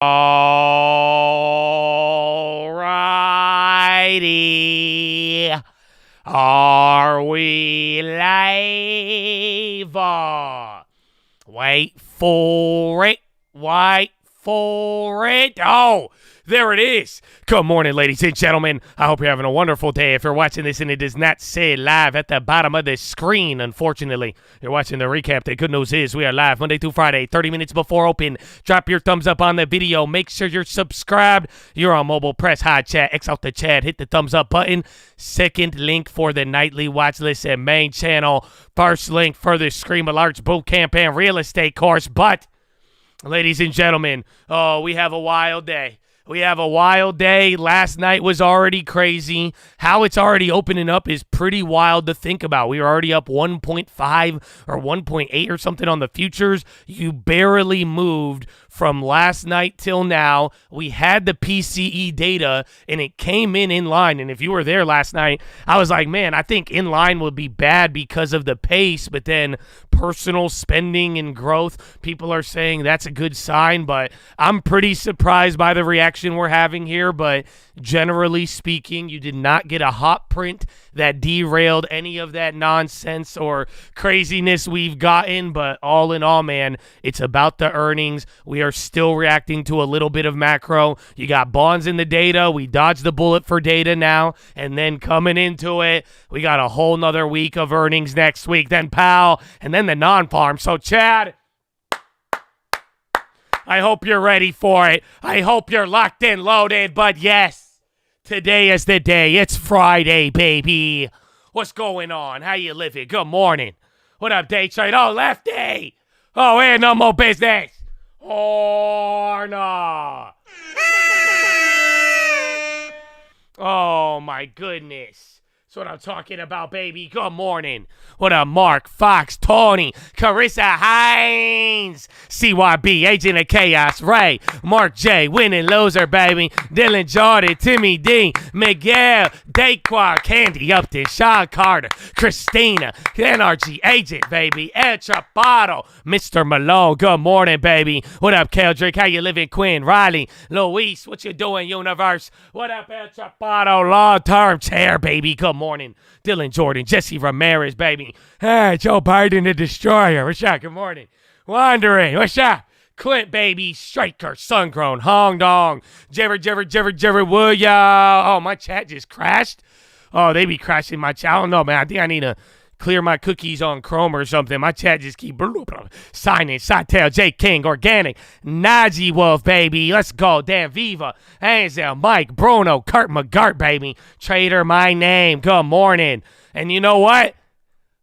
Alrighty. Are we live? Wait for it. Wait for it. Oh, there it is. Good morning, ladies and gentlemen. I hope you're having a wonderful day. If you're watching this and it does not say live at the bottom of the screen, unfortunately, you're watching the recap. The good news is we are live Monday through Friday, 30 minutes before open. Drop your thumbs up on the video. Make sure you're subscribed. You're on mobile. Press high chat. X out the chat. Hit the thumbs up button. Second link for the nightly watch list and main channel. First link for the Scream Alerts Bootcamp and real estate course. But, ladies and gentlemen, we have a wild day. We have a wild day. Last night was already crazy. How it's already opening up is pretty wild to think about. We were already up 1.5 or 1.8 or something on the futures. You barely moved from last night till now. We had the PCE data, and it came in line. And if you were there last night, I was like, man, I think in line would be bad because of the pace. But then personal spending and growth, people are saying that's a good sign. But I'm pretty surprised by the reaction we're having here. But generally speaking, you did not get a hot print that derailed any of that nonsense or craziness we've gotten. But all in all, man, it's about the earnings. We are still reacting to a little bit of macro. You got bonds in the data. We dodged the bullet for data now. And then coming into it, we got a whole nother week of earnings next week. Then PAL, and then the non-farm. So, Chad, I hope you're ready for it. I hope you're locked and loaded. But yes, today is the day. It's Friday, baby. What's going on? How you living? Good morning. What up, day trade? Oh, lefty. Oh, ain't no more business. Or nah. Oh, my goodness. That's what I'm talking about, baby. Good morning. What up, Mark, Fox, Tony, Carissa Hines, CYB, Agent of Chaos, Ray, Mark J, Winning Loser, baby, Dylan Jordan, Timmy D, Miguel, Daquan, Candy Upton, Sean Carter, Christina, NRG, Agent, baby, El Chapato, Mr. Malone, good morning, baby. What up, Keldrick? How you living, Quinn, Riley, Luis, what you doing, Universe? What up, El Chapato, long-term chair, baby, good morning. Dylan Jordan, Jesse Ramirez, baby. Hey, Joe Biden the Destroyer. What's up? Good morning. Wandering. What's up? Clint, baby. Striker, Sungrown, Hong Dong. Jerry, would ya? Oh, my chat just crashed. Oh, they be crashing my chat. I don't know, man. I think I need to clear my cookies on Chrome or something. My chat just keep signing. Sawtail, J King, Organic, Najee Wolf, baby. Let's go. Dan Viva, Ansel, Mike, Bruno, Kurt McGart, baby. Trader, my name. Good morning. And you know what?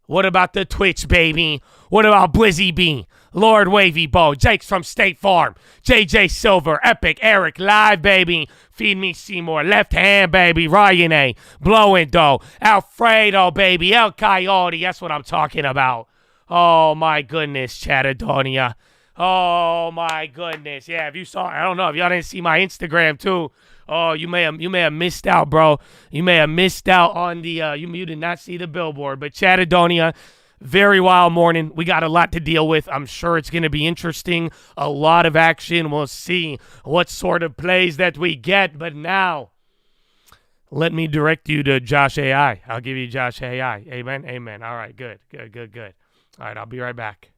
What about the Twitch, baby? What about Blizzy B? Lord Wavy Bow, Jake's from State Farm, JJ Silver, Epic, Eric, Live, baby, Feed Me Seymour, Left Hand, baby, Ryan A, Blowing Dough, Alfredo, baby, El Coyote, that's what I'm talking about. Oh, my goodness, Chatadonia. Oh, my goodness. Yeah, if you saw, I don't know, if y'all didn't see my Instagram, too, oh, you may have missed out, bro. You may have missed out on the, you did not see the billboard, but Chatadonia, very wild morning. We got a lot to deal with. I'm sure it's going to be interesting. A lot of action. We'll see what sort of plays that we get. But now, let me direct you to Josh AI. I'll give you Josh AI. Amen? Amen. All right, good. All right, I'll be right back.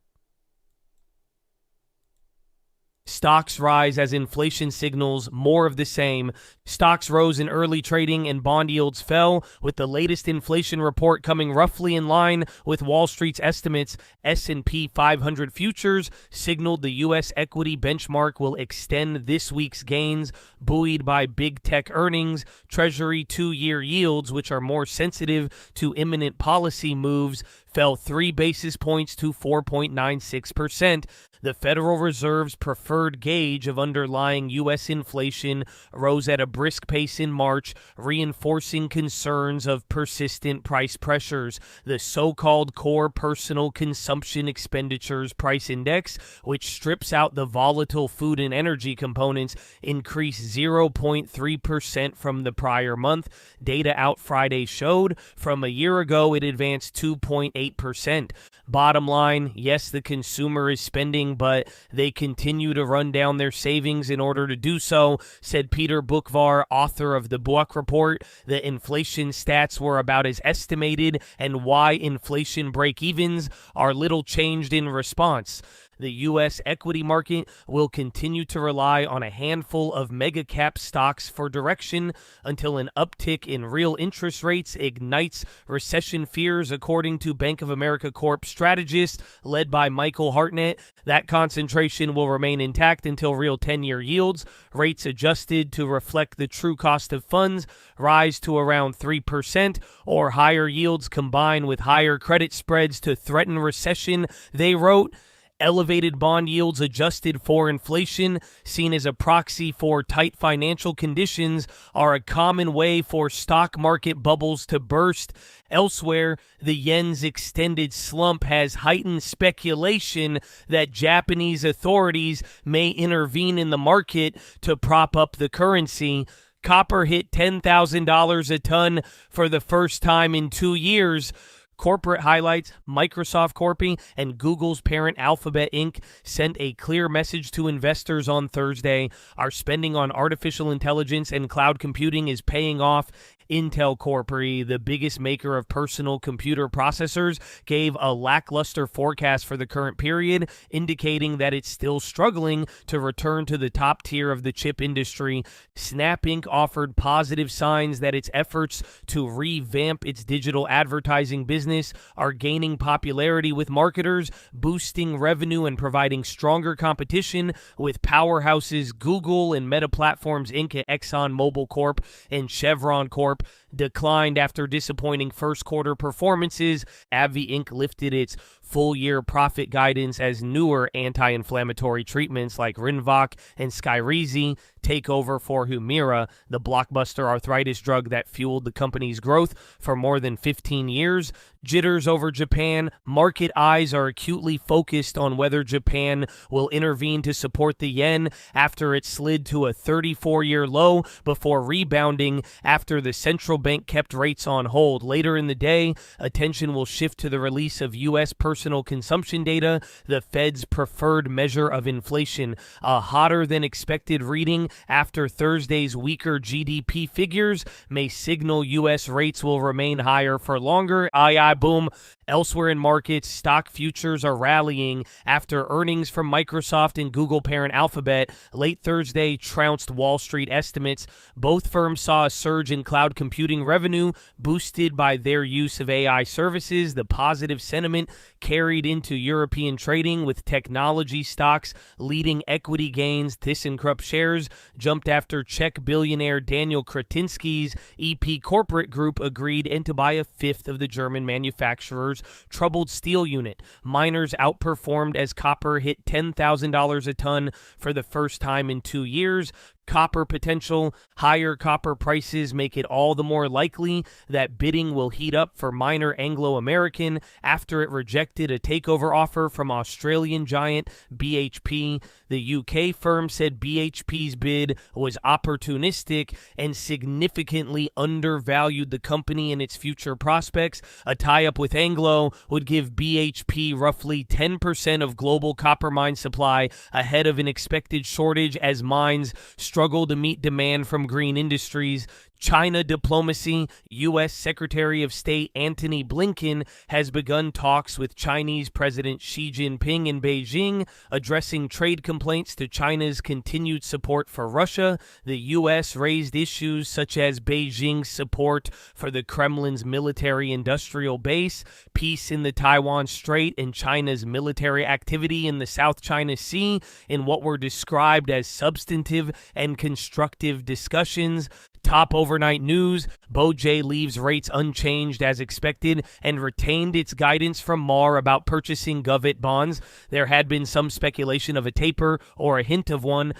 Stocks rise as inflation signals more of the same. Stocks rose in early trading and bond yields fell, with the latest inflation report coming roughly in line with Wall Street's estimates. S&P 500 futures signaled the U.S. equity benchmark will extend this week's gains, buoyed by big tech earnings. Treasury 2-year yields, which are more sensitive to imminent policy moves, fell 3 basis points to 4.96%. The Federal Reserve's preferred gauge of underlying U.S. inflation rose at a brisk pace in March, reinforcing concerns of persistent price pressures. The so-called Core Personal Consumption Expenditures Price Index, which strips out the volatile food and energy components, increased 0.3% from the prior month. Data out Friday showed from a year ago it advanced 2.8%. Bottom line, yes, the consumer is spending, but they continue to run down their savings in order to do so, said Peter Bukvar, author of the Buck Report. The inflation stats were about as estimated, and why inflation break-evens are little changed in response. The U.S. equity market will continue to rely on a handful of mega-cap stocks for direction until an uptick in real interest rates ignites recession fears, according to Bank of America Corp strategist led by Michael Hartnett. That concentration will remain intact until real 10-year yields, rates adjusted to reflect the true cost of funds, rise to around 3%, or higher yields combine with higher credit spreads to threaten recession, they wrote. Elevated bond yields adjusted for inflation, seen as a proxy for tight financial conditions, are a common way for stock market bubbles to burst. Elsewhere, the yen's extended slump has heightened speculation that Japanese authorities may intervene in the market to prop up the currency. Copper hit $10,000 a ton for the first time in 2 years. Corporate highlights: Microsoft Corp. And Google's parent Alphabet Inc. sent a clear message to investors on Thursday. Our spending on artificial intelligence and cloud computing is paying off. Intel Corp., the biggest maker of personal computer processors, gave a lackluster forecast for the current period, indicating that it's still struggling to return to the top tier of the chip industry. Snap Inc. offered positive signs that its efforts to revamp its digital advertising business are gaining popularity with marketers, boosting revenue and providing stronger competition with powerhouses Google and Meta Platforms Inc., ExxonMobil Corp., and Chevron Corp. Declined after disappointing first quarter performances. AbbVie Inc. lifted its full-year profit guidance as newer anti-inflammatory treatments like Rinvoq and Skyrizi take over for Humira, the blockbuster arthritis drug that fueled the company's growth for more than 15 years. Jitters over Japan. Market eyes are acutely focused on whether Japan will intervene to support the yen after it slid to a 34-year low before rebounding after the central bank kept rates on hold. Later in the day, attention will shift to the release of U.S. personal consumption data, the Fed's preferred measure of inflation. A hotter-than-expected reading after Thursday's weaker GDP figures may signal U.S. rates will remain higher for longer. Boom. Elsewhere in markets, stock futures are rallying after earnings from Microsoft and Google parent Alphabet late Thursday trounced Wall Street estimates. Both firms saw a surge in cloud computing revenue boosted by their use of AI services. The positive sentiment carried into European trading, with technology stocks leading equity gains. ThyssenKrupp shares jumped after Czech billionaire Daniel Kretinsky's EP Corporate Group agreed to buy a fifth of the German manufacturer's troubled steel unit. Miners outperformed as copper hit $10,000 a ton for the first time in 2 years. Copper potential. Higher copper prices make it all the more likely that bidding will heat up for miner Anglo American after it rejected a takeover offer from Australian giant BHP. The UK firm said BHP's bid was opportunistic and significantly undervalued the company and its future prospects. A tie-up with Anglo would give BHP roughly 10% of global copper mine supply ahead of an expected shortage as mines struggle to meet demand from green industries. China diplomacy. U.S. Secretary of State Antony Blinken has begun talks with Chinese President Xi Jinping in Beijing, addressing trade complaints to China's continued support for Russia. The U.S. raised issues such as Beijing's support for the Kremlin's military-industrial base, peace in the Taiwan Strait, and China's military activity in the South China Sea in what were described as substantive and constructive discussions. Top overnight news: BOJ leaves rates unchanged as expected and retained its guidance from Marr about purchasing Govit bonds. There had been some speculation of a taper or a hint of one.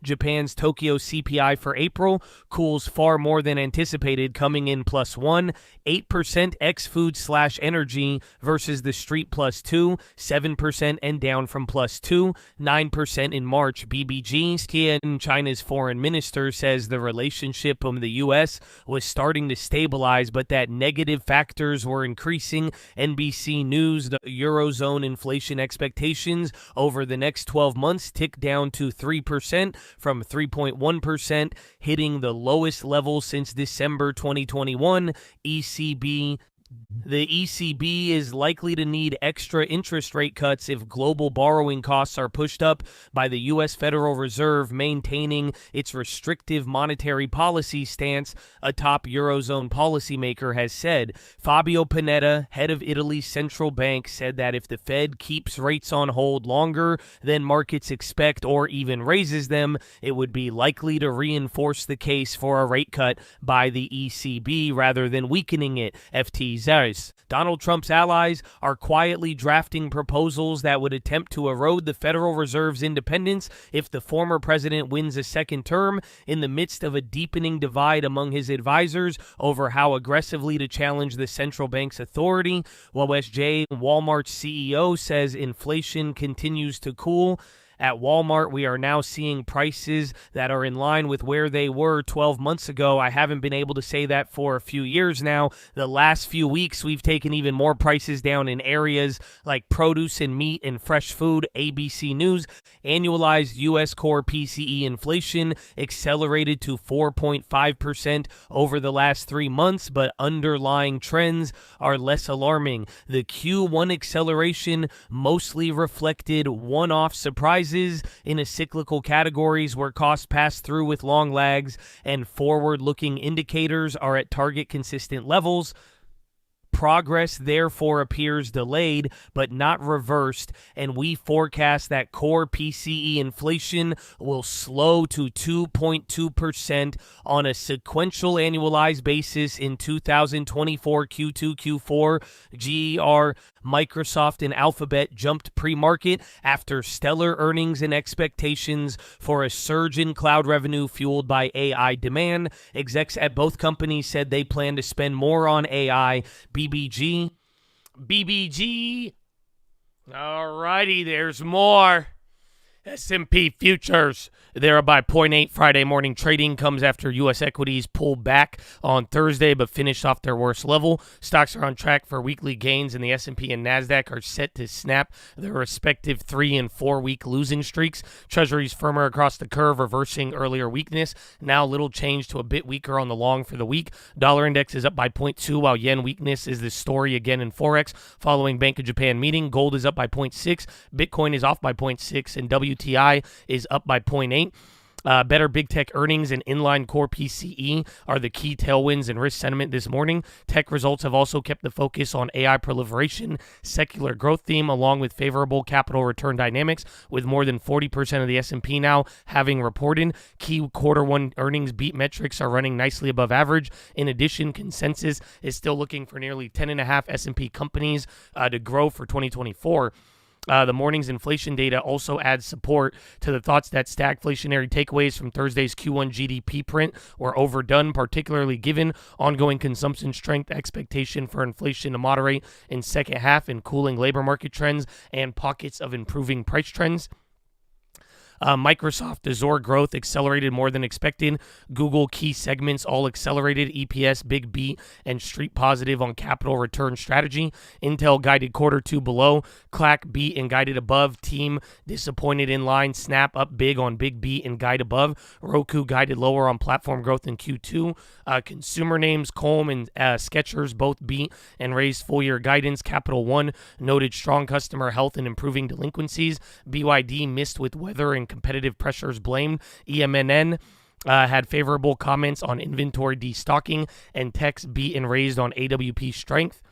Japan's Tokyo CPI for April cools far more than anticipated, coming in +1, 8% ex-food/energy versus the street +2, 7% and down from +2, 9% in March. BBG, China's foreign minister, says the relationship of the U.S. was starting to stabilize, but that negative factors were increasing. NBC News, the Eurozone inflation expectations over the next 12 months tick down to 3% from 3.1%, hitting the lowest level since December 2021. The ECB is likely to need extra interest rate cuts if global borrowing costs are pushed up by the U.S. Federal Reserve maintaining its restrictive monetary policy stance, a top Eurozone policymaker has said. Fabio Panetta, head of Italy's central bank, said that if the Fed keeps rates on hold longer than markets expect or even raises them, it would be likely to reinforce the case for a rate cut by the ECB rather than weakening it, FT says. Donald Trump's allies are quietly drafting proposals that would attempt to erode the Federal Reserve's independence if the former president wins a second term, in the midst of a deepening divide among his advisors over how aggressively to challenge the central bank's authority. While WestJ, Walmart's CEO, says inflation continues to cool. At Walmart, we are now seeing prices that are in line with where they were 12 months ago. I haven't been able to say that for a few years now. The last few weeks, we've taken even more prices down in areas like produce and meat and fresh food. ABC News, annualized U.S. core PCE inflation accelerated to 4.5% over the last 3 months, but underlying trends are less alarming. The Q1 acceleration mostly reflected one-off surprises in a cyclical categories where costs pass through with long lags, and forward-looking indicators are at target consistent levels. Progress, therefore, appears delayed but not reversed, and we forecast that core PCE inflation will slow to 2.2% on a sequential annualized basis in 2024 Q2, Q4. GR, Microsoft, and Alphabet jumped pre-market after stellar earnings and expectations for a surge in cloud revenue fueled by AI demand. Execs at both companies said they plan to spend more on AI. BBG. Alrighty, there's more. S&P futures, they're up by 0.8. Friday morning trading comes after U.S. equities pulled back on Thursday but finished off their worst level. Stocks are on track for weekly gains, and the S&P and NASDAQ are set to snap their respective 3- and 4-week losing streaks. Treasuries firmer across the curve, reversing earlier weakness. Now little change to a bit weaker on the long for the week. Dollar index is up by 0.2, while yen weakness is the story again in Forex following Bank of Japan meeting. Gold is up by 0.6. Bitcoin is off by 0.6, and WTI is up by 0.8. Better big tech earnings and inline core PCE are the key tailwinds and risk sentiment this morning. Tech results have also kept the focus on AI proliferation, secular growth theme, along with favorable capital return dynamics, with more than 40% of the S&P now having reported. Key Q1 earnings beat metrics are running nicely above average. In addition, consensus is still looking for nearly 10.5 S&P companies to grow for 2024. The morning's inflation data also adds support to the thoughts that stagflationary takeaways from Thursday's Q1 GDP print were overdone, particularly given ongoing consumption strength, expectation for inflation to moderate in second half, and cooling labor market trends and pockets of improving price trends. Microsoft Azure growth accelerated more than expected. Google key segments all accelerated. EPS big beat and street positive on capital return strategy. Intel guided Q2 below. Clack beat and guided above. Team disappointed in line. Snap up big on big beat and guide above. Roku guided lower on platform growth in Q2. Consumer names Colm and Skechers both beat and raised full year guidance. Capital One noted strong customer health and improving delinquencies. BYD missed with weather and competitive pressures blamed. EMNN had favorable comments on inventory destocking, and techs beat and raised on AWP strength.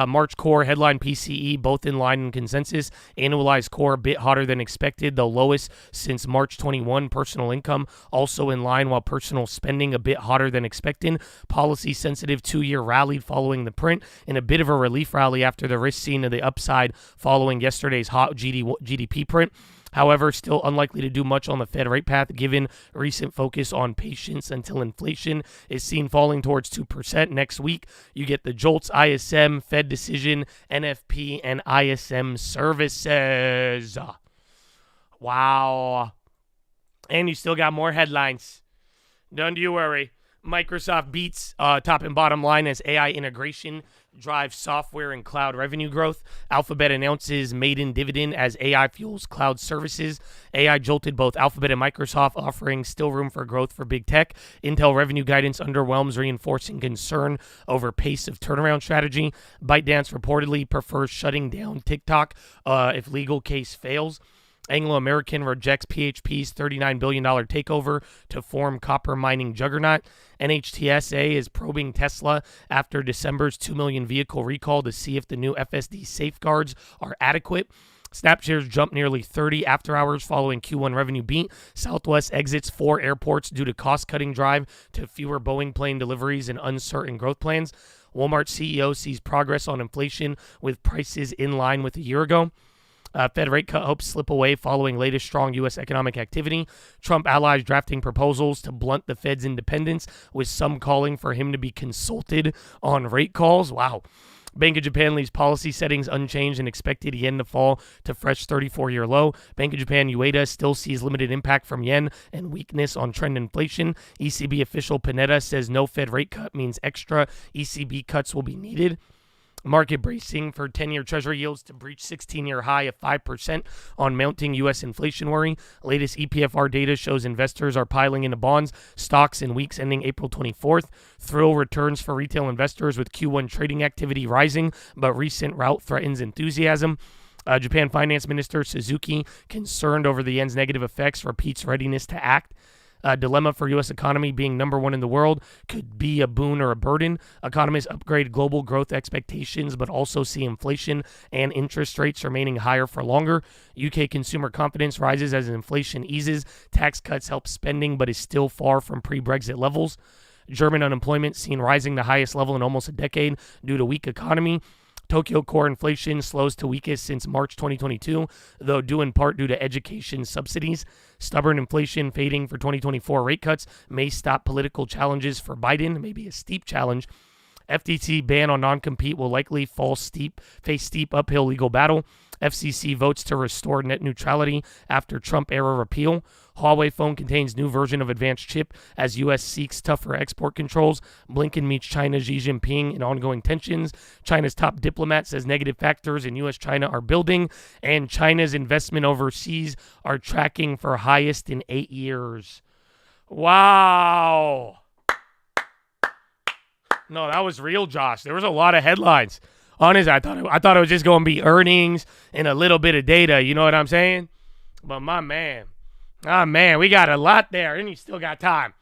March core headline PCE both in line in consensus. Annualized core a bit hotter than expected, the lowest since March 21. Personal income also in line, while personal spending a bit hotter than expected. Policy sensitive 2-year rallied following the print, and a bit of a relief rally after the risk seen to the upside following yesterday's hot GDP print. However, still unlikely to do much on the Fed rate path given recent focus on patience until inflation is seen falling towards 2% next week. You get the JOLTS, ISM, Fed decision, NFP, and ISM services. Wow. And you still got more headlines. Don't you worry. Microsoft beats top and bottom line as AI integration drives software and cloud revenue growth. Alphabet announces maiden dividend as AI fuels cloud services. AI jolted both Alphabet and Microsoft, offering still room for growth for big tech. Intel revenue guidance underwhelms, reinforcing concern over pace of turnaround strategy. ByteDance reportedly prefers shutting down TikTok if legal case fails. Anglo American rejects PHP's $39 billion takeover to form copper mining juggernaut. NHTSA is probing Tesla after December's 2 million vehicle recall to see if the new FSD safeguards are adequate. Snap shares jumped nearly 30 after hours following Q1 revenue beat. Southwest exits 4 airports due to cost-cutting drive to fewer Boeing plane deliveries and uncertain growth plans. Walmart CEO sees progress on inflation with prices in line with a year ago. Fed rate cut hopes slip away following latest strong U.S. economic activity. Trump allies drafting proposals to blunt the Fed's independence, with some calling for him to be consulted on rate calls. Wow. Bank of Japan leaves policy settings unchanged and expected yen to fall to fresh 34-year low. Bank of Japan Ueda still sees limited impact from yen and weakness on trend inflation. ECB official Panetta says no Fed rate cut means extra ECB cuts will be needed. Market bracing for 10-year Treasury yields to breach 16-year high of 5% on mounting U.S. inflation worry. Latest EPFR data shows investors are piling into bonds, stocks in weeks ending April 24th. Thrill returns for retail investors with Q1 trading activity rising, but recent rout threatens enthusiasm. Japan Finance Minister Suzuki concerned over the yen's negative effects, repeats readiness to act. Dilemma for U.S. economy being number one in the world could be a boon or a burden. Economists upgrade global growth expectations, but also see inflation and interest rates remaining higher for longer. UK consumer confidence rises as inflation eases. Tax cuts help spending, but is still far from pre-Brexit levels. German unemployment seen rising the highest level in almost a decade due to weak economy. Tokyo core inflation slows to weakest since March 2022, though due in part due to education subsidies. Stubborn inflation fading for 2024 rate cuts may stop political challenges for Biden, maybe a steep challenge. FTC ban on non-compete will likely face steep uphill legal battle. FCC votes to restore net neutrality after Trump-era repeal. Huawei phone contains new version of advanced chip as U.S. seeks tougher export controls. Blinken meets China's Xi Jinping in ongoing tensions. China's top diplomat says negative factors in U.S.-China are building. And China's investment overseas are tracking for highest in 8 years. Wow. No, that was real, Josh. There was a lot of headlines. Honestly, I thought it was just going to be earnings and a little bit of data. You know what I'm saying? But my man, we got a lot there, and you still got time.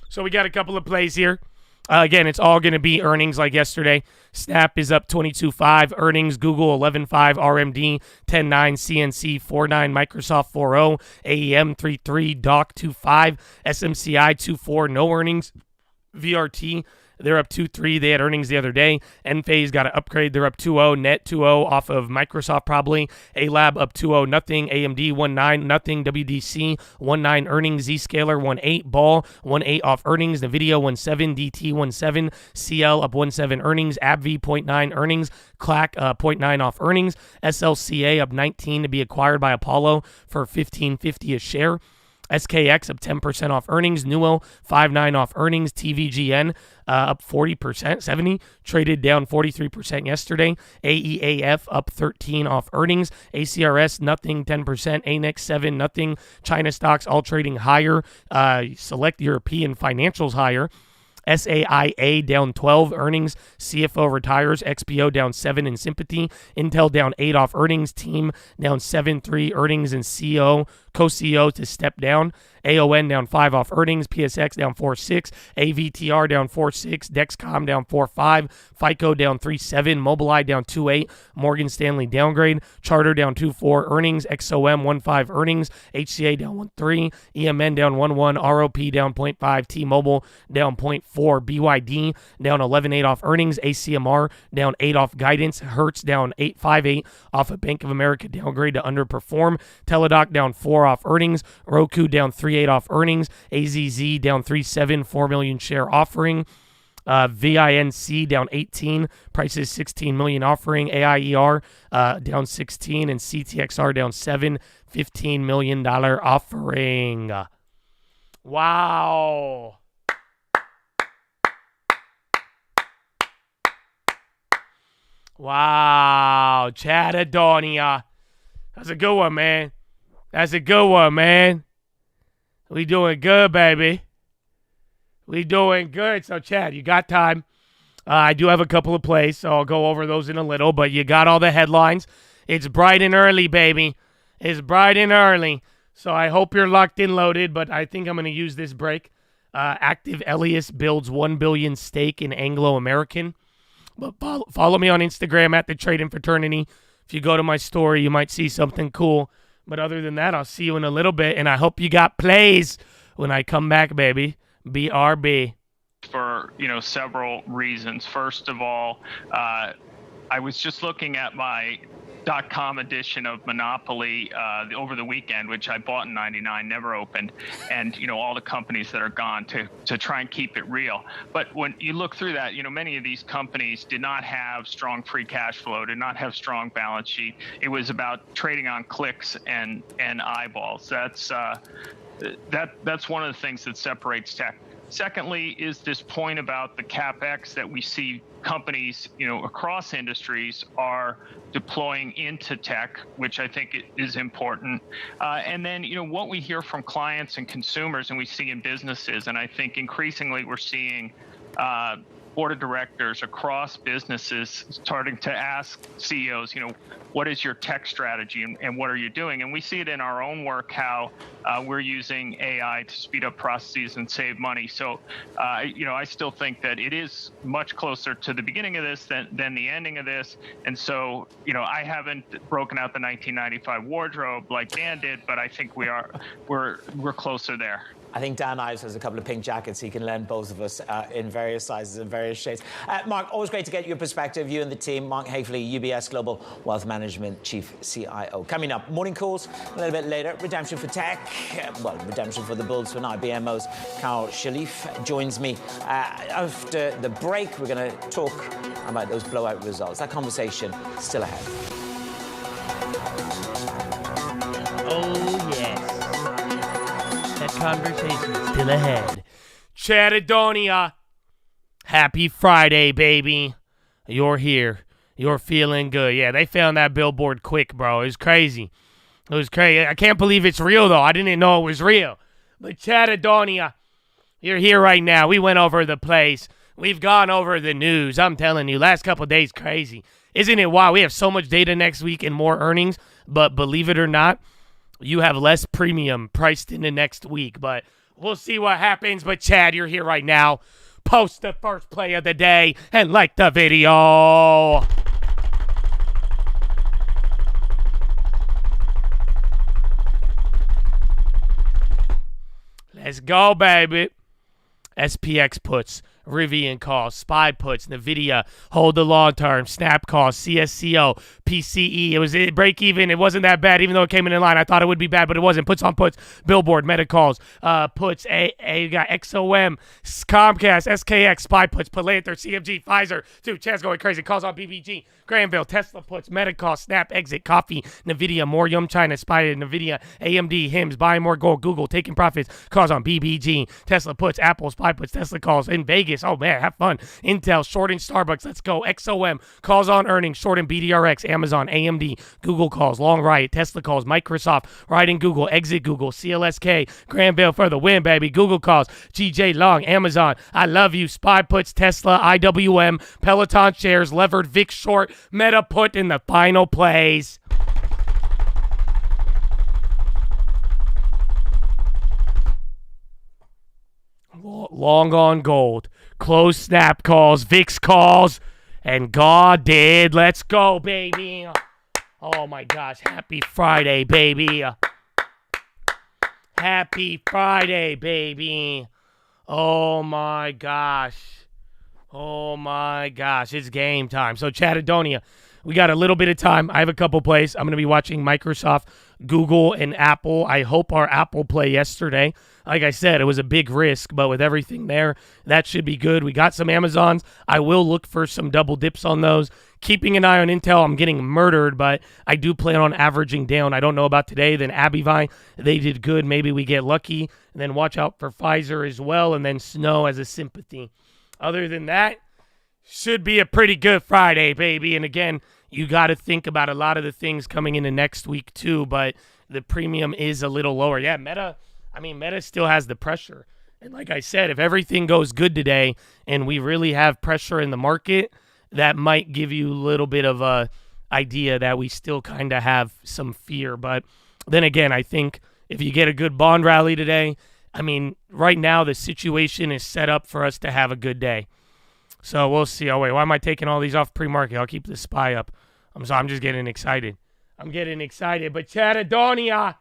So we got a couple of plays here. Again, it's all going to be earnings like yesterday. Snap is up 22.5. Earnings, Google 11.5. RMD 10.9. CNC 4.9. Microsoft 4.0. AEM 3.3. Doc 2.5. SMCI 2.4. No earnings. VRT, they're up 2.3. They had earnings the other day. Enphase got an upgrade. They're up 2.0. Net 2.0 off of Microsoft probably. A-Lab up 2.0. Nothing. AMD 1.9. Nothing. WDC 1.9 earnings. Zscaler 1.8. Ball 1.8 off earnings. NVIDIA 1.7. DT 1.7. CL up 1.7 earnings. AbbVie 0.9 earnings. Clack 0.9 off earnings. SLCA up 19 to be acquired by Apollo for $15.50 a share. SKX up 10% off earnings. Newell 5.9 off earnings. TVGN up 40%, 70. Traded down 43% yesterday. AEAF up 13 off earnings. ACRS nothing, 10%. ANEX 7 nothing. China stocks all trading higher. Select European financials higher. SAIA down 12 earnings. CFO retires. XPO down 7 in sympathy. Intel down 8 off earnings. Team down 7.3 earnings. And CO Co-CEO to step down. AON down 5 off earnings. PSX down 4.6. AVTR down 4.6. Dexcom down 4.5. FICO down 3.7. Mobileye down 2.8. Morgan Stanley downgrade. Charter down 2.4 earnings. XOM 1.5 earnings. HCA down 1.3. EMN down 1.1. ROP down 0.5. T-Mobile down 0.4. BYD down 11.8 off earnings. ACMR down 8 off guidance. Hertz down 8.58 off a Bank of America downgrade to underperform. Teladoc down 4 off earnings. Roku down 3.8 off earnings. AZZ down 3.7, 4 million share offering. VINC down 18, prices 16 million offering. AIER down 16, and CTXR down 7, $15 million offering. Wow. Wow, Chatadonia. That's a good one, man. That's a good one, man. We doing good, baby. We doing good. So, Chad, you got time. I do have a couple of plays, so I'll go over those in a little, but you got all the headlines. It's bright and early, baby. It's bright and early. So I hope you're locked and loaded, but I think I'm going to use this break. Active Elias builds $1 billion stake in Anglo American. But follow me on Instagram at The Trading Fraternity. If you go to my story, you might see something cool. But other than that, I'll see you in a little bit, and I hope you got plays when I come back, baby. BRB. For, several reasons. First of all, I was just looking at my .com edition of Monopoly over the weekend, which I bought in '99, never opened, and all the companies that are gone to try and keep it real. But when you look through that, many of these companies did not have strong free cash flow, did not have strong balance sheet. It was about trading on clicks and eyeballs. That's one of the things that separates tech. Secondly, is this point about the CapEx that we see companies, across industries are deploying into tech, which I think is important. And then, what we hear from clients and consumers and we see in businesses, and I think increasingly we're seeing board of directors across businesses starting to ask CEOs, what is your tech strategy and what are you doing? And we see it in our own work, how we're using AI to speed up processes and save money. So, I still think that it is much closer to the beginning of this than the ending of this. And so, I haven't broken out the 1995 wardrobe like Dan did, but I think we're closer there. I think Dan Ives has a couple of pink jackets he can lend both of us in various sizes and various shades. Mark, always great to get your perspective, you and the team. Mark Haefele, UBS Global Wealth Management Chief CIO. Coming up, morning calls a little bit later. Redemption for tech. Redemption for the Bulls for now. BMO's Carl Shalif joins me. After the break, we're going to talk about those blowout results. That conversation still ahead. Oh, yes. That conversation still ahead. Chatadonia. Happy Friday, baby. You're here. You're feeling good. Yeah, they found that billboard quick, bro. It was crazy. It was crazy. I can't believe it's real, though. I didn't know it was real. But Chatadonia, you're here right now. We went over the place. We've gone over the news. I'm telling you, last couple of days, crazy. Isn't it wild? We have so much data next week and more earnings, but believe it or not, you have less premium priced in the next week, but we'll see what happens. But Chad, you're here right now. Post the first play of the day and like the video. Let's go, baby. SPX puts, Rivian calls, SPY puts, NVIDIA, hold the long term, Snap calls, CSCO, PCE. It was break even. It wasn't that bad, even though it came in line. I thought it would be bad, but it wasn't. Puts on puts, Billboard, Meta calls, puts, you got XOM, Comcast, SKX, SPY puts, Palantir, CMG, Pfizer. Dude, Chad's going crazy. Calls on BBG, Granville, Tesla puts, Meta calls, Snap, Exit, Coffee, NVIDIA, more Yum China, SPY, NVIDIA, AMD, HIMS, buying more gold, Google, taking profits, calls on BBG, Tesla puts, Apple, SPY puts, Tesla calls in Vegas. Oh, man, have fun. Intel, shorting Starbucks. Let's go. XOM, calls on earnings, shorting BDRX, Amazon, AMD, Google calls, long right, Tesla calls, Microsoft, riding Google, exit Google, CLSK, Granville for the win, baby. Google calls, GJ long, Amazon, I love you, SPY puts, Tesla, IWM, Peloton shares, levered VIX short, Meta put in the final plays. long on gold. Close snap calls, VIX calls, and God did. Let's go, baby. Oh, my gosh. Happy Friday, baby. Happy Friday, baby. Oh, my gosh. Oh, my gosh. It's game time. So, Chattadonia, we got a little bit of time. I have a couple plays. I'm going to be watching Microsoft, Google, and Apple. I hope our Apple play yesterday. Like I said, it was a big risk, but with everything there, that should be good. We got some Amazons. I will look for some double dips on those. Keeping an eye on Intel. I'm getting murdered, but I do plan on averaging down. I don't know about today. Then Abivai, they did good. Maybe we get lucky. And then watch out for Pfizer as well, and then Snow as a sympathy. Other than that, should be a pretty good Friday, baby. And again, you got to think about a lot of the things coming into next week too, but the premium is a little lower. Yeah, Meta still has the pressure. And like I said, if everything goes good today and we really have pressure in the market, that might give you a little bit of a idea that we still kind of have some fear. But then again, I think if you get a good bond rally today, right now the situation is set up for us to have a good day. So we'll see. Oh, wait, why am I taking all these off pre-market? I'll keep the SPY up. I'm just getting excited. But Chattadonia.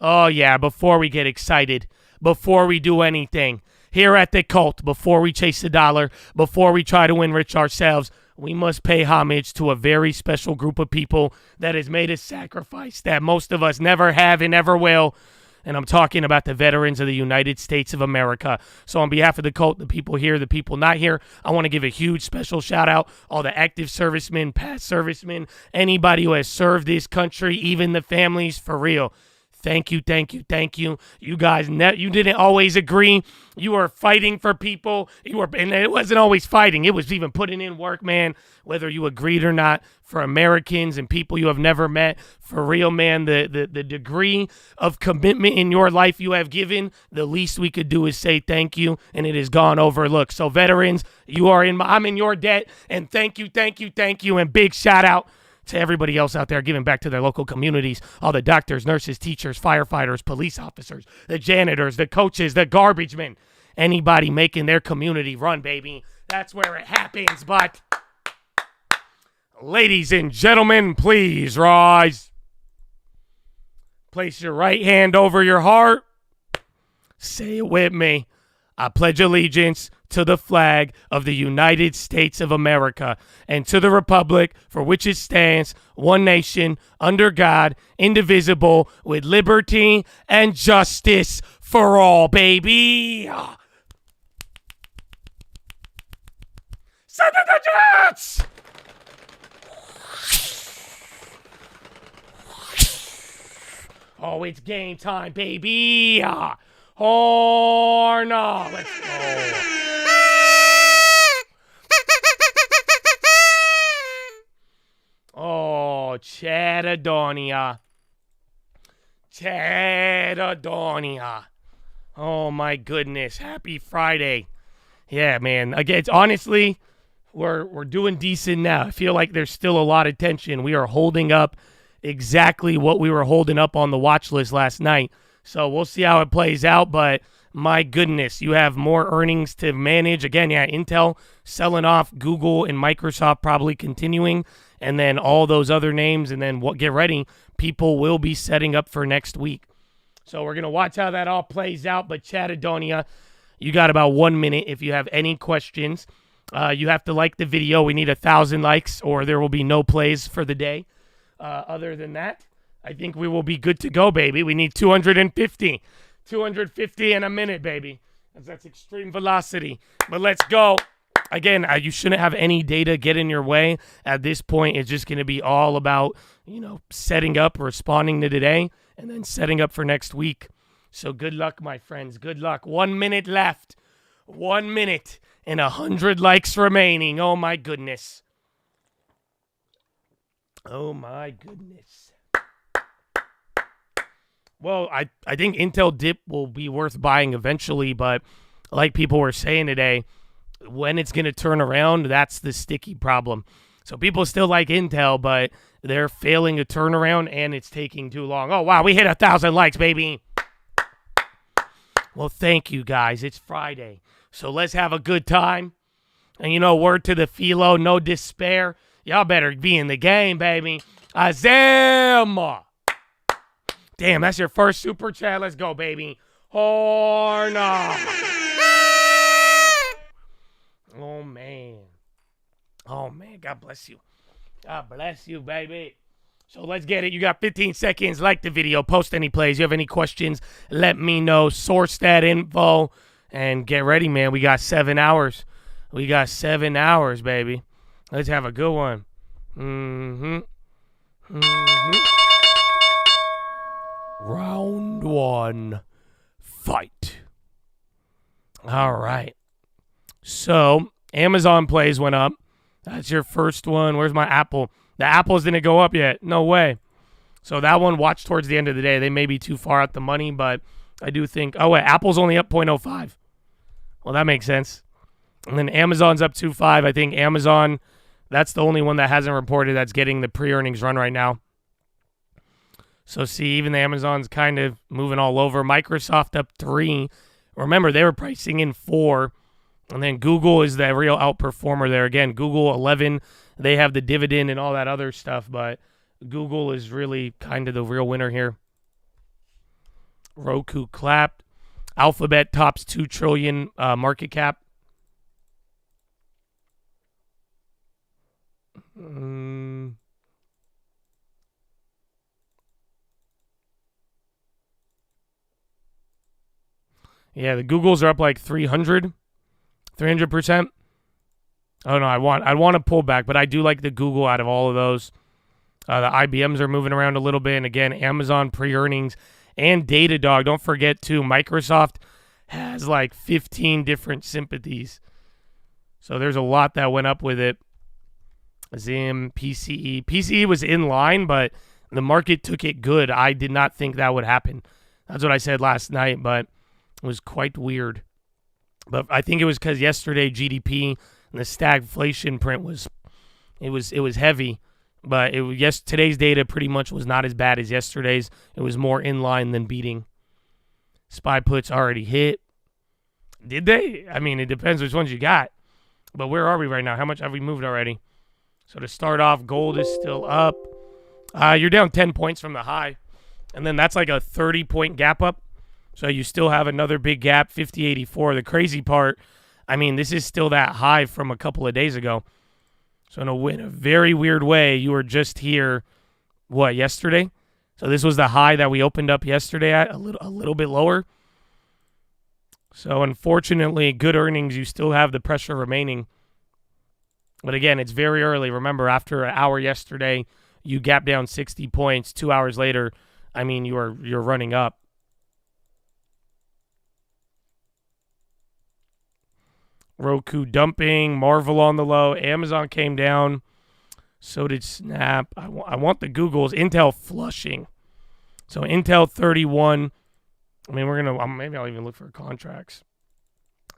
Oh, yeah, before we get excited, before we do anything, here at the Cult, before we chase the dollar, before we try to enrich ourselves, we must pay homage to a very special group of people that has made a sacrifice that most of us never have and never will. And I'm talking about the veterans of the United States of America. So on behalf of the Cult, the people here, the people not here, I want to give a huge special shout out, all the active servicemen, past servicemen, anybody who has served this country, even the families, for real. Thank you, thank you, thank you. You guys, you didn't always agree. You were fighting for people. And it wasn't always fighting. It was even putting in work, man, whether you agreed or not, for Americans and people you have never met. For real, man, the degree of commitment in your life you have given, the least we could do is say thank you, and it has gone overlooked. So veterans, I'm in your debt, and thank you, thank you, thank you, and big shout out to everybody else out there giving back to their local communities, all the doctors, nurses, teachers, firefighters, police officers, the janitors, the coaches, the garbage men, anybody making their community run, baby. That's where it happens. But ladies and gentlemen, please rise. Place your right hand over your heart. Say it with me. I pledge allegiance to the flag of the United States of America and to the republic for which it stands, one nation, under God, indivisible, with liberty and justice for all, baby. Send the Jets! Oh, it's game time, baby. Horna, let's go. Oh, Chattadonia. Oh, my goodness. Happy Friday. Yeah, man. Again, honestly, we're doing decent now. I feel like there's still a lot of tension. We are holding up exactly what we were holding up on the watch list last night. So we'll see how it plays out, but my goodness, you have more earnings to manage. Again, yeah, Intel selling off, Google and Microsoft probably continuing, and then all those other names, and then get ready. People will be setting up for next week. So we're going to watch how that all plays out, but Chattadonia, you got about 1 minute. If you have any questions, you have to like the video. We need 1,000 likes or there will be no plays for the day. Other than that, I think we will be good to go, baby. We need 250. 250 in a minute, baby. That's extreme velocity. But let's go. Again, you shouldn't have any data get in your way. At this point, it's just going to be all about, setting up, responding to today, and then setting up for next week. So good luck, my friends. Good luck. 1 minute left. 1 minute and 100 likes remaining. Oh, my goodness. Oh, my goodness. Well, I think Intel dip will be worth buying eventually, but like people were saying today, when it's going to turn around, that's the sticky problem. So people still like Intel, but they're failing a turnaround, and it's taking too long. Oh, wow, we hit 1,000 likes, baby. Well, thank you, guys. It's Friday, so let's have a good time. And word to the PHILO, no despair. Y'all better be in the game, baby. Azam! Damn, that's your first super chat. Let's go, baby. Horna. Oh, man. Oh, man. God bless you. God bless you, baby. So let's get it. You got 15 seconds. Like the video. Post any plays. You have any questions, let me know. Source that info. And get ready, man. We got 7 hours. We got 7 hours, baby. Let's have a good one. Round 1. Fight. All right. So, Amazon plays went up. That's your first one. Where's my Apple? The Apples didn't go up yet. No way. So that one, watch towards the end of the day. They may be too far out the money, but I do think, oh, wait, Apple's only up 0.05. Well, that makes sense. And then Amazon's up 2.5. I think Amazon, that's the only one that hasn't reported that's getting the pre-earnings run right now. So see, even the Amazon's kind of moving all over. Microsoft up 3. Remember, they were pricing in 4. And then Google is the real outperformer there. Again, Google 11. They have the dividend and all that other stuff, but Google is really kind of the real winner here. Roku clapped. Alphabet tops 2 trillion market cap. Yeah, the Googles are up like 300%. Oh no, I want to pull back, but I do like the Google out of all of those. The IBMs are moving around a little bit, and again, Amazon pre-earnings and Datadog. Don't forget too, Microsoft has like 15 different sympathies, so there's a lot that went up with it. Zim, PCE was in line, but the market took it good. I did not think that would happen. That's what I said last night, but it was quite weird. But I think it was because yesterday GDP and the stagflation print was heavy. But today's data pretty much was not as bad as yesterday's. It was more in line than beating. SPY puts already hit. Did they? I mean, it depends which ones you got. But where are we right now? How much have we moved already? So to start off, gold is still up. You're down 10 points from the high. And then that's like a 30-point gap up. So you still have another big gap, 50.84. The crazy part, I mean, this is still that high from a couple of days ago. So in a very weird way, you were just here, yesterday? So this was the high that we opened up yesterday at, a little bit lower. So unfortunately, good earnings, you still have the pressure remaining. But again, it's very early. Remember, after an hour yesterday, you gap down 60 points. 2 hours later, I mean, you're running up. Roku dumping, Marvel on the low, Amazon came down, so did Snap. I want the Googles. Intel flushing. So Intel 31. I mean, maybe I'll even look for contracts.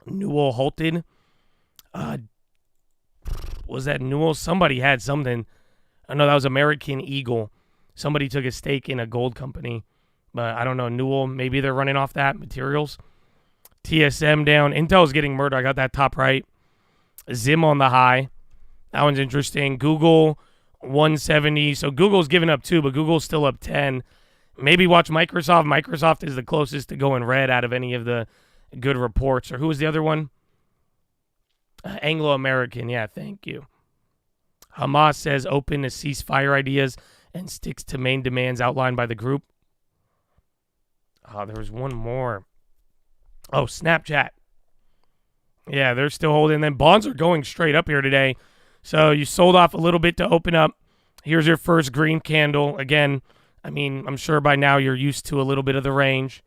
Newell halted. Was that Newell? Somebody had something. I know that was American Eagle. Somebody took a stake in a gold company, but I don't know. Newell, maybe they're running off that materials. TSM down. Intel's getting murdered. I got that top right. Zim on the high. That one's interesting. Google 170. So Google's giving up 2, but Google's still up 10. Maybe watch Microsoft. Microsoft is the closest to going red out of any of the good reports. Or who was the other one? Anglo-American. Yeah, thank you. Hamas says open to ceasefire ideas and sticks to main demands outlined by the group. There was one more. Oh, Snapchat. Yeah, they're still holding. Then bonds are going straight up here today. So you sold off a little bit to open up. Here's your first green candle. Again, I mean, I'm sure by now you're used to a little bit of the range.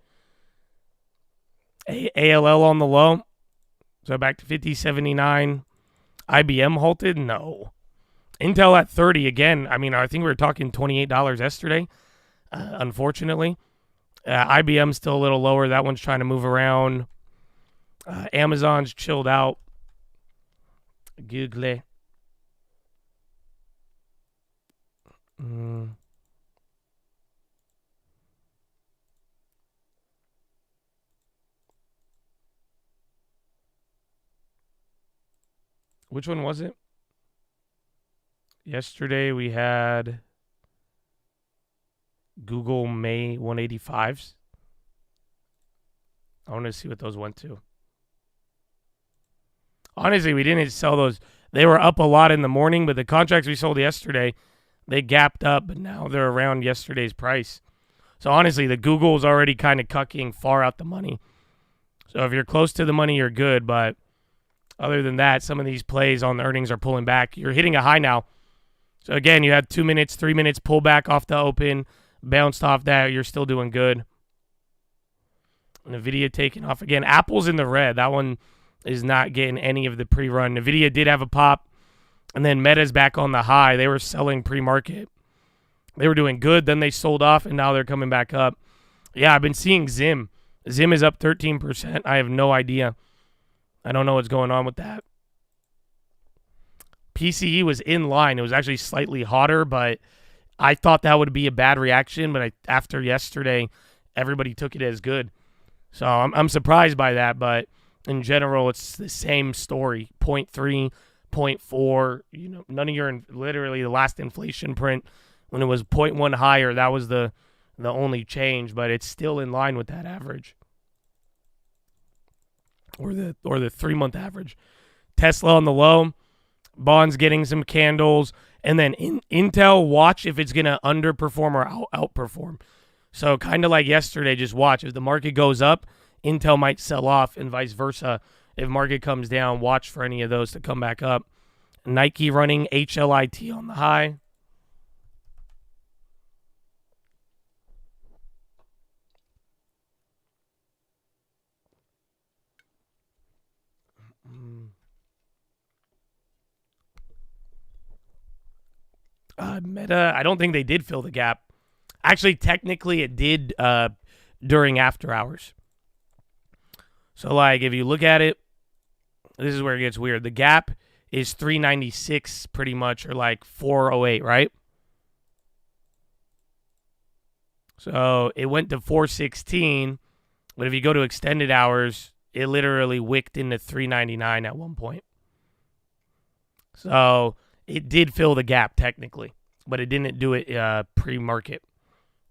ALL on the low. So back to 50.79. IBM halted? No. Intel at 30 again. I mean, I think we were talking $28 yesterday, unfortunately. IBM's still a little lower. That one's trying to move around. Amazon's chilled out. Google. Which one was it? Yesterday we had Google May 185s. I want to see what those went to. Honestly, we didn't sell those. They were up a lot in the morning, but the contracts we sold yesterday, they gapped up, but now they're around yesterday's price. So honestly, the Google's already kind of cucking far out the money. So if you're close to the money, you're good. But other than that, some of these plays on the earnings are pulling back. You're hitting a high now. So again, you had 2 minutes, 3 minutes pull back off the open, bounced off that. You're still doing good. NVIDIA taking off again. Apple's in the red. That one is not getting any of the pre-run. NVIDIA did have a pop, and then Meta's back on the high. They were selling pre-market. They were doing good. Then they sold off, and now they're coming back up. Yeah, I've been seeing Zim. Zim is up 13%. I have no idea. I don't know what's going on with that. PCE was in line. It was actually slightly hotter, but I thought that would be a bad reaction. But after yesterday, everybody took it as good. So I'm surprised by that. But in general, it's the same story. 0.3, 0.4. You know, none of your literally the last inflation print when it was 0.1 higher. That was the only change, but it's still in line with that average. Or the 3-month average. Tesla on the low, bonds getting some candles, and then Intel, watch if it's going to underperform or outperform. So kind of like yesterday, just watch. If the market goes up, Intel might sell off and vice versa. If market comes down, watch for any of those to come back up. Nike running HLIT on the high. Meta, I don't think they did fill the gap. Actually, technically, it did during after hours. So, like, if you look at it, this is where it gets weird. The gap is 396 pretty much, or like 408, right? So, it went to 416, but if you go to extended hours, it literally wicked into 399 at one point. So, it did fill the gap technically, but it didn't do it pre-market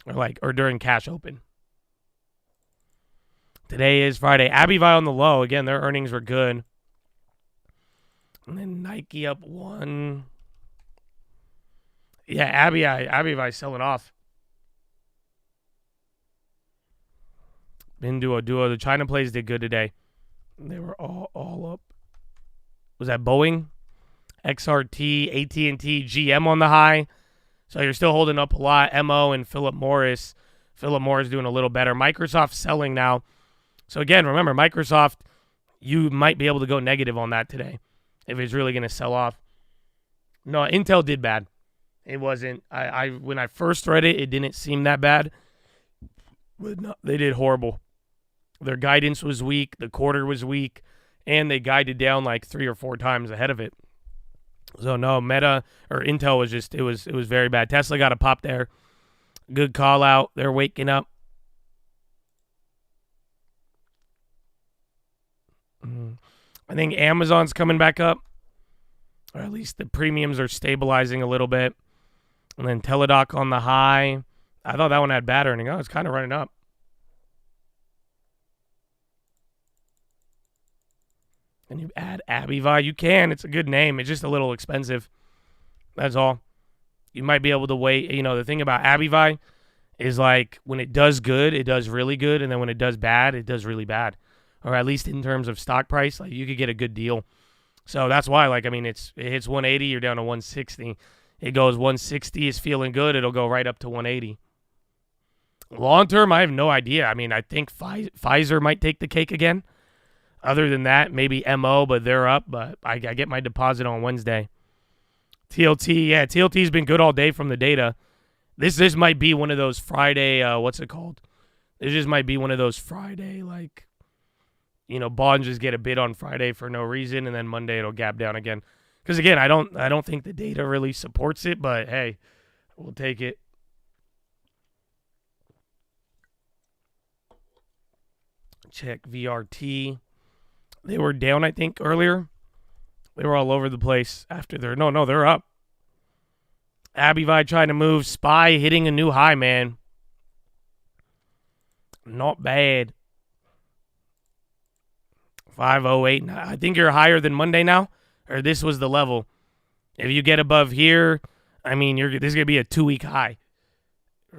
or during cash open. Today is Friday. Abivi on the low. Again, their earnings were good. And then Nike up 1. Yeah, Abivi selling off. Duo. The China plays did good today. They were all up. Was that Boeing? XRT, AT&T, GM on the high. So you're still holding up a lot. MO and Philip Morris. Philip Morris doing a little better. Microsoft selling now. So again, remember, Microsoft, you might be able to go negative on that today if it's really going to sell off. No, Intel did bad. It wasn't. When I first read it, it didn't seem that bad. But no, they did horrible. Their guidance was weak. The quarter was weak. And they guided down like 3 or 4 times ahead of it. So no, Meta or Intel was just it was very bad. Tesla got a pop there. Good call out. They're waking up. I think Amazon's coming back up. Or at least the premiums are stabilizing a little bit. And then Teladoc on the high. I thought that one had bad earning. Oh, it's kind of running up. And you add Abivi. You can. It's a good name. It's just a little expensive. That's all. You might be able to wait. You know, the thing about Abivi is like when it does good, it does really good. And then when it does bad, it does really bad. Or at least in terms of stock price, like you could get a good deal. So that's why, like, I mean, it hits 180, you're down to 160. It goes 160 is feeling good. It'll go right up to 180. Long term, I have no idea. I mean, I think Pfizer might take the cake again. Other than that, maybe MO, but they're up. But I get my deposit on Wednesday. TLT, yeah, TLT's been good all day from the data. This might be one of those Friday, what's it called? This just might be one of those Friday, like, you know, bonds just get a bid on Friday for no reason, and then Monday it'll gap down again. Because again, I don't think the data really supports it, but hey, we'll take it. Check VRT. They were down, I think, earlier. They were all over the place after they're up. Abivi trying to move. SPY hitting a new high, man. Not bad. 508. I think you're higher than Monday now, or this was the level. If you get above here, I mean, this is going to be a 2-week high.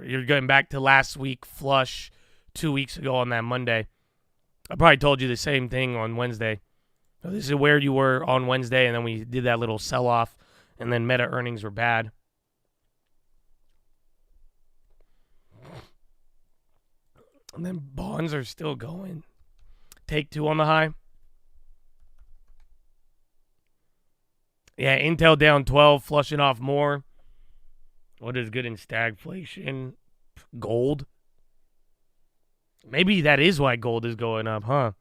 You're going back to last week flush 2 weeks ago on that Monday. I probably told you the same thing on Wednesday. So this is where you were on Wednesday, and then we did that little sell-off, and then Meta earnings were bad. And then bonds are still going. Take 2 on the high. Yeah, Intel down 12, flushing off more. What is good in stagflation? Gold. Maybe that is why gold is going up, huh?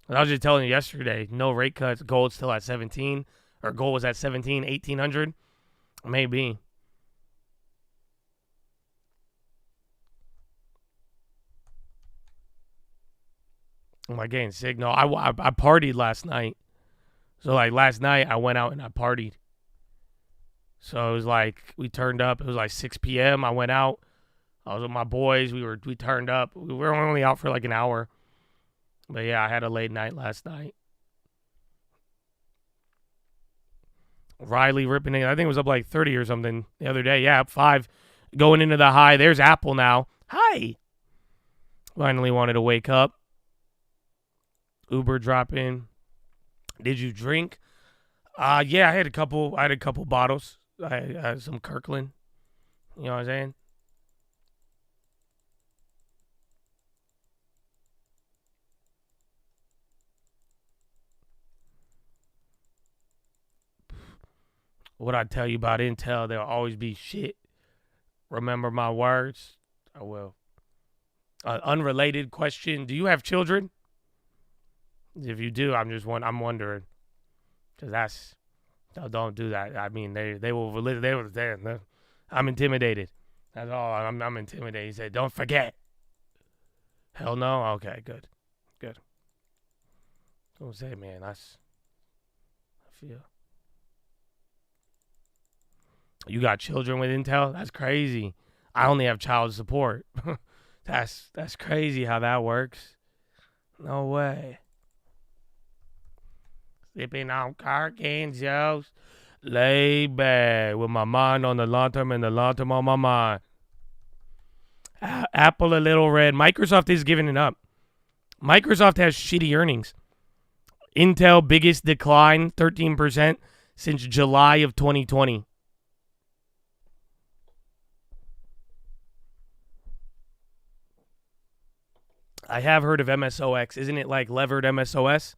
I was just telling you yesterday, no rate cuts. Gold's still at 17. Or gold was at 17, 1800. Maybe. Am I getting sick? No, I partied last night. So, like, last night I went out and I partied. So, it was like, we turned up. It was like 6 p.m. I went out. I was with my boys. We turned up. We were only out for like an hour. But, yeah, I had a late night last night. Riley ripping it. I think it was up like 30 or something the other day. Yeah, up 5. Going into the high. There's Apple now. Hi. Finally wanted to wake up. Uber drop in. Did you drink? Yeah, I had a couple bottles. I had some Kirkland. You know what I'm saying? What I tell you about Intel, there'll always be shit. Remember my words? I will. Unrelated question. Do you have children? If you do, I'm wondering. Because don't do that. I mean, they will, I'm intimidated. That's all. I'm intimidated. He said, don't forget. Hell no? Okay, good. Don't say, man, I feel. You got children with Intel? That's crazy. I only have child support. That's crazy how that works. No way. Sipping on Arkansas. Lay back with my mind on the long term and the long term on my mind. Apple a little red. Microsoft is giving it up. Microsoft has shitty earnings. Intel biggest decline, 13% since July of 2020. I have heard of MSOX. Isn't it like levered MSOS?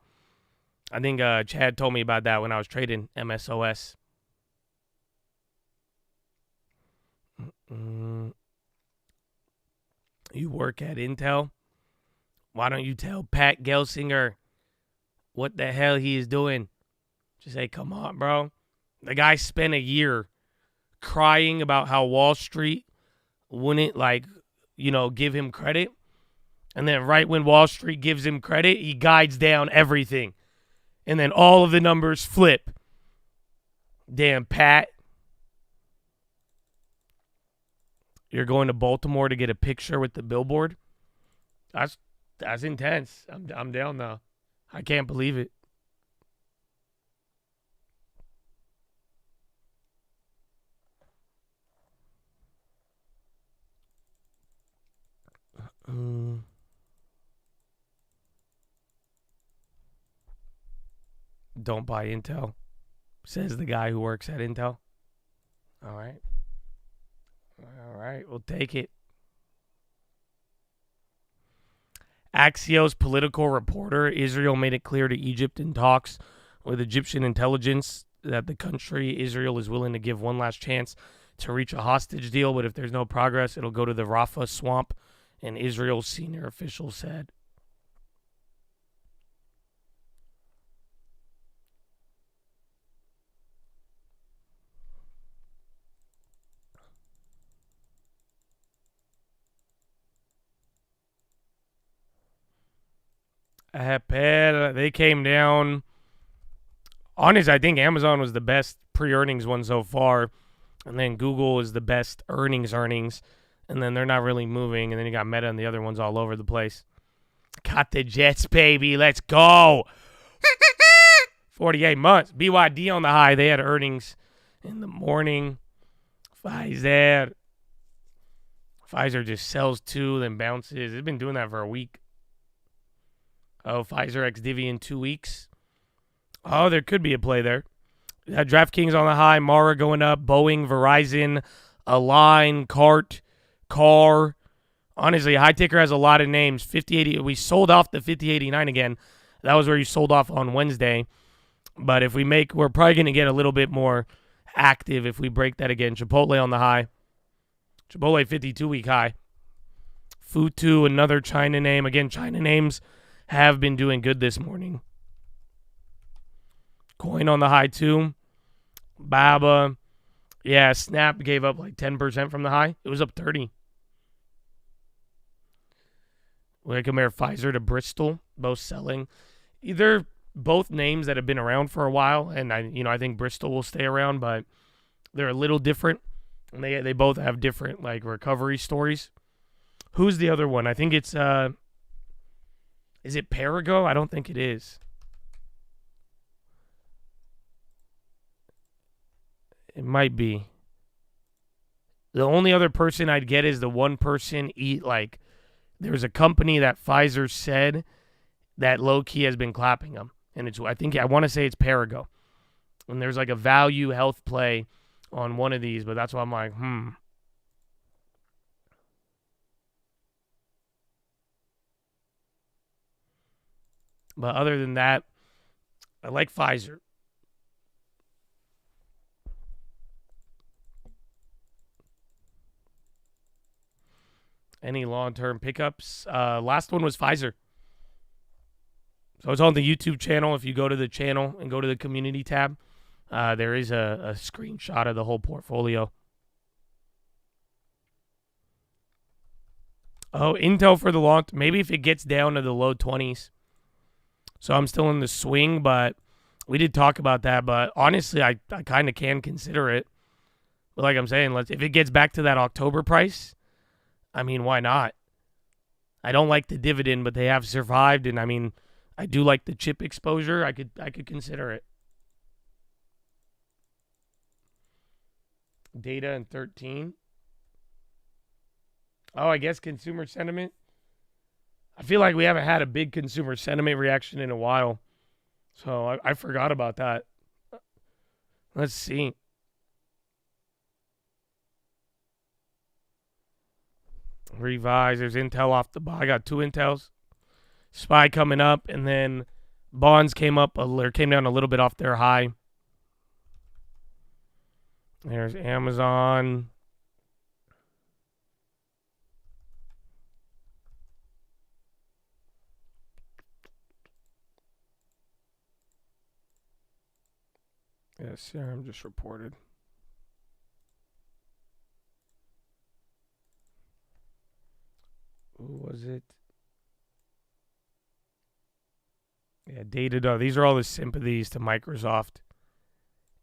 I think Chad told me about that when I was trading MSOS. You work at Intel? Why don't you tell Pat Gelsinger what the hell he is doing? Just say, come on, bro. The guy spent a year crying about how Wall Street wouldn't, give him credit. And then right when Wall Street gives him credit, he guides down everything. And then all of the numbers flip. Damn, Pat. You're going to Baltimore to get a picture with the billboard? That's intense. I'm down now. I can't believe it. Don't buy Intel, says the guy who works at Intel. All right, we'll take it. Axios political reporter, Israel made it clear to Egypt in talks with Egyptian intelligence that the country, Israel, is willing to give one last chance to reach a hostage deal, but if there's no progress, it'll go to the Rafah swamp, an Israel senior official said. They came down Honestly, I think Amazon was the best pre-earnings one so far, and then Google is the best earnings, and then they're not really moving, and then you got Meta and the other ones all over the place. Got the Jets, baby. Let's go. 48 months. BYD on the high. They had earnings in the morning. Pfizer just sells two, then bounces. It's been doing that for a week. Oh, Pfizer ex Divvy in 2 weeks. Oh, there could be a play there. DraftKings on the high. Mara going up. Boeing, Verizon, Align, Cart, Car. Honestly, High Ticker has a lot of names. 5080. We sold off the 5089 again. That was where you sold off on Wednesday. But if we're probably going to get a little bit more active if we break that again. Chipotle on the high. Chipotle 52-week high. Futu, another China name. Again, China names have been doing good this morning. Coin on the high too. Baba. Yeah, Snap gave up like 10% from the high. It was up 30. We compare Pfizer to Bristol, both selling. Either both names that have been around for a while, and I think Bristol will stay around, but they're a little different. And they both have different like recovery stories. Who's the other one? I think it's is it Perigo? I don't think it is. It might be. The only other person I'd get is the one person there's a company that Pfizer said that low-key has been clapping them. And I want to say it's Perigo. And there's like a value health play on one of these, but that's why I'm like, But other than that, I like Pfizer. Any long-term pickups? Last one was Pfizer. So it's on the YouTube channel. If you go to the channel and go to the community tab, there is a screenshot of the whole portfolio. Oh, Intel for the long. Maybe if it gets down to the low 20s. So I'm still in the swing, but we did talk about that. But honestly, I kind of can consider it. But like I'm saying, if it gets back to that October price, I mean, why not? I don't like the dividend, but they have survived, and I mean, I do like the chip exposure. I could consider it. Data in 13. Oh, I guess consumer sentiment. I feel like we haven't had a big consumer sentiment reaction in a while. So I forgot about that. Let's see. Revise. There's Intel off the bottom. I got two Intels. SPY coming up, and then bonds came down a little bit off their high. There's Amazon. Yeah, Serum just reported. Who was it? Yeah, Datadog. These are all the sympathies to Microsoft.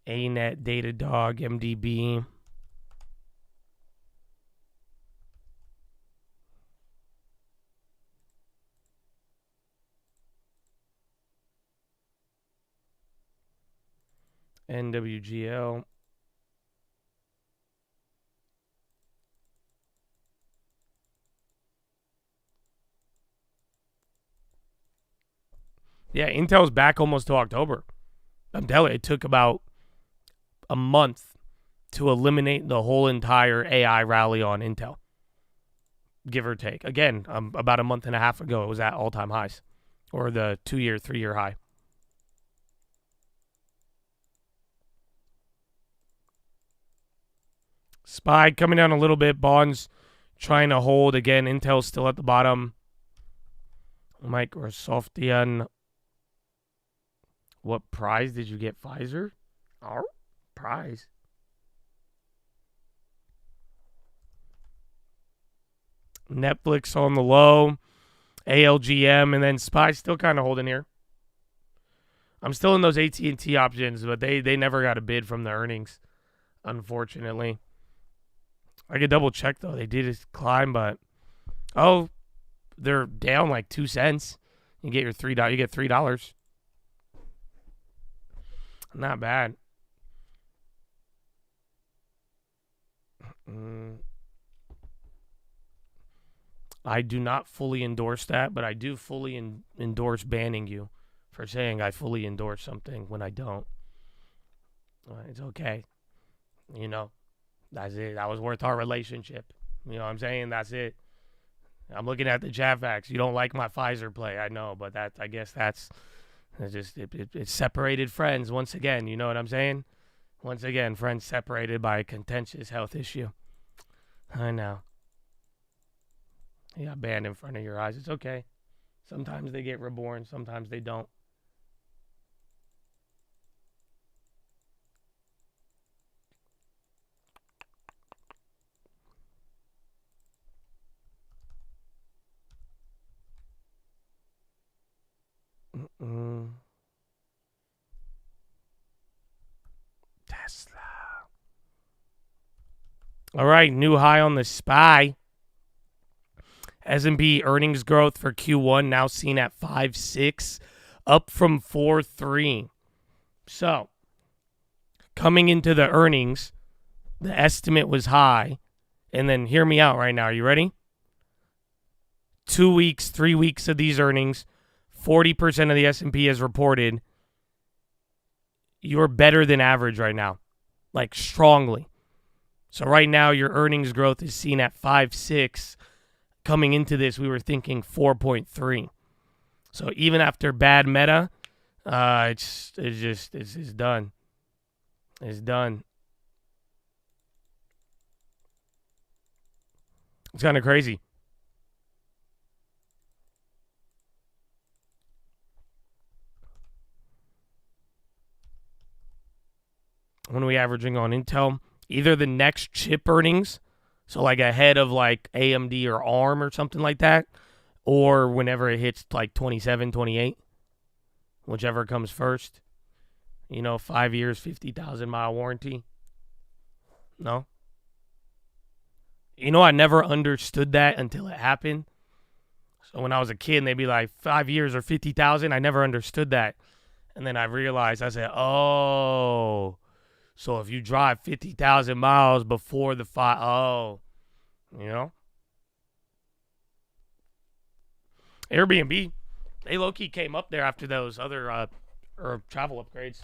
ANET, Datadog, MDB. NWGL. Yeah, Intel's back almost to October. I'm telling you, it took about a month to eliminate the whole entire AI rally on Intel, give or take. Again, about a month and a half ago, it was at all-time highs, or the 2-year, 3-year high. SPY coming down a little bit. Bonds trying to hold. Again, Intel's still at the bottom. Microsoftian. What prize did you get, Pfizer? Oh, prize. Netflix on the low. ALGM, and then SPY still kind of holding here. I'm still in those AT&T options, but they never got a bid from the earnings, unfortunately. I could double check though. They did climb, but they're down like 2 cents. You get your $3. You get $3. Not bad. I do not fully endorse that, but I do fully endorse banning you for saying I fully endorse something when I don't. It's okay. You know, that's it. That was worth our relationship. You know what I'm saying? That's it. I'm looking at the chat facts. You don't like my Pfizer play. I know, but I guess it's separated friends once again. You know what I'm saying? Once again, friends separated by a contentious health issue. I know. He got banned in front of your eyes. It's okay. Sometimes they get reborn. Sometimes they don't. Tesla. All right, new high on the SPY. S&P earnings growth for Q1 now seen at 5.6, up from 4.3. So, coming into the earnings, the estimate was high. And then hear me out right now. Are you ready? 2 weeks, 3 weeks of these earnings, 40% of the S&P has reported you're better than average right now, like strongly. So right now your earnings growth is seen at 5.6. Coming into this, we were thinking 4.3. So even after bad meta, it's done. It's done. It's kind of crazy. When are we averaging on Intel? Either the next chip earnings, so like ahead of like AMD or ARM or something like that, or whenever it hits like 27, 28, whichever comes first. 5 years, 50,000-mile warranty. No? I never understood that until it happened. So when I was a kid, and they'd be like 5 years or 50,000, I never understood that. And then I realized, I said, oh, so if you drive 50,000 miles before the Airbnb, they low-key came up there after those other travel upgrades.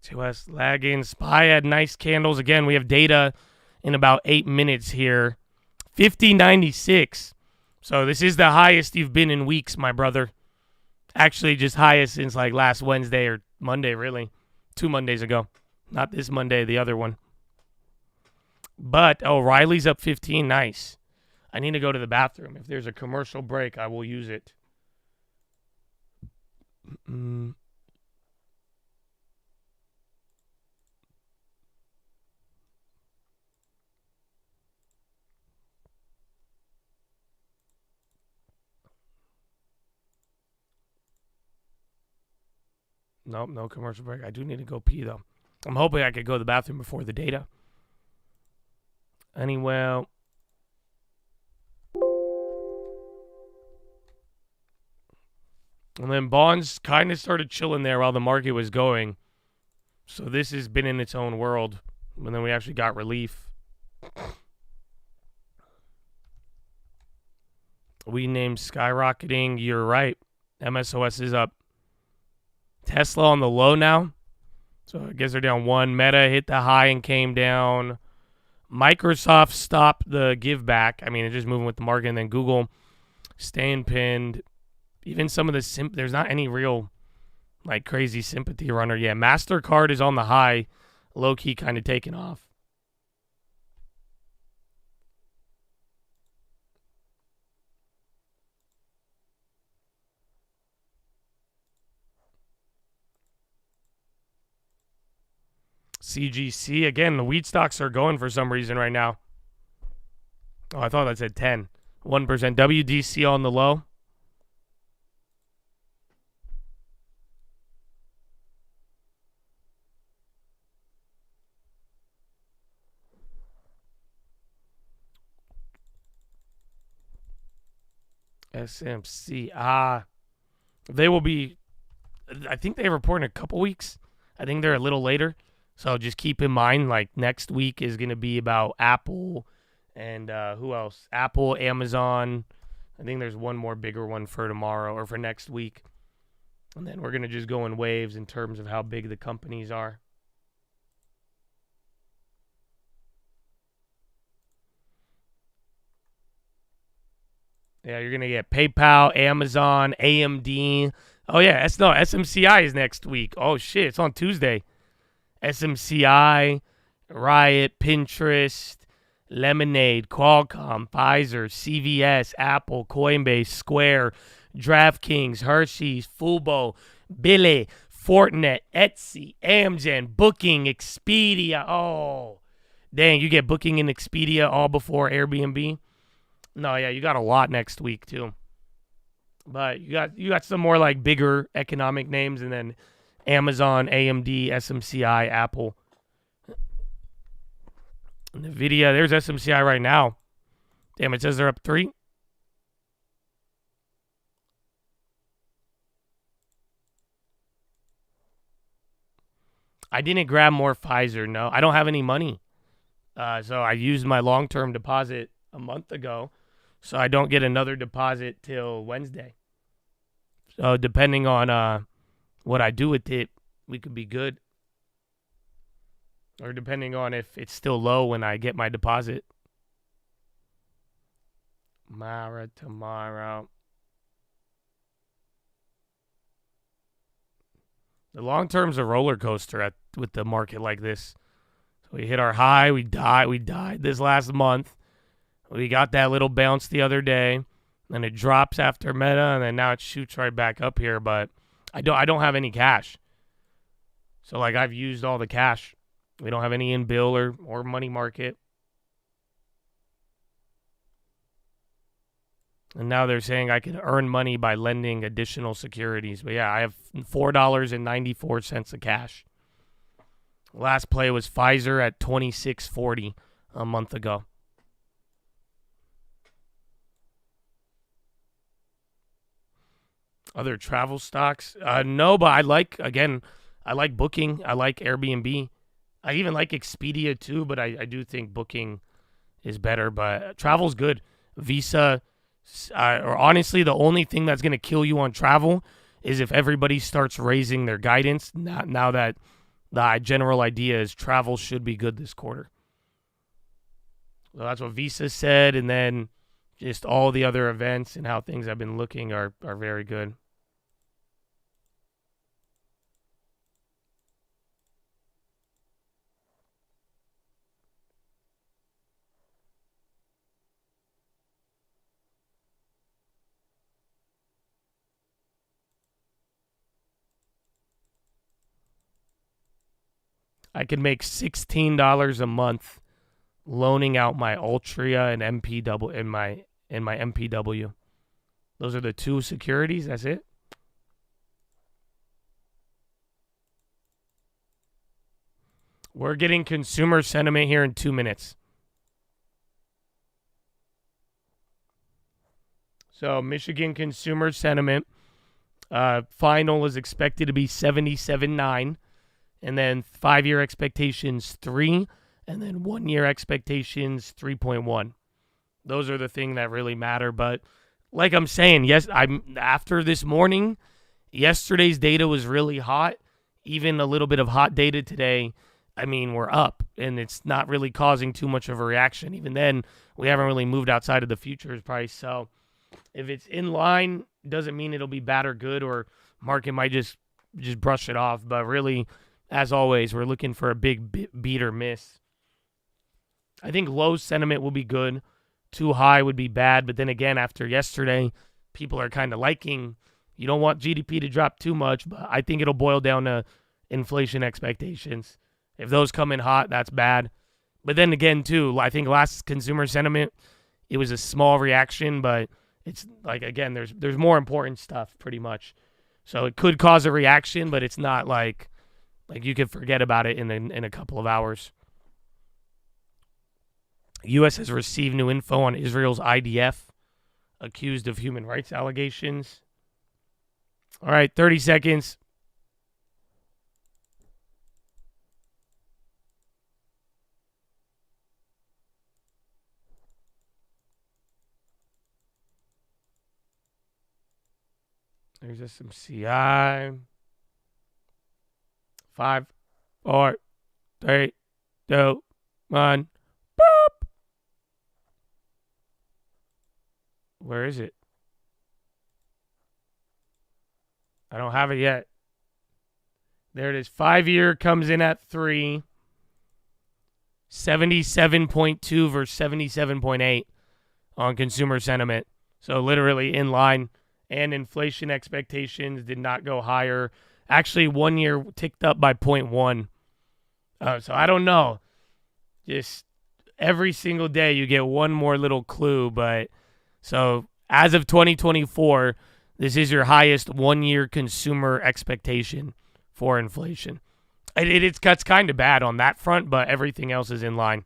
TOS lagging. SPY had nice candles. Again, we have data in about 8 minutes here. 50.96. So this is the highest you've been in weeks, my brother. Actually, just highest since like last Wednesday or Monday, really. 2 Mondays ago. Not this Monday, the other one. But, Riley's up 15. Nice. I need to go to the bathroom. If there's a commercial break, I will use it. Nope, no commercial break. I do need to go pee, though. I'm hoping I could go to the bathroom before the data. Anyway. And then bonds kind of started chilling there while the market was going. So this has been in its own world. And then we actually got relief. We named skyrocketing. You're right. MSOS is up. Tesla on the low now. So I guess they're down 1. Meta hit the high and came down. Microsoft stopped the give back. I mean, it's just moving with the market. And then Google staying pinned. Even some of the there's not any real like crazy sympathy runner. Yeah, MasterCard is on the high. Low-key kind of taking off. CGC. Again, the wheat stocks are going for some reason right now. Oh, I thought that said 10. 1%. WDC on the low. SMC. They will be, I think they report in a couple weeks. I think they're a little later. So just keep in mind, like, next week is going to be about Apple and who else? Apple, Amazon. I think there's one more bigger one for tomorrow or for next week. And then we're going to just go in waves in terms of how big the companies are. Yeah, you're going to get PayPal, Amazon, AMD. Oh, yeah, SMCI is next week. Oh, shit, it's on Tuesday. SMCI, Riot, Pinterest, Lemonade, Qualcomm, Pfizer, CVS, Apple, Coinbase, Square, DraftKings, Hershey's, Fubo, Billy, Fortinet, Etsy, Amgen, Booking, Expedia. Oh, dang, you get Booking and Expedia all before Airbnb? No, yeah, you got a lot next week too. But you got some more like bigger economic names, and then Amazon, AMD, SMCI, Apple. NVIDIA, there's SMCI right now. Damn, it says they're up 3. I didn't grab more Pfizer, no. I don't have any money. So I used my long-term deposit a month ago. So I don't get another deposit till Wednesday. So depending on what I do with it, we could be good. Or depending on if it's still low when I get my deposit. Mara tomorrow. The long term's a roller coaster with the market like this. So we hit our high, we died this last month. We got that little bounce the other day, then it drops after Meta, and then now it shoots right back up here. But I don't have any cash. So like I've used all the cash. We don't have any in bill or money market. And now they're saying I can earn money by lending additional securities. But yeah, I have $4.94 of cash. Last play was Pfizer at $26.40 a month ago. Other travel stocks? No, but I like Booking. I like Airbnb. I even like Expedia too, but I do think Booking is better. But travel's good. Visa, or honestly, the only thing that's going to kill you on travel is if everybody starts raising their guidance. Now that the general idea is travel should be good this quarter. So that's what Visa said, and then just all the other events and how things have been looking are very good. I could make $16 a month loaning out my Altria and MPW in my MPW. Those are the two securities. That's it. We're getting consumer sentiment here in 2 minutes. So Michigan consumer sentiment final is expected to be 77.9. And then 5-year expectations 3, and then 1-year expectations 3.1. Those are the thing that really matter. But like I'm saying, yes, after this morning, yesterday's data was really hot. Even a little bit of hot data today. I mean, we're up, and it's not really causing too much of a reaction. Even then, we haven't really moved outside of the futures price. So if it's in line, doesn't mean it'll be bad or good, or market might just brush it off. But really, as always, we're looking for a big beat or miss. I think low sentiment will be good. Too high would be bad. But then again, after yesterday, people are kind of liking. You don't want GDP to drop too much, but I think it'll boil down to inflation expectations. If those come in hot, that's bad. But then again, too, I think last consumer sentiment, it was a small reaction, but it's like, again, there's more important stuff pretty much. So it could cause a reaction, but it's not like you could forget about it in a couple of hours. U.S. has received new info on Israel's IDF. accused of human rights allegations. All right, 30 seconds. There's just some CI. 5, 4, 3, 2, 1. Boop. Where is it? I don't have it yet. There it is. 5-year comes in at 3. 77.2 versus 77.8 on consumer sentiment. So literally in line. And inflation expectations did not go higher. Actually, 1 year ticked up by 0.1. So I don't know. Just every single day you get one more little clue. But so as of 2024, this is your highest 1 year consumer expectation for inflation. It's kind of bad on that front, but everything else is in line.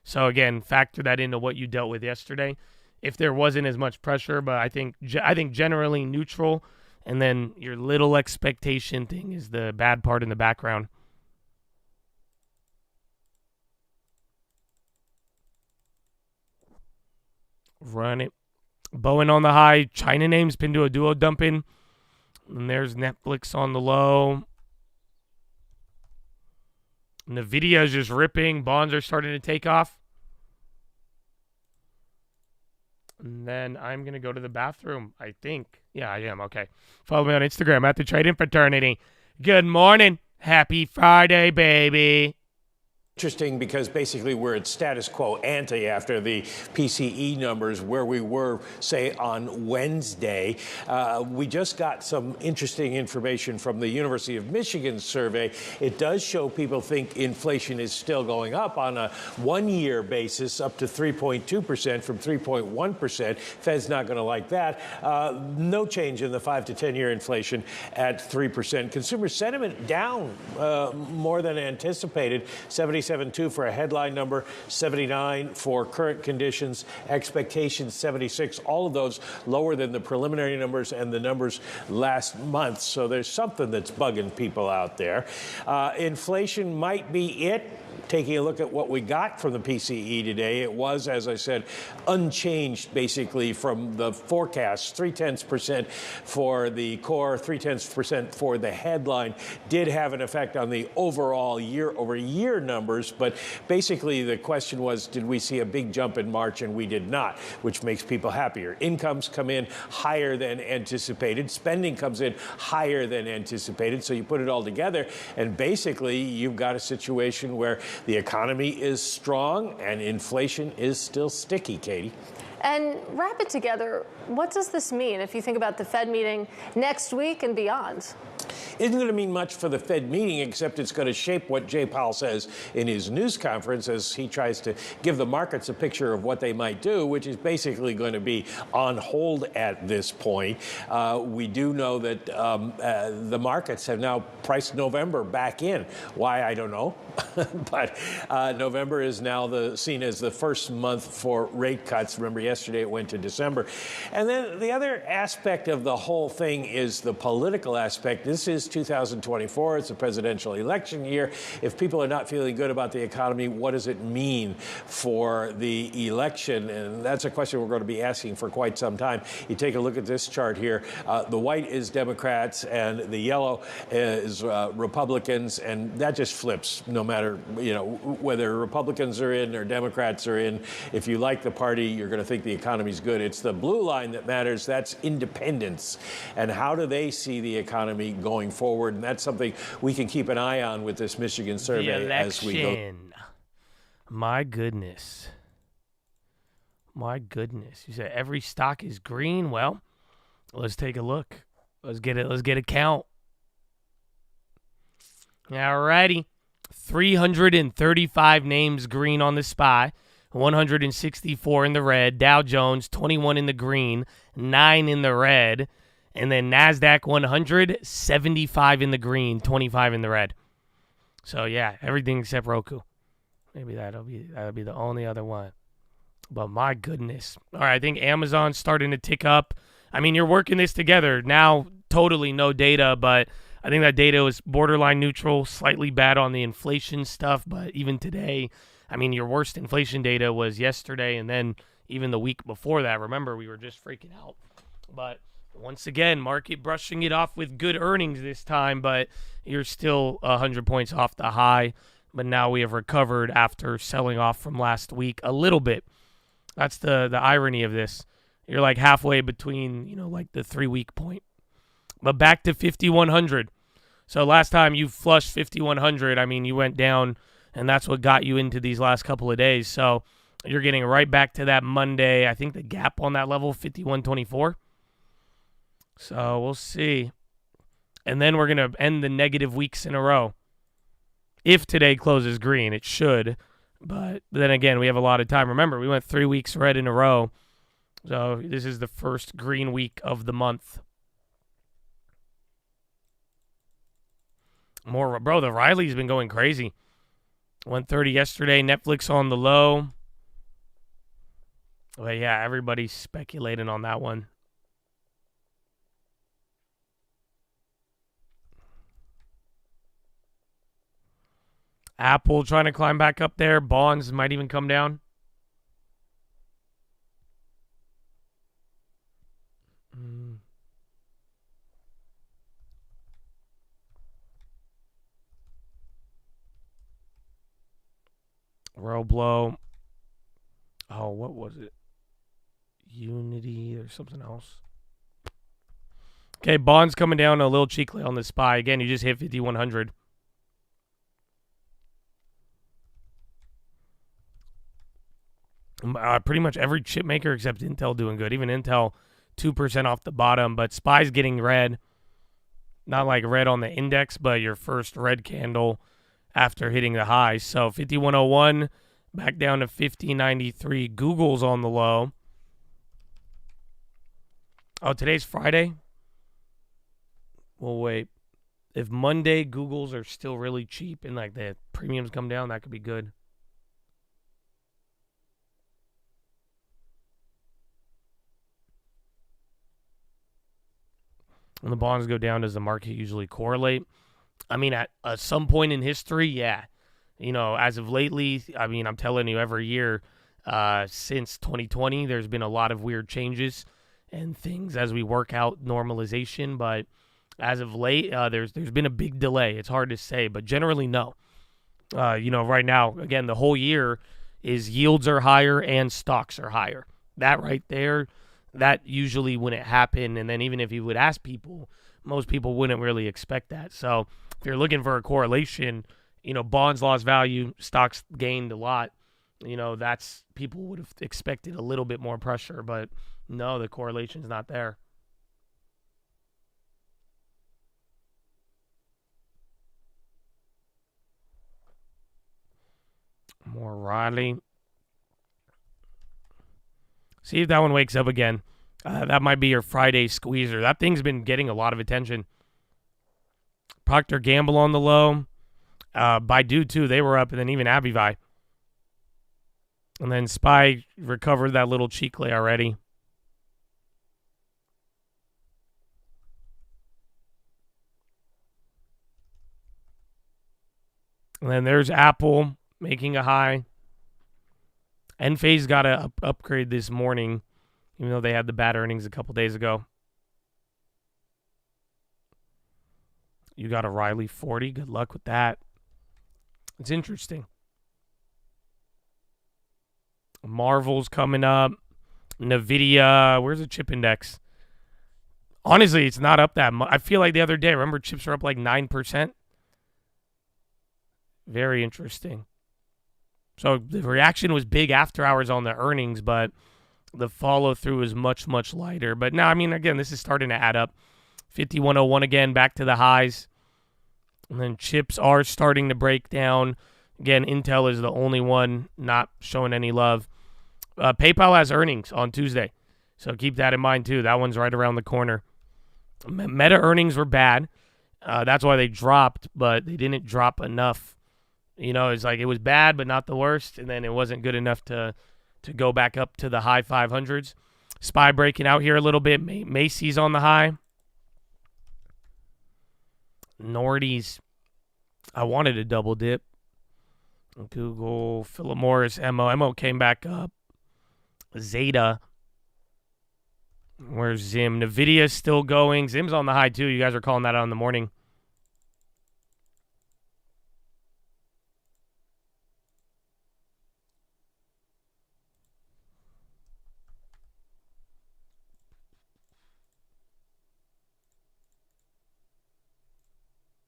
So again, factor that into what you dealt with yesterday. If there wasn't as much pressure, but I think generally neutral, and then your little expectation thing is the bad part in the background. Run it. Bowen on the high. China names Pinduoduo dumping. And there's Netflix on the low. Nvidia is just ripping. Bonds are starting to take off. And then I'm going to go to the bathroom, I think. Yeah, I am. Okay. Follow me on Instagram at the Trading Fraternity. Good morning. Happy Friday, baby. Interesting because basically we're at status quo ante after the PCE numbers where we were, say, on Wednesday. We just got some interesting information from the University of Michigan survey. It does show people think inflation is still going up on a 1 year basis, up to 3.2% from 3.1%. Fed's not going to like that. No change in the 5 to 10 year inflation at 3%. Consumer sentiment down more than anticipated. 77.2 for a headline number, 79 for current conditions, expectations 76. All of those lower than the preliminary numbers and the numbers last month. So there's something that's bugging people out there. Inflation might be it. Taking a look at what we got from the PCE today, it was, as I said, unchanged basically from the forecast. 0.3% for the core, 0.3% for the headline. Did have an effect on the overall year-over-year numbers, but basically the question was, did we see a big jump in March? And we did not, which makes people happier. Incomes come in higher than anticipated. Spending comes in higher than anticipated. So you put it all together, and basically you've got a situation where the economy is strong and inflation is still sticky, Katie. And wrap it together, what does this mean if you think about the Fed meeting next week and beyond? Isn't going to mean much for the Fed meeting, except it's going to shape what Jay Powell says in his news conference as he tries to give the markets a picture of what they might do, which is basically going to be on hold at this point. We do know that the markets have now priced November back in. Why, I don't know. But November is now seen as the first month for rate cuts. Remember, yesterday it went to December. And then the other aspect of the whole thing is the political aspect. This is 2024. It's a presidential election year. If people are not feeling good about the economy, what does it mean for the election? And that's a question we're going to be asking for quite some time. You take a look at this chart here. The white is Democrats and the yellow is Republicans, and that just flips no matter, whether Republicans are in or Democrats are in. If you like the party, you're going to think the economy's good. It's the blue line that matters. That's independents. And how do they see the economy going forward? And that's something we can keep an eye on with this Michigan survey as we go. My goodness. My goodness. You said every stock is green. Well, let's take a look. Let's get a count. All righty. 335 names green on the SPY, 164 in the red. Dow Jones, 21 in the green, 9 in the red. And then NASDAQ 100, 75 in the green, 25 in the red. So, yeah, everything except Roku. Maybe that'll be the only other one. But my goodness. All right, I think Amazon's starting to tick up. I mean, you're working this together. Now, totally no data, but I think that data was borderline neutral, slightly bad on the inflation stuff. But even today, I mean, your worst inflation data was yesterday and then even the week before that. Remember, we were just freaking out. But once again, market brushing it off with good earnings this time, but you're still 100 points off the high. But now we have recovered after selling off from last week a little bit. That's the irony of this. You're like halfway between, like the 3-week point. But back to 5,100. So last time you flushed 5,100, I mean, you went down, and that's what got you into these last couple of days. So you're getting right back to that Monday. I think the gap on that level, 5,124. So we'll see. And then we're going to end the negative weeks in a row. If today closes green, it should. But then again, we have a lot of time. Remember, we went 3 weeks red in a row. So this is the first green week of the month. Bro, the Riley's been going crazy. 130 yesterday, Netflix on the low. But yeah, everybody's speculating on that one. Apple trying to climb back up there. Bonds might even come down. Roblo. Oh, what was it? Unity or something else. Okay, bonds coming down a little cheekily on the SPY. Again, you just hit 5,100. Pretty much every chip maker except Intel doing good. Even Intel 2% off the bottom, but SPY's getting red. Not like red on the index, but your first red candle after hitting the highs. So 5,101 back down to 50.93. Google's on the low. Oh, today's Friday? Well, wait. If Monday Google's are still really cheap and like the premiums come down, that could be good. When the bonds go down, does the market usually correlate? I mean, at some point in history, yeah. As of lately, I mean, I'm telling you, every year since 2020, there's been a lot of weird changes and things as we work out normalization. But as of late, there's been a big delay. It's hard to say, but generally, no. Right now, again, the whole year is yields are higher and stocks are higher. That right there, that usually wouldn't happen. And then even if you would ask people, most people wouldn't really expect that. So if you're looking for a correlation, bonds lost value, stocks gained a lot. That's people would have expected a little bit more pressure, but no, the correlation's not there. More Riley. See if that one wakes up again. That might be your Friday squeezer. That thing's been getting a lot of attention. Procter & Gamble on the low. Baidu, too. They were up, and then even Abivai. And then SPY recovered that little cheek lay already. And then there's Apple making a high. Enphase got to upgrade this morning, even though they had the bad earnings a couple days ago. You got a Riley 40. Good luck with that. It's interesting. Marvel's coming up. NVIDIA. Where's the chip index? Honestly, it's not up that much. I feel like the other day, remember, chips were up like 9%? Very interesting. So the reaction was big after hours on the earnings, but the follow-through is much, much lighter. But now, I mean, again, this is starting to add up. 5,101 again, back to the highs. And then chips are starting to break down. Again, Intel is the only one not showing any love. PayPal has earnings on Tuesday, so keep that in mind, too. That one's right around the corner. Meta earnings were bad. That's why they dropped, but they didn't drop enough. It's like it was bad, but not the worst, and then it wasn't good enough to to go back up to the high 500s. SPY breaking out here a little bit. Macy's on the high. Nordy's, I wanted a double dip. Google, Philip Morris, MO came back up. Zeta, where's Zim? Nvidia's still going. Zim's on the high too. You guys are calling that out in the morning.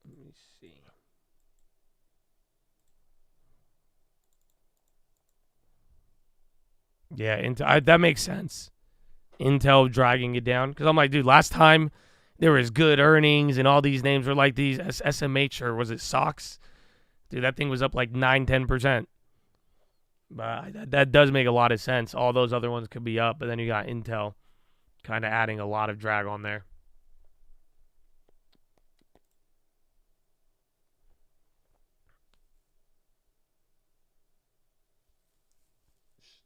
Let me see. Yeah, that makes sense. Intel dragging it down. Because I'm like, dude, last time there was good earnings and all these names were like these. SMH, or was it SOX? Dude, that thing was up like 9-10%. But that does make a lot of sense. All those other ones could be up, but then you got Intel kind of adding a lot of drag on there.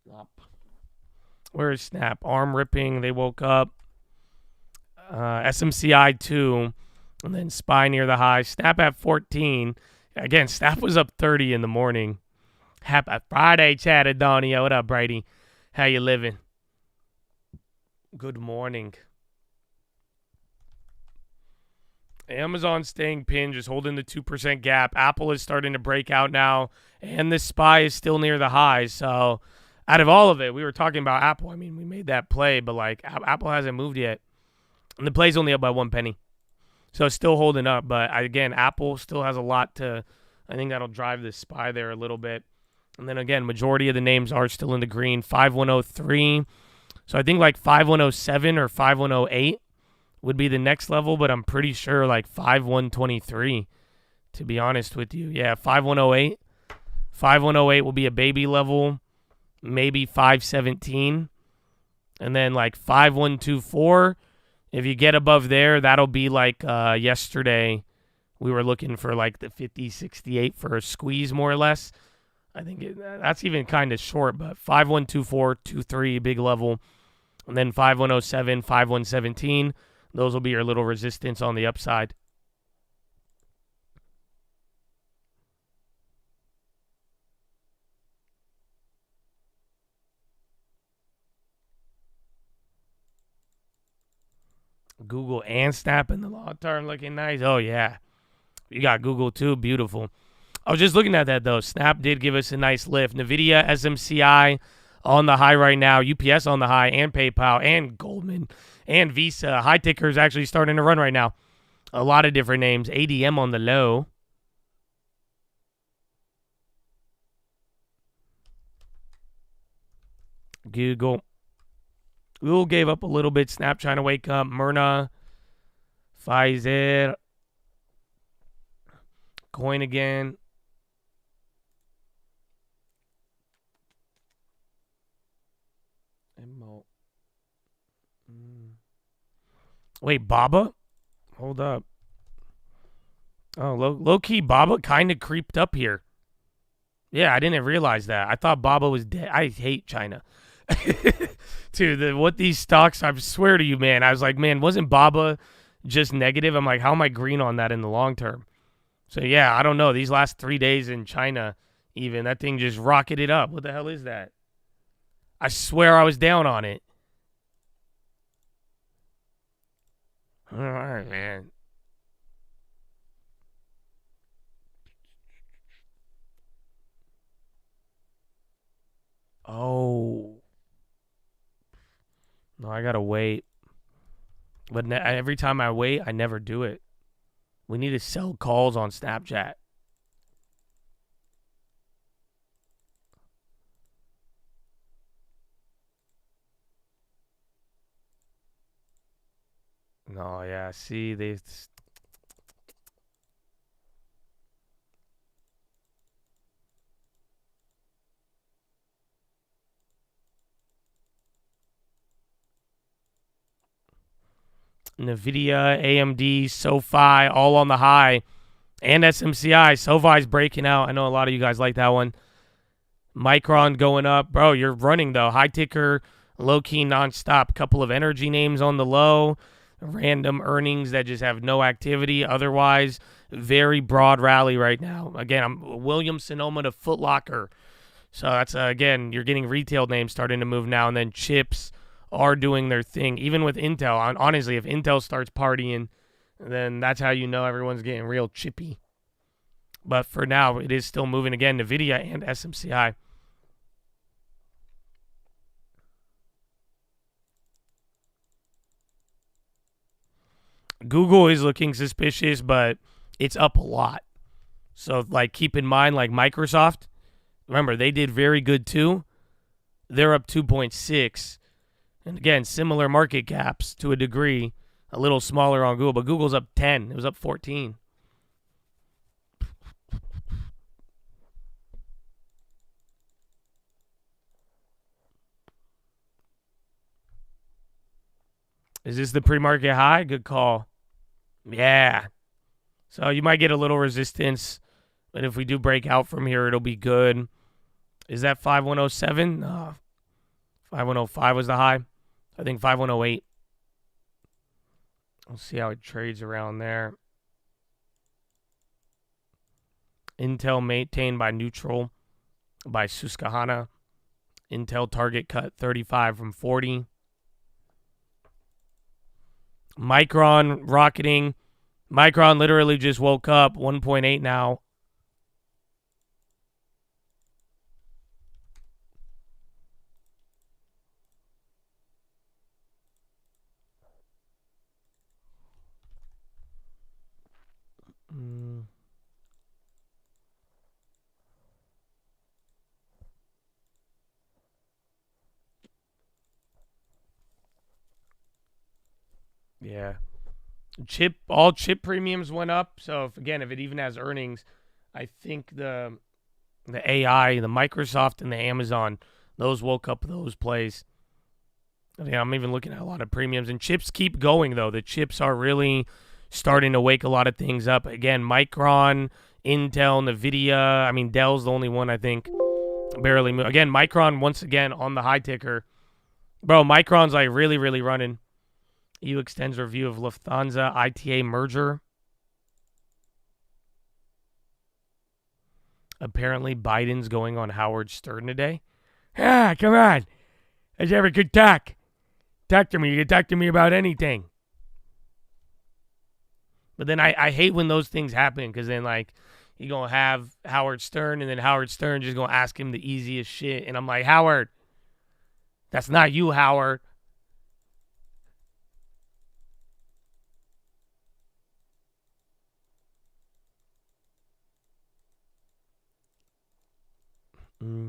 Snap. Where is Snap? Arm ripping. They woke up. SMCI 2. And then SPY near the high. Snap at 14. Again, Snap was up 30 in the morning. Happy Friday, Chad Adonia. What up, Brady? How you living? Good morning. Amazon staying pinned, just holding the 2% gap. Apple is starting to break out now. And the SPY is still near the high. So out of all of it, we were talking about Apple. I mean, we made that play, but like Apple hasn't moved yet. And the play's only up by 1 penny. So it's still holding up. But again, Apple still has a lot to, I think that'll drive this SPY there a little bit. And then again, majority of the names are still in the green. 5103. So I think like 5107 or 5108 would be the next level, but I'm pretty sure like 5123, to be honest with you. Yeah, 5108. 5108 will be a baby level. Maybe 517. And then like 5124. If you get above there, that'll be like yesterday. We were looking for like the 5068 for a squeeze, more or less. I think that's even kind of short, but 5124, 23, big level. And then 5107, 5117. Those will be your little resistance on the upside. Google and Snap in the long term looking nice. Oh, yeah. You got Google too. Beautiful. I was just looking at that, though. Snap did give us a nice lift. NVIDIA, SMCI on the high right now. UPS on the high, and PayPal, and Goldman, and Visa. High ticker is actually starting to run right now. A lot of different names. ADM on the low. Google gave up a little bit. Snap trying to wake up. Myrna. Pfizer. Coin again. Wait, Baba? Hold up. Oh, low-key, Baba kind of creeped up here. Yeah, I didn't realize that. I thought Baba was dead. I hate China. Dude, what these stocks, I swear to you, man. I was like, man, wasn't Baba just negative? I'm like, how am I green on that in the long term? So, yeah, I don't know. These last 3 days in China, even, that thing just rocketed up. What the hell is that? I swear I was down on it. All right, man. Oh. No, I gotta wait. But every time I wait, I never do it. We need to sell calls on Snapchat. No, yeah, see, they... NVIDIA, AMD, SoFi, all on the high. And SMCI. SoFi's breaking out. I know a lot of you guys like that one. Micron going up. Bro, you're running, though. High ticker, low-key, nonstop. Couple of energy names on the low. Random earnings that just have no activity. Otherwise, very broad rally right now. Again, I'm Williams-Sonoma to Foot Locker. So that's, again, you're getting retail names starting to move now. And then chips are doing their thing. Even with Intel, honestly, if Intel starts partying, then that's how you know everyone's getting real chippy. But for now, it is still moving again. NVIDIA and SMCI. Google is looking suspicious, but it's up a lot. So, like, keep in mind, like Microsoft, remember, they did very good too. They're up 2.6. And again, similar market caps to a degree. A little smaller on Google, but Google's up 10. It was up 14. Is this the pre-market high? Good call. Yeah. So you might get a little resistance, but if we do break out from here, it'll be good. Is that 5107? No. 5105 was the high. I think 5108. We'll see how it trades around there. Intel maintained by neutral by Susquehanna. Intel target cut 35 from 40. Micron rocketing. Micron literally just woke up. 1.8 now. Yeah. All chip premiums went up. So if it even has earnings, I think the AI, the Microsoft and the Amazon, those woke up those plays. Yeah, I'm even looking at a lot of premiums, and chips keep going though. The chips are really starting to wake a lot of things up. Again, Micron, Intel, NVIDIA. I mean, Dell's the only one I think barely move. Again, Micron once again on the high ticker. Bro, Micron's like really, really running. EU extends review of Lufthansa ITA merger. Apparently, Biden's going on Howard Stern today. Ah, come on. Let's have a good talk. Talk to me. You can talk to me about anything. But then I hate when those things happen because then, like, you're going to have Howard Stern and then Howard Stern just going to ask him the easiest shit. And I'm like, Howard, that's not you, Howard.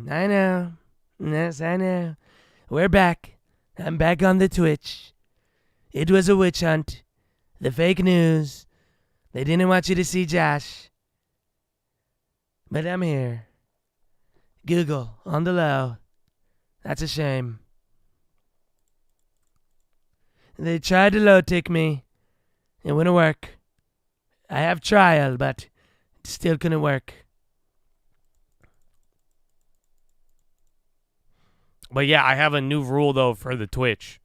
I know. Yes, I know. We're back. I'm back on the Twitch. It was a witch hunt. The fake news. They didn't want you to see Josh. But I'm here. Google, on the low. That's a shame. They tried to low tick me. It wouldn't work. I have trial, but it still couldn't work. But yeah, I have a new rule, though, for the Twitch.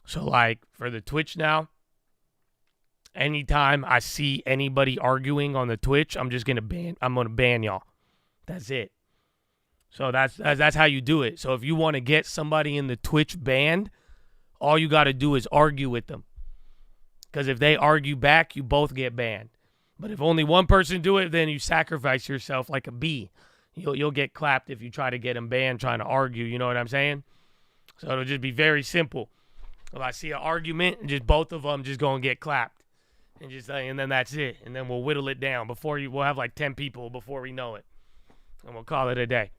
So, like, for the Twitch now, anytime I see anybody arguing on the Twitch, I'm going to ban y'all. That's it. So that's how you do it. So if you want to get somebody in the Twitch banned, all you got to do is argue with them. Because if they argue back, you both get banned. But if only one person do it, then you sacrifice yourself like a bee. You'll get clapped if you try to get them banned trying to argue. You know what I'm saying? So it'll just be very simple. If I see an argument, just both of them just going to get clapped. And then that's it. And then we'll whittle it down. We'll have like 10 people before we know it. And we'll call it a day.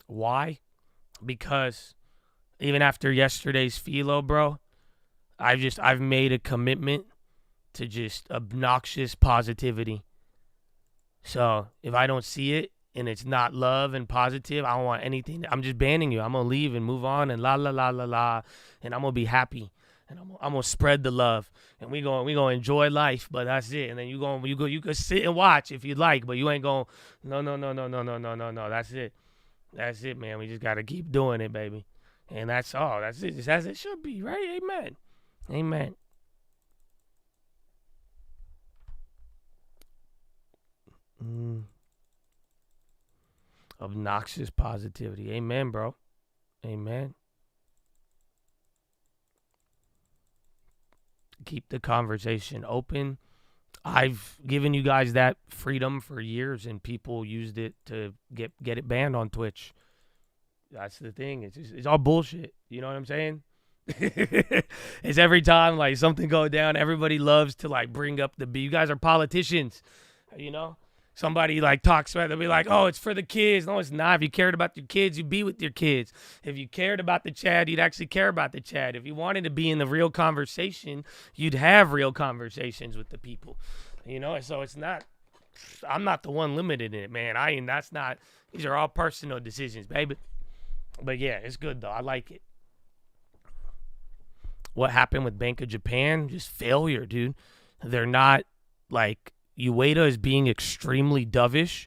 Why? Because even after yesterday's PHILO, bro, I've made a commitment to just obnoxious positivity. So if I don't see it, and it's not love and positive, I don't want anything. I'm just banning you. I'm going to leave and move on and la, la, la, la, la. And I'm going to be happy. And I'm going to spread the love. And we gonna enjoy life, but that's it. And then you could sit and watch if you'd like, but you ain't going, no. That's it. That's it, man. We just got to keep doing it, baby. And that's all. That's it. Just as it should be, right? Amen. Amen. Obnoxious positivity. Amen, bro. Amen. Keep the conversation open. I've given you guys that freedom for years, and people used it to get it banned on Twitch. That's the thing. It's all bullshit. You know what I'm saying? It's every time like something go down, everybody loves to like bring up you guys are politicians, you know? Somebody like talks about it, they'll be like, oh, it's for the kids. No, it's not. If you cared about your kids, you'd be with your kids. If you cared about the Chad, you'd actually care about the Chad. If you wanted to be in the real conversation, you'd have real conversations with the people. You know, so it's not, I'm not the one limited in it, man. These are all personal decisions, baby. But yeah, it's good though. I like it. What happened with Bank of Japan? Just failure, dude. They're not like, Ueda is being extremely dovish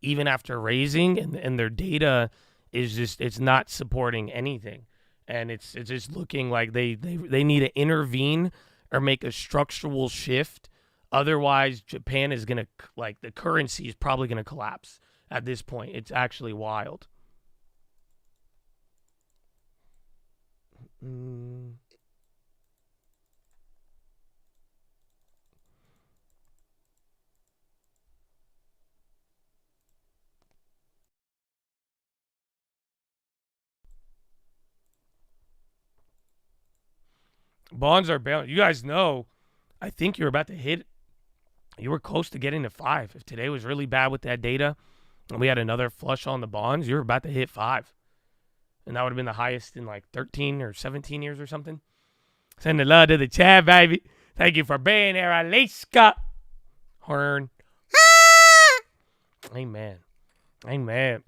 even after raising, and their data is just, it's not supporting anything. And it's just looking like they need to intervene or make a structural shift. Otherwise, Japan is going to, like, the currency is probably going to collapse at this point. It's actually wild. Bonds are balanced. You guys know, I think you're about to hit, you were close to getting to 5. If today was really bad with that data and we had another flush on the bonds, you were about to hit 5. And that would have been the highest in like 13 or 17 years or something. Send the love to the chat, baby. Thank you for being here, Aliska. Horn. Amen. Amen.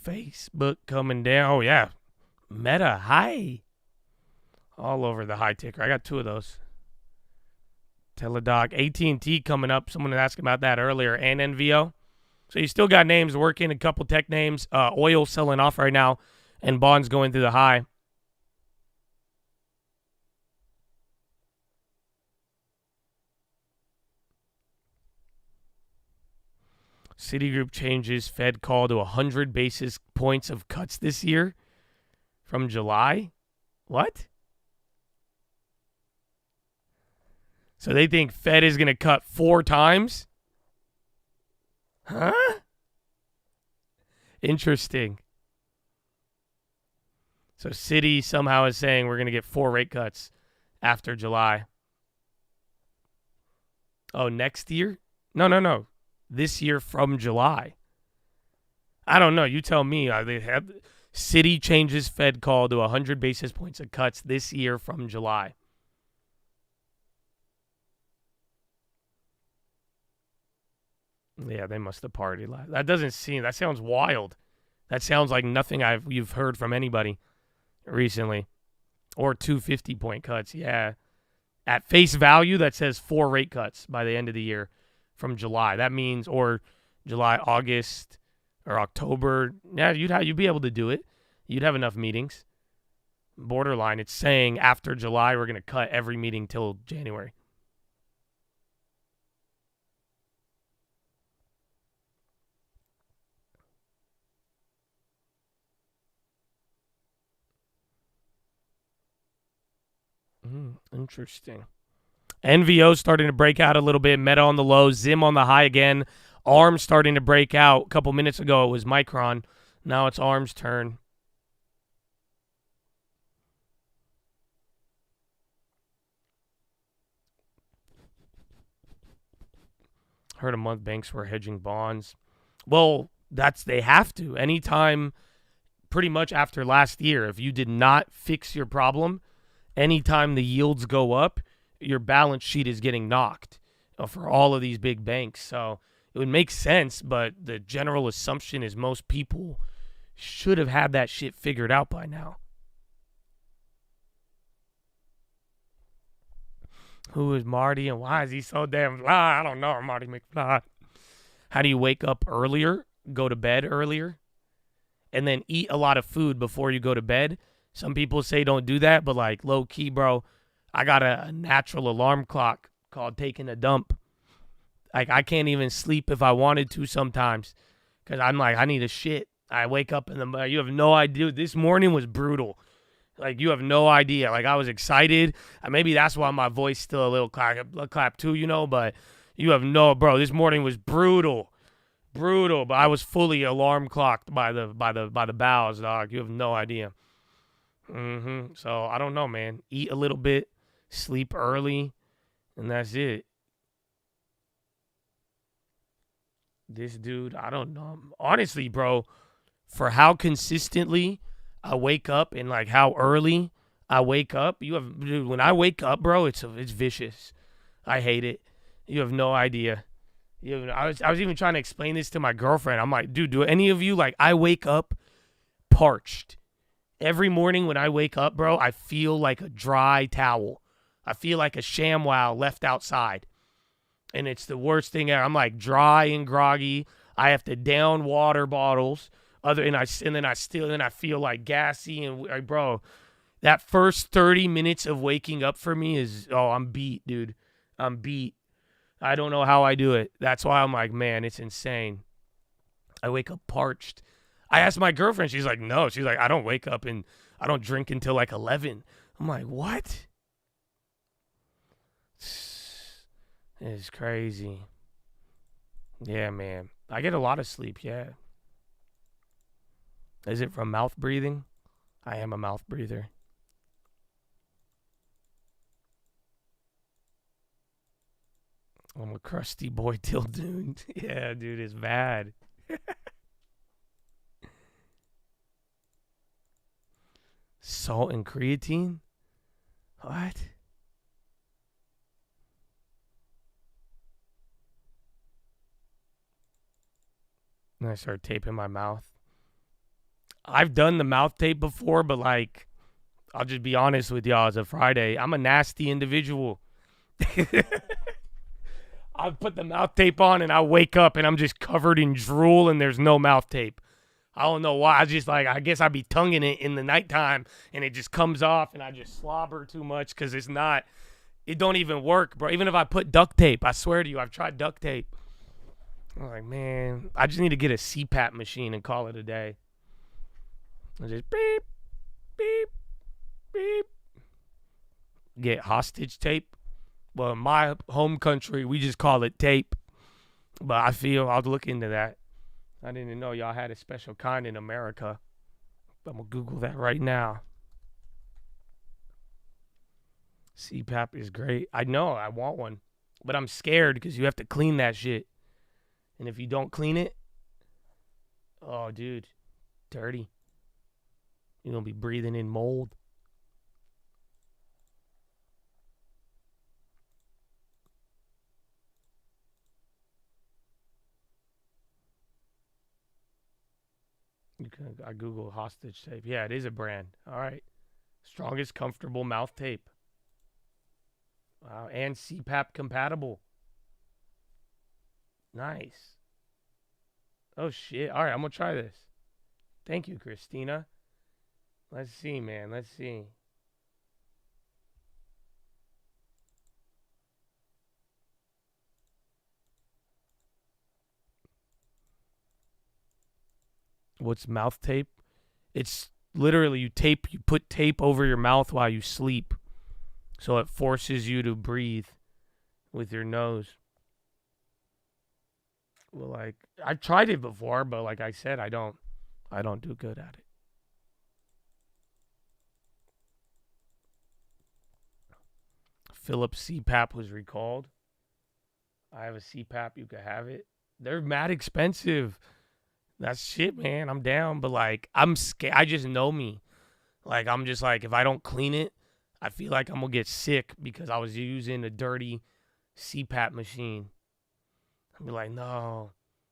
Facebook coming down. Oh, yeah. Meta high. All over the high ticker. I got 2 of those. Teladoc. AT&T coming up. Someone asked about that earlier. And NVO. So you still got names working. A couple tech names. Oil selling off right now. And bonds going through the high. Citigroup changes Fed call to 100 basis points of cuts this year from July. What? So they think Fed is going to cut 4 times? Huh? Interesting. So Citi somehow is saying we're going to get 4 rate cuts after July. Oh, next year? No. This year from July. I don't know. You tell me. They have Citi changes Fed call to 100 basis points of cuts this year from July. Yeah, they must have partied last. That sounds wild. That sounds like nothing you've heard from anybody recently. Or 250-point cuts. Yeah. At face value, that says 4 rate cuts by the end of the year. From July. That means, or July, August, or October. Yeah, you'd be able to do it. You'd have enough meetings. Borderline, it's saying after July, we're going to cut every meeting till January. Interesting. NVO starting to break out a little bit. Meta on the low. Zim on the high again. ARM starting to break out. A couple minutes ago, it was Micron. Now it's ARM's turn. Heard a month banks were hedging bonds. Well, they have to. Anytime pretty much after last year, if you did not fix your problem, anytime the yields go up, your balance sheet is getting knocked for all of these big banks. So it would make sense, but the general assumption is most people should have had that shit figured out by now. Who is Marty and why is he so damn fly? I don't know, Marty McFly. How do you wake up earlier, go to bed earlier, and then eat a lot of food before you go to bed? Some people say don't do that, but like low key, bro, I got a natural alarm clock called taking a dump. Like I can't even sleep if I wanted to sometimes because I'm like, I need a shit. I wake up in the, you have no idea. This morning was brutal. Like, you have no idea. Like, I was excited. Maybe that's why my voice still a little clap too, you know, but you have no, bro, this morning was brutal. Brutal, but I was fully alarm clocked by the bows, dog. You have no idea. So, I don't know, man. Eat a little bit, sleep early, and that's it. This dude, I don't know. Honestly, bro, for how consistently I wake up and like how early I wake up, dude, when I wake up, bro, it's vicious. I hate it. You have no idea. I was even trying to explain this to my girlfriend. I'm like, dude, do any of you, like, I wake up parched. Every morning when I wake up, bro, I feel like a dry towel. I feel like a ShamWow left outside. And it's the worst thing ever. I'm like dry and groggy. I have to down water bottles. Then I feel like gassy and bro, that first 30 minutes of waking up for me is I'm beat, dude. I'm beat. I don't know how I do it. That's why I'm like, man, it's insane. I wake up parched. I asked my girlfriend, she's like, no. She's like, I don't wake up and I don't drink until like 11. I'm like, what? It's crazy. Yeah, man. I get a lot of sleep, yeah. Is it from mouth breathing? I am a mouth breather. I'm a crusty boy till noon. Yeah, dude, it's bad. Salt and creatine? What? And I start taping my mouth. I've done the mouth tape before, but like, I'll just be honest with y'all. It's a Friday. I'm a nasty individual. I put the mouth tape on and I wake up and I'm just covered in drool and there's no mouth tape. I don't know why. I guess I'd be tonguing it in the nighttime and it just comes off and I just slobber too much because it don't even work, bro. Even if I put duct tape, I swear to you, I've tried duct tape. I'm like, man, I just need to get a CPAP machine and call it a day. I just beep, beep, beep. Get hostage tape. Well, in my home country, we just call it tape. But I feel I'll look into that. I didn't know y'all had a special kind in America. I'm going to Google that right now. CPAP is great. I know, I want one. But I'm scared because you have to clean that shit. And if you don't clean it, oh, dude, dirty. You're going to be breathing in mold. I Google hostage tape. Yeah, it is a brand. All right. Strongest comfortable mouth tape. Wow. And CPAP compatible. Nice. Oh, shit. All right, I'm going to try this. Thank you, Christina. Let's see, man. Let's see. What's mouth tape? It's literally you put tape over your mouth while you sleep. So it forces you to breathe with your nose. Well, like, I've tried it before, but like I said, I don't do good at it. Philips CPAP was recalled. I have a CPAP. You could have it. They're mad expensive. That's shit, man. I'm down, but like I'm scared. I just know me. Like I'm just like if I don't clean it, I feel like I'm gonna get sick because I was using a dirty CPAP machine. I'll be like, no.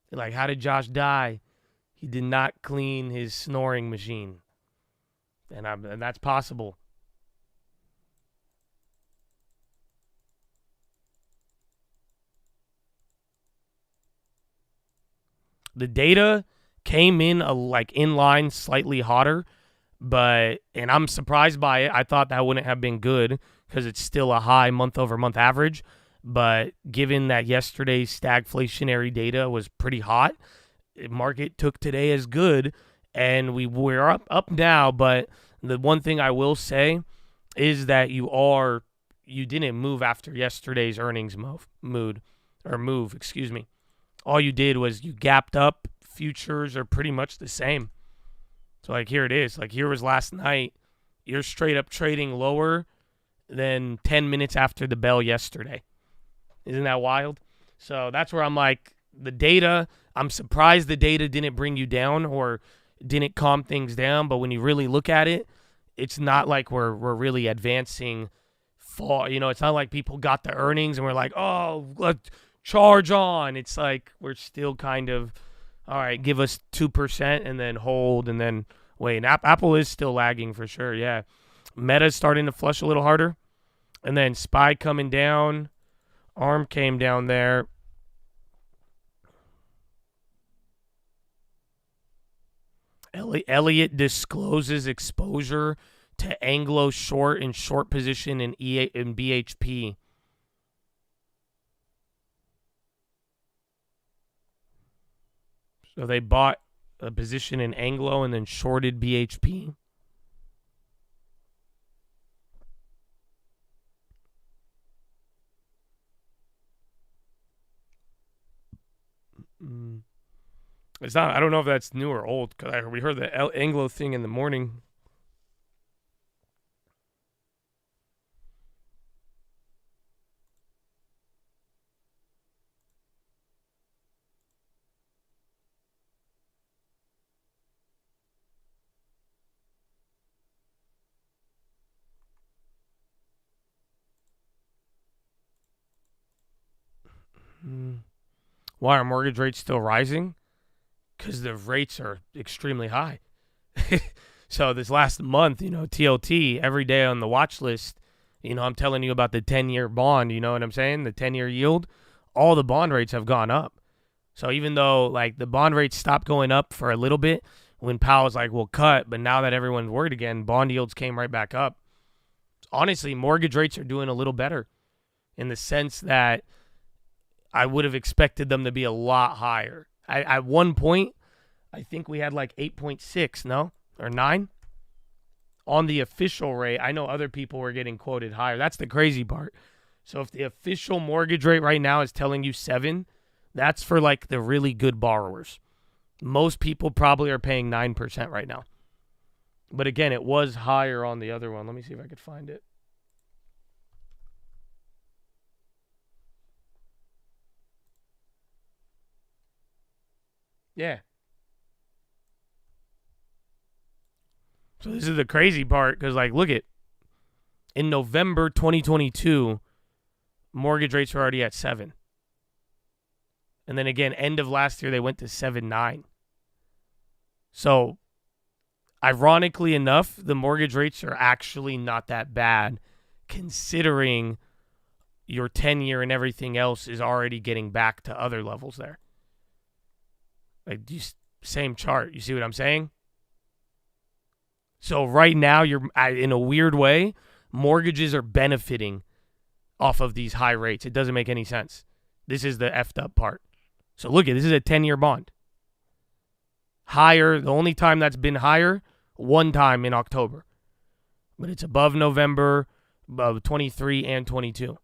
They're like, how did Josh die? He did not clean his snoring machine, and that's possible. The data came in like in line, slightly hotter, and I'm surprised by it. I thought that wouldn't have been good because it's still a high month-over-month average. But given that yesterday's stagflationary data was pretty hot, the market took today as good, and we're up now. But the one thing I will say is that you didn't move after yesterday's earnings move. All you did was you gapped up. Futures are pretty much the same. So like here it is. Like here was last night. You're straight up trading lower than 10 minutes after the bell yesterday. Isn't that wild? So that's where I'm like, the data, I'm surprised the data didn't bring you down or didn't calm things down. But when you really look at it, it's not like we're really advancing far. You know, it's not like people got the earnings and we're like, oh, let's charge on. It's like we're still kind of, all right, give us 2% and then hold and then wait. And Apple is still lagging for sure, yeah. Meta's starting to flush a little harder. And then SPY coming down. ARM came down there. Elliott discloses exposure to Anglo short and short position in BHP. So they bought a position in Anglo and then shorted BHP. It's not. I don't know if that's new or old because we heard the Anglo thing in the morning. Why are mortgage rates still rising? Because the rates are extremely high. So this last month, TLT, every day on the watch list, I'm telling you about the 10-year bond, you know what I'm saying? The 10-year yield, all the bond rates have gone up. So even though, like, the bond rates stopped going up for a little bit when Powell was like, we'll cut, but now that everyone's worried again, bond yields came right back up. Honestly, mortgage rates are doing a little better in the sense that I would have expected them to be a lot higher. At one point, I think we had like 8.6, no? Or 9? On the official rate, I know other people were getting quoted higher. That's the crazy part. So if the official mortgage rate right now is telling you 7, that's for like the really good borrowers. Most people probably are paying 9% right now. But again, it was higher on the other one. Let me see if I could find it. Yeah. So this is the crazy part because, like, look at in November 2022, mortgage rates were already at 7. And then again, end of last year, they went to 7.9. So, ironically enough, the mortgage rates are actually not that bad considering your 10-year and everything else is already getting back to other levels there. Like, same chart. You see what I'm saying? So right now, you're in a weird way, mortgages are benefiting off of these high rates. It doesn't make any sense. This is the effed up part. So look at this is a 10-year bond. Higher. The only time that's been higher, one time in October. But it's above November, above 23 and 22.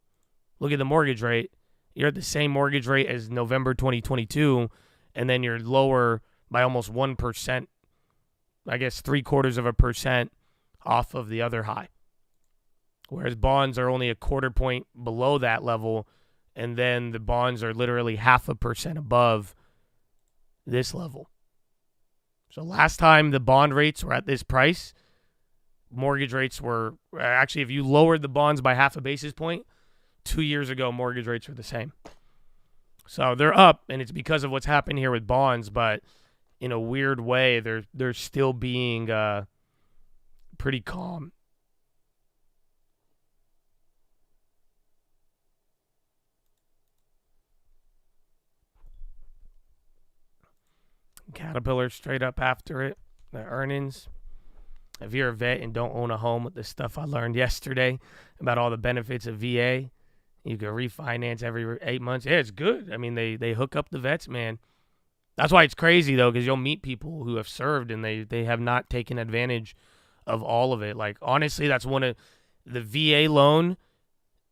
Look at the mortgage rate. You're at the same mortgage rate as November 2022. And then you're lower by almost 1%, I guess 0.75% off of the other high. Whereas bonds are only a 0.25 point below that level, and then the bonds are literally 0.5% above this level. So last time the bond rates were at this price, mortgage rates were actually, if you lowered the bonds by half a basis point, 2 years ago, mortgage rates were the same. So they're up, and it's because of what's happened here with bonds, but in a weird way, they're still being pretty calm. Caterpillar straight up after it. The earnings. If you're a vet and don't own a home, with the stuff I learned yesterday about all the benefits of VA, you can refinance every 8 months. Yeah, it's good. I mean, they hook up the vets, man. That's why it's crazy, though, because you'll meet people who have served and they have not taken advantage of all of it. Like, honestly, that's one of the VA loan.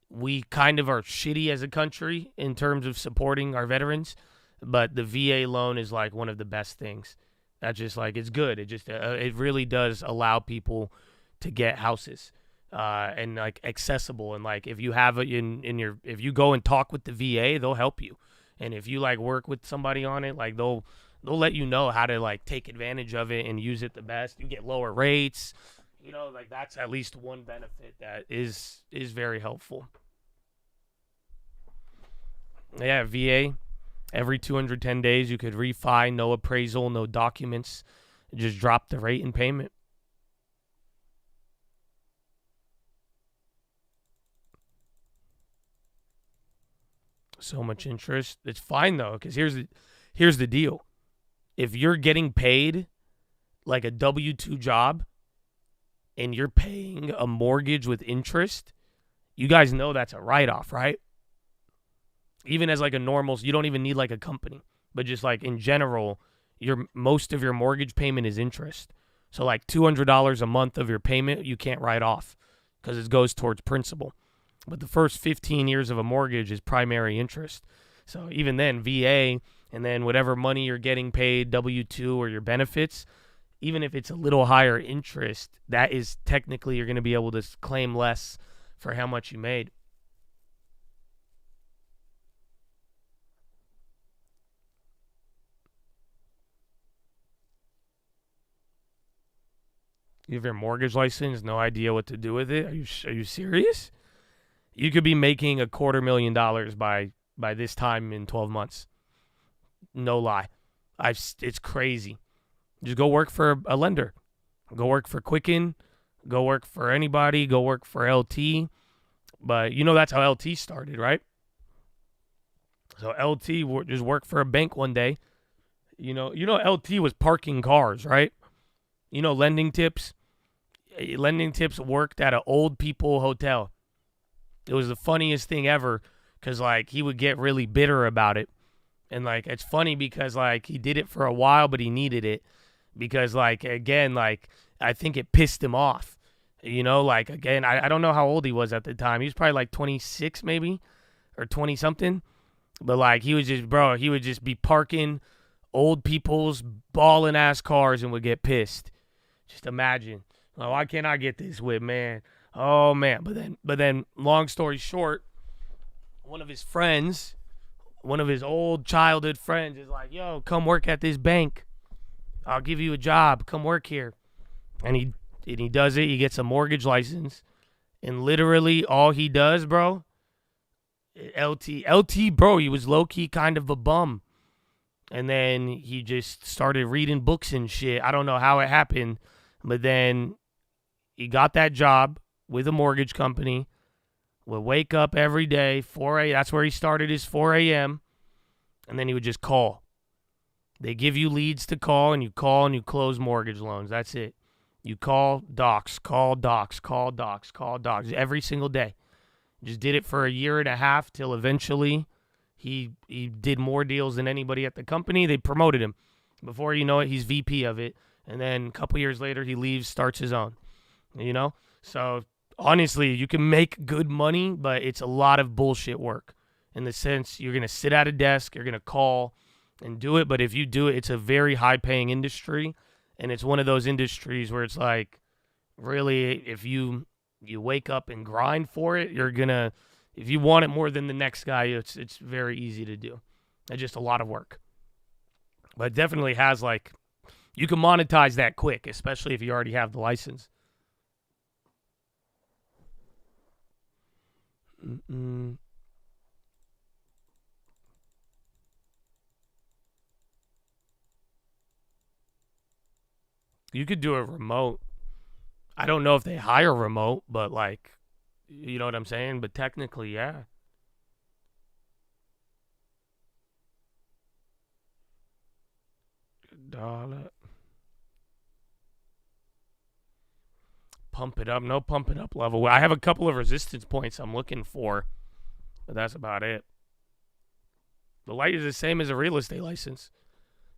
We kind of are shitty as a country in terms of supporting our veterans, but the VA loan is like one of the best things. That's just like, it's good. It just it really does allow people to get houses and like accessible. And like if you have it in your, if you go and talk with the VA, they'll help you. And if you like work with somebody on it, like they'll let you know how to like take advantage of it and use it the best. You get lower rates. You know, like that's at least one benefit that is very helpful. Yeah, VA. Every 210 days, you could refi, no appraisal, no documents. Just drop the rate and payment. So much interest. It's fine, though, because here's the deal. If you're getting paid like a W-2 job and you're paying a mortgage with interest, you guys know that's a write-off, right? Even as like a normal, you don't even need like a company, but just like in general, most of your mortgage payment is interest. So like $200 a month of your payment, you can't write off because it goes towards principal. But the first 15 years of a mortgage is primary interest. So even then, VA and then whatever money you're getting paid, W-2 or your benefits, even if it's a little higher interest, that is technically you're going to be able to claim less for how much you made. You have your mortgage license, no idea what to do with it. Are you serious? You could be making $250,000 by this time in 12 months. No lie. It's crazy. Just go work for a lender. Go work for Quicken. Go work for anybody. Go work for LT. But you know that's how LT started, right? So LT just worked for a bank one day. You know LT was parking cars, right? You know Lending Tips? Lending Tips worked at an old people hotel. It was the funniest thing ever because, like, he would get really bitter about it. And, like, it's funny because, like, he did it for a while, but he needed it because, like, again, like, I think it pissed him off. You know, like, again, I don't know how old he was at the time. He was probably, like, 26 maybe or 20-something. But, like, he would just be parking old people's ballin'-ass cars and would get pissed. Just imagine. Like, why can't I get this whip, man? Oh, man. But then, long story short, one of his friends, one of his old childhood friends is like, yo, come work at this bank. I'll give you a job. Come work here. And he does it. He gets a mortgage license. And literally all he does, bro, LT, bro, he was low-key kind of a bum. And then he just started reading books and shit. I don't know how it happened. But then he got that job with a mortgage company, would wake up every day, 4 a.m. That's where he started his 4 a.m. And then he would just call. They give you leads to call, and you close mortgage loans. That's it. You call docs every single day. Just did it for a year and a half till eventually he did more deals than anybody at the company. They promoted him. Before you know it, he's VP of it. And then a couple years later, he leaves, starts his own, you know? So, honestly, you can make good money, but it's a lot of bullshit work in the sense you're going to sit at a desk, you're going to call and do it. But if you do it, it's a very high-paying industry, and it's one of those industries where it's like, really, if you wake up and grind for it, you're going to, if you want it more than the next guy, it's very easy to do. It's just a lot of work. But it definitely has, like, You can monetize that quick, especially if you already have the license. You could do a remote. I don't know if they hire remote, but like, you know what I'm saying? But technically, yeah. $1. Pump it up. No pumping up level. I have a couple of resistance points I'm looking for, but that's about it. The light is the same as a real estate license.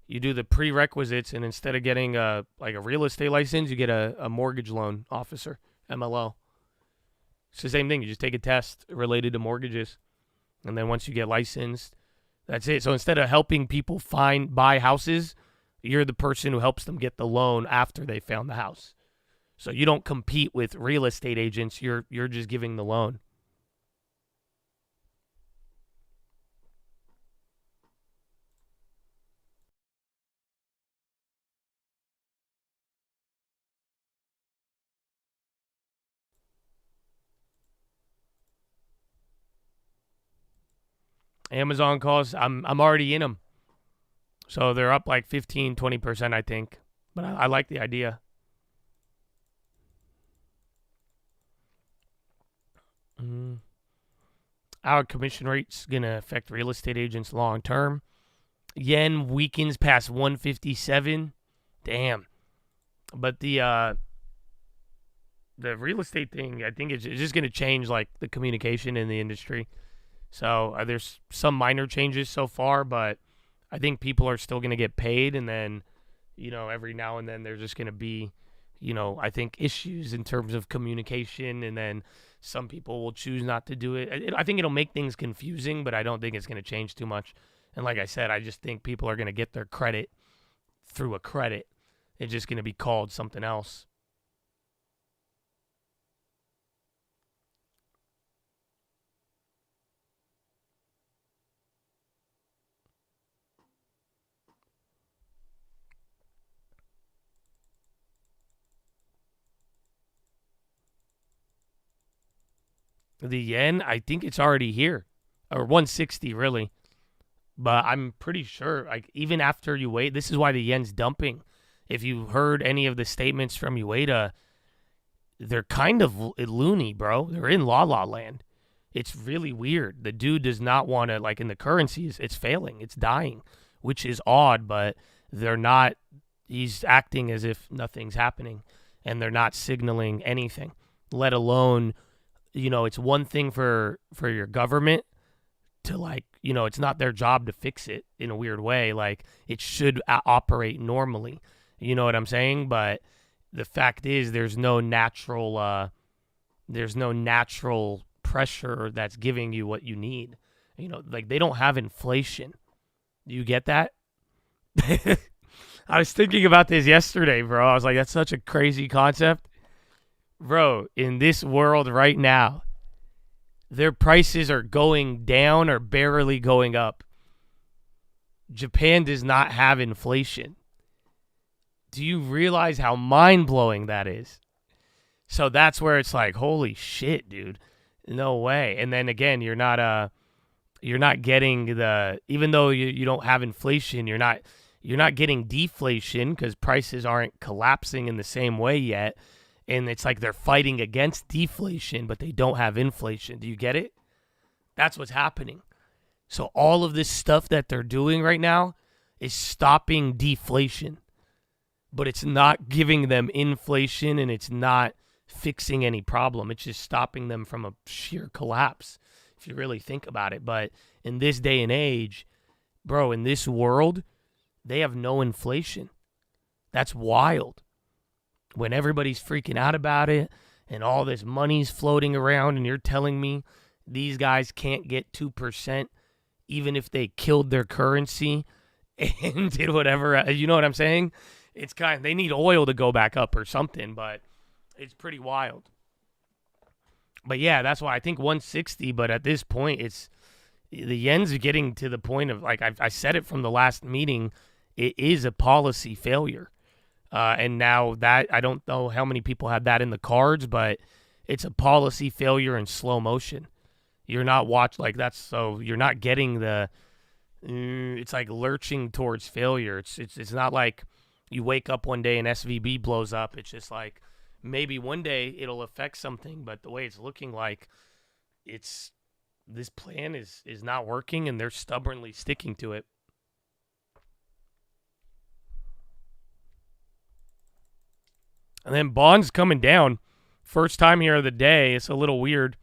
You do the prerequisites, and instead of getting a real estate license, you get a mortgage loan officer, MLO. It's the same thing. You just take a test related to mortgages, and then once you get licensed, that's it. So instead of helping people buy houses, you're the person who helps them get the loan after they found the house. So you don't compete with real estate agents. You're just giving the loan. Amazon calls, I'm already in them. So they're up like 15, 20%, I think. But I like the idea. Our commission rate's going to affect real estate agents long term. Yen weakens past 157. Damn. But the real estate thing, I think it's just going to change like the communication in the industry. So there's some minor changes so far, but I think people are still going to get paid. And then, every now and then there's just going to be, I think issues in terms of communication. And then some people will choose not to do it. I think it'll make things confusing, but I don't think it's going to change too much. And like I said, I just think people are going to get their credit through a credit. It's just going to be called something else. The yen, I think it's already here. Or 160, really. But I'm pretty sure, like, even after you wait, this is why the yen's dumping. If you heard any of the statements from Ueda, they're kind of loony, bro. They're in la-la land. It's really weird. The dude does not want to, like, in the currencies, it's failing. It's dying, which is odd, but they're not, he's acting as if nothing's happening, and they're not signaling anything, let alone, it's one thing for your government to, like, it's not their job to fix it in a weird way. Like, it should operate normally. You know what I'm saying? But the fact is there's no natural pressure that's giving you what you need. Like, they don't have inflation. Do you get that? I was thinking about this yesterday, bro. I was like, that's such a crazy concept. Bro, in this world right now, their prices are going down or barely going up. Japan does not have inflation. Do you realize how mind-blowing that is? So that's where it's like, holy shit, dude. No way. And then again, you're not getting even though you don't have inflation, you're not getting deflation because prices aren't collapsing in the same way yet. And it's like they're fighting against deflation, but they don't have inflation. Do you get it? That's what's happening. So all of this stuff that they're doing right now is stopping deflation. But it's not giving them inflation, and it's not fixing any problem. It's just stopping them from a sheer collapse, if you really think about it. But in this day and age, bro, in this world, they have no inflation. That's wild. When everybody's freaking out about it and all this money's floating around and you're telling me these guys can't get 2% even if they killed their currency and did whatever, you know what I'm saying? It's they need oil to go back up or something, but it's pretty wild. But yeah, that's why I think 160, but at this point, the yen's getting to the point of, like I said it from the last meeting, it is a policy failure. And now that, I don't know how many people have that in the cards, but it's a policy failure in slow motion. You're not so you're not getting it's like lurching towards failure. It's not like you wake up one day and SVB blows up. It's just like maybe one day it'll affect something, but the way it's looking like this plan is not working, and they're stubbornly sticking to it. And then bonds coming down. First time here of the day. It's a little weird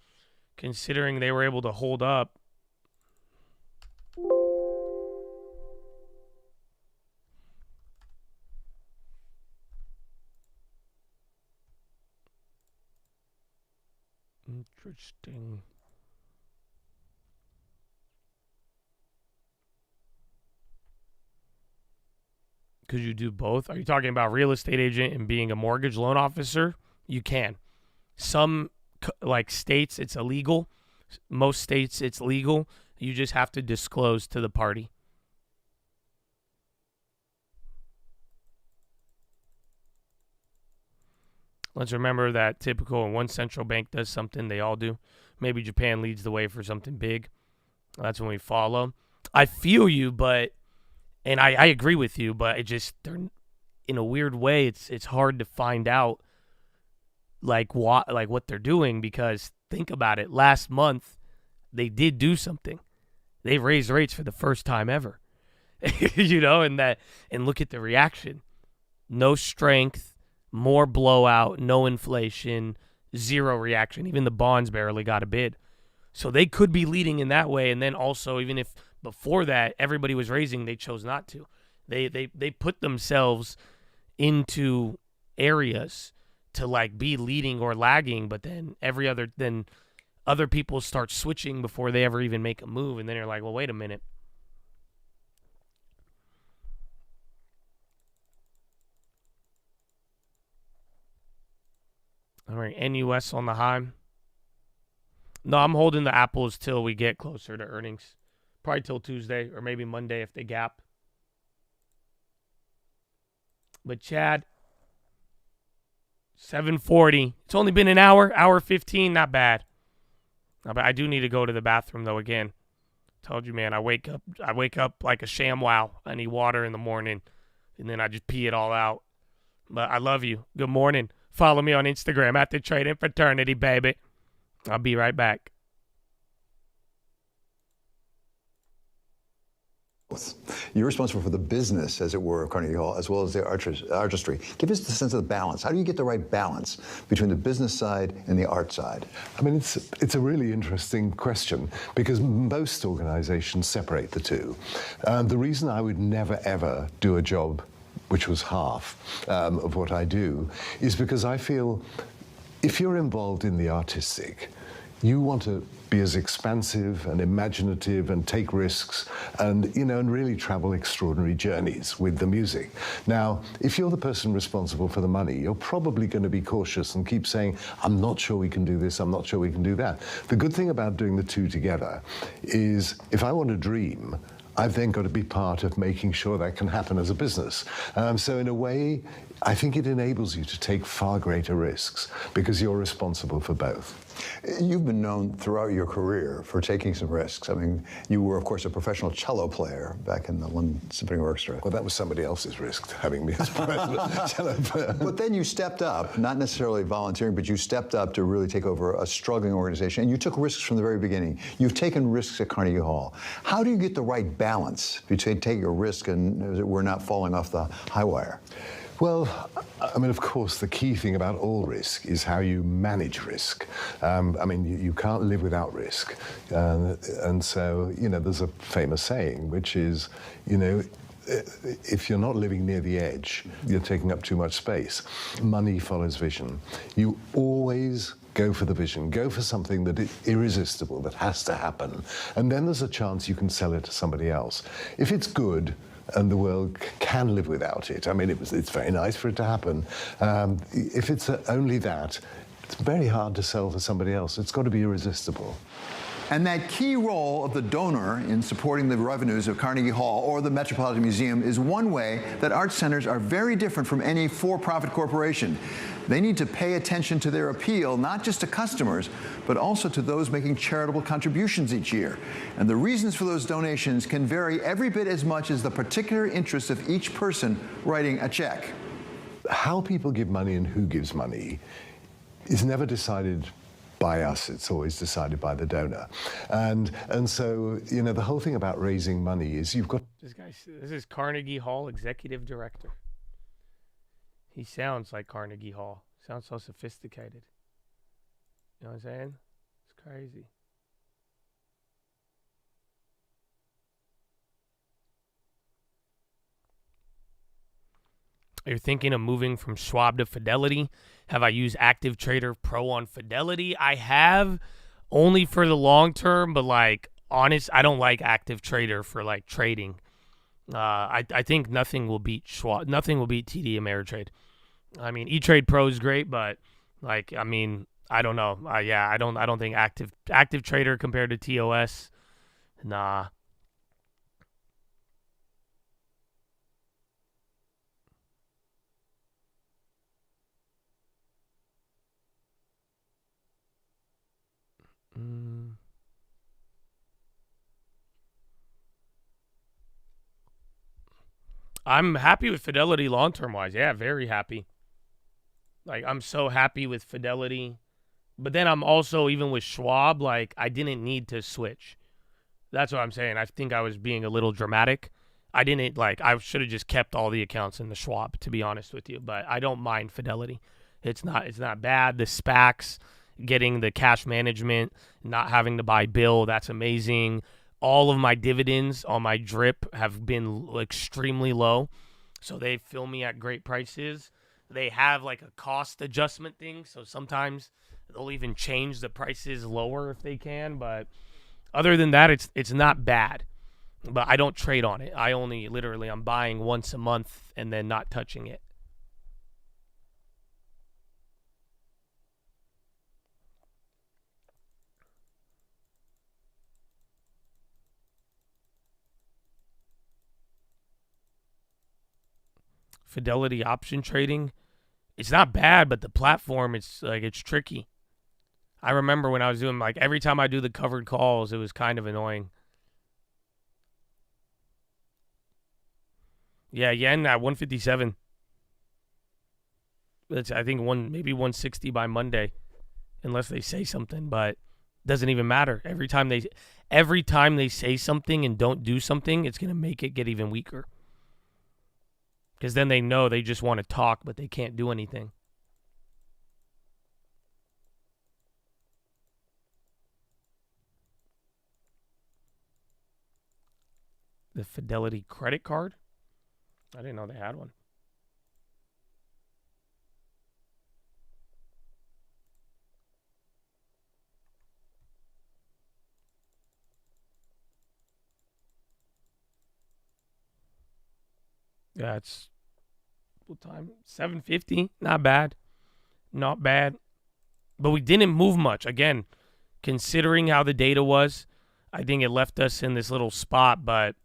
considering they were able to hold up. Interesting. Could you do both? Are you talking about real estate agent and being a mortgage loan officer? You can. Some states it's illegal. Most states it's legal. You just have to disclose to the party. Let's remember that typical when one central bank does something, they all do. Maybe Japan leads the way for something big. That's when we follow. I feel you, and I agree with you, but they're in a weird way. It's hard to find out what they're doing, because think about it. Last month, they did do something. They raised rates for the first time ever, and look at the reaction. No strength, more blowout, no inflation, zero reaction. Even the bonds barely got a bid. So they could be leading in that way. And then also, even if before that everybody was raising, they chose not to. They put themselves into areas to be leading or lagging, but then other people start switching before they ever even make a move, and then you're like, well, wait a minute. All right, NUS on the high. No, I'm holding the apples till we get closer to earnings. Probably till Tuesday or maybe Monday if they gap. But Chad, 7:40. It's only been an hour 15. Not bad. I do need to go to the bathroom though. Again, told you, man. I wake up like a ShamWow. I need water in the morning, and then I just pee it all out. But I love you. Good morning. Follow me on Instagram at the Trading Fraternity, baby. I'll be right back. You're responsible for the business, as it were, of Carnegie Hall, as well as the artistry. Give us the sense of the balance. How do you get the right balance between the business side and the art side? I mean, it's a really interesting question, because most organizations separate the two. The reason I would never, ever do a job which was half of what I do is because I feel if you're involved in the artistic, you want to be as expansive and imaginative and take risks and really travel extraordinary journeys with the music. Now, if you're the person responsible for the money, you're probably going to be cautious and keep saying, I'm not sure we can do this, I'm not sure we can do that. The good thing about doing the two together is if I want to dream, I've then got to be part of making sure that can happen as a business. So in a way, I think it enables you to take far greater risks because you're responsible for both. You've been known throughout your career for taking some risks. I mean, you were, of course, a professional cello player back in the London Symphony Orchestra. Well, that was somebody else's risk, having me as professional cello player. But then you stepped up, not necessarily volunteering, but you stepped up to really take over a struggling organization, and you took risks from the very beginning. You've taken risks at Carnegie Hall. How do you get the right balance between taking a risk and, as it were, not falling off the high wire? Well, I mean, of course, the key thing about all risk is how you manage risk. I mean, you can't live without risk. And so, there's a famous saying, which is, if you're not living near the edge, you're taking up too much space. Money follows vision. You always go for the vision. Go for something that is irresistible, that has to happen. And then there's a chance you can sell it to somebody else. If it's good, and the world can live without it. I mean, it's very nice for it to happen. If it's only that, it's very hard to sell to somebody else. It's got to be irresistible. And that key role of the donor in supporting the revenues of Carnegie Hall or the Metropolitan Museum is one way that art centers are very different from any for-profit corporation. They need to pay attention to their appeal, not just to customers, but also to those making charitable contributions each year. And the reasons for those donations can vary every bit as much as the particular interest of each person writing a check. How people give money and who gives money is never decided by us. It's always decided by the donor. And so, you know, the whole thing about raising money is you've got... This is Carnegie Hall Executive Director. He sounds like Carnegie Hall. Sounds so sophisticated. You know what I'm saying? It's crazy. You're thinking of moving from Schwab to Fidelity. Have I used Active Trader Pro on Fidelity? I have, only for the long term, but like honest, I don't like Active Trader for like trading. I think nothing will beat Schwab. Nothing will beat TD Ameritrade. I mean, E-Trade Pro is great, but like, I mean, I don't know. Yeah, I don't think Active Trader compared to TOS. Nah. I'm happy with Fidelity long-term wise. Yeah, very happy. Like, I'm so happy with Fidelity. But then I'm also, even with Schwab, like, I didn't need to switch. That's what I'm saying. I think I was being a little dramatic. I didn't, like, I should have just kept all the accounts in the Schwab, to be honest with you. But I don't mind Fidelity. It's not bad. The SPACs, getting the cash management, not having to buy bill, that's amazing. All of my dividends on my drip have been extremely low. So they fill me at great prices. They have like a cost adjustment thing. So sometimes they'll even change the prices lower if they can. But other than that, it's not bad. But I don't trade on it. I only I'm buying once a month and then not touching it. Fidelity option trading, it's not bad, but the platform, it's tricky. I remember when I was doing, like, every time I do the covered calls, it was kind of annoying. Yeah, yen at 157. That's, I think, maybe 160 by Monday, unless they say something, but doesn't even matter. Every time they say something and don't do something, it's gonna make it get even weaker. Because then they know they just want to talk, but they can't do anything. The Fidelity credit card? I didn't know they had one. Yeah, it's what time? 7:50. Not bad. Not bad. But we didn't move much. Again, considering how the data was, I think it left us in this little spot, but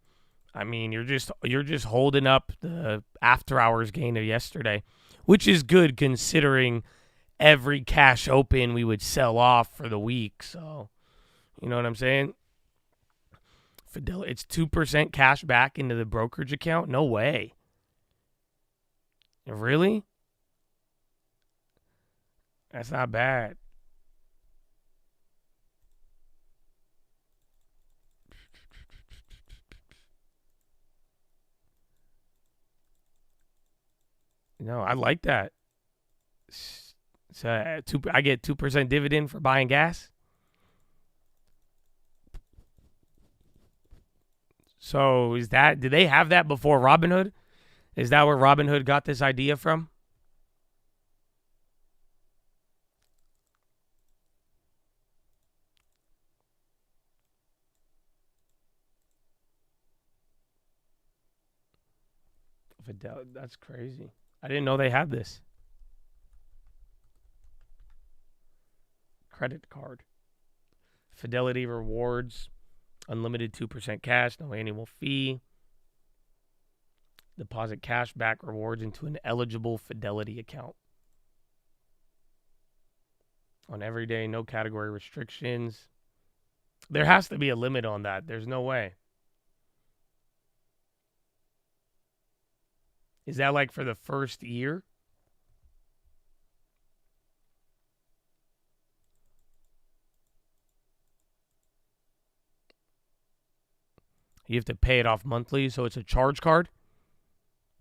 I mean, you're just holding up the after hours gain of yesterday, which is good considering every cash open we would sell off for the week. So, you know what I'm saying? Fidelity, it's 2% cash back into the brokerage account? No way. Really? That's not bad. No, I like that. So I get 2% dividend for buying gas. So did they have that before Robinhood? Is that where Robinhood got this idea from? That's crazy. I didn't know they had this. Credit card. Fidelity rewards, unlimited 2% cash, no annual fee. Deposit cash back rewards into an eligible Fidelity account. On every day, no category restrictions. There has to be a limit on that. There's no way. Is that like for the first year? You have to pay it off monthly, so it's a charge card.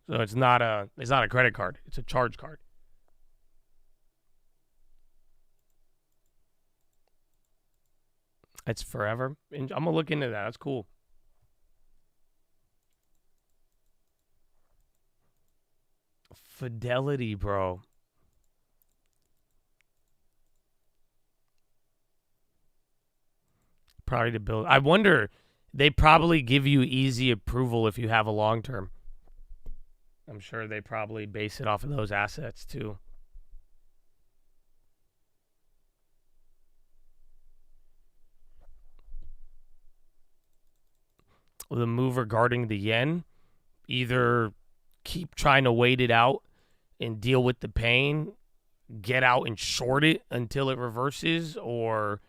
So it's not a credit card. It's a charge card. It's forever. I'm gonna look into that. That's cool. Fidelity, bro. Probably to build. I wonder. They probably give you easy approval if you have a long term. I'm sure they probably base it off of those assets too. The move regarding the yen, either keep trying to wait it out and deal with the pain, get out and short it until it reverses, or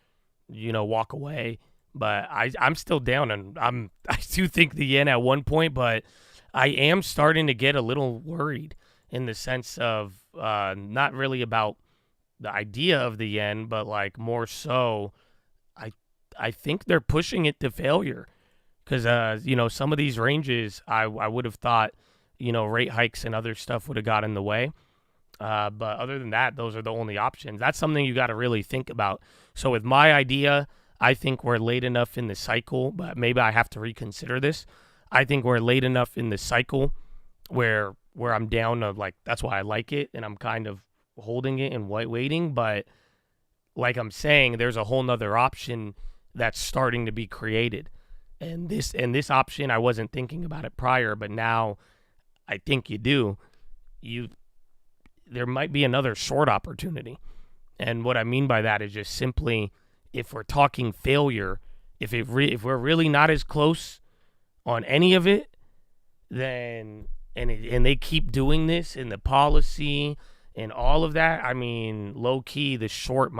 walk away. But I'm still down, and I do think the yen at one point, but I am starting to get a little worried in the sense of not really about the idea of the yen, but like more so, I think they're pushing it to failure because some of these ranges I would have thought rate hikes and other stuff would have got in the way. But other than that, those are the only options. That's something you got to really think about. So with my idea, I think we're late enough in the cycle, but maybe I have to reconsider this. I think we're late enough in the cycle where I'm down to that's why I like it, and I'm kind of holding it and waiting. But like I'm saying, there's a whole nother option that's starting to be created. And this option, I wasn't thinking about it prior, but now I think you do. There might be another short opportunity. And what I mean by that is just simply, if we're talking failure, if we're really not as close on any of it, then and they keep doing this in the policy and all of that, I mean, low key, the short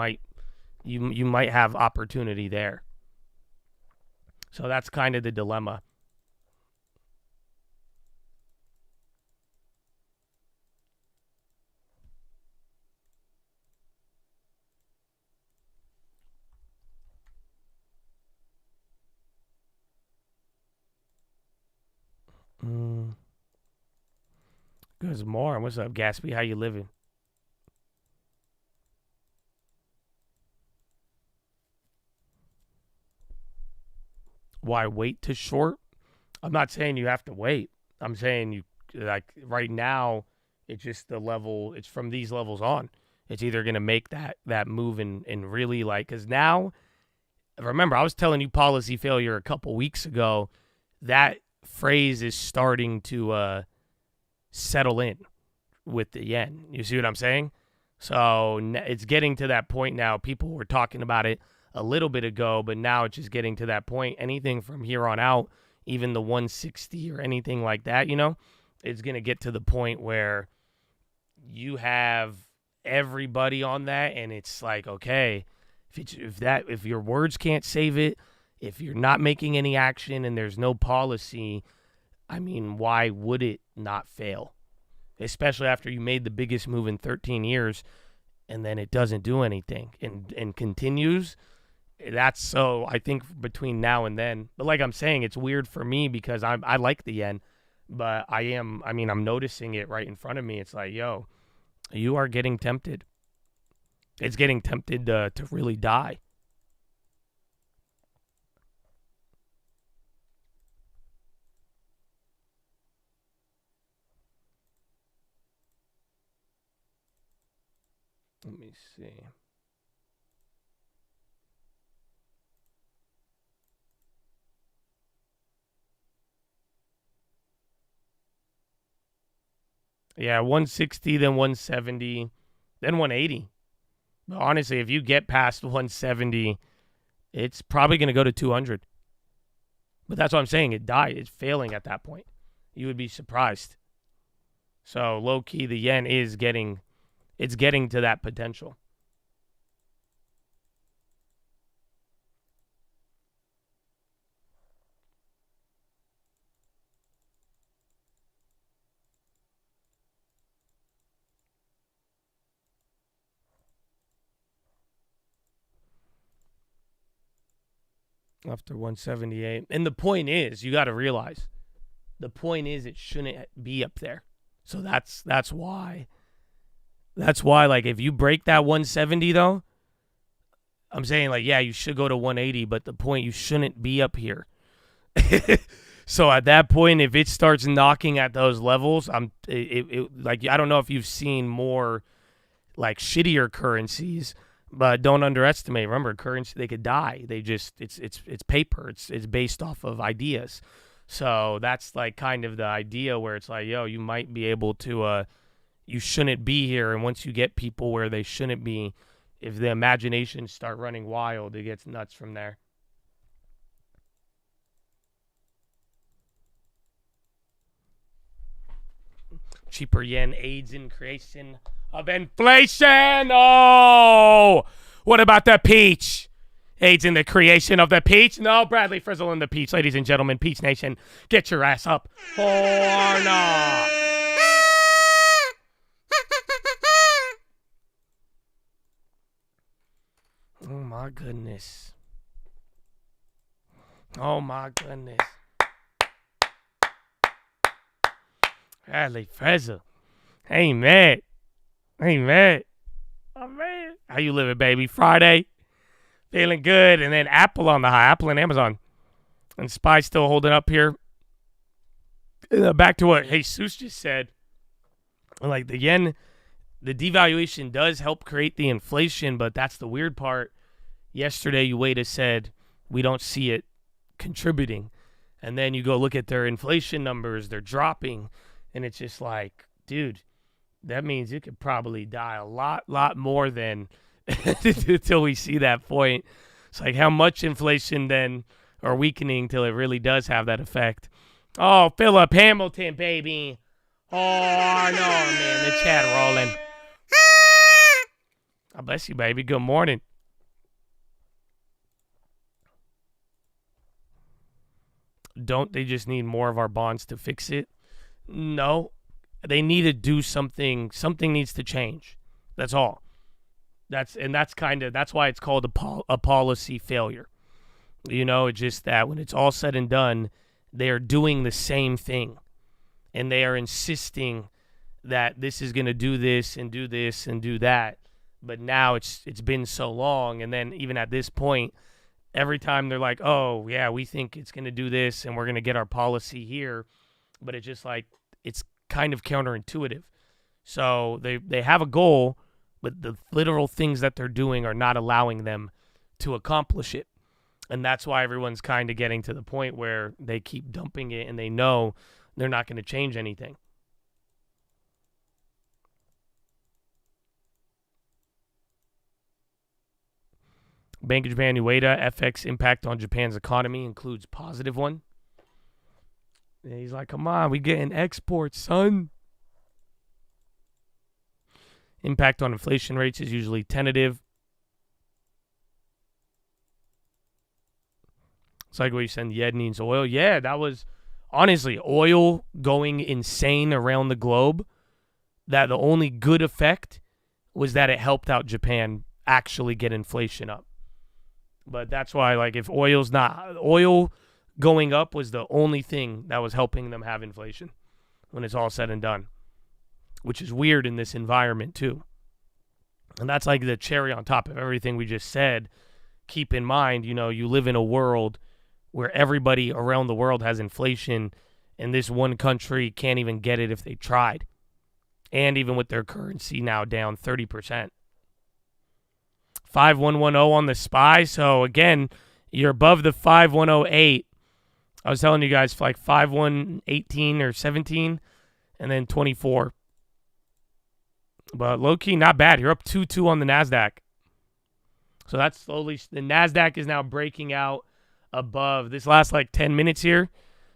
you might have opportunity there. So that's kind of the dilemma. Good morning. What's up, Gatsby? How you living? Why wait to short? I'm not saying you have to wait. I'm saying you right now. It's just the level. It's from these levels on. It's either gonna make that move and really because now, remember I was telling you policy failure a couple weeks ago. That phrase is starting to settle in with the yen. You see what I'm saying? So it's getting to that point now. People were talking about it a little bit ago, but now it's just getting to that point. Anything from here on out, even the 160 or anything like that, it's going to get to the point where you have everybody on that, and it's like, okay, if your words can't save it, if you're not making any action and there's no policy, I mean, why would it not fail? Especially after you made the biggest move in 13 years and then it doesn't do anything and continues. That's so, I think, between now and then. But like I'm saying, it's weird for me because I like the yen, but I'm noticing it right in front of me. It's like, yo, you are getting tempted. It's getting tempted to really die. Let me see. Yeah, 160, then 170, then 180. But honestly, if you get past 170, it's probably going to go to 200. But that's what I'm saying. It died. It's failing at that point. You would be surprised. So low key, the yen is getting to that potential. After 178. And the point is, you got to realize, the point is it shouldn't be up there. So that's why. That's why, like, if you break that 170, though, I'm saying, like, yeah, you should go to 180, but the point, you shouldn't be up here. So at that point, if it starts knocking at those levels, like, I don't know if you've seen more, like, shittier currencies. But don't underestimate. Remember, currency, they could die. They just it's paper. It's based off of ideas. So that's like kind of the idea where it's like, yo, you might be able to you shouldn't be here, and once you get people where they shouldn't be, if the imaginations start running wild, it gets nuts from there. Cheaper yen aids in creation of inflation. Oh, what about the peach? Aids in the creation of the peach? No, Bradley Frizzle in the peach. Ladies and gentlemen, Peach Nation, get your ass up. Or not. Oh, my goodness. Oh, my goodness. Bradley Frizzle. Hey, man. Hey, man. Oh, man. How you living, baby? Friday? Feeling good. And then Apple on the high. Apple and Amazon. And SPY still holding up here. Back to what Jesus just said. Like, the yen, the devaluation does help create the inflation, but that's the weird part. Yesterday, Ueda said, we don't see it contributing. And then you go look at their inflation numbers. They're dropping. And it's just like, dude, that means it could probably die a lot more than until we see that point. It's like, how much inflation then or weakening till it really does have that effect? Oh, Philip Hamilton, baby. Oh, no, man, the chat rolling. God bless you, baby. Good morning. Don't they just need more of our bonds to fix it? No, they need to do something. Something needs to change. That's all. That's why it's called a policy failure. You know, it's just that when it's all said and done, they are doing the same thing, and they are insisting that this is going to do this and do this and do that. But now it's been so long, and then even at this point, every time they're like, oh yeah, we think it's going to do this, and we're going to get our policy here, but it's just like, it's kind of counterintuitive. So they have a goal, but the literal things that they're doing are not allowing them to accomplish it. And that's why everyone's kind of getting to the point where they keep dumping it and they know they're not going to change anything. Bank of Japan Ueda, FX impact on Japan's economy includes positive one. And he's like, come on, we getting exports, son. Impact on inflation rates is usually tentative. It's like what you said, the yen needs oil. Yeah, that was, honestly, oil going insane around the globe. That the only good effect was that it helped out Japan actually get inflation up. But that's why, like, if oil going up was the only thing that was helping them have inflation when it's all said and done, which is weird in this environment too. And that's like the cherry on top of everything we just said. Keep in mind, you know, you live in a world where everybody around the world has inflation, and this one country can't even get it if they tried. And even with their currency now down 30%. 5110 on the SPY. So again, you're above the 5108. I was telling you guys for like 5118 or 17 and then 24. But low key, not bad. You're up 2-2 on the NASDAQ. So that's slowly, the NASDAQ is now breaking out above this last like 10 minutes here.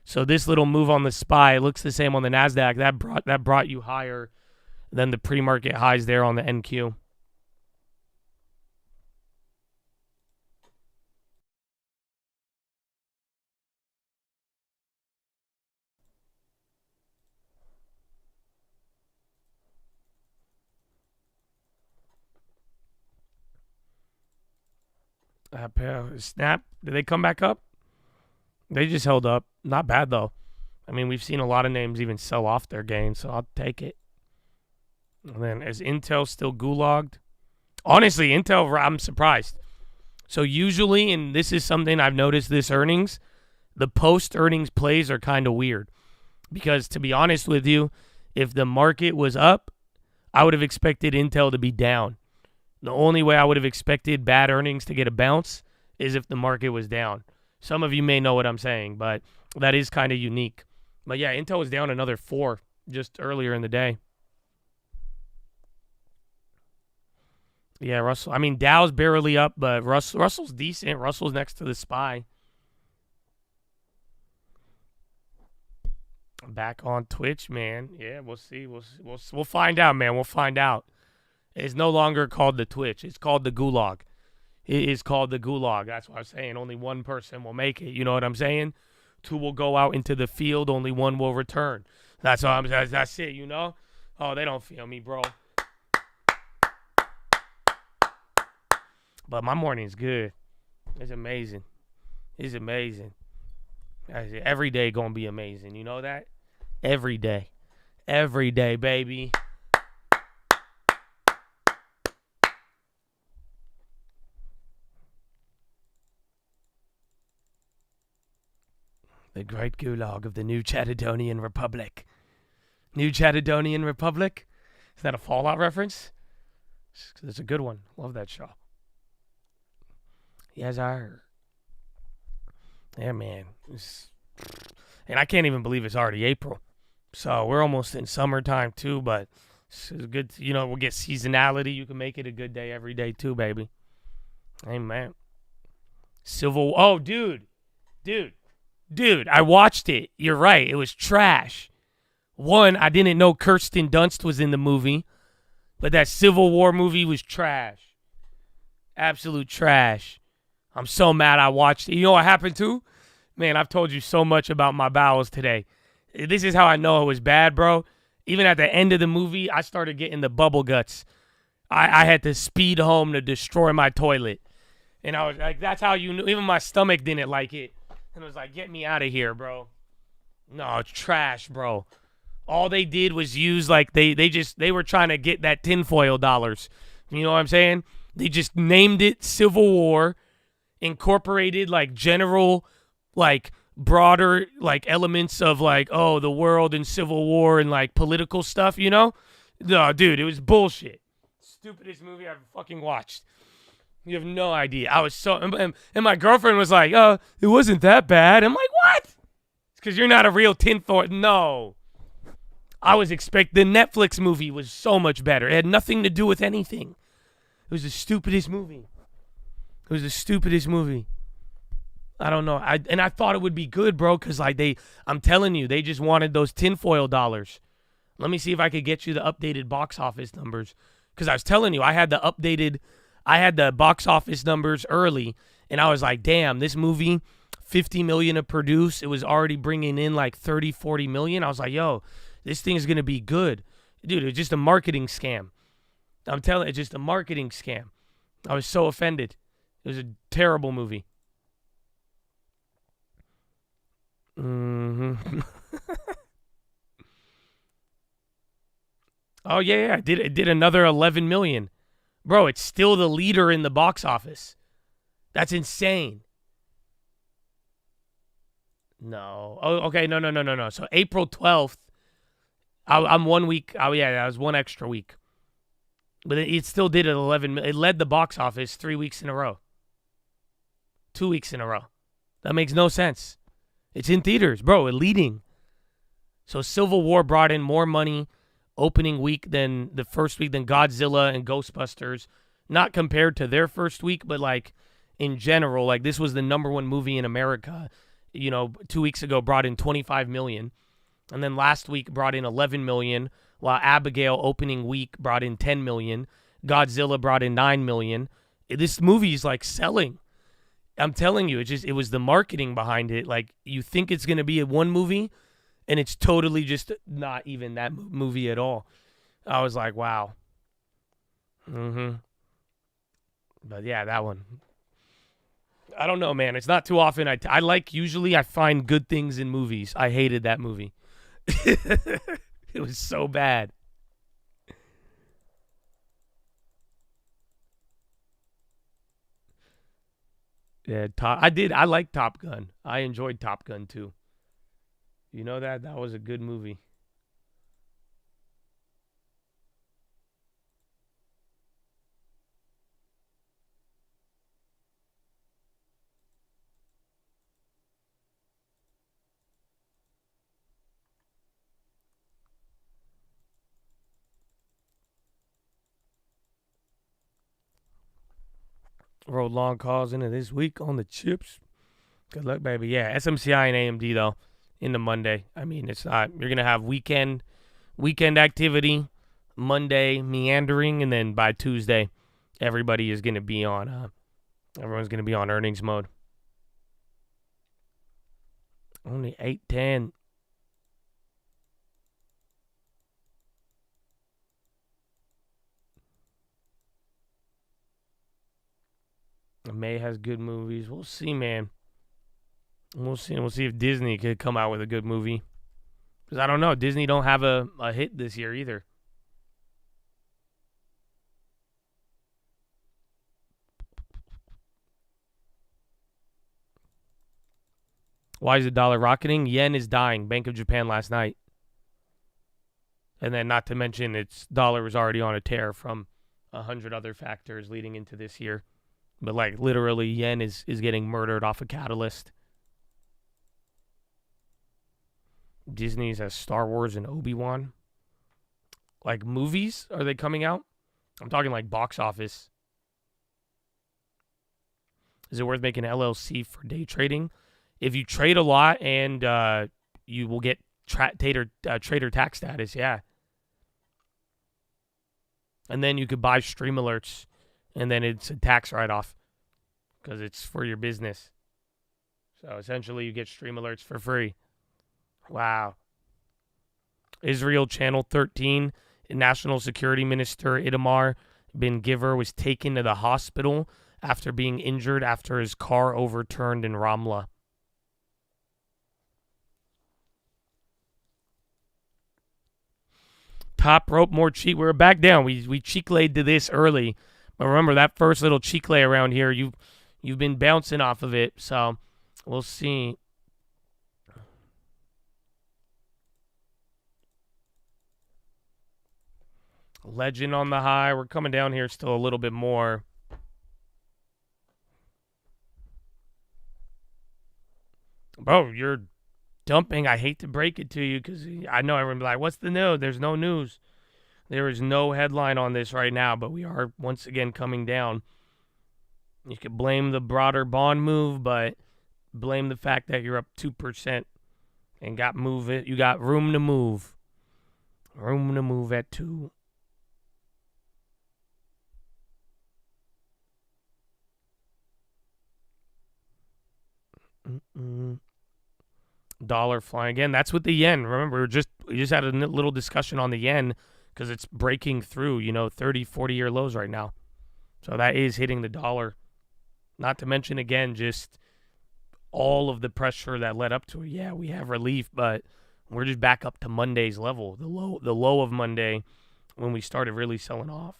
So this little move on the SPY looks the same on the NASDAQ. That brought you higher than the pre-market highs there on the NQ. Snap, did they come back up? They just held up. Not bad, though. I mean, we've seen a lot of names even sell off their gains, so I'll take it. And then is Intel still gulagged? Honestly, Intel, I'm surprised. So usually, and this is something I've noticed this earnings, the post-earnings plays are kind of weird. Because to be honest with you, if the market was up, I would have expected Intel to be down. The only way I would have expected bad earnings to get a bounce is if the market was down. Some of you may know what I'm saying, but that is kind of unique. But yeah, Intel was down another 4 just earlier in the day. Yeah, Russell. I mean, Dow's barely up, but Russell's decent. Russell's next to the SPY. Back on Twitch, man. Yeah, we'll see. We'll find out, man. We'll find out. It's no longer called the Twitch. It's called the Gulag. It is called the Gulag. That's what I'm saying. Only one person will make it. You know what I'm saying? 2 will go out into the field. Only 1 will return. That's it, you know? Oh, they don't feel me, bro. But my morning's good. It's amazing. It's amazing. Every day gonna be amazing. You know that? Every day. Every day, baby. The great gulag of the New Caledonian Republic. New Caledonian Republic? Is that a Fallout reference? It's a good one. Love that show. Yes, I heard. Yeah, man. And I can't even believe it's already April. So we're almost in summertime, too. But it's good. We'll get seasonality. You can make it a good day every day, too, baby. Amen. Oh, dude. Dude, I watched it. You're right. It was trash. One, I didn't know Kirsten Dunst was in the movie. But that Civil War movie was trash. Absolute trash. I'm so mad I watched it. You know what happened too? Man, I've told you so much about my bowels today. This is how I know it was bad, bro. Even at the end of the movie, I started getting the bubble guts. I had to speed home to destroy my toilet. And I was like, that's how you knew. Even my stomach didn't like it. And it was like, get me out of here, bro. No, it's trash, bro. All they did was use, like, they were trying to get that tinfoil dollars. You know what I'm saying? They just named it Civil War, incorporated, like, general, like, broader, like, elements of, like, oh, the world and Civil War and, like, political stuff, you know? No, dude, it was bullshit. Stupidest movie I've fucking watched. You have no idea. I was so... And my girlfriend was like, oh, it wasn't that bad. I'm like, what? It's because you're not a real tinfoil. No. I was expecting... The Netflix movie was so much better. It had nothing to do with anything. It was the stupidest movie. It was the stupidest movie. I don't know. I thought it would be good, bro, because, like, I'm telling you, they just wanted those tinfoil dollars. Let me see if I could get you the updated box office numbers. Because I was telling you, I had the box office numbers early, and I was like, damn, this movie, $50 million to produce, it was already bringing in like $30-40 million. I was like, yo, this thing is going to be good. Dude, it's just a marketing scam. I'm telling you, it's just a marketing scam. I was so offended. It was a terrible movie. Oh, yeah, it did another $11 million. Bro, it's still the leader in the box office. That's insane. No. Oh, okay. No. So April 12th, I'm 1 week. Oh, yeah, that was one extra week. But it still did at 11. It led the box office 3 weeks in a row. 2 weeks in a row. That makes no sense. It's in theaters, bro. It's leading. So Civil War brought in more money opening week than the first week than Godzilla and Ghostbusters. not compared to their first week, but like in general, like this was the #1 movie in America. 2 weeks ago brought in 25 million, and then last week brought in 11 million, while Abigail opening week brought in 10 million. Godzilla brought in 9 million. This movie is like selling. I'm telling you, it was the marketing behind it. Like you think it's gonna be a one movie, and it's totally just not even that movie at all. I was like, wow. But yeah, that one. I don't know, man. It's not too often. Usually I find good things in movies. I hated that movie. It was so bad. Yeah, I like Top Gun. I enjoyed Top Gun too. You know that? That was a good movie. Rolled long calls into this week on the chips. Good luck, baby. Yeah, SMCI and AMD, though, into Monday. I mean, it's not. You're going to have weekend activity, Monday meandering, and then by Tuesday, everybody is going to be on, everyone's going to be on earnings mode. Only 8:10. May has good movies. We'll see, man. We'll see. We'll see if Disney could come out with a good movie. Because I don't know. Disney don't have a hit this year either. Why is the dollar rocketing? Yen is dying. Bank of Japan last night. And then not to mention its dollar was already on a tear from 100 other factors leading into this year. But like literally yen is getting murdered off a catalyst. Disney's has Star Wars and Obi-Wan. Like movies, are they coming out? I'm talking like box office. Is it worth making an LLC for day trading? If you trade a lot and you will get trader tax status, yeah. And then you could buy stream alerts, and then it's a tax write-off because it's for your business. So essentially you get stream alerts for free. Wow. Israel Channel 13, National Security Minister Itamar Ben-Gvir was taken to the hospital after being injured after his car overturned in Ramla. Top rope, more cheek. We're back down. We cheek laid to this early. But remember, that first little cheek lay around here, you've been bouncing off of it. So we'll see. Legend on the high. We're coming down here still a little bit more. Bro, you're dumping. I hate to break it to you because I know everyone be like, what's the news? There's no news. There is no headline on this right now, but we are once again coming down. You could blame the broader bond move, but blame the fact that you're up 2% and got move it. You got room to move. Room to move at 2. Dollar flying again. That's with the yen. Remember, we just had a little discussion on the yen because it's breaking through, 30, 40-year lows right now. So that is hitting the dollar. Not to mention, again, just all of the pressure that led up to it. Yeah, we have relief, but we're just back up to Monday's level, the low of Monday when we started really selling off.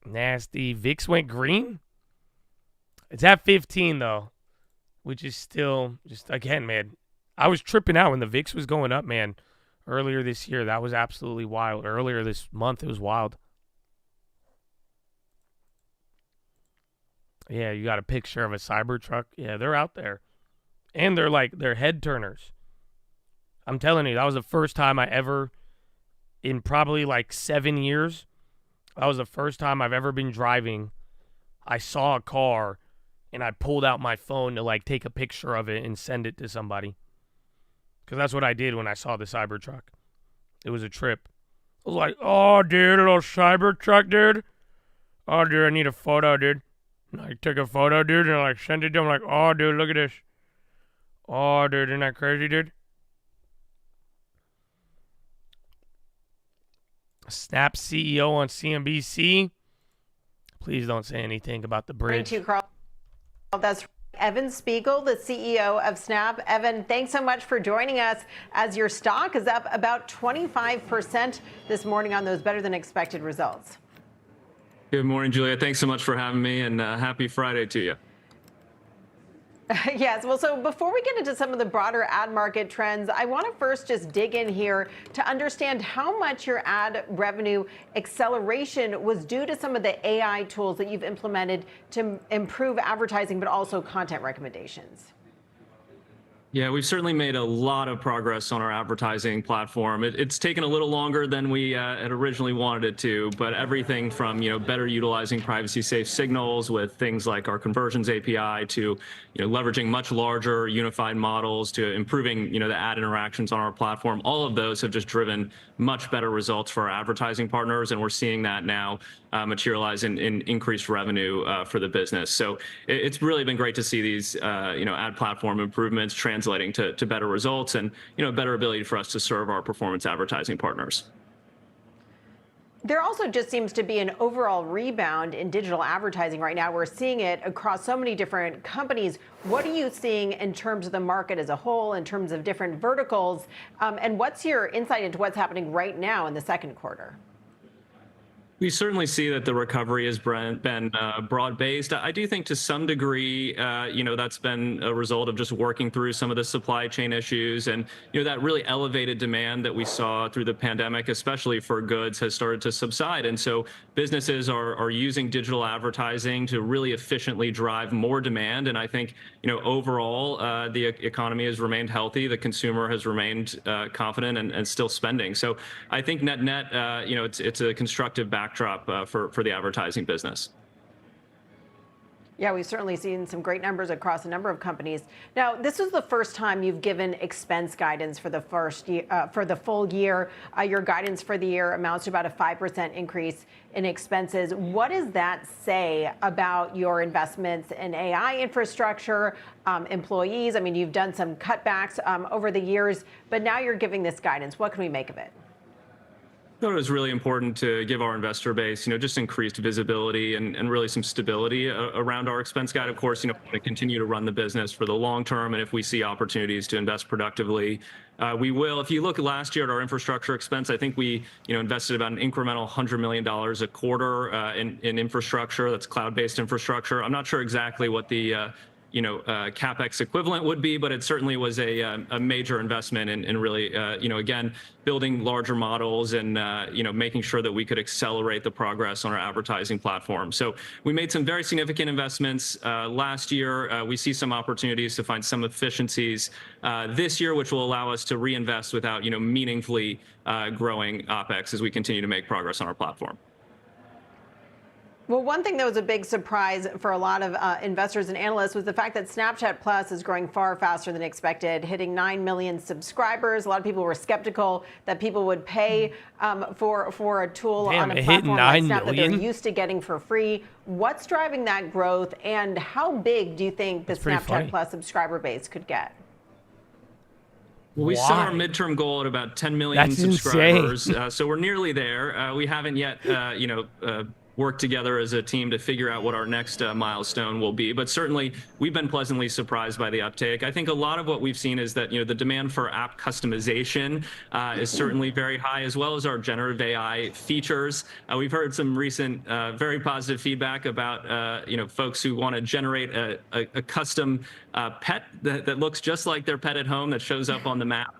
Nasty. VIX went green. It's at 15, though, which is still just, again, man, I was tripping out when the VIX was going up, man, earlier this year. That was absolutely wild. Earlier this month, it was wild. Yeah, you got a picture of a Cybertruck. Yeah, they're out there. And they're head turners. I'm telling you, that was the first time I ever, in probably like 7 years, that was the first time I've ever been driving. I saw a car and I pulled out my phone to like take a picture of it and send it to somebody. Because that's what I did when I saw the Cybertruck. It was a trip. I was like, oh, dude, a little Cybertruck, dude. Oh, dude, I need a photo, dude. And I took a photo, dude, and I like sent it to him. Like, oh, dude, look at this. Oh, dude, isn't that crazy, dude? Snap CEO on CNBC. Please don't say anything about the bridge. Thank you, Carl. That's Evan Spiegel, the CEO of Snap. Evan, thanks so much for joining us as your stock is up about 25% this morning on those better than expected results. Good morning, Julia. Thanks so much for having me, and happy Friday to you. Yes. Well, so before we get into some of the broader ad market trends, I want to first just dig in here to understand how much your ad revenue acceleration was due to some of the AI tools that you've implemented to improve advertising, but also content recommendations. Yeah, we've certainly made a lot of progress on our advertising platform. It's taken a little longer than we had originally wanted it to, but everything from better utilizing privacy-safe signals with things like our conversions API to leveraging much larger unified models to improving the ad interactions on our platform. All of those have just driven much better results for our advertising partners, and we're seeing that now materialize in increased revenue for the business. So it's really been great to see these ad platform improvements translating to better results and a better ability for us to serve our performance advertising partners. There also just seems to be an overall rebound in digital advertising right now. We're seeing it across so many different companies. What are you seeing in terms of the market as a whole, in terms of different verticals? And what's your insight into what's happening right now in the second quarter? We certainly see that the recovery has been broad-based. I do think to some degree, that's been a result of just working through some of the supply chain issues, and that really elevated demand that we saw through the pandemic, especially for goods, has started to subside. And so businesses are using digital advertising to really efficiently drive more demand. And I think overall the economy has remained healthy, the consumer has remained confident and still spending. So I think net it's a constructive backdrop for the advertising business. Yeah, we've certainly seen some great numbers across a number of companies. Now, this is the first time you've given expense guidance for the full year. Your guidance for the year amounts to about a 5% increase in expenses. What does that say about your investments in AI infrastructure, employees? I mean, you've done some cutbacks over the years, but now you're giving this guidance. What can we make of it? I thought it was really important to give our investor base, just increased visibility and really some stability around our expense guide. Of course, we continue to run the business for the long term, and if we see opportunities to invest productively, we will. If you look at last year at our infrastructure expense, I think we, invested about an incremental $100 million a quarter in infrastructure. That's cloud-based infrastructure. I'm not sure exactly what the CapEx equivalent would be, but it certainly was a major investment in really, again, building larger models and, making sure that we could accelerate the progress on our advertising platform. So we made some very significant investments last year. We see some opportunities to find some efficiencies this year, which will allow us to reinvest without, meaningfully growing OpEx as we continue to make progress on our platform. Well, one thing that was a big surprise for a lot of investors and analysts was the fact that Snapchat Plus is growing far faster than expected, hitting 9 million subscribers. A lot of people were skeptical that people would pay for a tool on a platform like Snap that they're used to getting for free. What's driving that growth, and how big do you think the Snapchat Plus subscriber base could get? Well, we set our midterm goal at about 10 million subscribers, so we're nearly there. We haven't yet, work together as a team to figure out what our next milestone will be. But certainly, we've been pleasantly surprised by the uptake. I think a lot of what we've seen is that the demand for app customization is certainly very high, as well as our generative AI features. We've heard some recent very positive feedback about folks who want to generate a custom pet that looks just like their pet at home that shows up on the map.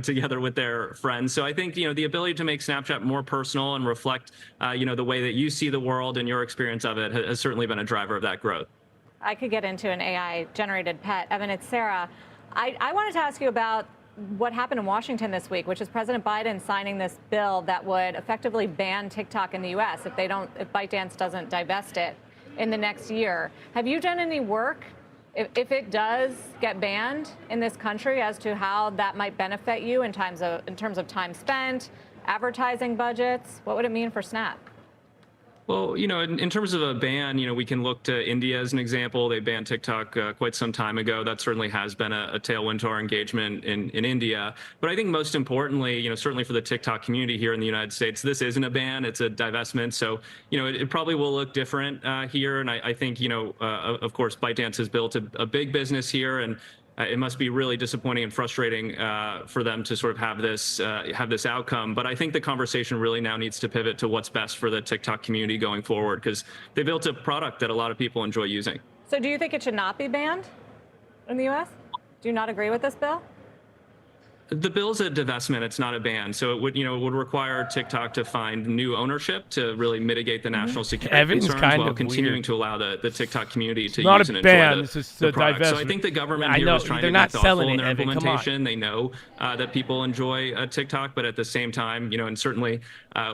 Together with their friends. So I think, the ability to make Snapchat more personal and reflect, the way that you see the world and your experience of it has certainly been a driver of that growth. I could get into an AI-generated pet. Evan, it's Sarah. I wanted to ask you about what happened in Washington this week, which is President Biden signing this bill that would effectively ban TikTok in the U.S. if ByteDance doesn't divest it in the next year. Have you done any work, if it does get banned in this country, as to how that might benefit you in terms of time spent, advertising budgets? What would it mean for Snap? Well, in terms of a ban, we can look to India as an example. They banned TikTok quite some time ago. That certainly has been a tailwind to our engagement in India. But I think most importantly, certainly for the TikTok community here in the United States, this isn't a ban, it's a divestment. So, it probably will look different here. And I think, of course, ByteDance has built a big business here, and it must be really disappointing and frustrating for them to sort of have this outcome. But I think the conversation really now needs to pivot to what's best for the TikTok community going forward, because they built a product that a lot of people enjoy using. So do you think it should not be banned in the U.S.? Do you not agree with this bill? The bill's a divestment. It's not a ban. So it would require TikTok to find new ownership to really mitigate the national security concerns while continuing to allow the TikTok community to use and enjoy the product. So I think the government here is trying to be thoughtful in their implementation. They know that people enjoy TikTok, but at the same time, and certainly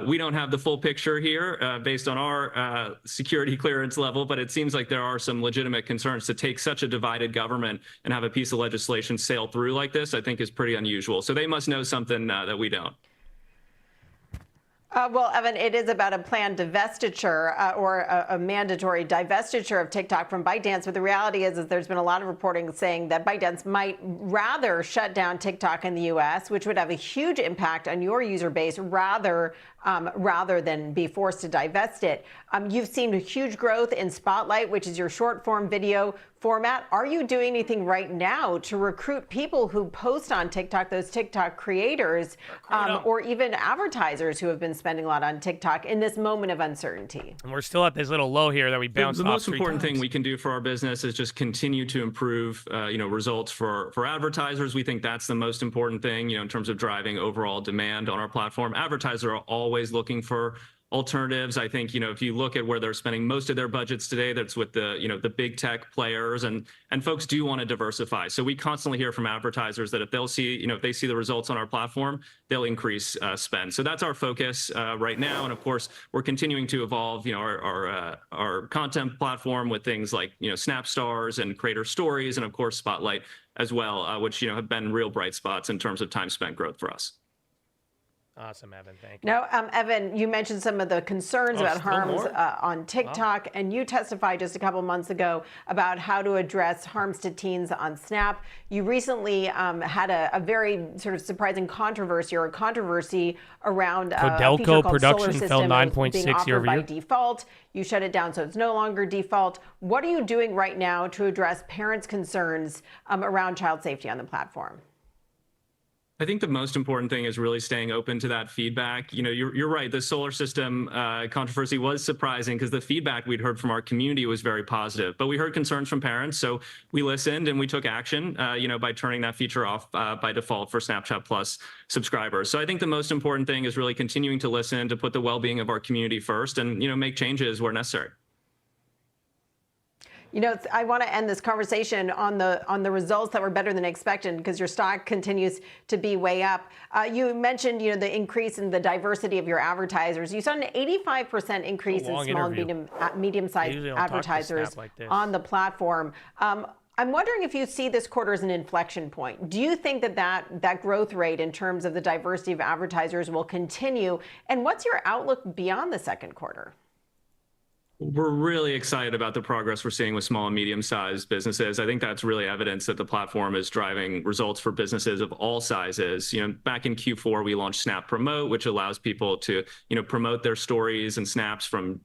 we don't have the full picture here based on our security clearance level, but it seems like there are some legitimate concerns. To take such a divided government and have a piece of legislation sail through like this, I think is pretty unusual. So they must know something that we don't. Well, Evan, it is about a planned divestiture or a mandatory divestiture of TikTok from ByteDance. But the reality is there's been a lot of reporting saying that ByteDance might rather shut down TikTok in the U.S., which would have a huge impact on your user base rather than be forced to divest it. You've seen a huge growth in Spotlight, which is your short form video format. Are you doing anything right now to recruit people who post on TikTok, those TikTok creators, or even advertisers who have been spending a lot on TikTok in this moment of uncertainty? And we're still at this little low here that we bounced off. The most important thing we can do for our business is just continue to improve, results for advertisers. We think that's the most important thing, in terms of driving overall demand on our platform. Advertisers are always looking for alternatives. I think, if you look at where they're spending most of their budgets today, that's with the big tech players, and folks do want to diversify. So we constantly hear from advertisers that if they see the results on our platform, they'll increase spend. So that's our focus right now. And of course, we're continuing to evolve, our content platform with things like, Snap Stars and Creator Stories, and of course, Spotlight as well, which, have been real bright spots in terms of time spent growth for us. Awesome, Evan. Thank you. Now, Evan, you mentioned some of the concerns about harms on TikTok, and you testified just a couple months ago about how to address harms to teens on Snap. You recently had a very sort of surprising controversy around Codelco production fell 9.6 year-over-year by default. You shut it down, so it's no longer default. What are you doing right now to address parents' concerns around child safety on the platform? I think the most important thing is really staying open to that feedback. You're right. The solar system controversy was surprising because the feedback we'd heard from our community was very positive. But we heard concerns from parents, so we listened and we took action, by turning that feature off by default for Snapchat Plus subscribers. So I think the most important thing is really continuing to listen, to put the well-being of our community first, and make changes where necessary. I want to end this conversation on the results that were better than expected, because your stock continues to be way up. You mentioned, the increase in the diversity of your advertisers. You saw an 85% increase in small and medium-sized advertisers on the platform. I'm wondering if you see this quarter as an inflection point. Do you think that growth rate in terms of the diversity of advertisers will continue? And what's your outlook beyond the second quarter? We're really excited about the progress we're seeing with small and medium-sized businesses. I think that's really evidence that the platform is driving results for businesses of all sizes. Back in Q4, we launched Snap Promote, which allows people to, promote their stories and snaps from,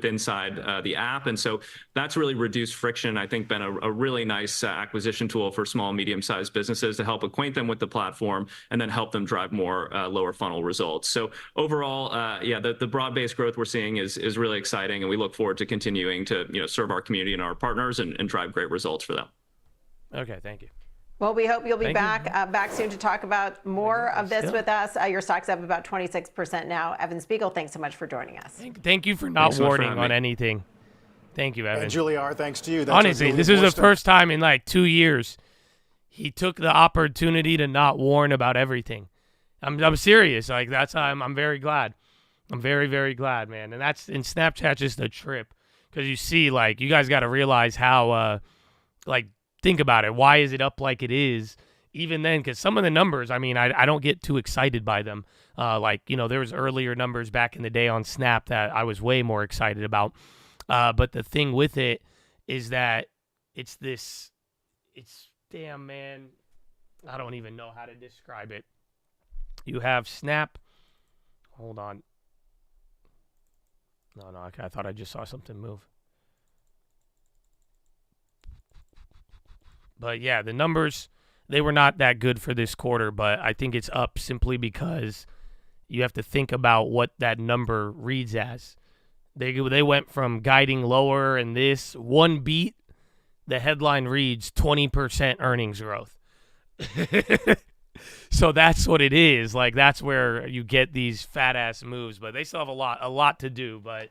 inside the app. And so that's really reduced friction. I think been a really nice acquisition tool for small and medium-sized businesses to help acquaint them with the platform and then help them drive more lower funnel results. So overall, the broad-based growth we're seeing is really exciting, and we look forward to continuing to serve our community and our partners and drive great results for them. Okay, thank you. Well, we hope you'll be back soon to talk about more of this with us. Your stock's up about 26% now. Evan Spiegel, thanks so much for joining us. Thank you for not warning on anything. Thank you, Evan. And Julie R., thanks to you. That's Honestly, this is the first time in like 2 years he took the opportunity to not warn about everything. I'm serious. Like that's I'm very glad. I'm very, very glad, man. And Snapchat just a trip because you see, like, you guys got to realize how, like, think about it. Why is it up like it is? Even then, because some of the numbers, I mean, I don't get too excited by them. Like, you know, there was earlier numbers back in the day on Snap that I was way more excited about. But the thing with it is that it's damn, man, I don't even know how to describe it. You have Snap. Hold on. No, I thought I just saw something move. But yeah, the numbers, they were not that good for this quarter, but I think it's up simply because you have to think about what that number reads as. They went from guiding lower and this one beat, the headline reads 20% earnings growth. So that's what it is. Like, that's where you get these fat ass moves, but they still have a lot to do. But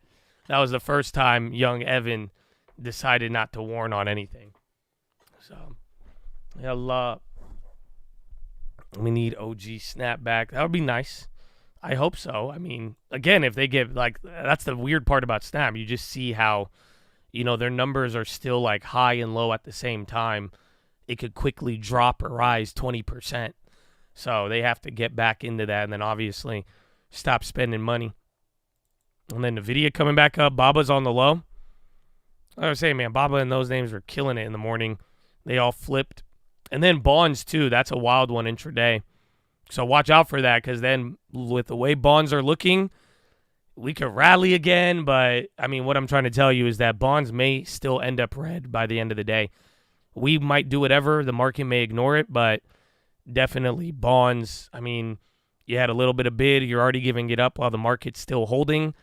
that was the first time young Evan decided not to warn on anything. So, we need OG Snapback. That would be nice. I hope so. I mean, again, if they get, like, that's the weird part about Snap. You just see how, you know, their numbers are still, like, high and low at the same time. It could quickly drop or rise 20%. So they have to get back into that and then obviously stop spending money. And then NVIDIA coming back up. Baba's on the low. I was saying, man, Baba and those names were killing it in the morning. They all flipped. And then bonds, too. That's a wild one intraday. So watch out for that because then with the way bonds are looking, we could rally again. But, I mean, what I'm trying to tell you is that bonds may still end up red by the end of the day. We might do whatever. The market may ignore it, but definitely bonds. I mean, you had a little bit of bid. You're already giving it up while the market's still holding.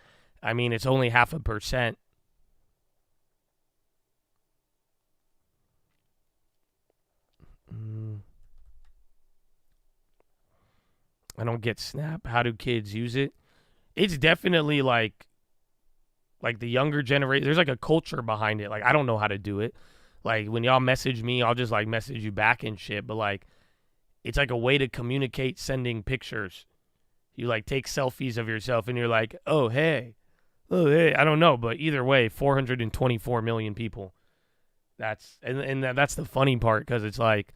I mean, it's only 0.5%. I don't get Snap. How do kids use it? It's definitely like the younger generation. There's like a culture behind it. Like, I don't know how to do it. Like, when y'all message me, I'll just like message you back and shit. But like, it's like a way to communicate sending pictures. You like take selfies of yourself and you're like, oh, hey. I don't know. But either way, 424 million people. That's the funny part because it's like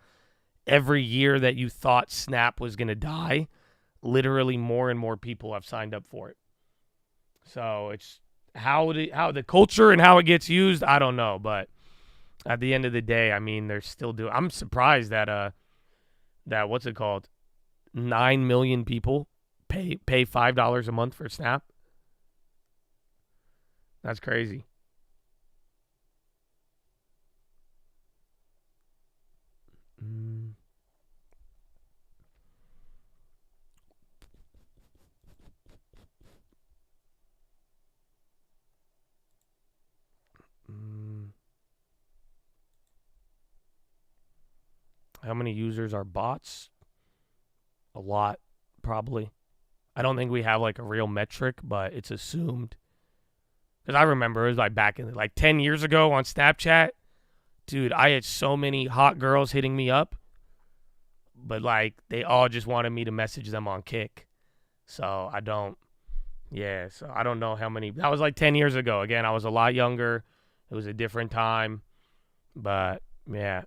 every year that you thought Snap was going to die, literally more and more people have signed up for it. So it's how the culture and how it gets used, I don't know. But at the end of the day, I mean, they're still doing. I'm surprised that what's it called? 9 million people pay $5 a month for Snap. That's crazy. How many users are bots? A lot, probably. I don't think we have like a real metric, but it's assumed. Because I remember it was like back in like 10 years ago on Snapchat. Dude, I had so many hot girls hitting me up. But like they all just wanted me to message them on Kick. So I don't know how many. That was like 10 years ago. Again, I was a lot younger. It was a different time. But yeah.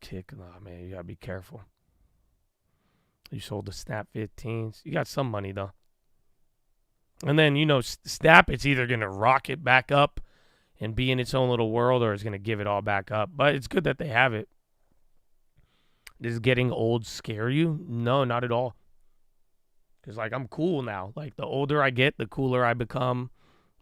Kick, nah, man, you gotta be careful. You sold the Snap 15s. You got some money though. And then, you know, Snap, it's either gonna rock it back up and be in its own little world, or it's gonna give it all back up. But it's good that they have it. Does getting old scare you? No, not at all. Because like I'm cool now. Like the older I get, the cooler I become.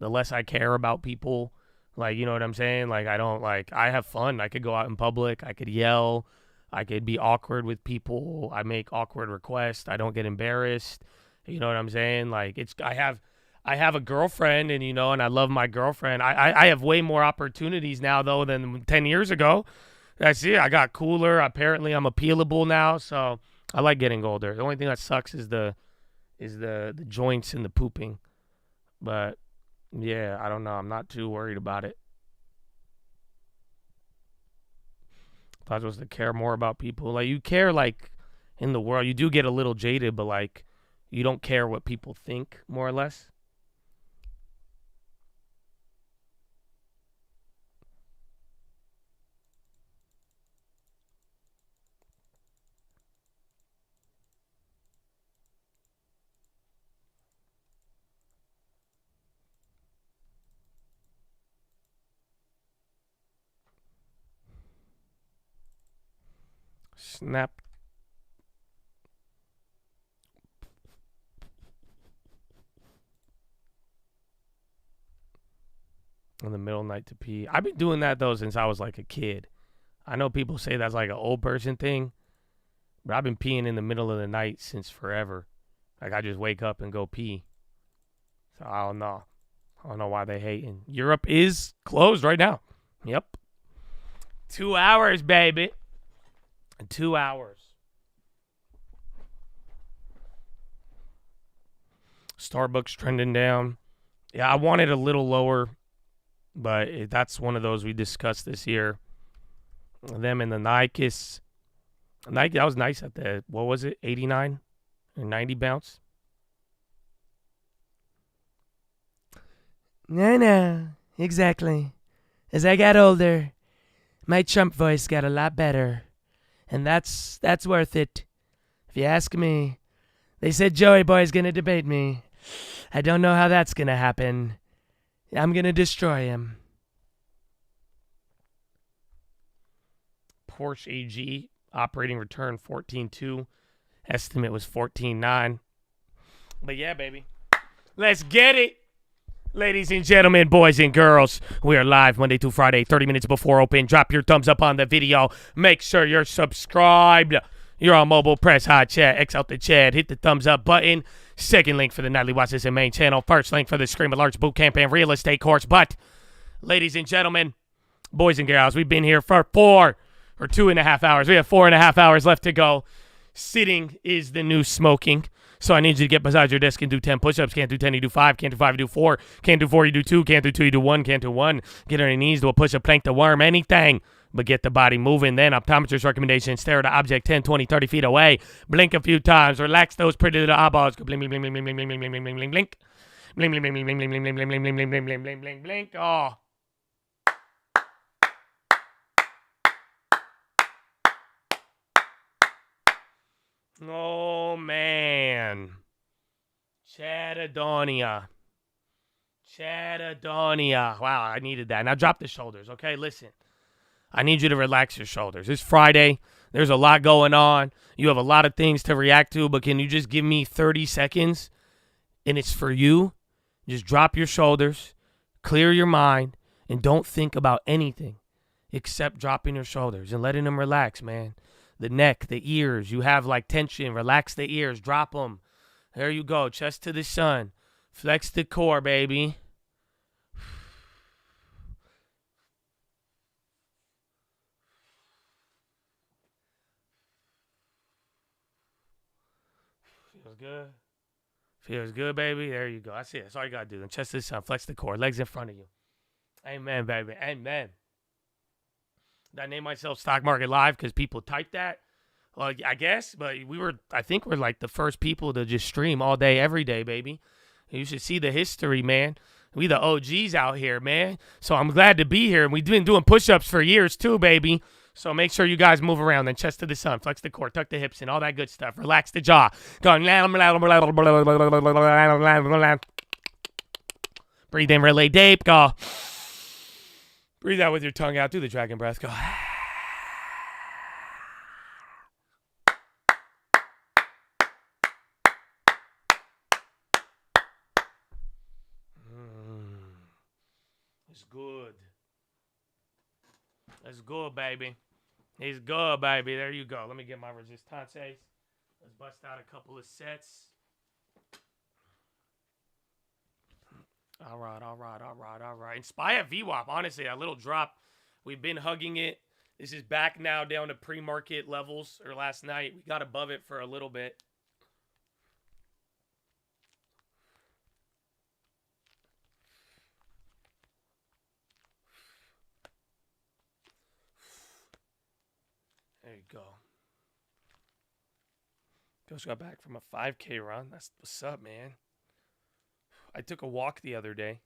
The less I care about people. Like, you know what I'm saying? Like, I have fun. I could go out in public. I could yell. I could be awkward with people. I make awkward requests. I don't get embarrassed. You know what I'm saying? Like, I have a girlfriend, and and I love my girlfriend. I have way more opportunities now though than 10 years ago. That's it. I got cooler. Apparently, I'm appealable now, so I like getting older. The only thing that sucks is the joints and the pooping. But yeah, I don't know. I'm not too worried about it. I was supposed to care more about people. Like, you care, like, in the world. You do get a little jaded, but, like, you don't care what people think, more or less. Snap. In the middle of the night to pee. I've been doing that, though, since I was, like, a kid. I know people say that's, like, an old person thing, but I've been peeing in the middle of the night since forever. Like, I just wake up and go pee. So, I don't know. I don't know why they hating. Europe is closed right now. Yep. 2 hours, baby. 2 hours. Starbucks trending down. Yeah, I want it a little lower, but that's one of those we discussed this year. Them and the Nikes. Nike, that was nice at the, what was it, 89 or 90 bounce? No, exactly. As I got older, my Trump voice got a lot better. And that's worth it. If you ask me, they said Joey Boy's going to debate me. I don't know how that's going to happen. I'm going to destroy him. Porsche AG operating return 14.2. Estimate was 14.9. But yeah, baby. Let's get it. Ladies and gentlemen, boys and girls, we are live Monday through Friday, 30 minutes before open. Drop your thumbs up on the video. Make sure you're subscribed. You're on mobile, press hot chat, X out the chat, hit the thumbs up button. Second link for the Nightly Watchlist and main channel. First link for the Scream Alerts Bootcamp and real estate course. But, ladies and gentlemen, boys and girls, we've been here for 2.5 hours. We have 4.5 hours left to go. Sitting is the new smoking. So I need you to get beside your desk and do 10 push-ups. Can't do 10, you do 5. Can't do 5, you do 4. Can't do 4, you do 2. Can't do 2, you do 1. Can't do 1. Get on your knees, do a push-up, plank the worm, anything. But get the body moving. Then optometrist recommendation, stare at the object 10, 20, 30 feet away. Blink a few times. Relax those pretty little eyeballs. Go blink, blink, blink, blink, blink, blink, blink, blink, blink, blink, blink, blink. Blink, blink, blink, blink, blink, blink, blink, blink, blink, blink, blink, blink, blink, blink, blink, blink. Oh. Oh, man. Chatadonia. Wow, I needed that. Now drop the shoulders, okay? Listen, I need you to relax your shoulders. It's Friday. There's a lot going on. You have a lot of things to react to, but can you just give me 30 seconds? And it's for you. Just drop your shoulders, clear your mind, and don't think about anything except dropping your shoulders and letting them relax, man. The neck, the ears, you have like tension. Relax the ears, drop them. There you go, chest to the sun. Flex the core, baby. Feels good. Feels good, baby. There you go. That's it. That's all you got to do. Then chest to the sun. Flex the core. Legs in front of you. Amen, baby. Amen. Did I name myself Stock Market Live because people typed that? Well, I guess, but I think we're like the first people to just stream all day, every day, baby. You should see the history, man. We the OGs out here, man. So I'm glad to be here. And we've been doing push-ups for years too, baby. So make sure you guys move around. Then chest to the sun, flex the core, tuck the hips in, all that good stuff. Relax the jaw. Go. Breathe in really deep. Go. Breathe out with your tongue out. Do the dragon breath. Go. It's good. Let's go, baby. He's good, baby. There you go. Let me get my resistances. Let's bust out a couple of sets. All right. Inspire VWAP. Honestly, that little drop, we've been hugging it. This is back now down to pre-market levels, or last night. We got above it for a little bit. There you go. Just got back from a 5K run. That's what's up, man. I took a walk the other day.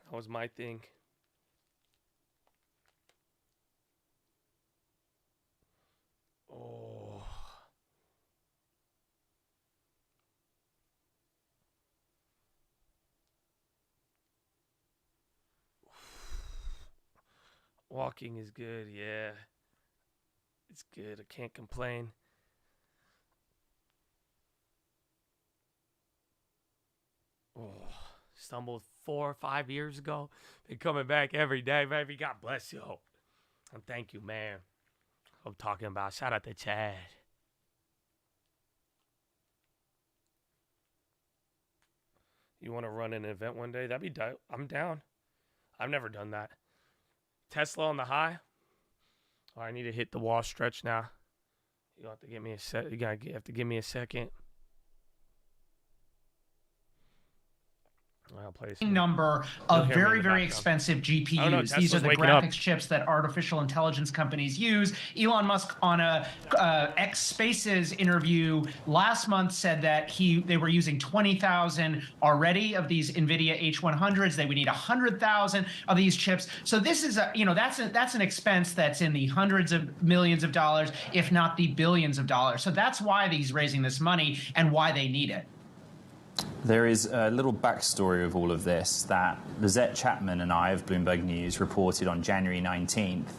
That was my thing. Oh. Walking is good, yeah. It's good. I can't complain. Oh, stumbled 4 or 5 years ago. Been coming back every day, baby. God bless you. And thank you, man. I'm talking about. Shout out to Chad. You want to run an event one day? That'd be dope. I'm down. I've never done that. Tesla on the high. Oh, I need to hit the wall stretch now. You have to give me a sec. You have to give me a second. I'll play some number of very expensive GPUs. These are the graphics chips that artificial intelligence companies use. Elon Musk on a X Spaces interview last month said that they were using 20,000 already of these NVIDIA H100s. They would need 100,000 of these chips. So this is that's an expense that's in the hundreds of millions of dollars, if not the billions of dollars. So that's why he's raising this money and why they need it. There is a little backstory of all of this that Lizette Chapman and I of Bloomberg News reported on January 19th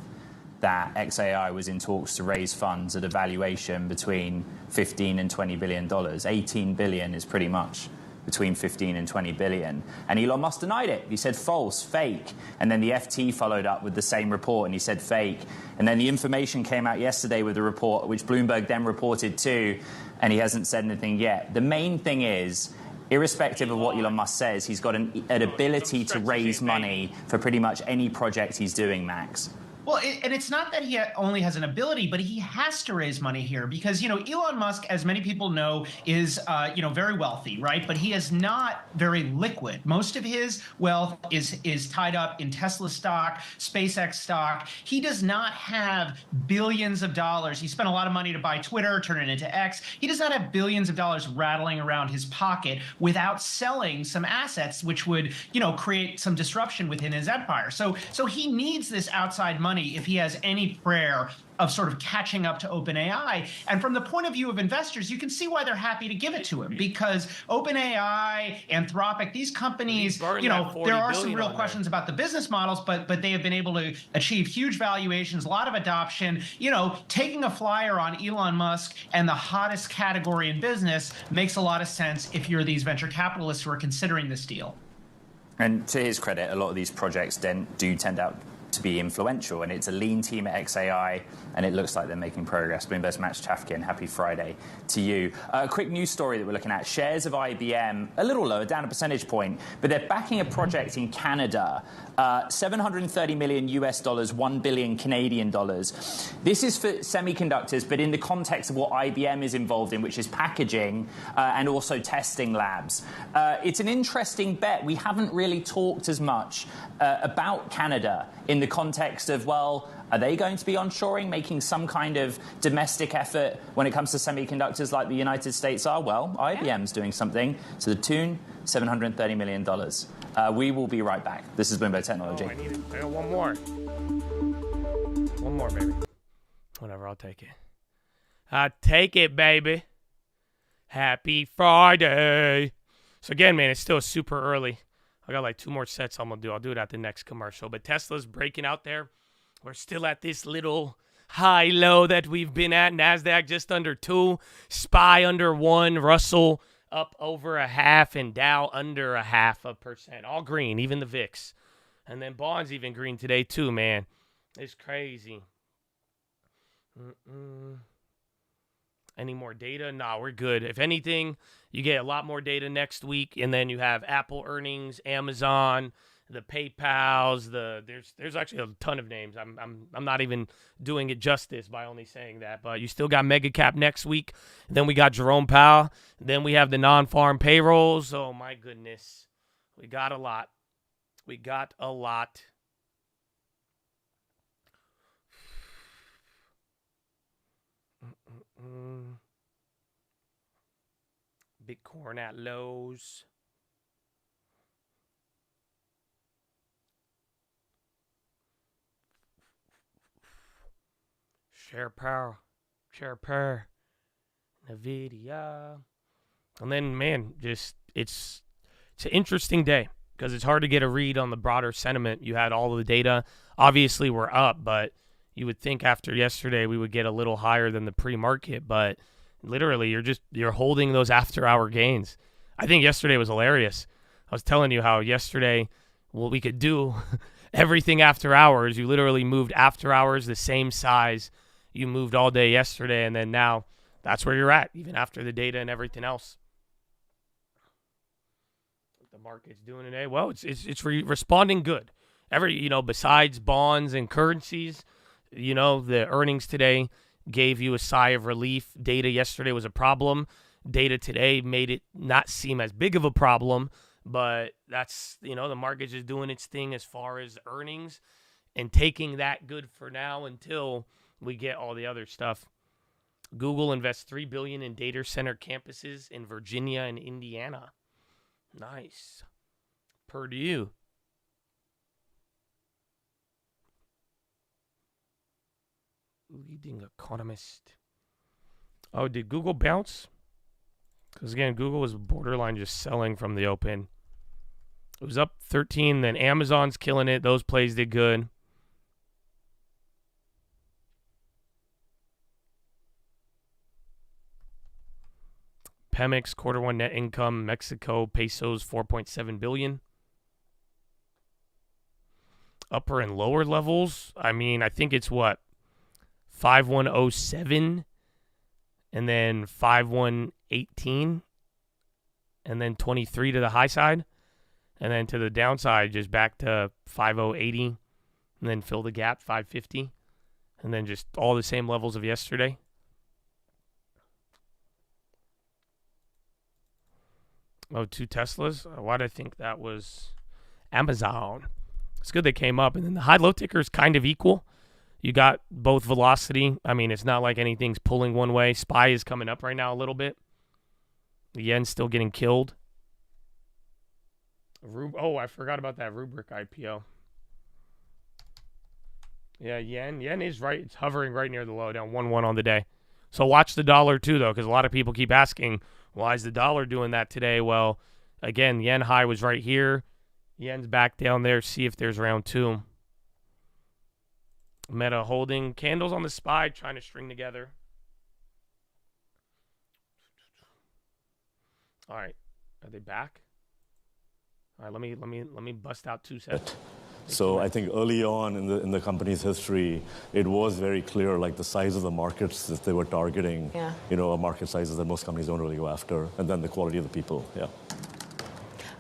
that XAI was in talks to raise funds at a valuation between $15 and $20 billion. 18 billion is pretty much between 15 and 20 billion. And Elon Musk denied it. He said false, fake. And then the FT followed up with the same report and he said fake. And then the information came out yesterday with the report, which Bloomberg then reported too, and he hasn't said anything yet. The main thing is, irrespective of what Elon Musk says, he's got an ability to raise money for pretty much any project he's doing, Max. Well, and it's not that he only has an ability, but he has to raise money here because, Elon Musk, as many people know, is, very wealthy, right? But he is not very liquid. Most of his wealth is tied up in Tesla stock, SpaceX stock. He does not have billions of dollars. He spent a lot of money to buy Twitter, turn it into X. He does not have billions of dollars rattling around his pocket without selling some assets, which would, create some disruption within his empire. So he needs this outside money if he has any prayer of sort of catching up to OpenAI. And from the point of view of investors, you can see why they're happy to give it to him because OpenAI, Anthropic, these companies, there are some real questions about the business models, but they have been able to achieve huge valuations, a lot of adoption. Taking a flyer on Elon Musk and the hottest category in business makes a lot of sense if you're these venture capitalists who are considering this deal. And to his credit, a lot of these projects do tend out to be influential, and it's a lean team at XAI, and it looks like they're making progress. Bloomberg's Max Chafkin, happy Friday to you. A quick news story that we're looking at. Shares of IBM, a little lower, down a percentage point, but they're backing a project in Canada, $730 million US, 1 billion Canadian dollars. This is for semiconductors, but in the context of what IBM is involved in, which is packaging and also testing labs. It's an interesting bet. We haven't really talked as much about Canada in the context of, well, are they going to be onshoring, making some kind of domestic effort when it comes to semiconductors like the United States are? Well, IBM's doing something to the tune $730 million. We will be right back. This is Bloomberg Technology. I got one more. One more, baby. Whatever, I'll take it. I take it, baby. Happy Friday. So again, man, it's still super early. I got like 2 more sets I'm going to do. I'll do it at the next commercial. But Tesla's breaking out there. We're still at this little high low that we've been at. NASDAQ just under 2. SPY under 1. Russell up over 0.5. And Dow under 0.5%. All green, even the VIX. And then bonds even green today too, man. It's crazy. Any more data? Nah, we're good. If anything, you get a lot more data next week, and then you have Apple earnings, Amazon, the PayPal's, there's actually a ton of names. I'm not even doing it justice by only saying that, but you still got mega cap next week. Then we got Jerome Powell. Then we have the non-farm payrolls. Oh my goodness, we got a lot. We got a lot. Bitcoin at lows. Share power. NVIDIA. And then, man, just it's an interesting day because it's hard to get a read on the broader sentiment. You had all of the data. Obviously, we're up, but you would think after yesterday we would get a little higher than the pre-market, but literally you're holding those after-hour gains. I think yesterday was hilarious. I was telling you how yesterday, well, we could do everything after hours. You literally moved after hours the same size you moved all day yesterday, and then now that's where you're at, even after the data and everything else. What the market's doing today? Well, it's responding good. Besides bonds and currencies, the earnings today gave you a sigh of relief. Data yesterday was a problem. Data today made it not seem as big of a problem, but that's, the market's just doing its thing as far as earnings and taking that good for now until we get all the other stuff. Google invests $3 billion in data center campuses in Virginia and Indiana. Nice. Purdue. Leading economist. Oh, did Google bounce? Because, again, Google was borderline just selling from the open. It was up 13, then Amazon's killing it. Those plays did good. Pemex, quarter one net income, Mexico, pesos, 4.7 billion. Upper and lower levels, I think it's what? 5107 and then 5118 and then 23 to the high side and then to the downside just back to 5080 and then fill the gap 550 and then just all the same levels of yesterday. Oh, 2 Teslas? Why did I think that was Amazon? It's good they came up. And then the high-low ticker is kind of equal. You got both velocity. It's not like anything's pulling one way. SPY is coming up right now a little bit. The yen's still getting killed. I forgot about that Rubrik IPO. Yeah, yen is right. It's hovering right near the low, down 1-1 on the day. So watch the dollar too, though, because a lot of people keep asking, why is the dollar doing that today? Well, again, yen high was right here. Yen's back down there. See if there's round 2. Meta holding candles on the SPY, trying to string together. All right, are they back? All right, let me bust out 2 sets. So I think early on in the company's history, it was very clear, like the size of the markets that they were targeting. Yeah. Market sizes that most companies don't really go after, and then the quality of the people. Yeah.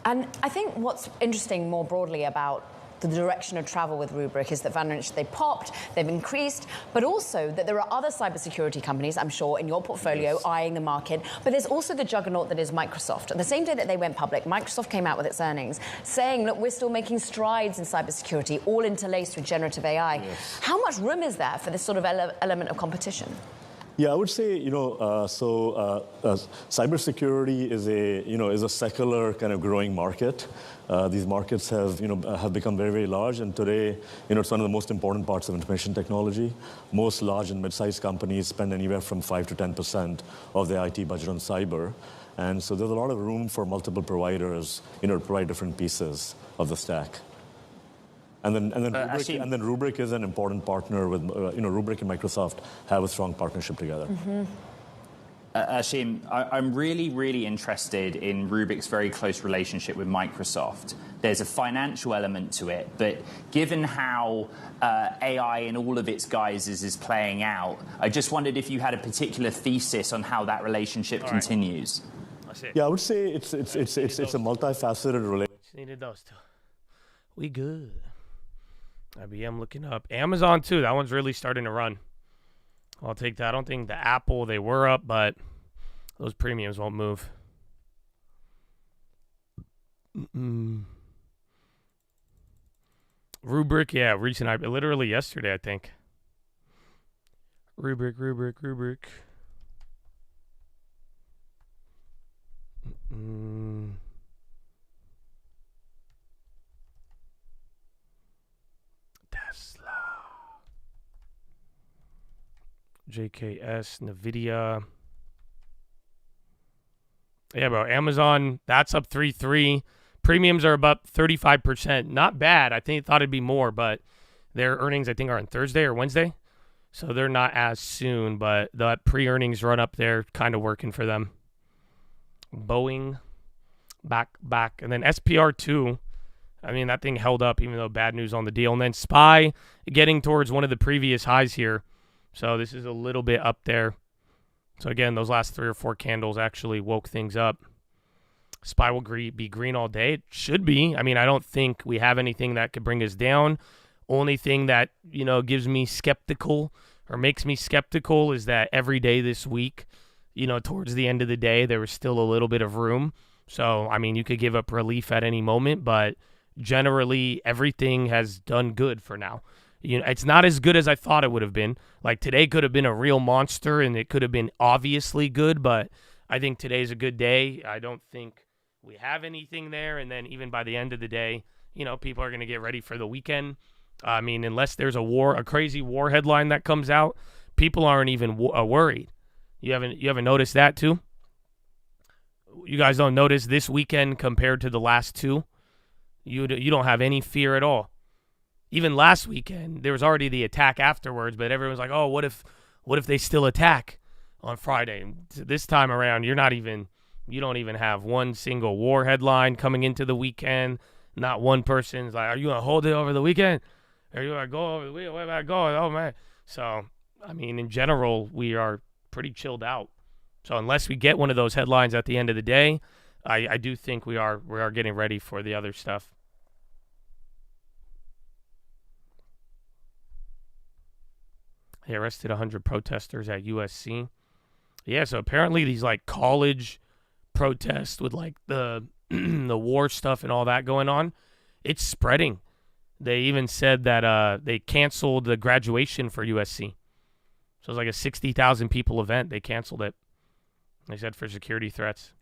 And I think what's interesting more broadly about the direction of travel with Rubrik is that they popped, they've increased, but also that there are other cybersecurity companies, I'm sure, in your portfolio eyeing the market. But there's also the juggernaut that is Microsoft. And the same day that they went public, Microsoft came out with its earnings saying, look, we're still making strides in cybersecurity, all interlaced with generative AI. Yes. How much room is there for this sort of element of competition? Yeah, I would say, cybersecurity is a secular kind of growing market. These markets have become very, very large, and today, it's one of the most important parts of information technology. Most large and mid-sized companies spend anywhere from 5 to 10% of their IT budget on cyber, and so there's a lot of room for multiple providers, to provide different pieces of the stack. And then Rubrik is an important partner with, Rubrik and Microsoft have a strong partnership together. Mm-hmm. Ashim, I'm really, really interested in Rubrik's very close relationship with Microsoft. There's a financial element to it, but given how AI in all of its guises is playing out, I just wondered if you had a particular thesis on how that relationship continues. That's it. Yeah, I would say it's a multifaceted relationship. Just needed those two. We good. IBM looking up. Amazon, too. That one's really starting to run. I'll take that. I don't think the Apple, they were up, but those premiums won't move. Rubrik, yeah, recent IPO. Literally yesterday, I think. Rubrik. Tesla. JKS, NVIDIA. Yeah, bro. Amazon, that's up 3.3. Premiums are about 35%. Not bad. I thought it'd be more, but their earnings, I think, are on Thursday or Wednesday. So they're not as soon, but the pre-earnings run up there kind of working for them. Boeing, back. And then SPR2, I mean, that thing held up even though bad news on the deal. And then SPY getting towards one of the previous highs here. So this is a little bit up there. So again, those last 3 or 4 candles actually woke things up. SPY will be green all day. It should be. I mean, I don't think we have anything that could bring us down. Only thing that, gives me skeptical or makes me skeptical is that every day this week, towards the end of the day, there was still a little bit of room. So, I mean, you could give up relief at any moment, but generally everything has done good for now. It's not as good as I thought it would have been. Like today could have been a real monster and it could have been obviously good, but I think today's a good day. I don't think we have anything there. And then even by the end of the day, people are going to get ready for the weekend. I mean, unless there's a crazy war headline that comes out, people aren't even worried. You haven't noticed that too? You guys don't notice this weekend compared to the last two? You don't have any fear at all. Even last weekend, there was already the attack afterwards, but everyone's like, oh, what if they still attack on Friday? And this time around, you don't even have one single war headline coming into the weekend. Not one person's like, are you going to hold it over the weekend? Are you going to go over the weekend? Where am I going? Oh, man. So, I mean, in general, we are pretty chilled out. So unless we get one of those headlines at the end of the day, I do think we are getting ready for the other stuff. They arrested 100 protesters at USC. Yeah, so apparently these like college protests with like the the war stuff and all that going on, it's spreading. They even said that they canceled the graduation for USC. So it was like a 60,000 people event. They canceled it. They said for security threats.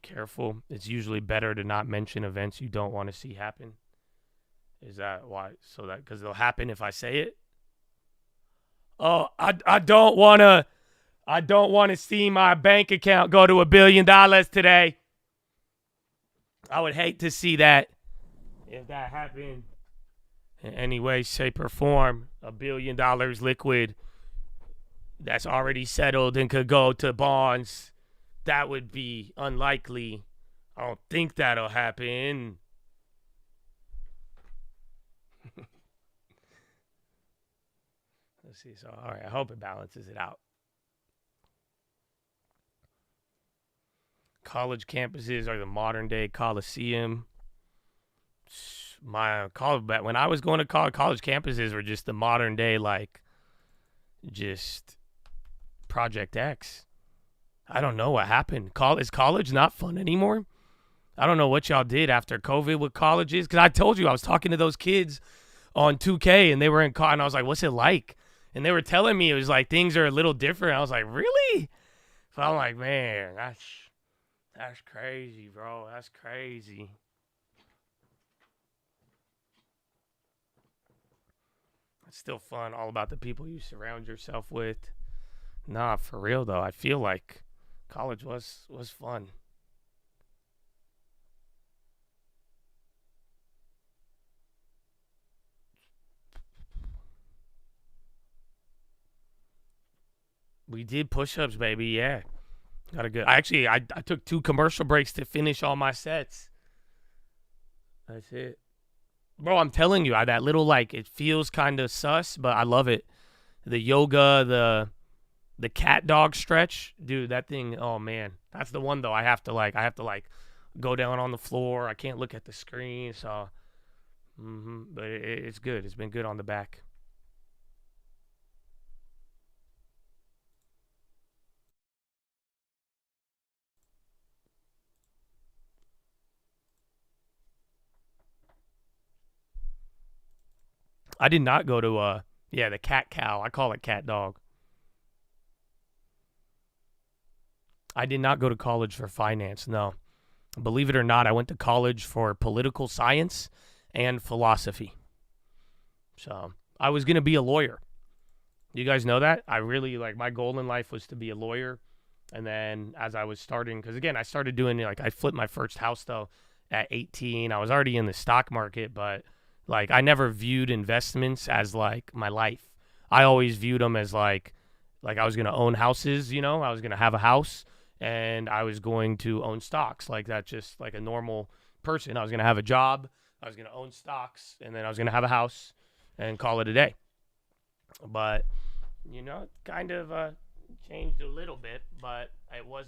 Careful. It's usually better to not mention events you don't want to see happen. Is that why? So that because they'll happen if I say it. Oh, I don't want to see my bank account go to $1 billion today. I would hate to see that if that happened in any way, shape, or form. $1 billion liquid that's already settled and could go to bonds. That would be unlikely. I don't think that'll happen. Let's see. So, all right. I hope it balances it out. College campuses are the modern day Coliseum. When I was going to college campuses were just the modern day, like, just Project X. I don't know what happened. Is college not fun anymore? I don't know what y'all did after COVID with colleges. Because I told you, I was talking to those kids on 2K, and they were in college, and I was like, what's it like? And they were telling me it was like things are a little different. I was like, really? So I'm like, man, that's crazy, bro. That's crazy. It's still fun, all about the people you surround yourself with. Nah, for real, though. I feel like college was fun. We did push-ups, baby. Yeah. Got a good. I took 2 commercial breaks to finish all my sets. That's it. Bro, I'm telling you, that little, like, it feels kind of sus, but I love it. The yoga, the cat dog stretch, dude, that thing, oh man. That's the one though. I have to go down on the floor. I can't look at the screen, so but it's good. It's been good on the back. I did not go to the cat cow. I call it cat dog. I did not go to college for finance, no. Believe it or not, I went to college for political science and philosophy. So I was going to be a lawyer. You guys know that? I really, my goal in life was to be a lawyer. And then as I was starting, because again, I started doing, I flipped my first house though at 18. I was already in the stock market, but I never viewed investments as my life. I always viewed them as I was going to own houses, I was going to have a house and I was going to own stocks like that, just like a normal person. I was going to have a job, I was going to own stocks, and then I was going to have a house and call it a day. But, it kind of changed a little bit, but it was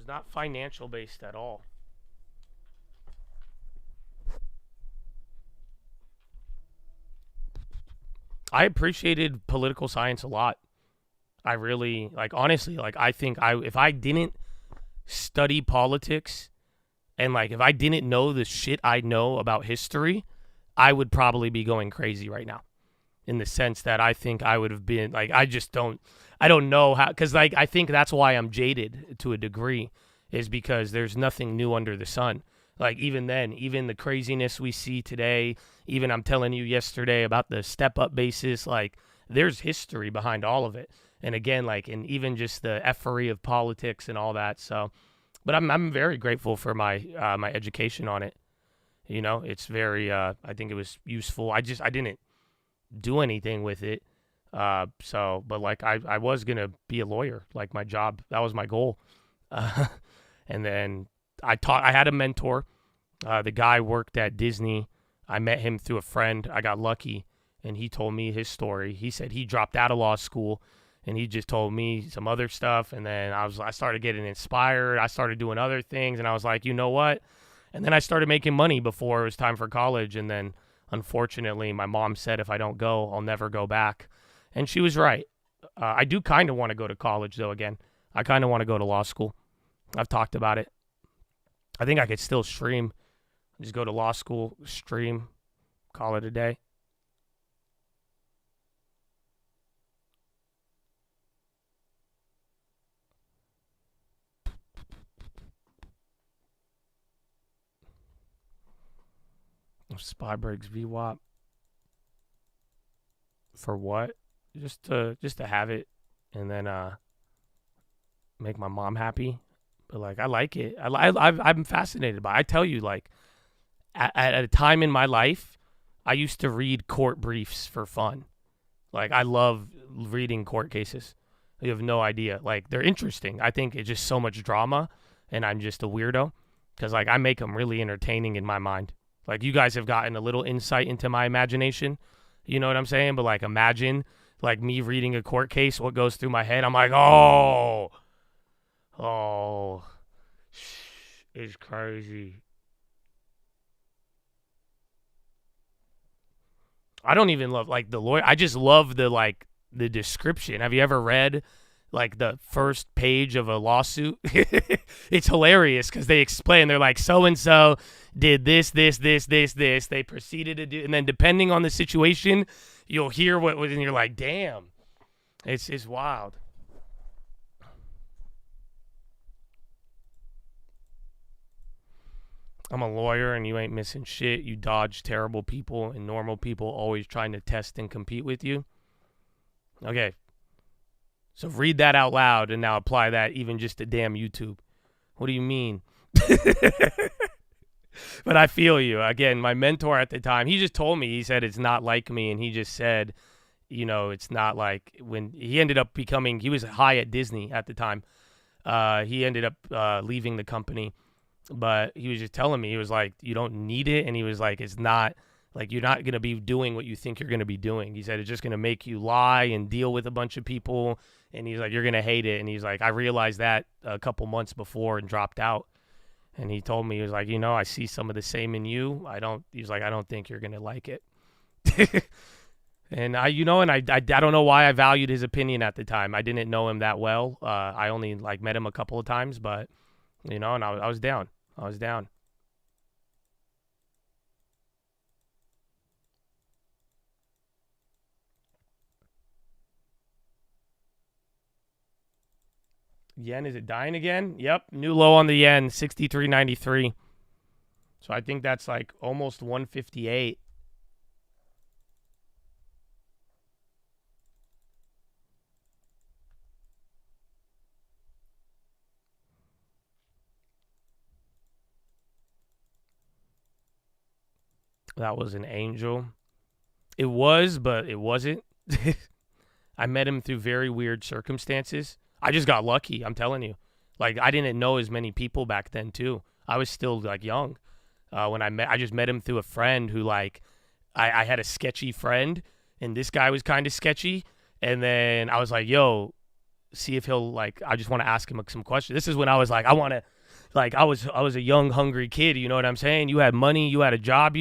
not financial based at all. I appreciated political science a lot. I really, honestly, I think if I didn't study politics and, if I didn't know the shit I know about history, I would probably be going crazy right now. In the sense that I think I would have been, I don't know how, because, I think that's why I'm jaded to a degree, is because there's nothing new under the sun. Even then, even the craziness we see today, even I'm telling you yesterday about the step-up basis, there's history behind all of it. And again, and even just the effery of politics and all that. So, but I'm very grateful for my my education on it. It's very, I think it was useful. I didn't do anything with it. But I was going to be a lawyer, my job. That was my goal. And then I had a mentor. The guy worked at Disney. I met him through a friend. I got lucky, and he told me his story. He said he dropped out of law school, and he just told me some other stuff. And then I started getting inspired. I started doing other things, and I was like, you know what? And then I started making money before it was time for college. And then, unfortunately, my mom said if I don't go, I'll never go back. And she was right. I do kind of want to go to college, though, again. I kind of want to go to law school. I've talked about it. I think I could still stream. Just go to law school, stream, call it a day. Spy breaks VWAP. For what? Just to have it and then make my mom happy. But I like it. I'm fascinated by it. I tell you, at a time in my life, I used to read court briefs for fun. I love reading court cases. You have no idea. They're interesting. I think it's just so much drama, and I'm just a weirdo because I make them really entertaining in my mind. You guys have gotten a little insight into my imagination. You know what I'm saying? But imagine me reading a court case, what goes through my head. I'm like, oh, it's crazy. I don't even love the lawyer. I just love the description. Have you ever read the first page of a lawsuit? It's hilarious because they explain. They're like, so and so did this. They proceeded to do, and then depending on the situation, you'll hear what was, and you're like, damn, it's wild. I'm a lawyer and you ain't missing shit. You dodge terrible people and normal people always trying to test and compete with you. Okay. So read that out loud and now apply that even just to damn YouTube. What do you mean? But I feel you. Again, my mentor at the time, he just told me, he said it's not like me. And he just said, it's not like when he ended up he was high at Disney at the time. He ended up leaving the company, but he was just telling me, he was like, you don't need it. And he was like, it's not like, you're not going to be doing what you think you're going to be doing. He said, it's just going to make you lie and deal with a bunch of people. And he's like, you're going to hate it. And he's like, I realized that a couple months before and dropped out. And he told me, he was like, I see some of the same in you. He's like, I don't think you're going to like it. And I don't know why I valued his opinion at the time. I didn't know him that well. I only met him a couple of times, but and I was down. I was down. Yen, is it dying again? Yep, new low on the yen, 63.93. So I think that's like almost 158. That was an angel. It was, but it wasn't. I met him through very weird circumstances. I just got lucky, I'm telling you. Like, I didn't know as many people back then, too. I was still, young. When I just met him through a friend who, I had a sketchy friend, and this guy was kind of sketchy. And then I was like, yo, see if he'll, I just want to ask him some questions. This is when I was like, I want to. I was a young, hungry kid, you know what I'm saying? You had money, you had a job,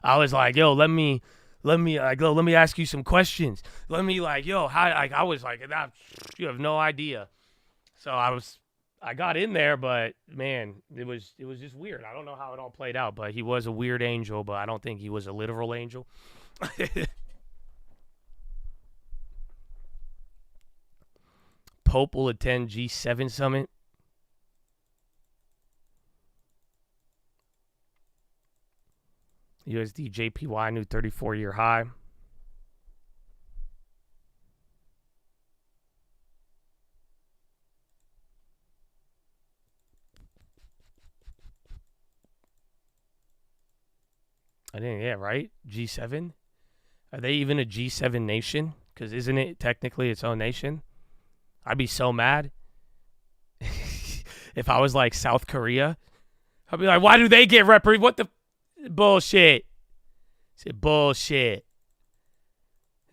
I was like, yo, let me ask you some questions. Let me how I was like, you have no idea. So I got in there, but man, it was just weird. I don't know how it all played out, but he was a weird angel, but I don't think he was a literal angel. Pope will attend G7 summit. USD JPY new 34-year high. Right? G7? Are they even a G7 nation? Because isn't it technically its own nation? I'd be so mad. If I was like South Korea, I'd be like, why do they get represented? What the bullshit? It's bullshit.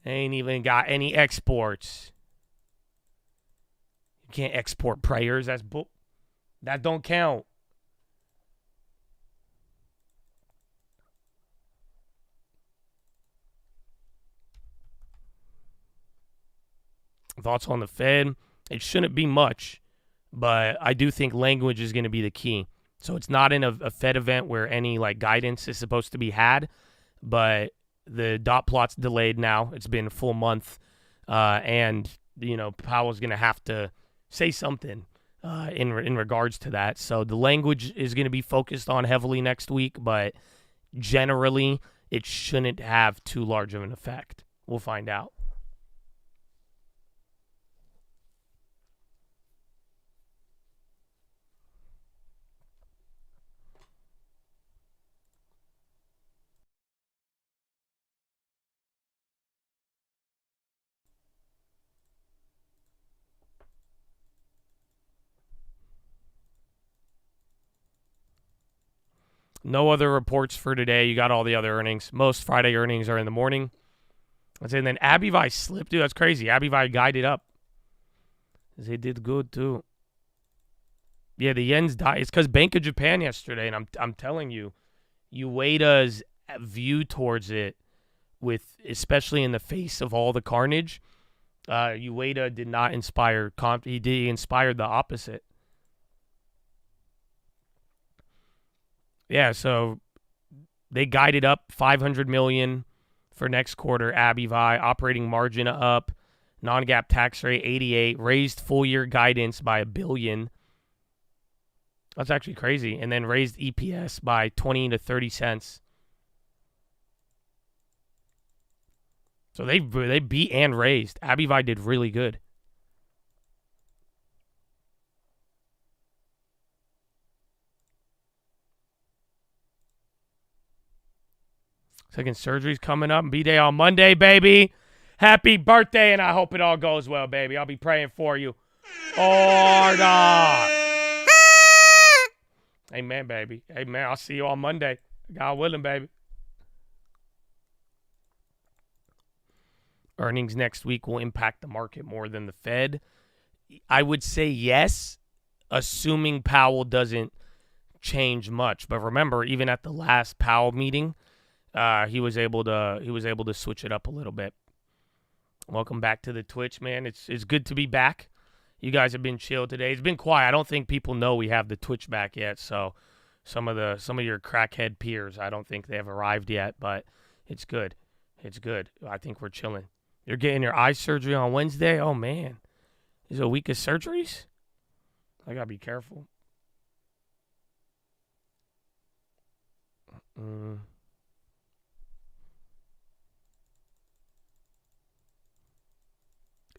They ain't even got any exports. You can't export prayers. That don't count. Thoughts on the Fed? It shouldn't be much, but I do think language is going to be the key. So it's not in a Fed event where any guidance is supposed to be had, but the dot plot's delayed now. It's been a full month, and Powell's going to have to say something in regards to that. So the language is going to be focused on heavily next week, but generally it shouldn't have too large of an effect. We'll find out. No other reports for today. You got all the other earnings. Most Friday earnings are in the morning. And then Abivai slipped. Dude, that's crazy. Abivai guided up. They did good, too. Yeah, the yen's died. It's because Bank of Japan yesterday, and I'm telling you, Ueda's view towards it, especially in the face of all the carnage, Ueda did not inspire he inspired the opposite. Yeah, so they guided up $500 million for next quarter. Abivai operating margin up, non-GAAP tax rate 88, raised full year guidance by $1 billion. That's actually crazy, and then raised EPS by 20 to 30 cents. So they beat and raised. Abivai did really good. Second surgery's coming up. B-Day on Monday, baby. Happy birthday, and I hope it all goes well, baby. I'll be praying for you. Order. Amen, baby. Amen. I'll see you on Monday. God willing, baby. Earnings next week will impact the market more than the Fed. I would say yes, assuming Powell doesn't change much. But remember, even at the last Powell meeting, he was able to switch it up a little bit. Welcome back to the Twitch, man. It's good to be back. You guys have been chill today. It's been quiet. I don't think people know we have the Twitch back yet. So some of your crackhead peers, I don't think they have arrived yet. But it's good. It's good. I think we're chilling. You're getting your eye surgery on Wednesday? Oh, man. Is it a week of surgeries? I got to be careful.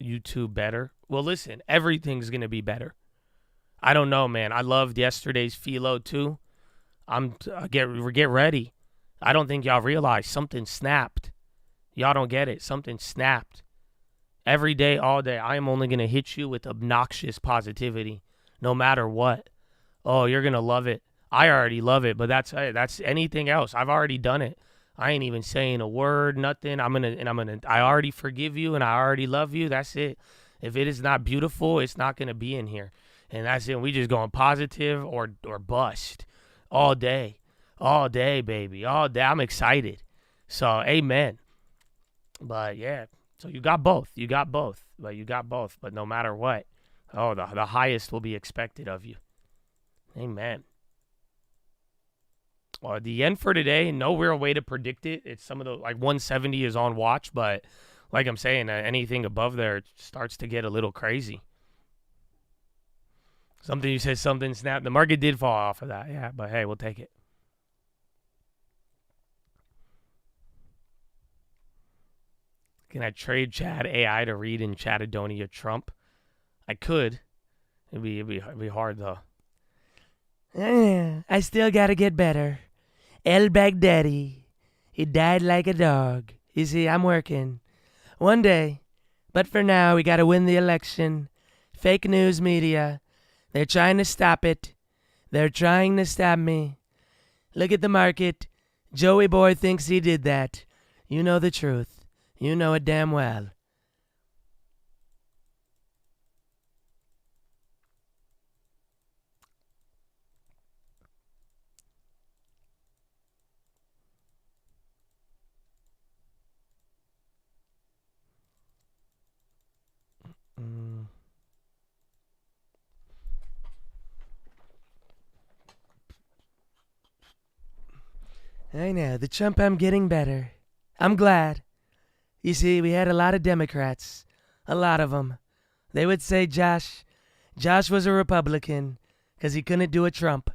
YouTube better? Well, listen, everything's going to be better. I don't know, man. I loved yesterday's PHILO, too. Get ready. I don't think y'all realize something snapped. Y'all don't get it. Something snapped. Every day, all day, I am only going to hit you with obnoxious positivity, no matter what. Oh, you're going to love it. I already love it, but that's anything else. I've already done it. I ain't even saying a word, nothing. I already forgive you and I already love you. That's it. If it is not beautiful, it's not going to be in here. And that's it. We just going positive or bust all day. All day, baby. All day. I'm excited. So, amen. But, yeah. So, you got both. But no matter what, the highest will be expected of you. Amen. Well, the yen for today, no real way to predict it. It's some of the, 170 is on watch, but like I'm saying, anything above there starts to get a little crazy. You said something snapped. The market did fall off of that, yeah, but hey, we'll take it. Can I trade Chad AI to read in Chattadonia Trump? I could. It'd be hard, though. I still gotta get better. El Baghdadi. He died like a dog. You see, I'm working. One day. But for now, we gotta win the election. Fake news media. They're trying to stop it. They're trying to stop me. Look at the market. Joey Boy thinks he did that. You know the truth. You know it damn well. I know, the Trump, I'm getting better. I'm glad. You see, we had a lot of Democrats. A lot of them. They would say Josh was a Republican because he couldn't do a Trump.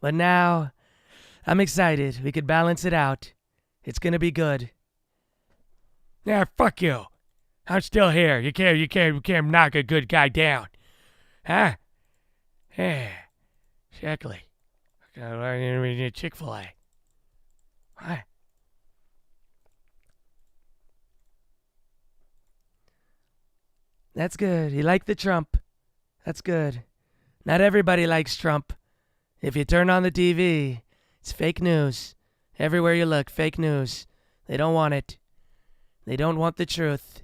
But now, I'm excited. We could balance it out. It's going to be good. Yeah, fuck you. I'm still here. You can't knock a good guy down. Huh? Yeah. Exactly. Chick-fil-A. What? That's good. You like the Trump. That's good. Not everybody likes Trump. If you turn on the TV, it's fake news. Everywhere you look, fake news. They don't want it. They don't want the truth.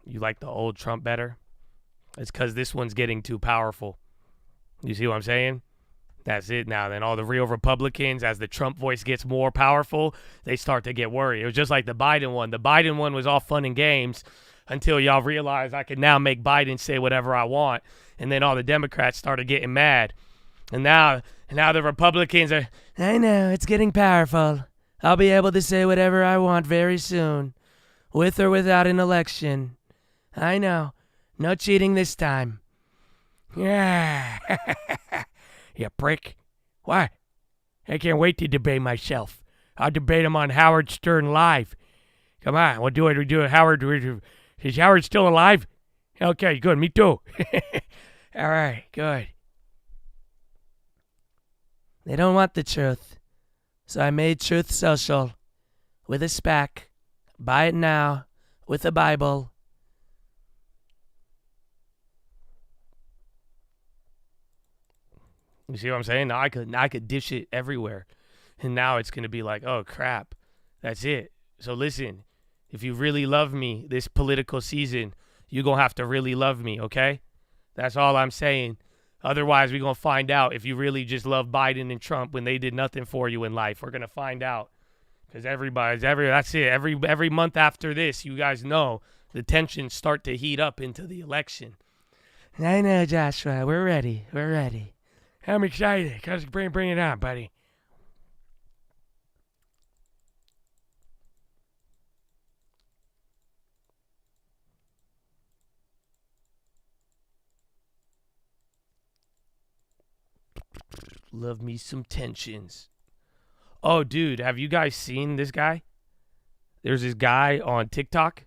You like the old Trump better? It's because this one's getting too powerful. You see what I'm saying? That's it now. Then all the real Republicans, as the Trump voice gets more powerful, they start to get worried. It was just like the Biden one. The Biden one was all fun and games until y'all realized I could now make Biden say whatever I want. And then all the Democrats started getting mad. And now the Republicans are, I know, it's getting powerful. I'll be able to say whatever I want very soon, with or without an election. I know. No cheating this time. Yeah. You prick. What? I can't wait to debate myself. I'll debate him on Howard Stern Live. Come on, we'll do it. Howard. Is Howard still alive? Okay, good. Me too. All right, good. They don't want the truth. So I made Truth Social with a SPAC. Buy it now with a Bible. You see what I'm saying? Now I could dish it everywhere. And now it's going to be like, oh, crap. That's it. So listen, if you really love me this political season, you're going to have to really love me, okay? That's all I'm saying. Otherwise, we're going to find out if you really just love Biden and Trump when they did nothing for you in life. We're going to find out. Because that's it. Every month after this, you guys know the tensions start to heat up into the election. I know, Joshua. We're ready. We're ready. I'm excited. Bring it on, buddy. Love me some tensions. Oh, dude, have you guys seen this guy? There's this guy on TikTok,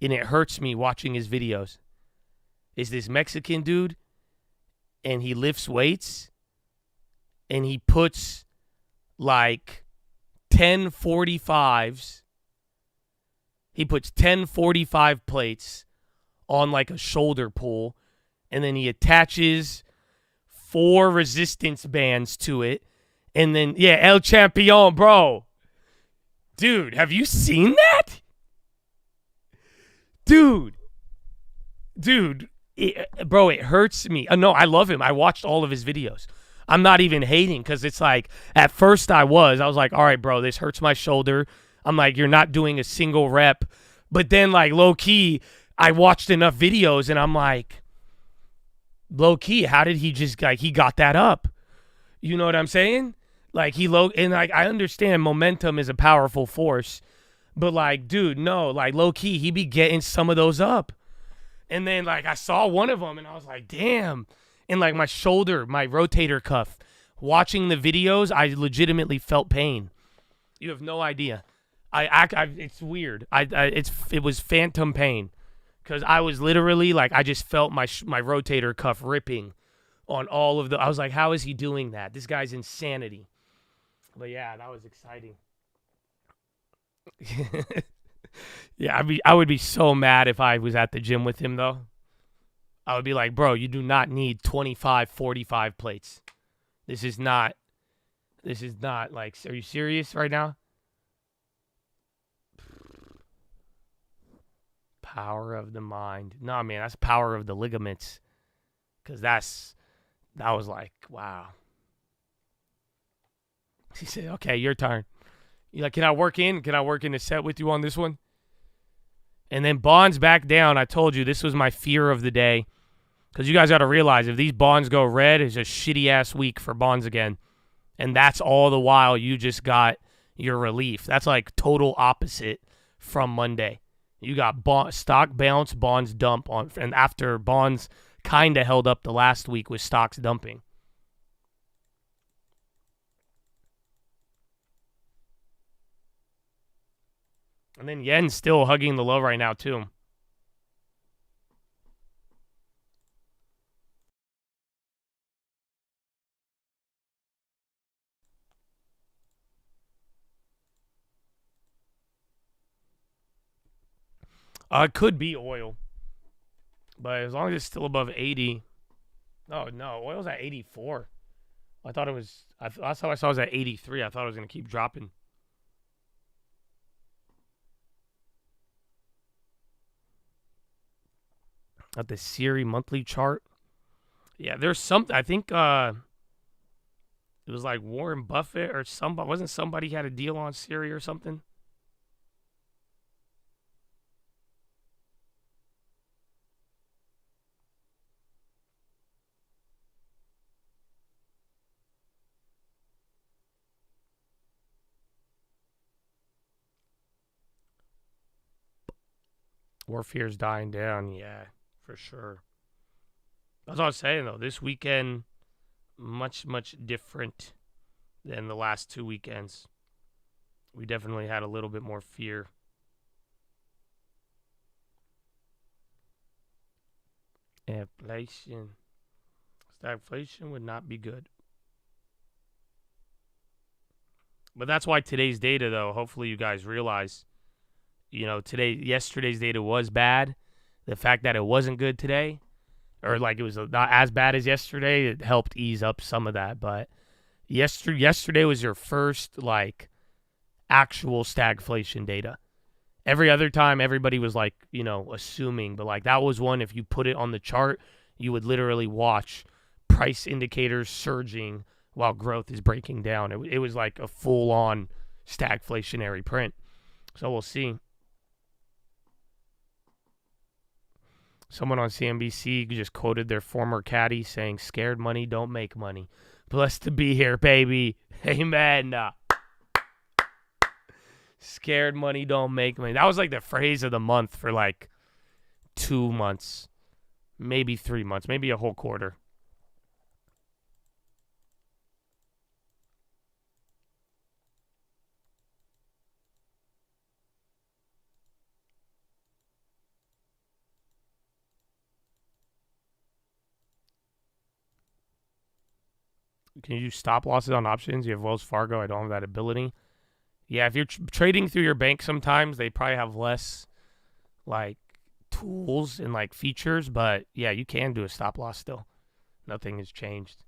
and it hurts me watching his videos. It's this Mexican dude, and he lifts weights, and he puts like 10 45s. He puts 10 45 plates on like a shoulder pull, and then he attaches 4 resistance bands to it. And then, yeah, El Champion, bro. Dude, have you seen that? Dude, bro, it hurts me. No, I love him. I watched all of his videos. I'm not even hating because it's like, at first I was like, all right, bro, this hurts my shoulder. I'm like, you're not doing a single rep. But then, like, low-key, I watched enough videos and I'm like, low-key, how did he just, like, he got that up? You know what I'm saying? Like, I understand momentum is a powerful force, but, like, dude, no, like, low-key, he be getting some of those up. And then, like, I saw one of them, and I was like, damn. And, like, my shoulder, my rotator cuff, watching the videos, I legitimately felt pain. You have no idea. It's weird. It was phantom pain, because I was literally, like, I just felt my rotator cuff ripping on all of I was like, how is he doing that? This guy's insanity. But yeah, that was exciting. Yeah, I would be so mad if I was at the gym with him, though. I would be like, bro, you do not need 25, 45 plates. This is not, like, are you serious right now? Power of the mind. No, man, that's power of the ligaments. Because that was like, wow. He said, okay, your turn. You're like, can I work in the set with you on this one? And then bonds back down. I told you this was my fear of the day. Because you guys got to realize, if these bonds go red, it's a shitty-ass week for bonds again. And that's all the while you just got your relief. That's like total opposite from Monday. You got stock bounce, bonds dump on, and after bonds kind of held up the last week with stocks dumping. And then yen's still hugging the low right now, too. It could be oil. But as long as it's still above 80. Oh, no. Oil's at 84. I thought it was... Last time I saw it was at 83. I thought it was going to keep dropping. At the Siri monthly chart. Yeah, there's something. I think it was like Warren Buffett or somebody. Wasn't somebody had a deal on Siri or something? Warfare's dying down, yeah, for sure. That's what I was saying, though. This weekend, much, much different than the last 2 weekends. We definitely had a little bit more fear. Inflation. Stagflation would not be good. But that's why today's data, though, hopefully you guys realize, yesterday's data was bad. The fact that it wasn't good today, or like it was not as bad as yesterday, it helped ease up some of that. But yesterday was your first, like, actual stagflation data. Every other time, everybody was, like, assuming. But, like, that was one, if you put it on the chart, you would literally watch price indicators surging while growth is breaking down. It was like a full-on stagflationary print. So we'll see. Someone on CNBC just quoted their former caddy saying, "Scared money don't make money." Blessed to be here, baby. Amen. Scared money don't make money. That was like the phrase of the month for like 2 months, maybe 3 months, maybe a whole quarter. Can you use stop losses on options? You have Wells Fargo. I don't have that ability. Yeah, if you're trading through your bank sometimes, they probably have less, like, tools and, like, features. But, yeah, you can do a stop loss still. Nothing has changed.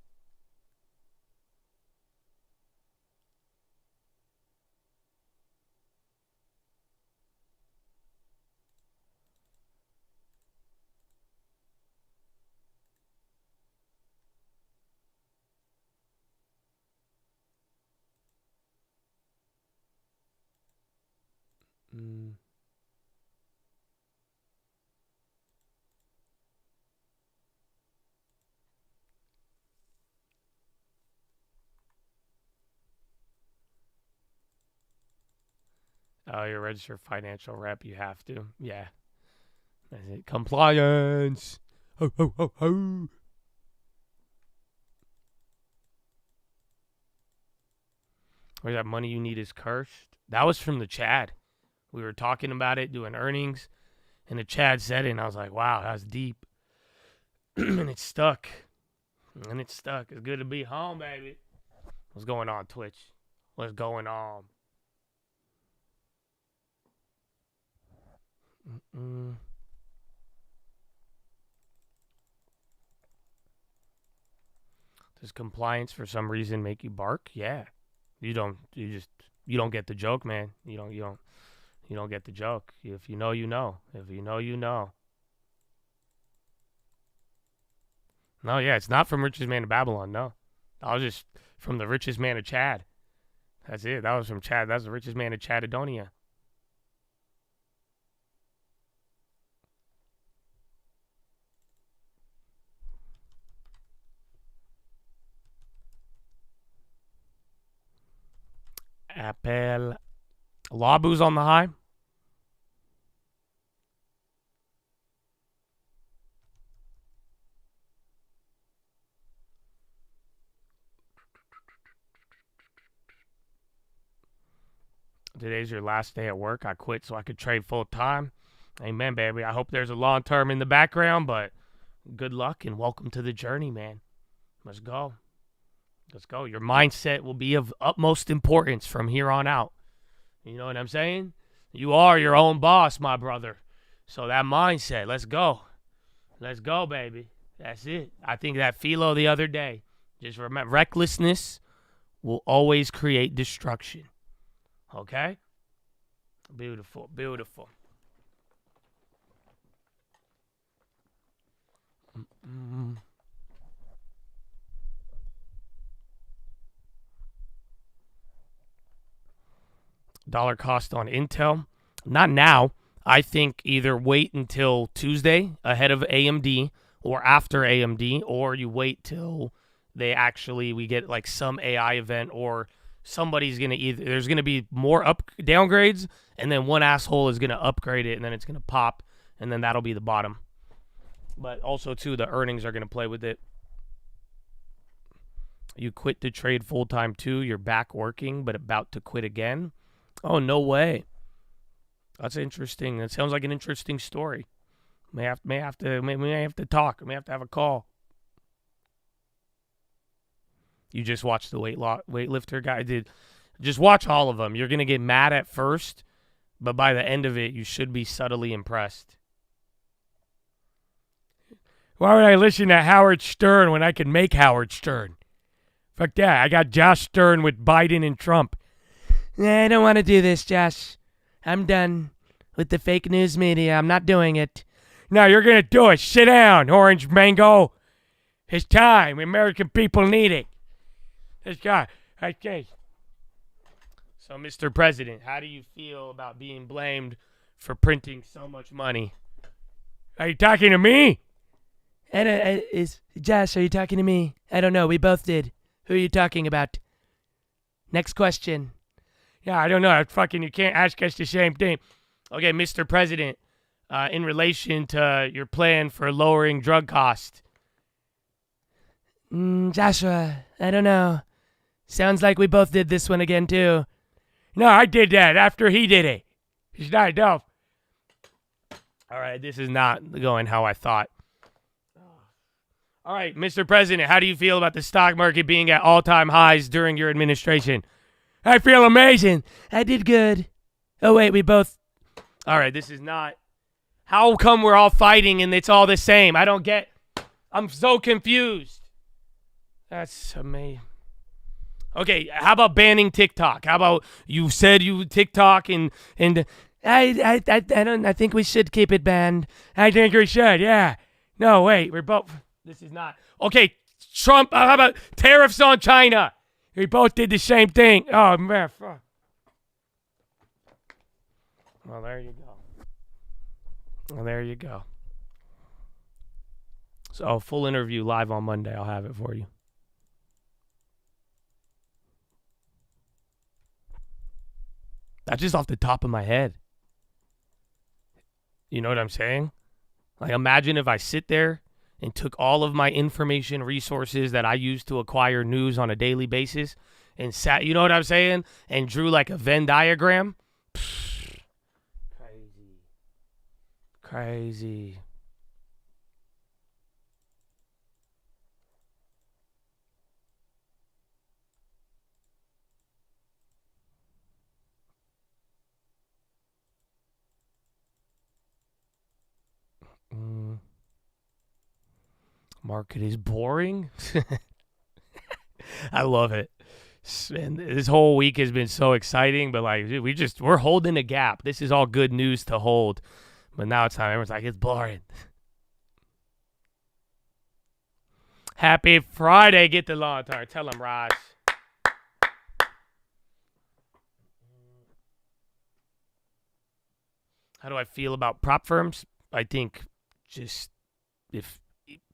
Oh, you're a registered financial rep. You have to. Yeah. That's it. Compliance. Ho, ho, ho, ho. Where's that money you need is cursed? That was from the Chad. We were talking about it, doing earnings, and the Chad said it, and I was like, wow, that's deep. And it stuck. It's good to be home, baby. What's going on, Twitch? What's going on? Does compliance for some reason make you bark? Yeah. You don't get the joke, man. You don't get the joke. If you know, you know. If you know, you know. No, yeah, it's not from Richest Man of Babylon, no. I was just from the Richest Man of Chad. That's it. That was from Chad. That's the Richest Man of Chadadonia. Apple. Labu's on the high. Today's your last day at work. I quit so I could trade full time. Amen, baby. I hope there's a long term in the background, but good luck and welcome to the journey, man. Let's go. Let's go. Your mindset will be of utmost importance from here on out. You know what I'm saying? You are your own boss, my brother. So that mindset, let's go. Let's go, baby. That's it. I think that PHILO the other day, just remember, recklessness will always create destruction. Okay? Beautiful, beautiful. Dollar cost on Intel. Not now. I think either wait until Tuesday ahead of AMD or after AMD, or you wait till we get like some AI event, or somebody's going to there's going to be more downgrades, and then one asshole is going to upgrade it, and then it's going to pop, and then that'll be the bottom. But also, too, the earnings are going to play with it. You quit to trade full-time, too. You're back working, but about to quit again. Oh, no way. That's interesting. That sounds like an interesting story. May have to talk. May have to have a call. You just watched the weightlifter guy. Just watch all of them. You're going to get mad at first, but by the end of it, you should be subtly impressed. Why would I listen to Howard Stern when I can make Howard Stern? Fuck that. I got Josh Stern with Biden and Trump. Nah, I don't want to do this, Josh. I'm done with the fake news media. I'm not doing it. No, you're going to do it. Sit down, Orange Mango. It's time. American people need it. It's got. Okay. So, Mr. President, how do you feel about being blamed for printing so much money? Are you talking to me? Josh, are you talking to me? I don't know. We both did. Who are you talking about? Next question. Yeah, I don't know. You can't ask us the same thing. Okay, Mr. President, in relation to your plan for lowering drug costs. Joshua, I don't know. Sounds like we both did this one again, too. No, I did that after he did it. It's not enough. All right, this is not going how I thought. All right, Mr. President, how do you feel about the stock market being at all-time highs during your administration? I feel amazing. I did good. Oh, wait, we both... All right, this is not... How come we're all fighting and it's all the same? I don't get... I'm so confused. That's amazing. Okay, how about banning TikTok? How about you said you TikTok and I think we should keep it banned. I think we should, yeah. No, wait, we're both... This is not... Okay, Trump, how about tariffs on China? We both did the same thing. Oh, man, fuck. Well, there you go. So, full interview live on Monday. I'll have it for you. That's just off the top of my head. You know what I'm saying? Like, imagine if I sit there and took all of my information resources that I use to acquire news on a daily basis and sat, you know what I'm saying? And drew like a Venn diagram. Crazy. Market is boring. I love it. And this whole week has been so exciting, but like we're holding a gap. This is all good news to hold. But now it's time. Everyone's like, it's boring. Happy Friday. Get the lawn. Tell them, Raj. How do I feel about prop firms? I think just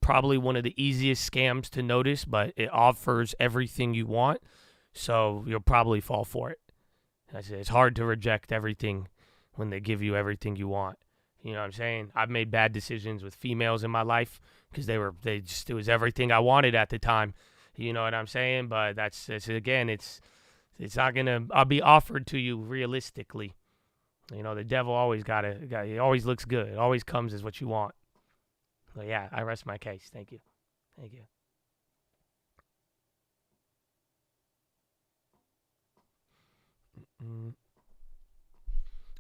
probably one of the easiest scams to notice, but it offers everything you want, so you'll probably fall for it. I say it's hard to reject everything when they give you everything you want. You know what I'm saying? I've made bad decisions with females in my life because it was everything I wanted at the time. You know what I'm saying? But that's again, it's not gonna. I'll be offered to you realistically. You know, the devil always it always looks good. It always comes as what you want. So yeah, I rest my case. Thank you.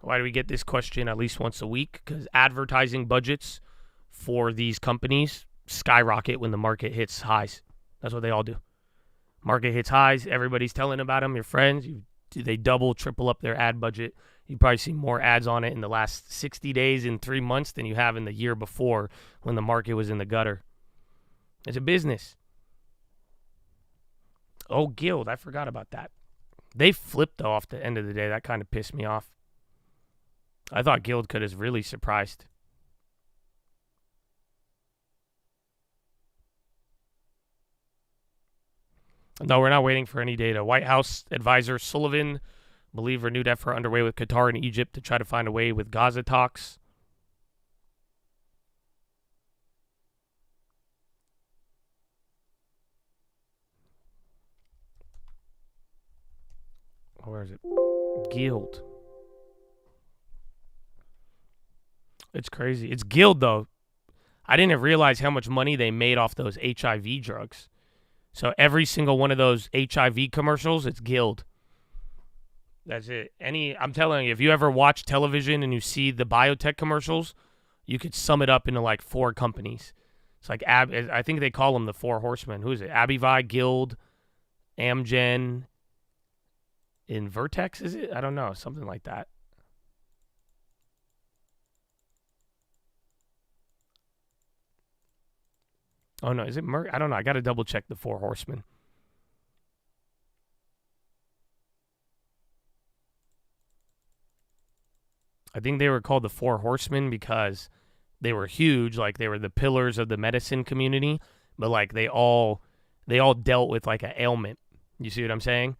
Why do we get this question at least once a week? Because advertising budgets for these companies skyrocket when the market hits highs. That's what they all do. Market hits highs, everybody's telling about them, your friends. They double, triple up their ad budget. You probably see more ads on it in the last 60 days in 3 months than you have in the year before when the market was in the gutter. It's a business. Oh, Guild, I forgot about that. They flipped, though, off the end of the day. That kind of pissed me off. I thought Guild could have really surprised. No, we're not waiting for any data. White House advisor Sullivan believe renewed effort underway with Qatar and Egypt to try to find a way with Gaza talks. Where is it? Guild. It's crazy. It's Guild, though. I didn't realize how much money they made off those HIV drugs. So every single one of those HIV commercials, it's Guild. That's it. I'm telling you, if you ever watch television and you see the biotech commercials, you could sum it up into like 4 companies. It's like I think they call them the 4 horsemen. Who is it? Abivi, Guild, Amgen, and Vertex, is it? I don't know. Something like that. Oh, no. Is it Merck? I don't know. I got to double check the 4 horsemen. I think they were called the 4 horsemen because they were huge. Like, they were the pillars of the medicine community. But, like, they all dealt with, like, an ailment. You see what I'm saying?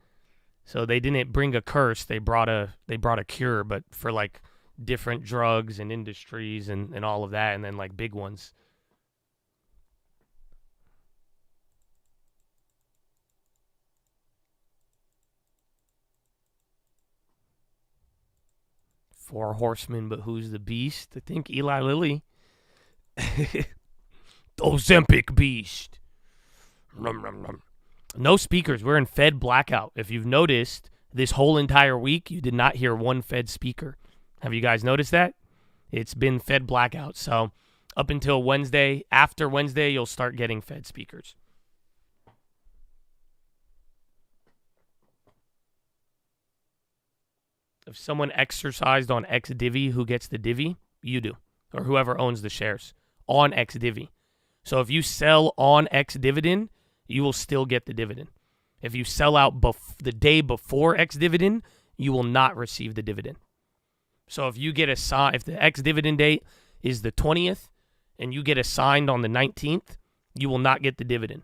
So they didn't bring a curse. They brought a cure, but for, like, different drugs and industries and all of that, and then, like, big ones. Four horsemen, but who's the beast? I think Eli Lilly. Ozempic beast. No speakers. We're in Fed blackout. If you've noticed, this whole entire week, you did not hear one Fed speaker. Have you guys noticed that? It's been Fed blackout. So up until Wednesday, after Wednesday, you'll start getting Fed speakers. If someone exercised on XDivvy, who gets the divvy? You do. Or whoever owns the shares on XDivvy. So if you sell on XDividend, you will still get the dividend. If you sell out the day before XDividend, you will not receive the dividend. So if you get if the XDividend date is the 20th and you get assigned on the 19th, you will not get the dividend.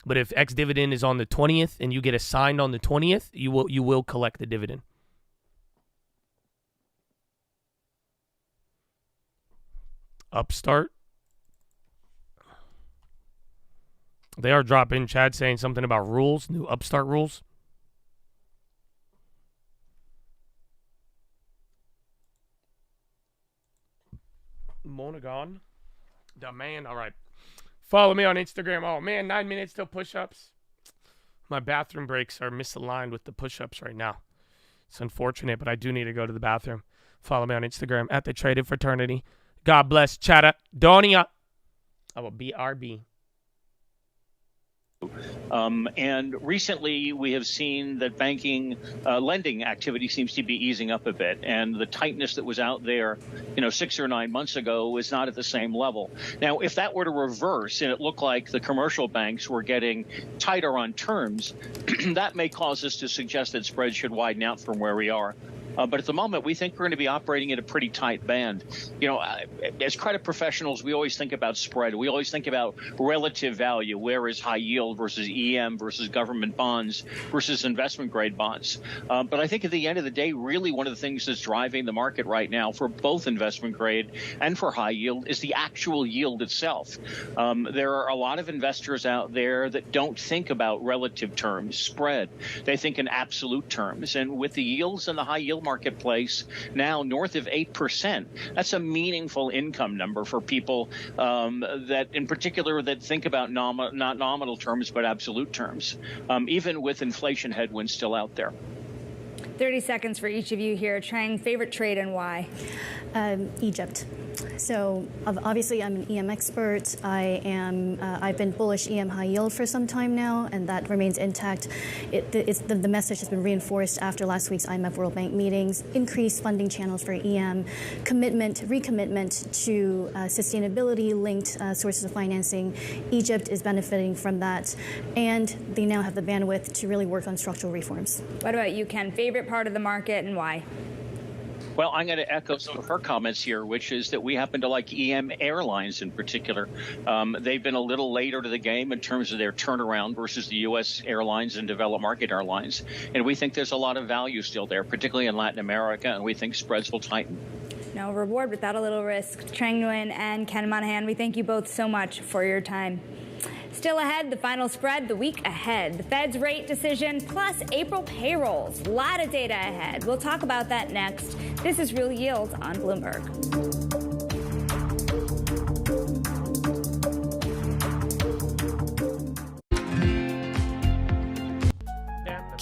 But if XDividend is on the 20th and you get assigned on the 20th, you will collect the dividend. Upstart. They are dropping. Chad saying something about rules, new Upstart rules. Monagon. The man. All right. Follow me on Instagram. Oh, man, 9 minutes till push-ups. My bathroom breaks are misaligned with the push-ups right now. It's unfortunate, but I do need to go to the bathroom. Follow me on Instagram at The Traded Fraternity. God bless. Chada. Donia. I will BRB. And recently, we have seen that banking lending activity seems to be easing up a bit, and the tightness that was out there, 6 or 9 months ago, is not at the same level. Now, if that were to reverse and it looked like the commercial banks were getting tighter on terms, that may cause us to suggest that spreads should widen out from where we are. But at the moment, we think we're going to be operating at a pretty tight band. As credit professionals, we always think about spread. We always think about relative value. Where is high yield versus EM versus government bonds versus investment grade bonds? But I think at the end of the day, really one of the things that's driving the market right now for both investment grade and for high yield is the actual yield itself. There are a lot of investors out there that don't think about relative terms, spread. They think in absolute terms. And with the yields and the high yield marketplace now north of 8%. That's a meaningful income number for people that in particular that think about not nominal terms but absolute terms, even with inflation headwinds still out there. 30 seconds for each of you here. Trang, favorite trade and why? Egypt. So obviously I'm an EM expert. I've been bullish EM high yield for some time now, and that remains intact. The message has been reinforced after last week's IMF World Bank meetings. Increased funding channels for EM, recommitment to sustainability-linked sources of financing. Egypt is benefiting from that, and they now have the bandwidth to really work on structural reforms. What about you, Ken? Favorite part of the market and why? Well, I'm going to echo some of her comments here, which is that we happen to like EM airlines in particular. They've been a little later to the game in terms of their turnaround versus the U.S. airlines and developed market airlines. And we think there's a lot of value still there, particularly in Latin America, and we think spreads will tighten. No reward without a little risk. Trang Nguyen and Ken Monahan, we thank you both so much for your time. Still ahead, the final spread the week ahead. The Fed's rate decision plus April payrolls. A lot of data ahead. We'll talk about that next. This is Real Yields on Bloomberg.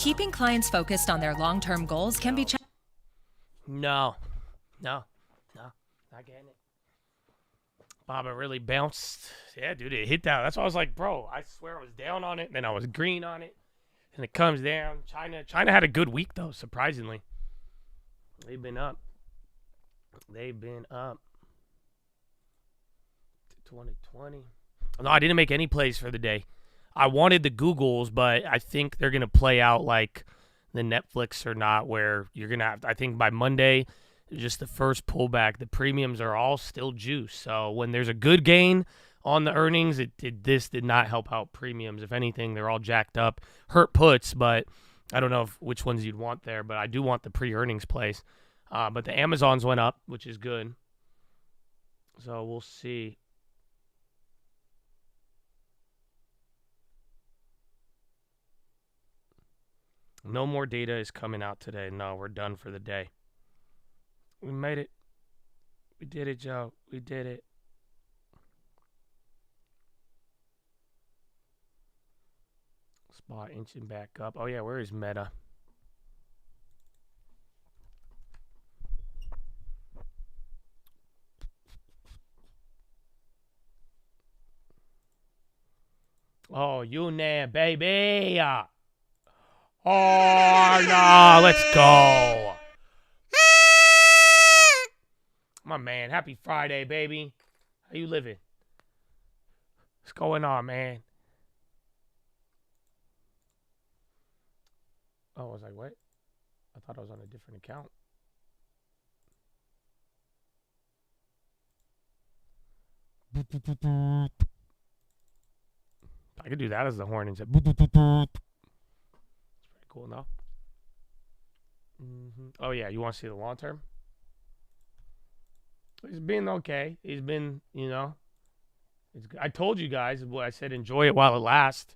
keeping clients focused on their long-term goals can be challenging. No, not getting it. Baba really bounced. Yeah, dude, it hit that. That's why I was like, bro, I swear I was down on it, and then I was green on it, and it comes down. China had a good week, though, surprisingly. They've been up. 2020. No, I didn't make any plays for the day. I wanted the Googles, but I think they're going to play out like the Netflix or not, where you're going to have, I think by Monday, just the first pullback, the premiums are all still juice. So when there's a good gain on the earnings, this did not help out premiums. If anything, they're all jacked up. Hurt puts, but I don't know which ones you'd want there, but I do want the pre-earnings plays. But the Amazons went up, which is good. So we'll see. No more data is coming out today. No, we're done for the day. We made it. We did it, Joe. We did it. Spot inching back up. Oh, yeah, where is Meta? Oh, Yunnan, baby. Oh, no, let's go. My man, happy Friday, baby. How you living? What's going on, man? Oh, I was like, what? I thought I was on a different account. I could do that as the horn and say, it's pretty cool, no? Oh, yeah, you want to see the long term? He's been okay. He's been, I told you guys, I said enjoy it while it lasts.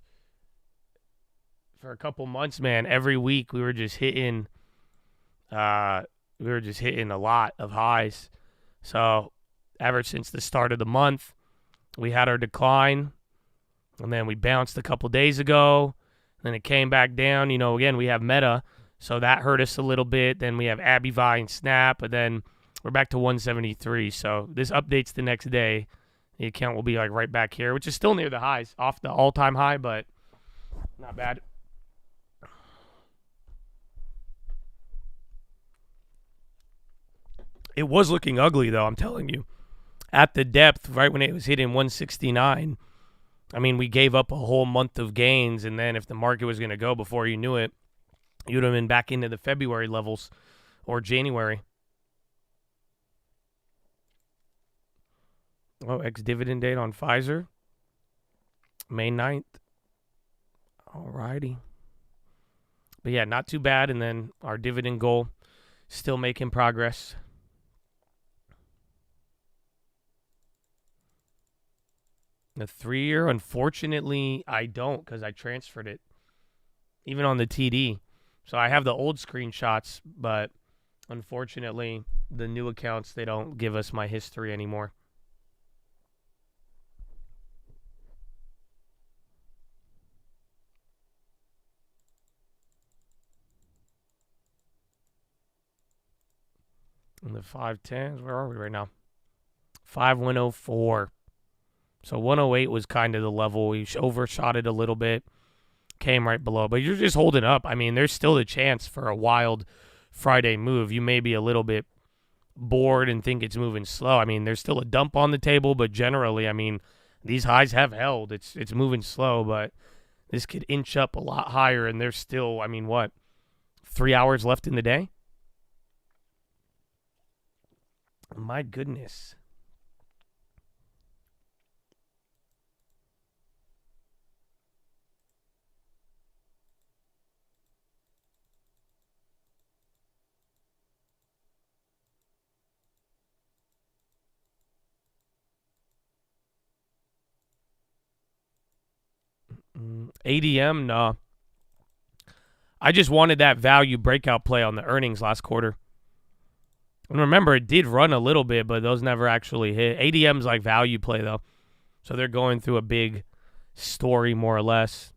For a couple months, man, every week we were just hitting a lot of highs. So ever since the start of the month, we had our decline, and then we bounced a couple days ago, then it came back down. Again, we have Meta, so that hurt us a little bit. Then we have Abivai and Snap, but then we're back to 173. So this updates the next day. The account will be like right back here, which is still near the highs, off the all-time high, but not bad. It was looking ugly, though, I'm telling you. At the depth, right when it was hitting 169, I mean, we gave up a whole month of gains, and then if the market was going to go before you knew it, you'd have been back into the February levels or January. Oh, ex-dividend date on Pfizer, May 9th. All righty. But, yeah, not too bad, and then our dividend goal, still making progress. The 3-year, unfortunately, I don't because I transferred it, even on the TD. So I have the old screenshots, but unfortunately, the new accounts, they don't give us my history anymore. And the 510s, where are we right now? 5104. So 108 was kind of the level. We overshot it a little bit, came right below. But you're just holding up. I mean, there's still a chance for a wild Friday move. You may be a little bit bored and think it's moving slow. I mean, there's still a dump on the table, but generally, I mean, these highs have held. It's moving slow, but this could inch up a lot higher, and there's still, 3 hours left in the day? My goodness. ADM, no. I just wanted that value breakout play on the earnings last quarter. And remember, it did run a little bit, but those never actually hit. ADM's like value play, though. So they're going through a big story, more or less.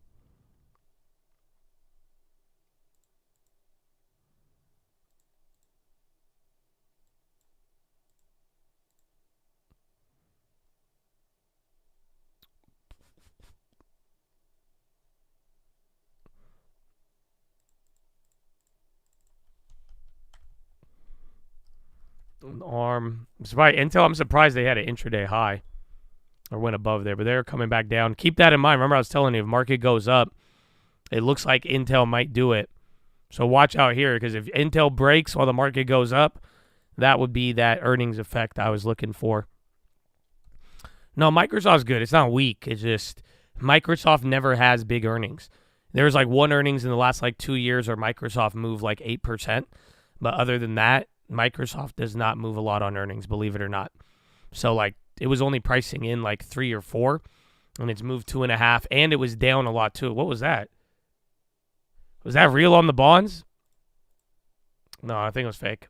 ARM. Intel, I'm surprised they had an intraday high or went above there, but they're coming back down. Keep that in mind. Remember I was telling you, if market goes up, it looks like Intel might do it. So watch out here, because if Intel breaks while the market goes up, that would be that earnings effect I was looking for. No, Microsoft's good. It's not weak. It's just Microsoft never has big earnings. There's like one earnings in the last like 2 years where Microsoft moved like 8%. But other than that, Microsoft does not move a lot on earnings, believe it or not. So like it was only pricing in like 3 or 4, and it's moved 2.5, and it was down a lot too. What was that? Was that real on the bonds? No, I think it was fake.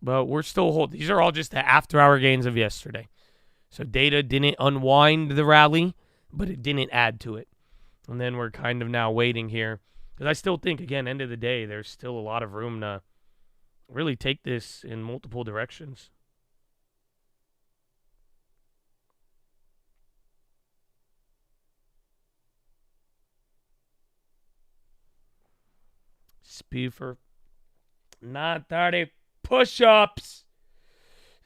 But we're still holding. These are all just the after-hour gains of yesterday. So data didn't unwind the rally, but it didn't add to it. And then we're kind of now waiting here. Because I still think, again, end of the day, there's still a lot of room to really take this in multiple directions. Speed for 930 push-ups.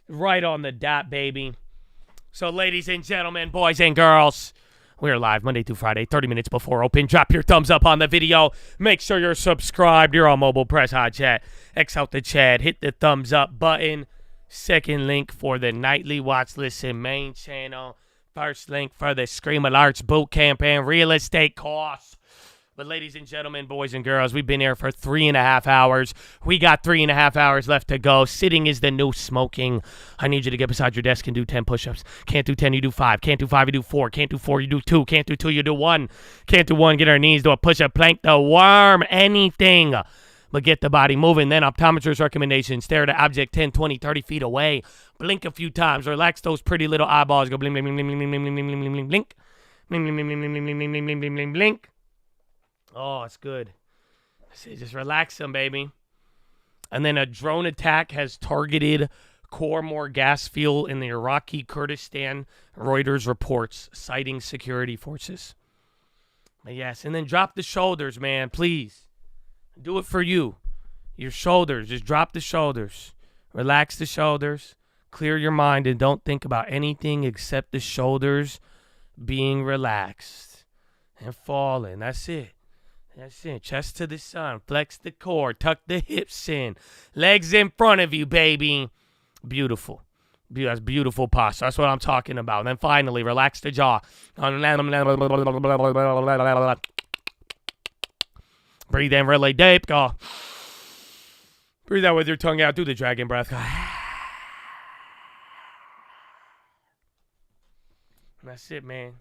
Right on the dot, baby. So, ladies and gentlemen, boys and girls, we are live Monday through Friday, 30 minutes before open. Drop your thumbs up on the video. Make sure you're subscribed. You're on mobile. Press hot chat. X out the chat. Hit the thumbs up button. Second link for the nightly watch list and main channel. First link for the Scream Alerts boot camp and real estate course. But ladies and gentlemen, boys and girls, we've been here for 3.5 hours. We got 3.5 hours left to go. Sitting is the new smoking. I need you to get beside your desk and do 10 push-ups. Can't do 10, you do 5. Can't do 5, you do 4. Can't do 4, you do 2. Can't do 2, you do 1. Can't do 1, get our knees, do a push-up, plank, the worm, anything. But get the body moving. Then optometrist recommendation. Stare at an object 10, 20, 30 feet away. Blink a few times. Relax those pretty little eyeballs. Go blink, blink, blink, blink, blink, blink, blink, blink, blink, blink. Blink, blink, blink, blink, blink, blink, blink, blink, blink, blink, blink. Oh, it's good. See, just relax them, baby. And then a drone attack has targeted Khormor gas field in the Iraqi Kurdistan, Reuters reports, citing security forces. But yes, and then drop the shoulders, man, please. Do it for you. Your shoulders, just drop the shoulders. Relax the shoulders. Clear your mind and don't think about anything except the shoulders being relaxed and falling. That's it. That's it. Chest to the sun. Flex the core. Tuck the hips in. Legs in front of you, baby. Beautiful. That's beautiful posture. That's what I'm talking about. And then finally, relax the jaw. Breathe in really deep. Go. Breathe out with your tongue out. Do the dragon breath. Go. That's it, man.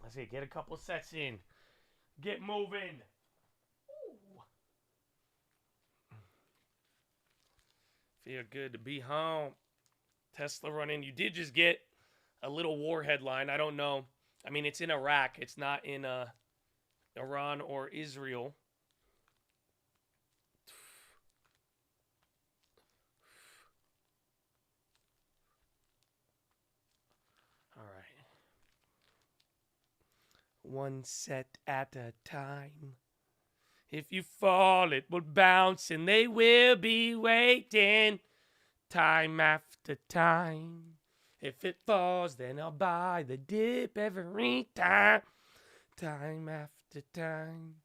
That's it. Get a couple sets in. Get moving. Ooh. Feel good to be home. Tesla running. You did just get a little war headline. I don't know. I mean, it's in Iraq. It's not in Iran or Israel. All right. One set at a time. If you fall, it will bounce, and they will be waiting time after time. If it falls, then I'll buy the dip every time. Time after time.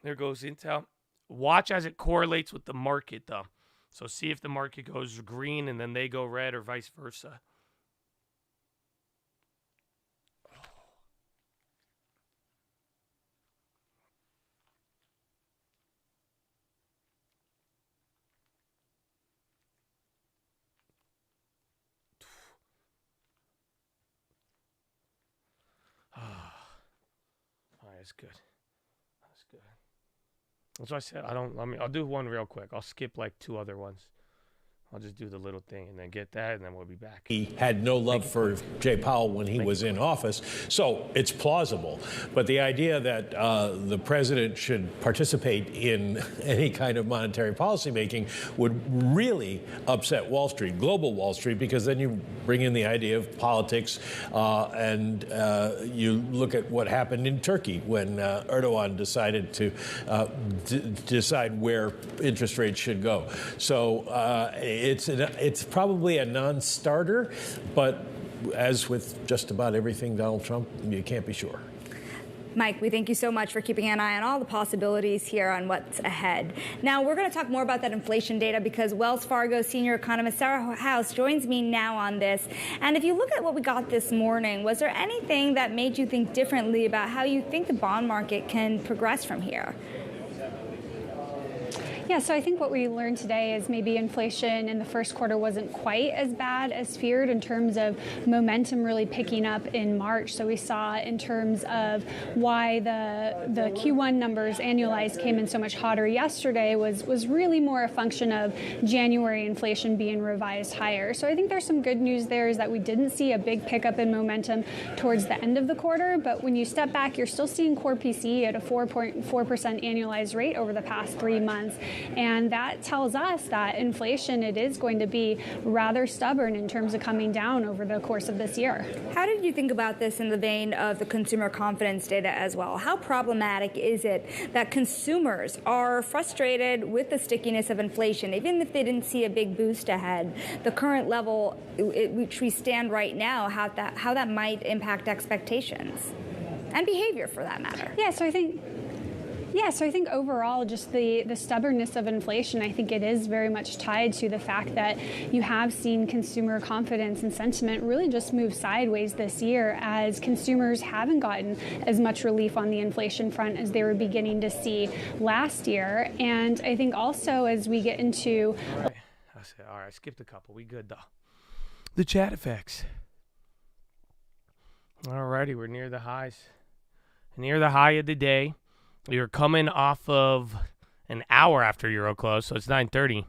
There goes Intel. Watch as it correlates with the market, though. So see if the market goes green and then they go red or vice versa. That's good. That's good. That's what I said. I'll do one real quick. I'll skip like 2 other ones. I'll just do the little thing and then get that, and then we'll be back. He had no love for Jay Powell when he was in office, so it's plausible. But the idea that the president should participate in any kind of monetary policy making would really upset Wall Street, global Wall Street, because then you bring in the idea of politics, and you look at what happened in Turkey when Erdogan decided to decide where interest rates should go. So it's probably a non-starter, but as with just about everything Donald Trump, you can't be sure. Mike, we thank you so much for keeping an eye on all the possibilities here on what's ahead. Now, we're going to talk more about that inflation data because Wells Fargo senior economist Sarah House joins me now on this. And if you look at what we got this morning, was there anything that made you think differently about how you think the bond market can progress from here? Yeah, so I think what we learned today is maybe inflation in the first quarter wasn't quite as bad as feared in terms of momentum really picking up in March. So we saw in terms of why the Q1 numbers annualized came in so much hotter yesterday was really more a function of January inflation being revised higher. So I think there's some good news there is that we didn't see a big pickup in momentum towards the end of the quarter. But when you step back, you're still seeing core PCE at a 4.4% annualized rate over the past 3 months. And that tells us that inflation, it is going to be rather stubborn in terms of coming down over the course of this year. How did you think about this in the vein of the consumer confidence data as well? How problematic is it that consumers are frustrated with the stickiness of inflation, even if they didn't see a big boost ahead? The current level at which we stand right now, how that might impact expectations and behavior for that matter. So I think overall, just the stubbornness of inflation, I think it is very much tied to the fact that you have seen consumer confidence and sentiment really just move sideways this year as consumers haven't gotten as much relief on the inflation front as they were beginning to see last year. And I think also as we get into... All right, I skipped a couple. We good, though. The chat effects. All righty, we're near the highs. Near the high of the day. You're coming off of an hour after Euro close, so it's 9:30.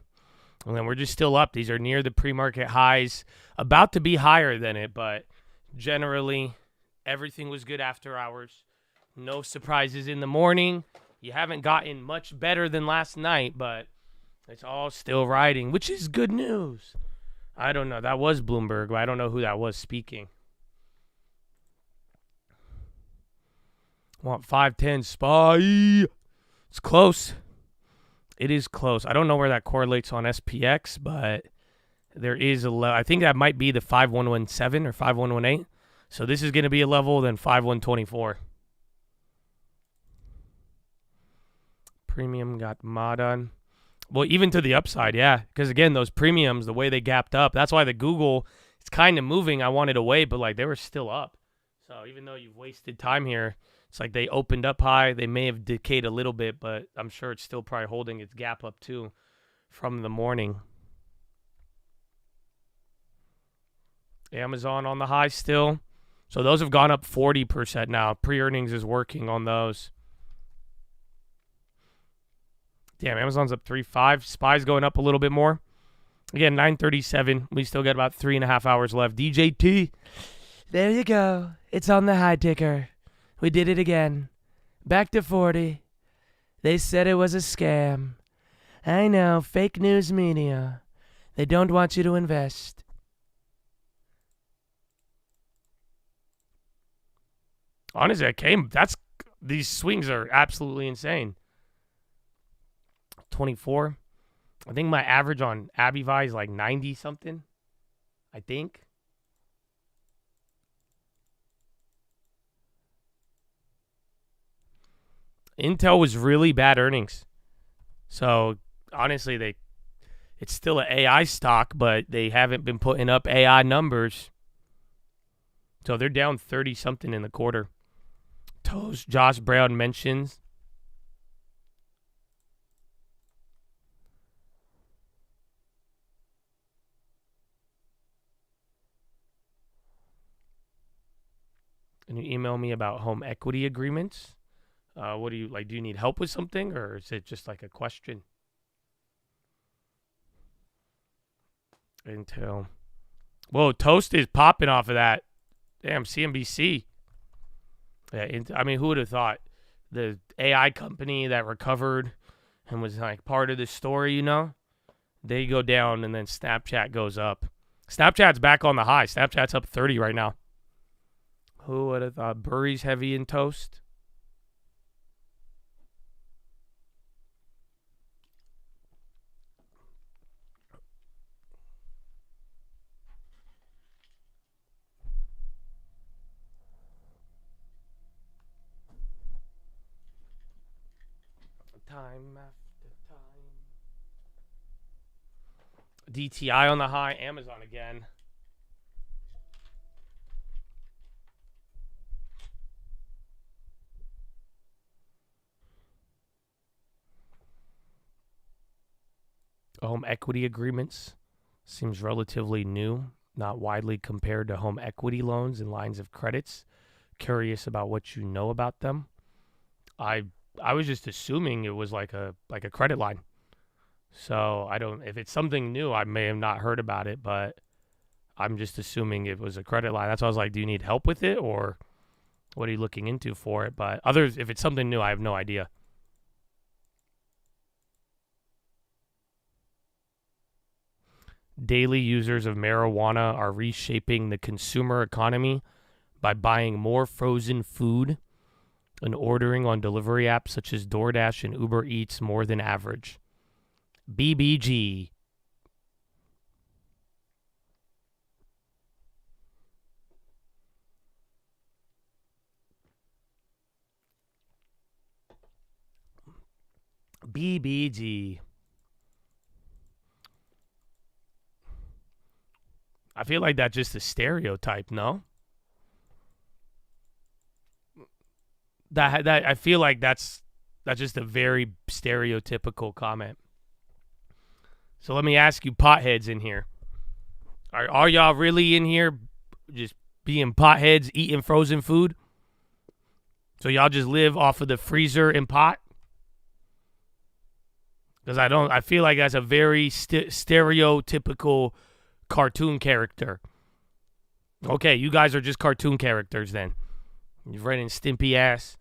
And then we're just still up. These are near the pre-market highs, about to be higher than it, but generally everything was good after hours. No surprises in the morning. You haven't gotten much better than last night, but it's all still riding, which is good news. I don't know. That was Bloomberg, but I don't know who that was speaking. Want 510 SPY. It's close. It is close. I don't know where that correlates on SPX, but there is a level. I think that might be the 5117 or 5118. So this is going to be a level than 5124. Premium got mod on. Well, even to the upside, yeah. Because again, those premiums, the way they gapped up, that's why the Google, it's kind of moving. I wanted to wait, but like they were still up. So even though you've wasted time here, it's like they opened up high. They may have decayed a little bit, but I'm sure it's still probably holding its gap up too from the morning. Amazon on the high still. So those have gone up 40% now. Pre-earnings is working on those. Damn, Amazon's up 3.5. SPY's going up a little bit more. Again, 9:37. We still got about 3.5 hours left. DJT. There you go. It's on the high ticker. We did it again. Back to 40. They said it was a scam. I know, fake news media. They don't want you to invest. Honestly, these swings are absolutely insane. 24. I think my average on AbiVi is like 90 something. I think. Intel was really bad earnings. So, honestly, it's still an AI stock, but they haven't been putting up AI numbers. So, they're down 30-something in the quarter. Josh Brown mentions. Can you email me about home equity agreements? What do you like? Do you need help with something, or is it just like a question? Intel. Whoa, Toast is popping off of that. Damn, CNBC. Yeah, I mean, who would have thought? The AI company that recovered and was like part of the story, you know? They go down and then Snapchat goes up. Snapchat's back on the high. Snapchat's up 30 right now. Who would have thought? Burry's heavy in Toast. Time after time. DTI on the high. Amazon again. Home equity agreements seems relatively new, not widely compared to home equity loans and lines of credits. Curious about what you know about them. I was just assuming it was like a credit line. So I don't, if it's something new, I may have not heard about it, but I'm just assuming it was a credit line. That's why I was like, do you need help with it, or what are you looking into for it? But others, if it's something new, I have no idea. Daily users of marijuana are reshaping the consumer economy by buying more frozen food and ordering on delivery apps such as DoorDash and Uber Eats more than average. BBG. BBG. I feel like that's just a stereotype, no? That I feel like that's just a very stereotypical comment. So let me ask you, potheads in here, are y'all really in here just being potheads, eating frozen food? So y'all just live off of the freezer and pot? Because I feel like that's a very stereotypical cartoon character. Okay, you guys are just cartoon characters then. You're running Stimpy ass.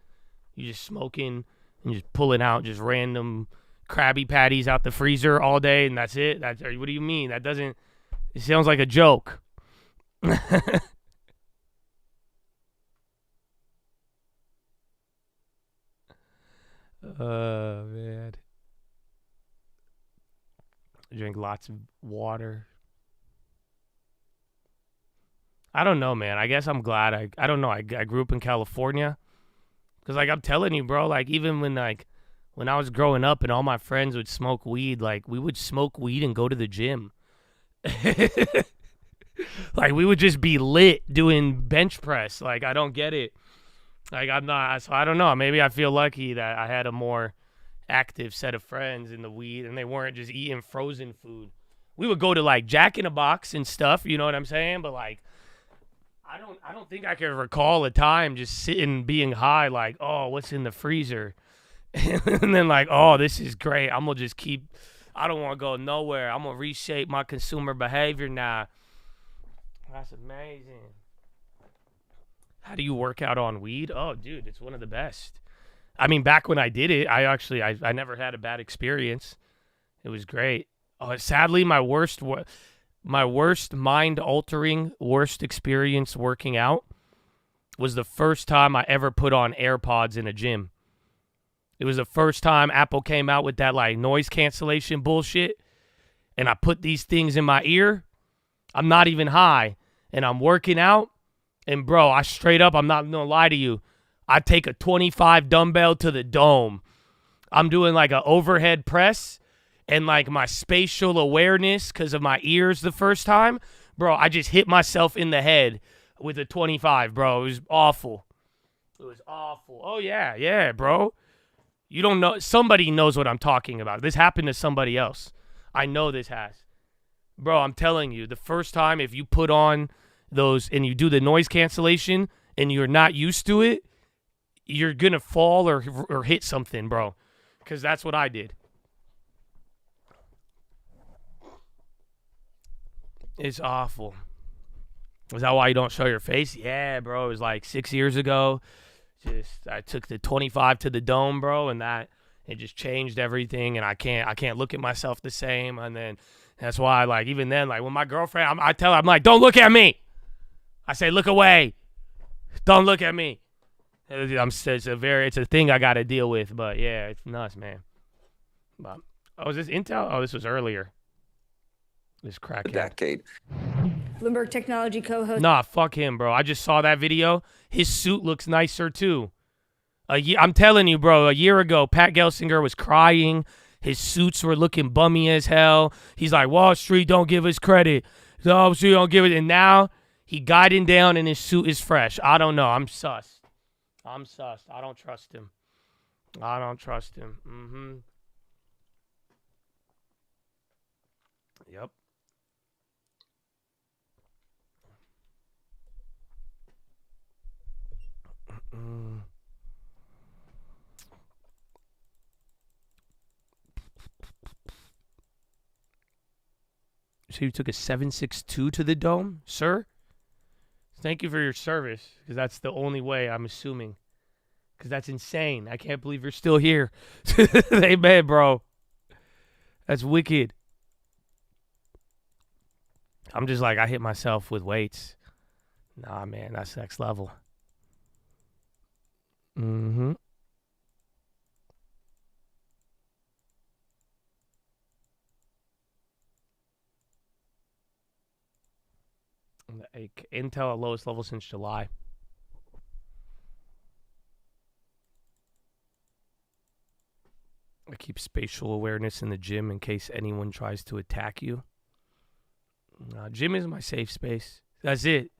You're just smoking and just pulling out just random Krabby Patties out the freezer all day, and that's it? What do you mean? That doesn't... It sounds like a joke. Oh, man. Drink lots of water. I don't know, man. I guess I'm glad. I don't know. I grew up in California. Because, like, I'm telling you, bro, like, even when I was growing up and all my friends would smoke weed, like, we would smoke weed and go to the gym. Like, we would just be lit doing bench press. Like, I don't get it. Like, I'm not, so I don't know. Maybe I feel lucky that I had a more active set of friends in the weed and they weren't just eating frozen food. We would go to, like, Jack in the Box and stuff, you know what I'm saying? But, like, I don't think I can recall a time just sitting being high like, oh, what's in the freezer? And then like, oh, this is great. I'm going to just keep, I don't want to go nowhere. I'm going to reshape my consumer behavior now. That's amazing. How do you work out on weed? Oh, dude, it's one of the best. I mean, back when I did it, I never had a bad experience. It was great. Oh, sadly, my worst mind-altering, worst experience working out was the first time I ever put on AirPods in a gym. It was the first time Apple came out with that, like, noise cancellation bullshit, and I put these things in my ear. I'm not even high, and I'm working out, and, bro, I straight up, I'm not going to lie to you, I take a 25 dumbbell to the dome. I'm doing, like, an overhead press, and, like, my spatial awareness because of my ears the first time, bro, I just hit myself in the head with a 25, bro. It was awful. It was awful. Oh, yeah, bro. You don't know. Somebody knows what I'm talking about. This happened to somebody else. I know this has. Bro, I'm telling you, the first time if you put on those and you do the noise cancellation and you're not used to it, you're going to fall or hit something, bro. Because that's what I did. It's awful. Is that why you don't show your face? Yeah, bro. It was like 6 years ago. I took the 25 to the dome, bro, and it just changed everything. And I can't look at myself the same. And then that's why, like, even then, like when my girlfriend, I tell her, I'm like, don't look at me. I say, look away. Don't look at me. It's a thing I got to deal with. But yeah, it's nuts, man. But, is this Intel? Oh, this was earlier. This crackhead. Decade. Bloomberg Technology co-host. Nah, fuck him, bro. I just saw that video. His suit looks nicer, too. I'm telling you, bro, a year ago, Pat Gelsinger was crying. His suits were looking bummy as hell. He's like, Wall Street don't give us credit. Wall Street don't give it. And now he guiding down and his suit is fresh. I don't know. I'm sus. I don't trust him. Mm-hmm. Yep. So you took a 762 to the dome, sir? Thank you for your service, because that's the only way, I'm assuming. Because that's insane. I can't believe you're still here. Amen, bro. That's wicked. I'm just like, I hit myself with weights. Nah, man, that's next level. Mm-hmm. Intel at lowest level since July. I keep spatial awareness in the gym in case anyone tries to attack you. Gym is my safe space. That's it.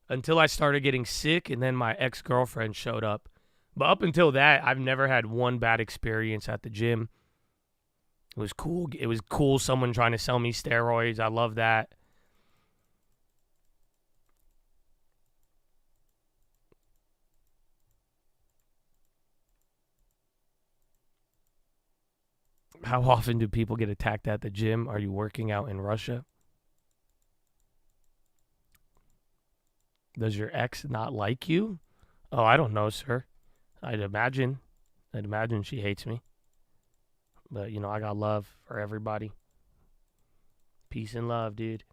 Until I started getting sick and then my ex-girlfriend showed up. But up until that, I've never had one bad experience at the gym. It was cool. It was cool someone trying to sell me steroids. I love that. How often do people get attacked at the gym? Are you working out in Russia? Does your ex not like you? Oh, I don't know, sir. I'd imagine she hates me. But, you know, I got love for everybody. Peace and love, dude.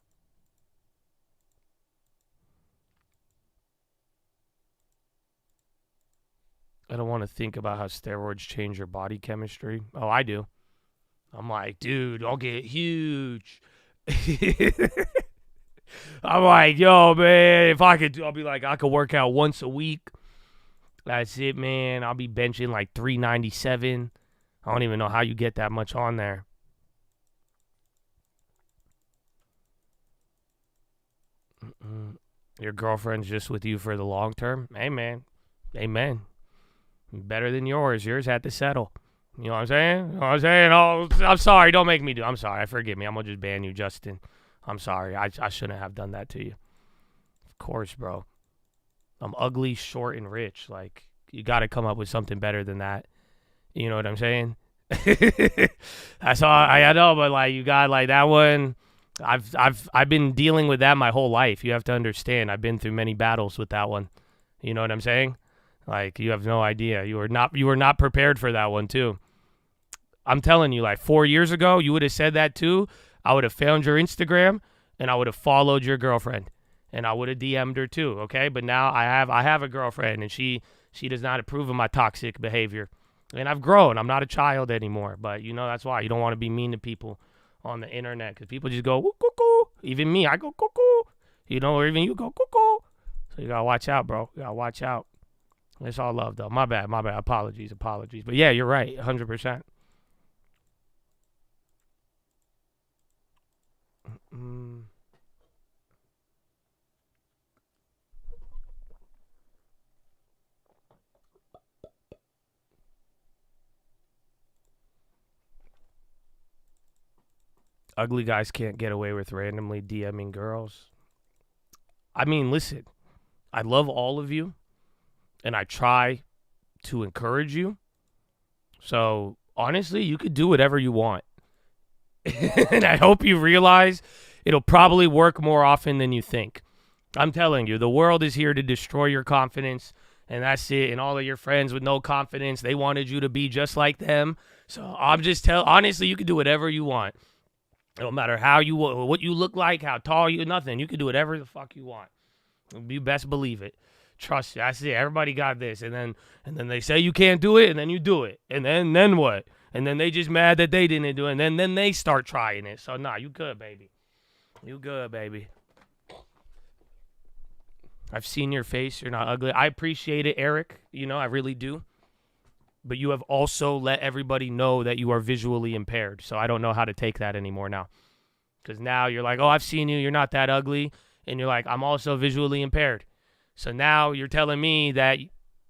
I don't want to think about how steroids change your body chemistry. Oh, I do. I'm like, dude, I'll get huge. I'm like, yo, man, if I could, I'll be like, I could work out once a week. That's it, man. I'll be benching like 397. I don't even know how you get that much on there. Your girlfriend's just with you for the long term? Hey, man. Amen. Better than yours. Yours had to settle. You know what I'm saying? You know what I'm saying? Oh, I'm sorry. Don't make me do. I'm sorry. Forgive me. I'm going to just ban you, Justin. I'm sorry. I shouldn't have done that to you. Of course, bro. I'm ugly, short, and rich. Like, you got to come up with something better than that. You know what I'm saying? That's all I know, but like, you got like that one. I've been dealing with that my whole life. You have to understand. I've been through many battles with that one. You know what I'm saying? Like, you have no idea. You were not prepared for that one too. I'm telling you, like 4 years ago, you would have said that too. I would have found your Instagram and I would have followed your girlfriend and I would have DM'd her too. Okay, but now I have a girlfriend and she does not approve of my toxic behavior. And I've grown. I'm not a child anymore. But you know that's why you don't want to be mean to people on the internet because people just go woo, cuckoo. Even me, I go cuckoo. You know, or even you go cuckoo. So you gotta watch out, bro. You gotta watch out. It's all love, though. My bad. Apologies. But yeah, you're right. 100%. Ugly guys can't get away with randomly DMing girls. I mean, listen. I love all of you. And I try to encourage you. So, honestly, you could do whatever you want. And I hope you realize It'll probably work more often than you think. I'm telling you, the world is here to destroy your confidence, and that's it. And all of your friends with no confidence, they wanted you to be just like them. So I'm just honestly, you can do whatever you want. It don't matter what you look like, how tall you, nothing. You can do whatever the fuck you want. You best believe it. Trust you. I see. Everybody got this, and then they say you can't do it, and then you do it, and then what? And then they just mad that they didn't do it, and then they start trying it. So nah, you good, baby. You good, baby. I've seen your face. You're not ugly. I appreciate it, Eric. You know, I really do. But you have also let everybody know that you are visually impaired. So I don't know how to take that anymore now. Because now you're like, oh, I've seen you. You're not that ugly. And you're like, I'm also visually impaired. So now you're telling me that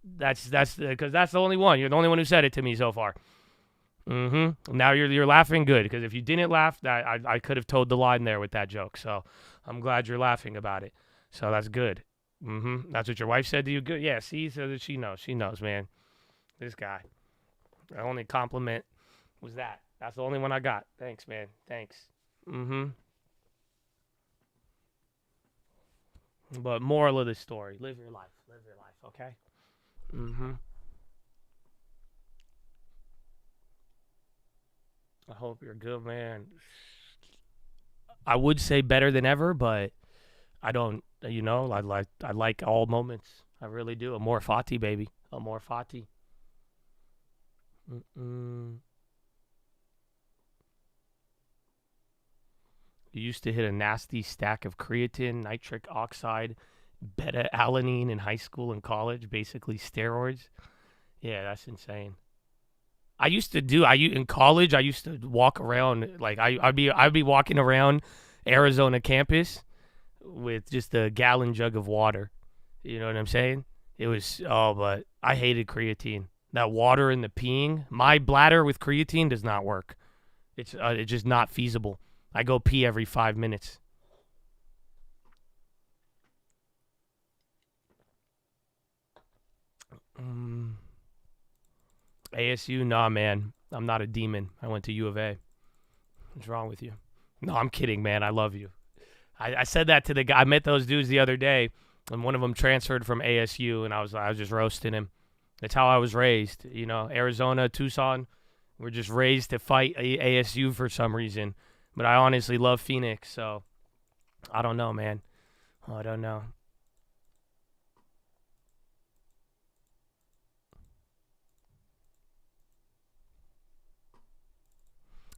that's because that's the only one. You're the only one who said it to me so far. Now you're laughing good. Because if you didn't laugh, I could have told the line there with that joke. So I'm glad you're laughing about it. So that's good. That's what your wife said to you. Good. Yeah, see, so that she knows. She knows, man. This guy. The only compliment was that. That's the only one I got. Thanks, man. Thanks. But moral of the story, live your life. Live your life, okay? I hope you're good, man. I would say better than ever, but I don't, you know, I like all moments. I really do. Amor fati, baby. Amor fati. You used to hit a nasty stack of creatine, nitric oxide, beta-alanine in high school and college, basically steroids. Yeah, that's insane. In college, I used to walk around, like I'd be walking around Arizona campus with just a gallon jug of water. You know what I'm saying? But I hated creatine. That water and the peeing, my bladder with creatine does not work. It's just not feasible. I go pee every 5 minutes. ASU, nah, man. I'm not a demon. I went to U of A. What's wrong with you? No, I'm kidding, man. I love you. I said that to the guy. I met those dudes the other day, and one of them transferred from ASU, and I was just roasting him. That's how I was raised. You know, Arizona, Tucson, we're just raised to fight ASU for some reason. But I honestly love Phoenix, so I don't know, man. I don't know.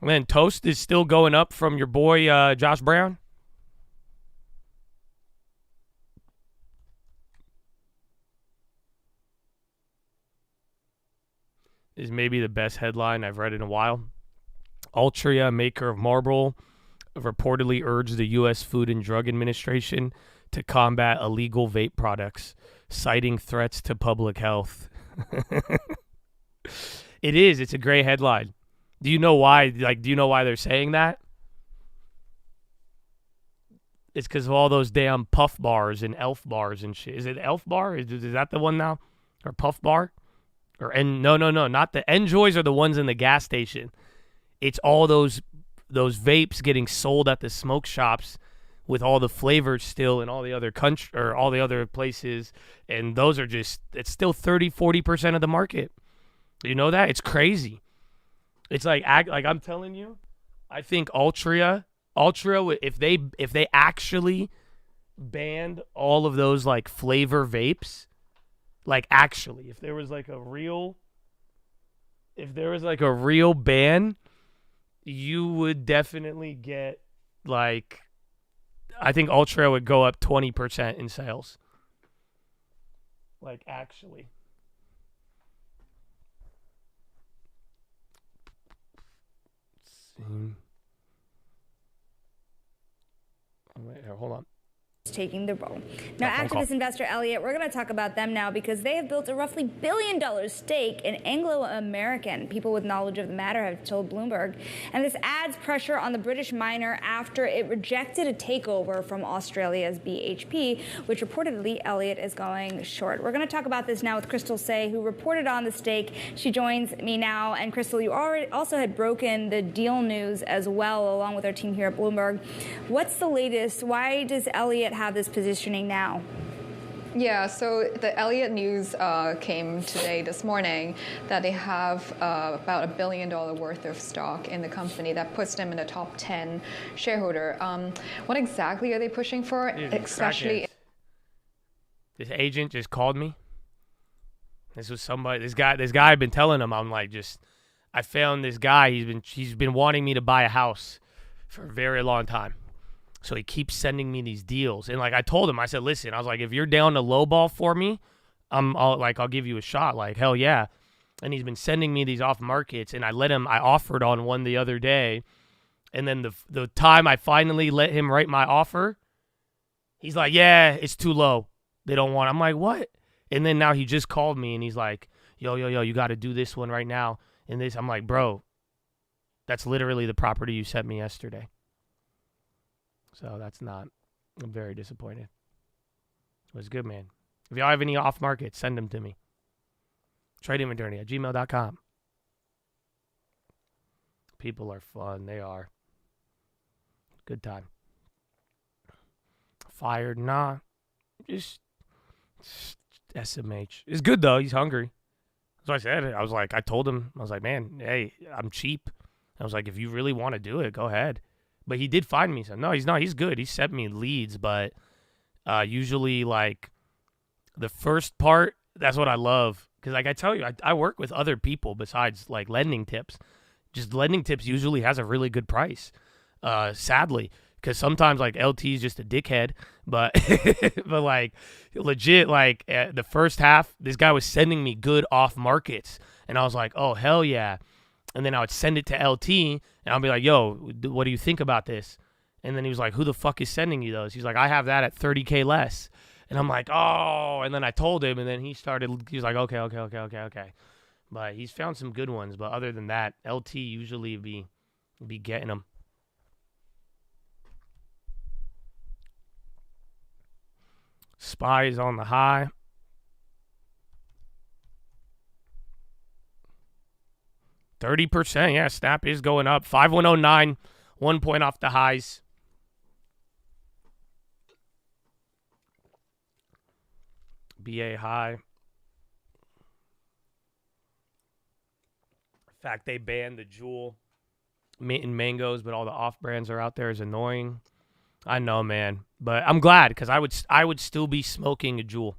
Man, toast is still going up from your boy Josh Brown. Is maybe the best headline I've read in a while. Altria, maker of Marlboro, reportedly urged the U.S. Food and Drug Administration to combat illegal vape products, citing threats to public health. It is. It's a great headline. Do you know why? Do you know why they're saying that? It's because of all those damn Puff bars and Elf bars and shit. Is it Elf bar? Is that the one now? Or Puff bar? No, not the Enjoys are the ones in the gas station. It's all those vapes getting sold at the smoke shops with all the flavors still in all the other all the other places, and those are it's still 30-40% of the market. You know that? It's crazy. It's like I'm telling you, I think Altria if they actually banned all of those like flavor vapes, like actually if there was like a real ban, you would definitely get like, I think Altria would go up 20% in sales. Like actually. Wait, hold on. taking the role. Now, after this investor, Elliott, we're going to talk about them now because they have built a roughly $1 billion stake in Anglo American. People with knowledge of the matter have told Bloomberg. And this adds pressure on the British miner after it rejected a takeover from Australia's BHP, which reportedly Elliott is going short. We're going to talk about this now with Crystal Say, who reported on the stake. She joins me now. And Crystal, you already also had broken the deal news as well, along with our team here at Bloomberg. What's the latest? Why does Elliott have this positioning now? Yeah, so the Elliott news came today, this morning, that they have about $1 billion worth of stock in the company. That puts them in the top 10 shareholder. What exactly are they pushing for? Especially, this agent just called me. This was somebody. This guy. I've been telling him. I'm like, I found this guy. He's been wanting me to buy a house for a very long time. So he keeps sending me these deals. And like I told him, I said, listen, I was like, if you're down to lowball for me, I'll give you a shot. Like, hell yeah. And he's been sending me these off markets, and I offered on one the other day. And then the time I finally let him write my offer, he's like, yeah, it's too low. They don't want it. I'm like, what? And then now he just called me and he's like, yo, you got to do this one right now. And this, I'm like, bro, that's literally the property you sent me yesterday. So I'm very disappointed. It was good, man. If y'all have any off market, send them to me. TradeInventory@gmail.com. People are fun. They are. Good time. Fired? Nah. Just SMH. It's good, though. He's hungry. So I said it. I told him, I was like, man, hey, I'm cheap. I was like, if you really want to do it, go ahead. But he did find me. So no, he's not. He's good. He sent me leads, but usually like the first part, that's what I love. Because like I tell you, I work with other people besides like Lending Tips. Just Lending Tips usually has a really good price, sadly. Because sometimes like LT is just a dickhead. But but like legit, like the first half, this guy was sending me good off markets. And I was like, oh, hell yeah. And then I would send it to LT, and I'll be like, yo, what do you think about this? And then he was like, who the fuck is sending you those? He's like, I have that at $30K less. And I'm like, oh. And then I told him, and then he was like, okay. But he's found some good ones. But other than that, LT usually be getting them. SPY is on the high. %, yeah, Snap is going up. 5109, 1 point off the highs. BA high. In fact, they banned the Jewel and mangoes, but all the off brands are out there is annoying. I know, man, but I'm glad because I would still be smoking a Jewel.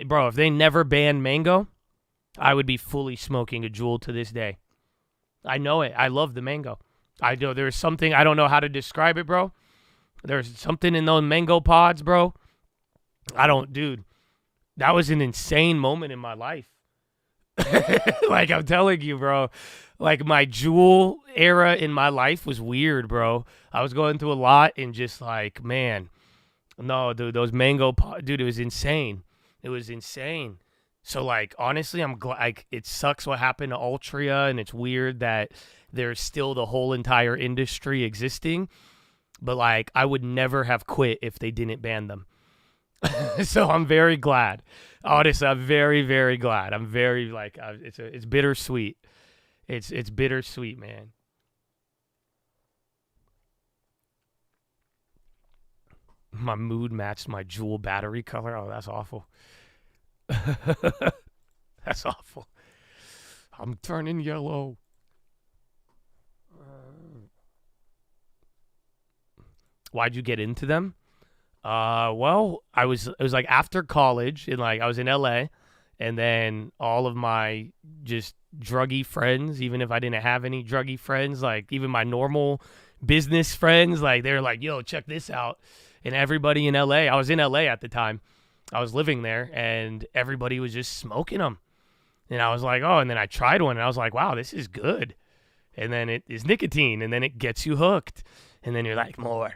Bro, if they never banned mango, I would be fully smoking a Jewel to this day. I know it. I love the mango. I know there's something, I don't know how to describe it, bro. There's something in those mango pods, bro. Dude, that was an insane moment in my life. Like, I'm telling you, bro. Like, my Jewel era in my life was weird, bro. I was going through a lot and just like, man. No, dude, those mango pods, dude, it was insane. It was insane. So, like, honestly, I'm glad. Like, it sucks what happened to Altria, and it's weird that there's still the whole entire industry existing. But, like, I would never have quit if they didn't ban them. So I'm very glad. Honestly, I'm very, very glad. I'm very, like, it's bittersweet. It's bittersweet, man. My mood matched my Jewel battery color. Oh, that's awful. That's awful. I'm turning yellow. Why'd you get into them? Well, it was like after college, and like I was in LA, and then all of my just druggy friends, even if I didn't have any druggy friends, like even my normal business friends, like they're like, yo, check this out. And everybody in LA, I was in LA at the time. I was living there, and everybody was just smoking them. And I was like, oh, and then I tried one, and I was like, wow, this is good. And then it is nicotine, and then it gets you hooked. And then you're like, more.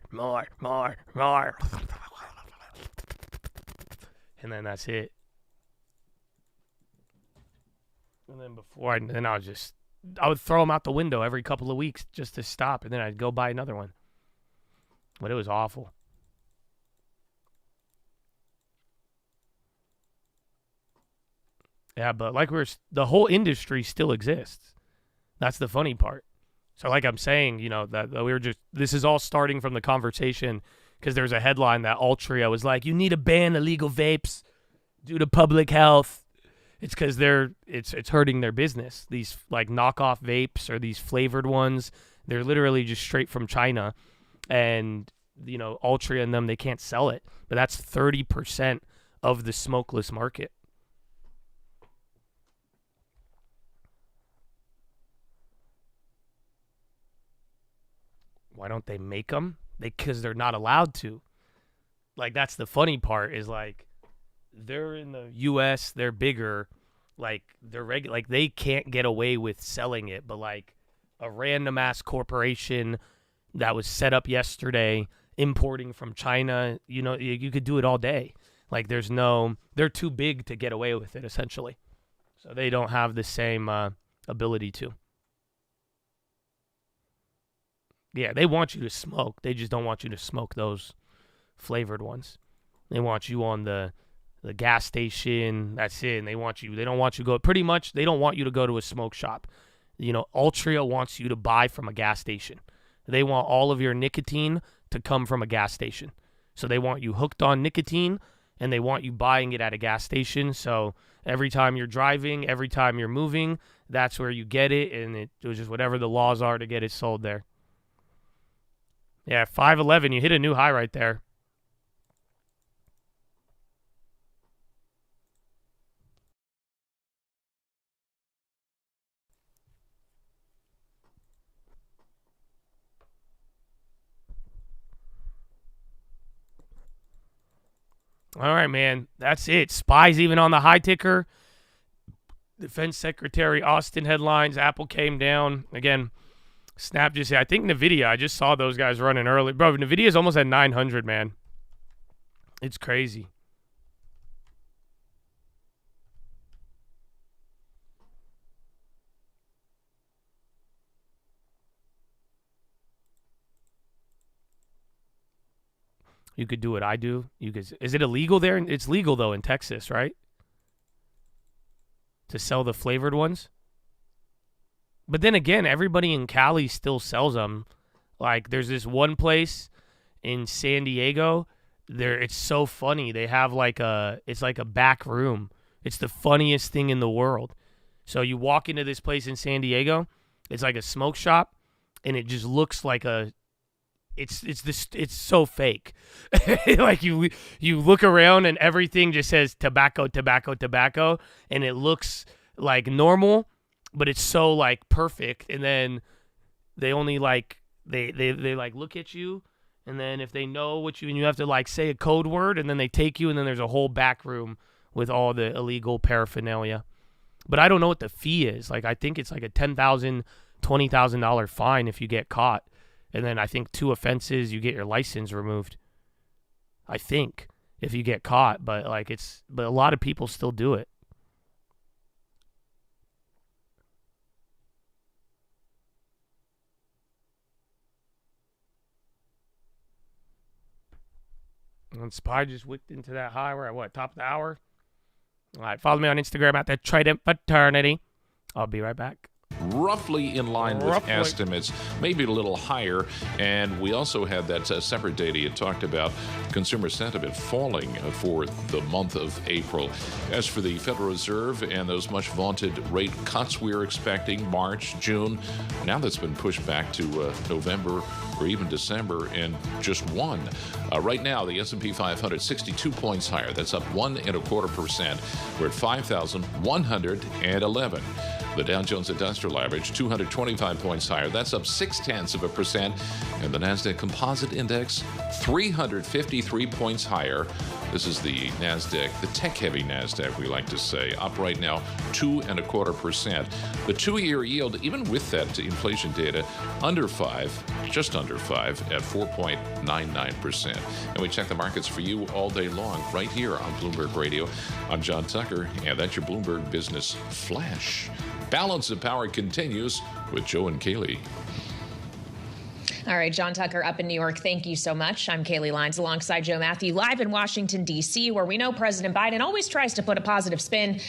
And then that's it. And then I would throw them out the window every couple of weeks just to stop. And then I'd go buy another one. But it was awful. Yeah, but the whole industry still exists. That's the funny part. So like I'm saying, that this is all starting from the conversation because there's a headline that Altria was like, you need to ban illegal vapes due to public health. It's because it's hurting their business. These like knockoff vapes or these flavored ones, they're literally just straight from China. And, Altria and them, they can't sell it. But that's 30% of the smokeless market. Why don't they make them? Because they're not allowed to. Like, that's the funny part is, like, they're in the U.S., they're bigger. Like, they can't get away with selling it. But, like, a random-ass corporation that was set up yesterday, importing from China, you could do it all day. Like, they're too big to get away with it, essentially. So they don't have the same ability to. Yeah, they want you to smoke. They just don't want you to smoke those flavored ones. They want you on the gas station. That's it. And they don't want you to go. Pretty much, they don't want you to go to a smoke shop. Altria wants you to buy from a gas station. They want all of your nicotine to come from a gas station. So they want you hooked on nicotine, and they want you buying it at a gas station. So every time you're driving, every time you're moving, that's where you get it. And it was just whatever the laws are to get it sold there. Yeah, 511. You hit a new high right there. All right, man. That's it. Spies even on the high ticker. Defense Secretary Austin headlines. Apple came down. Again, Snap just, I think NVIDIA, I just saw those guys running early. Bro, NVIDIA's almost at 900, man. It's crazy. You could do what I do. Is it illegal there? It's legal, though, in Texas, right? To sell the flavored ones? But then again, everybody in Cali still sells them. Like, there's this one place in San Diego. It's so funny. They have it's like a back room. It's the funniest thing in the world. So you walk into this place in San Diego. It's like a smoke shop, and it just looks like it's so fake. Like you look around and everything just says tobacco, tobacco, tobacco, and it looks like normal, but it's so like perfect. And then they only they look at you, and then if they know what you have to like say a code word, and then they take you, and then there's a whole back room with all the illegal paraphernalia. But I don't know what the fee is. Like, I think it's like a $10,000, $20,000 fine if you get caught. And then I think 2 offenses, you get your license removed. I think, if you get caught. But a lot of people still do it. And SPY just wicked into that high. We're at what, top of the hour? All right, follow me on Instagram at the Trident Fraternity. I'll be right back. Roughly in line with estimates, maybe a little higher. And we also had that separate data you talked about, consumer sentiment falling for the month of April. As for the Federal Reserve and those much vaunted rate cuts we're expecting, March, June, now that's been pushed back to November or even December, and just one. Right now, the S&P 500, 62 points higher. That's up 1.25%. We're at 5,111. The Dow Jones Industrial Average, 225 points higher. That's up 0.6%. And the NASDAQ Composite Index, 353 points higher. This is the NASDAQ, the tech-heavy NASDAQ, we like to say, up right now 2.25%. The 2-year yield, even with that inflation data, under 5, just under 5 at 4.99%. And we check the markets for you all day long right here on Bloomberg Radio. I'm John Tucker, and that's your Bloomberg Business Flash. Balance of Power continues with Joe and Kaylee. All right, John Tucker up in New York. Thank you so much. I'm Kaylee Lyons alongside Joe Matthew, live in Washington, D.C., where we know President Biden always tries to put a positive spin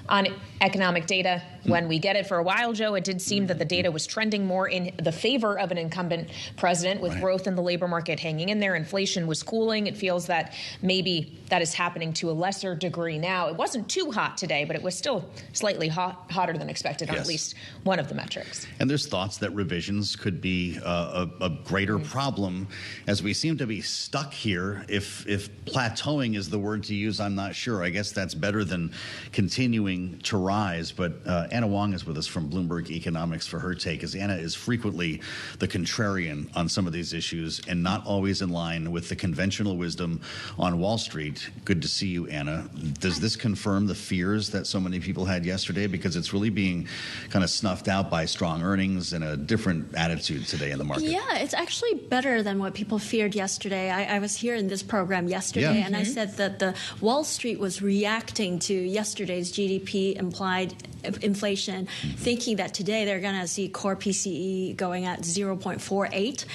on economic data when we get it. For a while, Joe, it did seem that the data was trending more in the favor of an incumbent president, with growth in the labor market hanging in there. Inflation was cooling. It feels that maybe that is happening to a lesser degree now. It wasn't too hot today, but it was still slightly hotter than expected on at least one of the metrics. And there's thoughts that revisions could be a greater problem, as we seem to be stuck here. If plateauing is the word to use, I'm not sure. I guess that's better than continuing to rise. But Anna Wong is with us from Bloomberg Economics for her take, as Anna is frequently the contrarian on some of these issues and not always in line with the conventional wisdom on Wall Street. Good to see you, Anna. Does this confirm the fears that so many people had yesterday? Because it's really being kind of snuffed out by strong earnings and a different attitude today in the market. Yeah, it's actually better than what people feared yesterday. I was here in this program yesterday, and I said that the Wall Street was reacting to yesterday's GDP implied inflation, thinking that today they're going to see core PCE going at 0.48.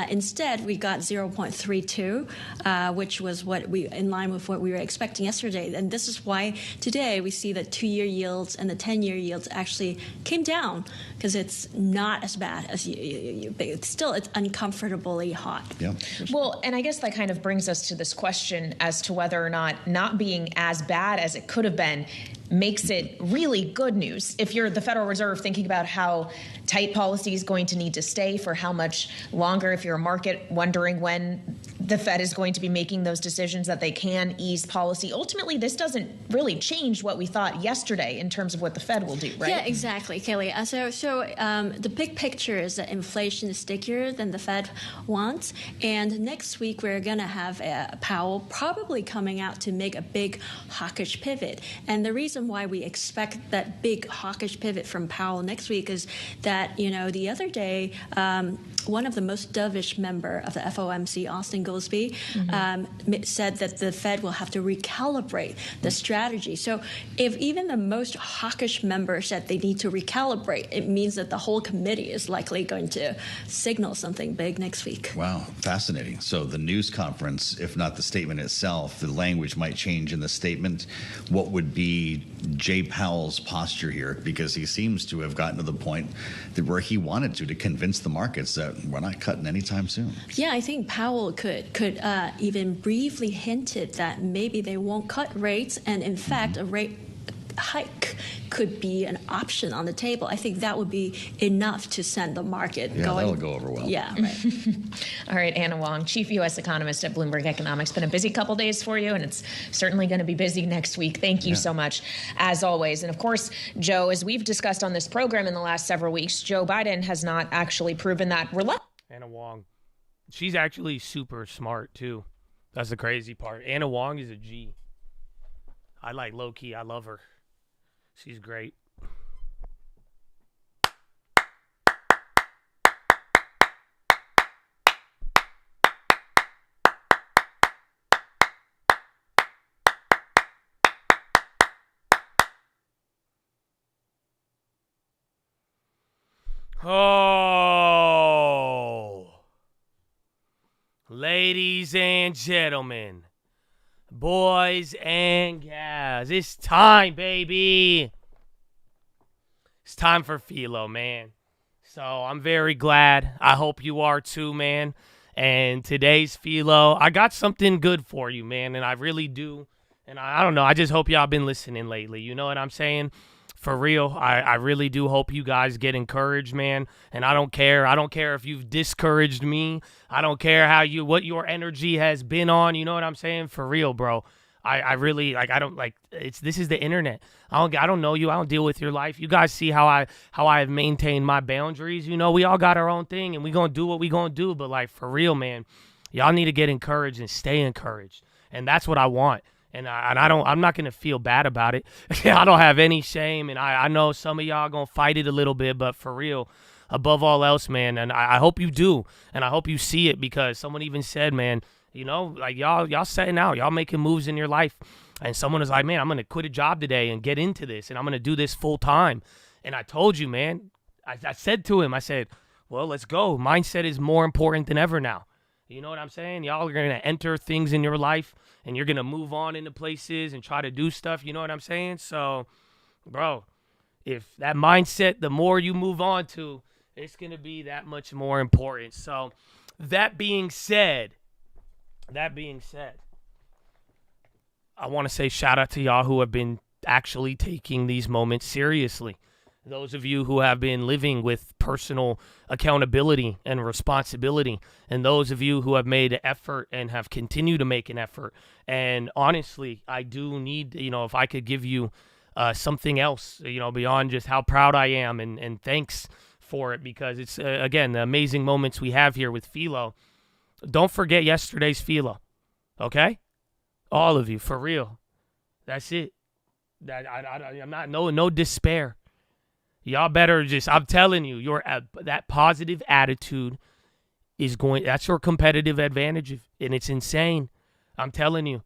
Instead, we got 0.32, which was what we in line with what we were expecting yesterday. And this is why today we see that 2-year yields and the 10-year yields actually came down, because it's not as bad as it's uncomfortably hot. Yeah. Well, and I guess that kind of brings us to this question as to whether or not being as bad as it could have been makes it really good news if you're the Federal Reserve, thinking about how tight policy is going to need to stay for how much longer, if you're a market wondering when the Fed is going to be making those decisions that they can ease policy. Ultimately, this doesn't really change what we thought yesterday in terms of what the Fed will do, right? Yeah, exactly, Kelly. So the big picture is that inflation is stickier than the Fed wants. And next week, we're going to have Powell probably coming out to make a big hawkish pivot. And the reason why we expect that big hawkish pivot from Powell next week is that, the other day, one of the most dovish member of the FOMC, Austin Goolsbee, said that the Fed will have to recalibrate the strategy. So if even the most hawkish member said they need to recalibrate, it means that the whole committee is likely going to signal something big next week. Wow, fascinating. So the news conference, if not the statement itself, the language might change in the statement. What would be Jay Powell's posture here? Because he seems to have gotten to the point that where he wanted to convince the markets that we're not cutting anytime soon. Yeah, I think Powell could even briefly hinted that maybe they won't cut rates, and in fact, a rate hike could be an option on the table. I think that would be enough to send the market going. That'll go over well. Yeah, right. All right, Anna Wong, Chief U.S. Economist at Bloomberg Economics. Been a busy couple days for you, and it's certainly going to be busy next week. Thank you so much, as always. And of course, Joe, as we've discussed on this program in the last several weeks, Joe Biden has not actually proven that Anna Wong. She's actually super smart, too. That's the crazy part. Anna Wong is a G. I like low-key. I love her. She's great. Oh, ladies and gentlemen, boys and gals, it's time, baby. It's time for PHILO, man. So I'm very glad. I hope you are too, man. And today's PHILO, I got something good for you, man, and I really do. And I don't know, I just hope y'all been listening lately. You know what I'm saying? For real, I really do hope you guys get encouraged, man. And I don't care. I don't care if you've discouraged me. I don't care what your energy has been on. You know what I'm saying? For real, bro. I really this is the internet. I don't know you. I don't deal with your life. You guys see how I have maintained my boundaries. You know, we all got our own thing, and we gonna do what we gonna do. But like, for real, man, y'all need to get encouraged and stay encouraged. And that's what I want. And I'm not going to feel bad about it. I don't have any shame. And I know some of y'all going to fight it a little bit, but for real, above all else, man, and I hope you do. And I hope you see it, because someone even said, man, you know, like y'all setting out, y'all making moves in your life. And someone was like, man, I'm going to quit a job today and get into this, and I'm going to do this full time. And I told you, man, I said to him, I said, well, let's go. Mindset is more important than ever now. You know what I'm saying? Y'all are going to enter things in your life, and you're going to move on into places and try to do stuff. You know what I'm saying? So, bro, if that mindset, the more you move on to, it's going to be that much more important. So, that being said, I want to say shout out to y'all who have been actually taking these moments seriously. Those of you who have been living with personal accountability and responsibility, and those of you who have made an effort and have continued to make an effort. And honestly, I do need, you know, if I could give you something else, you know, beyond just how proud I am, and thanks for it, because it's, again, the amazing moments we have here with PHILO. Don't forget yesterday's PHILO, okay? All of you, for real. That's it. I'm not, no despair. Y'all better just, I'm telling you, that positive attitude is that's your competitive advantage, and it's insane. I'm telling you.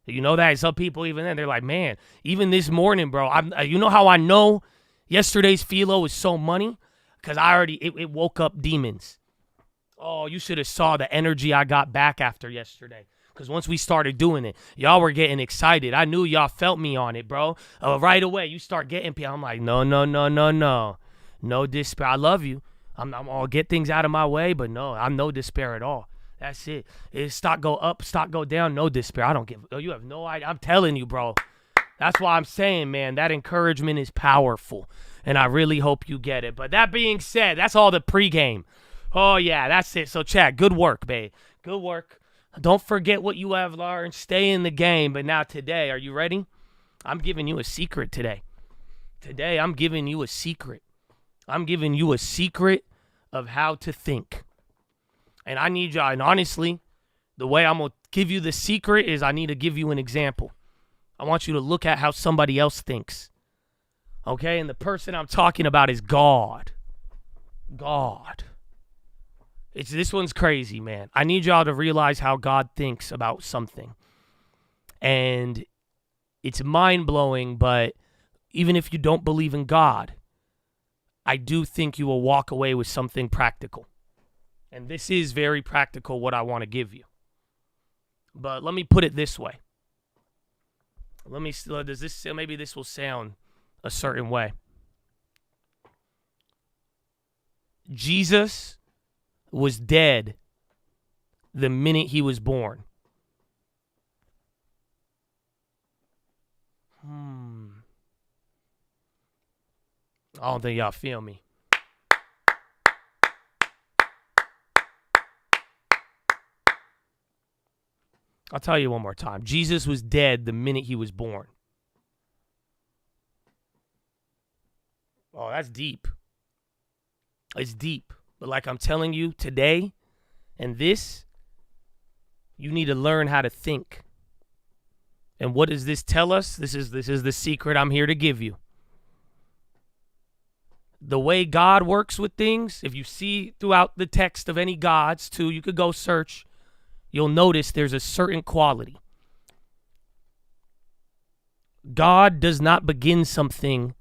You know that? Some people even then, they're like, man, even this morning, bro, you know how I know yesterday's PHILO was so money? Because it woke up demons. Oh, you should have saw the energy I got back after yesterday. Because once we started doing it, y'all were getting excited. I knew y'all felt me on it, bro. Right away, you start getting people. I'm like, no. No despair. I love you. I'll get things out of my way, but no, I'm no despair at all. That's it. It's stock go up, stock go down, no despair. I don't give. You have no idea. I'm telling you, bro. That's why I'm saying, man, that encouragement is powerful, and I really hope you get it. But that being said, that's all the pregame. Oh, yeah, that's it. So, chat, good work, babe. Good work. Don't forget what you have learned. Stay in the game. But now today, are you ready? I'm giving you a secret today. Today, I'm giving you a secret. I'm giving you a secret of how to think. And I need y'all, and honestly, the way I'm going to give you the secret is I need to give you an example. I want you to look at how somebody else thinks. Okay? And the person I'm talking about is God. God. This one's crazy, man. I need y'all to realize how God thinks about something. And it's mind-blowing, but even if you don't believe in God, I do think you will walk away with something practical. And this is very practical, what I want to give you. But let me put it this way. Maybe this will sound a certain way. Jesus was dead the minute he was born. I don't think y'all feel me. I'll tell you one more time. Jesus was dead the minute he was born. Oh, that's deep. It's deep. But like I'm telling you today, and this, you need to learn how to think. And what does this tell us? This is the secret I'm here to give you. The way God works with things, if you see throughout the text of any gods too, you could go search, you'll notice there's a certain quality. God does not begin something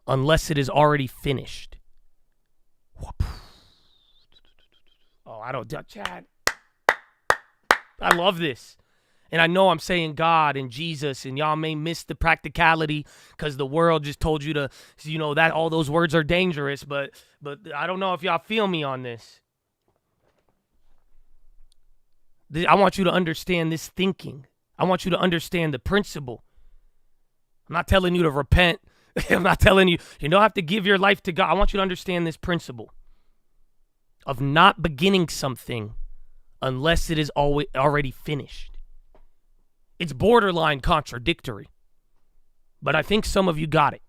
unless it is already finished. Oh, Chad. I love this. And I know I'm saying God and Jesus, and y'all may miss the practicality because the world just told you to, that all those words are dangerous, but I don't know if y'all feel me on this. I want you to understand this thinking. I want you to understand the principle. I'm not telling you to repent. I'm not telling you don't have to give your life to God. I want you to understand this principle of not beginning something unless it is already finished. It's borderline contradictory, but I think some of you got it.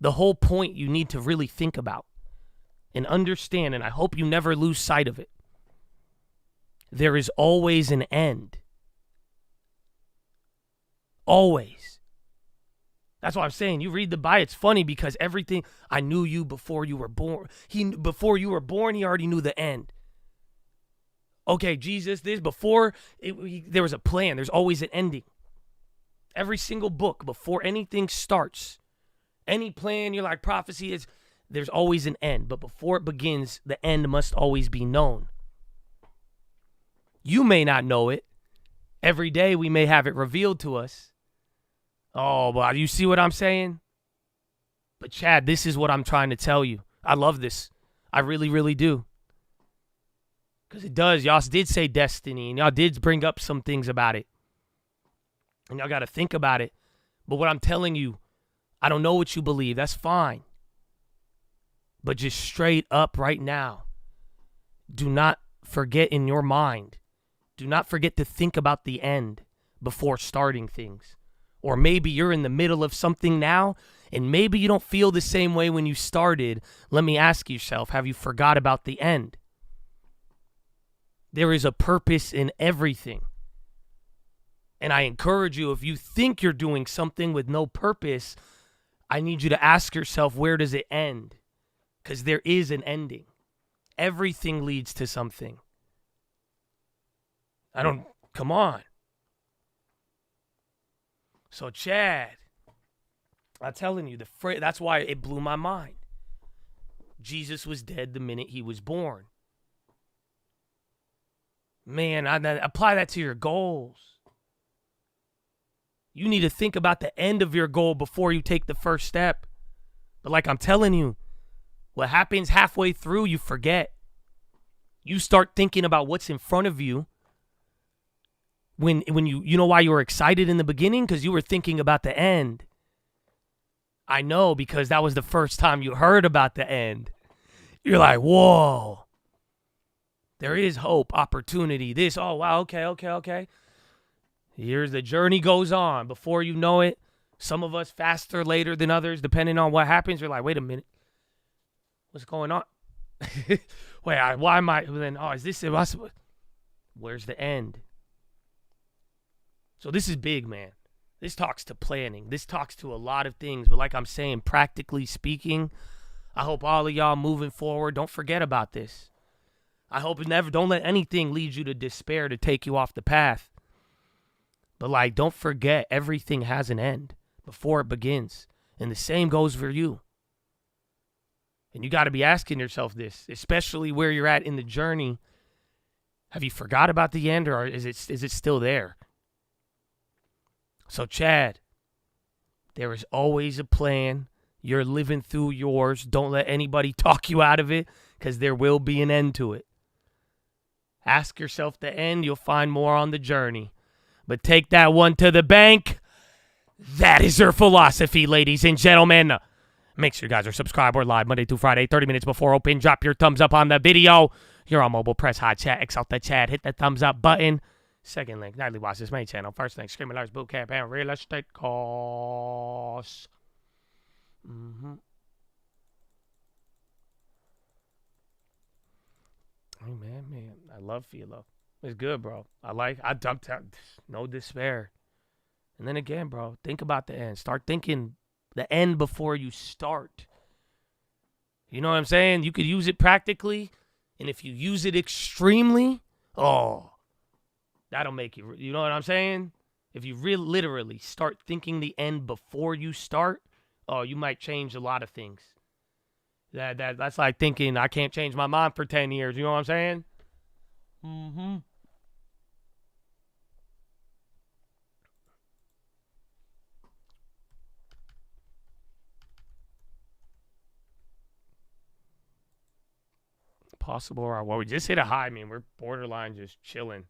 The whole point you need to really think about and understand, and I hope you never lose sight of it, there is always an end. Always. That's why I'm saying you read the Bible. It's funny because everything, I knew you before you were born. Before you were born, he already knew the end. Okay, Jesus, there was a plan. There's always an ending. Every single book, before anything starts, any plan, you're like prophecy is, there's always an end. But before it begins, the end must always be known. You may not know it. Every day we may have it revealed to us. Oh, but you see what I'm saying? But Chad, this is what I'm trying to tell you. I love this. I really, really do. Because it does. Y'all did say destiny, and y'all did bring up some things about it. And y'all got to think about it. But what I'm telling you, I don't know what you believe. That's fine. But just straight up right now, do not forget in your mind. Do not forget to think about the end before starting things. Or maybe you're in the middle of something now, and maybe you don't feel the same way when you started. Let me ask yourself, have you forgot about the end? There is a purpose in everything. And I encourage you, if you think you're doing something with no purpose, I need you to ask yourself, where does it end? Because there is an ending. Everything leads to something. Come on. So, Chad, I'm telling you, that's why it blew my mind. Jesus was dead the minute he was born. Man, apply that to your goals. You need to think about the end of your goal before you take the first step. But like I'm telling you, what happens halfway through, you forget. You start thinking about what's in front of you. When you know why you were excited in the beginning? Because you were thinking about the end. I know, because that was the first time you heard about the end. You're like, whoa. There is hope, opportunity, this. Oh, wow, okay. Here's the journey goes on. Before you know it, some of us faster, later than others, depending on what happens. You're like, wait a minute. What's going on? Wait, why am I? Then, is this impossible? Where's the end? So this is big, man. This talks to planning. This talks to a lot of things. But like I'm saying, practically speaking, I hope all of y'all moving forward, don't forget about this. I hope don't let anything lead you to despair to take you off the path. But don't forget, everything has an end before it begins. And the same goes for you. And you got to be asking yourself this, especially where you're at in the journey. Have you forgot about the end, or is it still there? So, Chad, there is always a plan. You're living through yours. Don't let anybody talk you out of it, because there will be an end to it. Ask yourself the end. You'll find more on the journey. But take that one to the bank. That is your philosophy, ladies and gentlemen. Make sure you guys are subscribed. We're live Monday through Friday, 30 minutes before open. Drop your thumbs up on the video. You're on mobile. Press hot chat. X out the chat. Hit the thumbs up button. Second link, nightly watch this main channel. First link, Screaming Larry's boot camp and real estate course. Hey, man. I love PHILO. It's good, bro. I dumped out. No despair. And then again, bro, think about the end. Start thinking the end before you start. You know what I'm saying? You could use it practically. And if you use it extremely, that'll make you, you know what I'm saying? If you literally start thinking the end before you start, you might change a lot of things. That's like thinking I can't change my mind for 10 years. You know what I'm saying? Possible, or well, we just hit a high. I mean, we're borderline just chilling.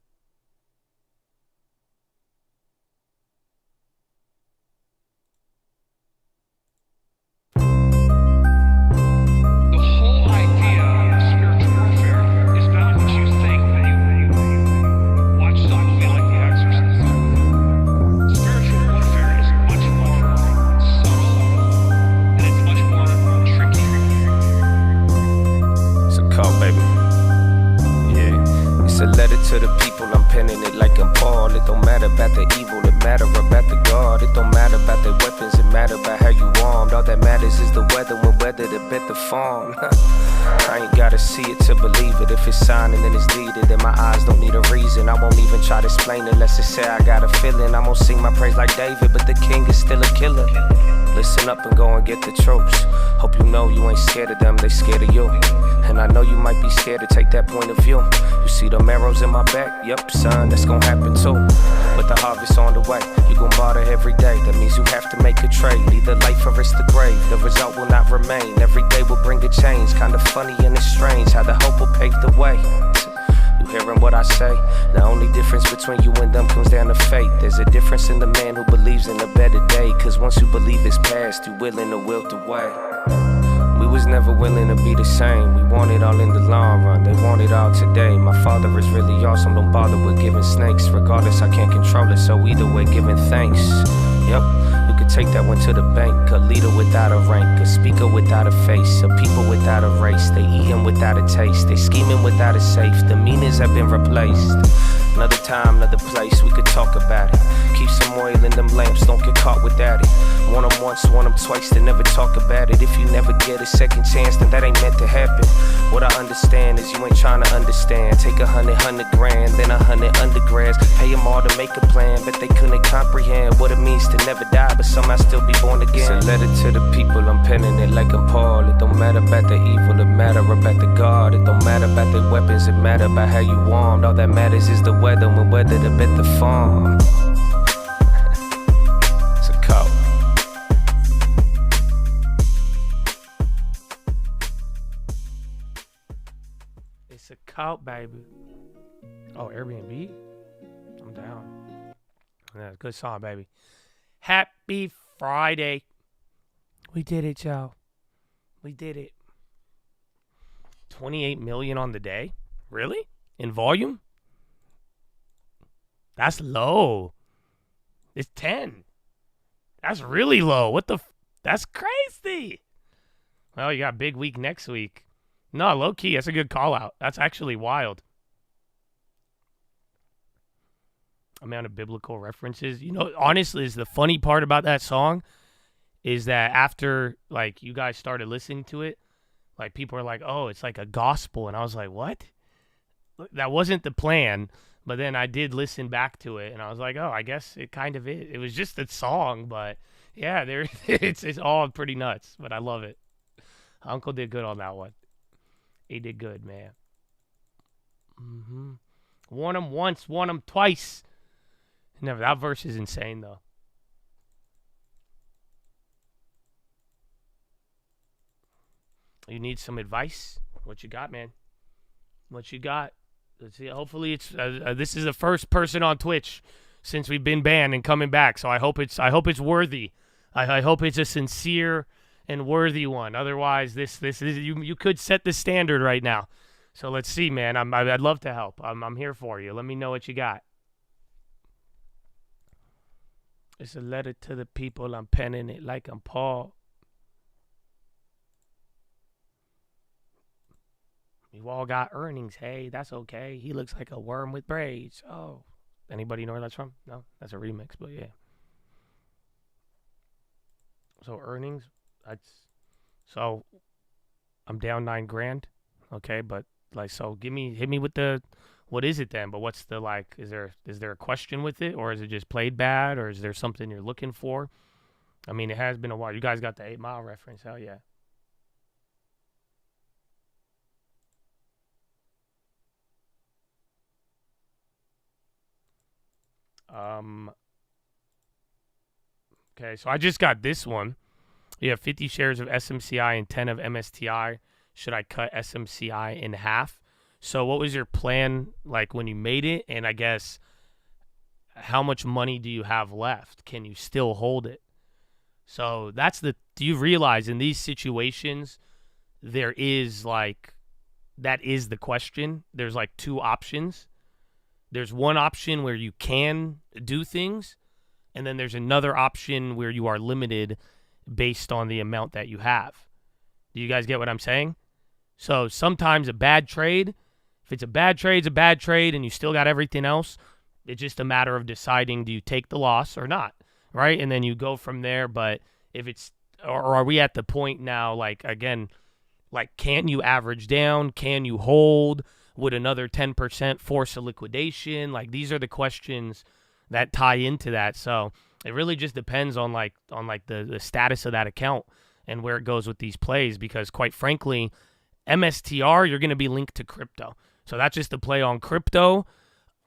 to the people, I'm penning it like I'm Paul. It don't matter about the evil, it matter about the God. It don't matter about the weapons, it matter about how you armed. All that matters is the weather, when weather to bet the farm. I ain't gotta see it to believe it. If it's signing and it's deeded, then my eyes don't need a reason. I won't even try to explain it unless it say I got a feeling. I'm gonna sing my praise like David, but the king is still a killer. Listen up and go and get the troops. Hope you know you ain't scared of them, they scared of you. And I know you might be scared to take that point of view. You see them arrows in my back? Yup, son, that's gonna happen too. But the harvest's on the way. You gon' barter every day. That means you have to make a trade. Either life or it's the grave. The result will not remain. Every day will bring a change. Kinda funny and it's strange how the hope will pave the way. You hearing what I say? The only difference between you and them comes down to faith. There's a difference in the man who believes in a better day. Cause once you believe it's past, you willing to wilt away. We was never willing to be the same. We want it all in the long run. They want it all today. My father is really awesome. Don't bother with giving snakes. Regardless, I can't control it. So either way, giving thanks. Yep. You could take that one to the bank. A leader without a rank, a speaker without a face, a people without a race. They eating without a taste, they scheming without a safe. The meanings have been replaced. Another time, another place, we could talk about it. Keep some oil in them lamps, don't get caught without it. Want them once, want them twice, they never talk about it. If you never get a second chance, then that ain't meant to happen. What I understand is you ain't trying to understand. Take 100 grand, then 100 undergrads. Pay them all to make a plan, but they couldn't comprehend what it means to never die, but somehow still be born again. It's a letter to the people, I'm penning it like I'm Paul. It don't matter about the evil, it matter about the God. It don't matter about the weapons, it matter about how you armed. All that matters is the weather, when weather to bet the farm. It's a cult. It's a cult, baby. Oh, Airbnb? I'm down. Yeah, good song, baby. Happy Friday. We did it, y'all. We did it. 28 million on the day? Really? In volume? That's low. It's 10. That's really low. What the that's crazy. Well, you got a big week next week. No, low key, that's a good call out. That's actually wild. Amount of biblical references. You know, honestly, is the funny part about that song is that after like you guys started listening to it, like people are like, "Oh, it's like a gospel," and I was like, "What?" That wasn't the plan, but then I did listen back to it, and I was like, "Oh, I guess it kind of is." It was just a song, but yeah, it's all pretty nuts, but I love it. Uncle did good on that one. He did good, man. Won him once, won him twice. Never. That verse is insane, though. You need some advice? What you got, man? What you got? Let's see. Hopefully, it's this is the first person on Twitch since we've been banned and coming back. So I hope it's worthy. I hope it's a sincere and worthy one. Otherwise, this is you could set the standard right now. So let's see, man. I'd love to help. I'm here for you. Let me know what you got. It's a letter to the people. I'm penning it like I'm Paul. We've all got earnings. Hey, that's okay. He looks like a worm with braids. Oh, anybody know where that's from? No, that's a remix, but yeah. So earnings, so I'm down $9,000. Okay, but like, so hit me with the, what is it then? But what's the, like, is there a question with it, or is it just played bad, or is there something you're looking for? I mean, it has been a while. You guys got the 8 Mile reference. Hell yeah. Okay, so I just got this one. You have 50 shares of SMCI and 10 of MSTI. Should I cut SMCI in half? So what was your plan like when you made it? And I guess how much money do you have left? Can you still hold it? So do you realize in these situations, there is like, that is the question. There's like 2 options. There's one option where you can do things, and then there's another option where you are limited based on the amount that you have. Do you guys get what I'm saying? So sometimes a bad trade If it's a bad trade, it's a bad trade, and you still got everything else. It's just a matter of deciding, do you take the loss or not, right? And then you go from there. But if it's, or are we at the point now, like, again, like, can you average down? Can you hold? Would another 10% force a liquidation? Like, these are the questions that tie into that. So it really just depends on the status of that account and where it goes with these plays, because quite frankly, MSTR, you're going to be linked to crypto. So that's just the play on crypto.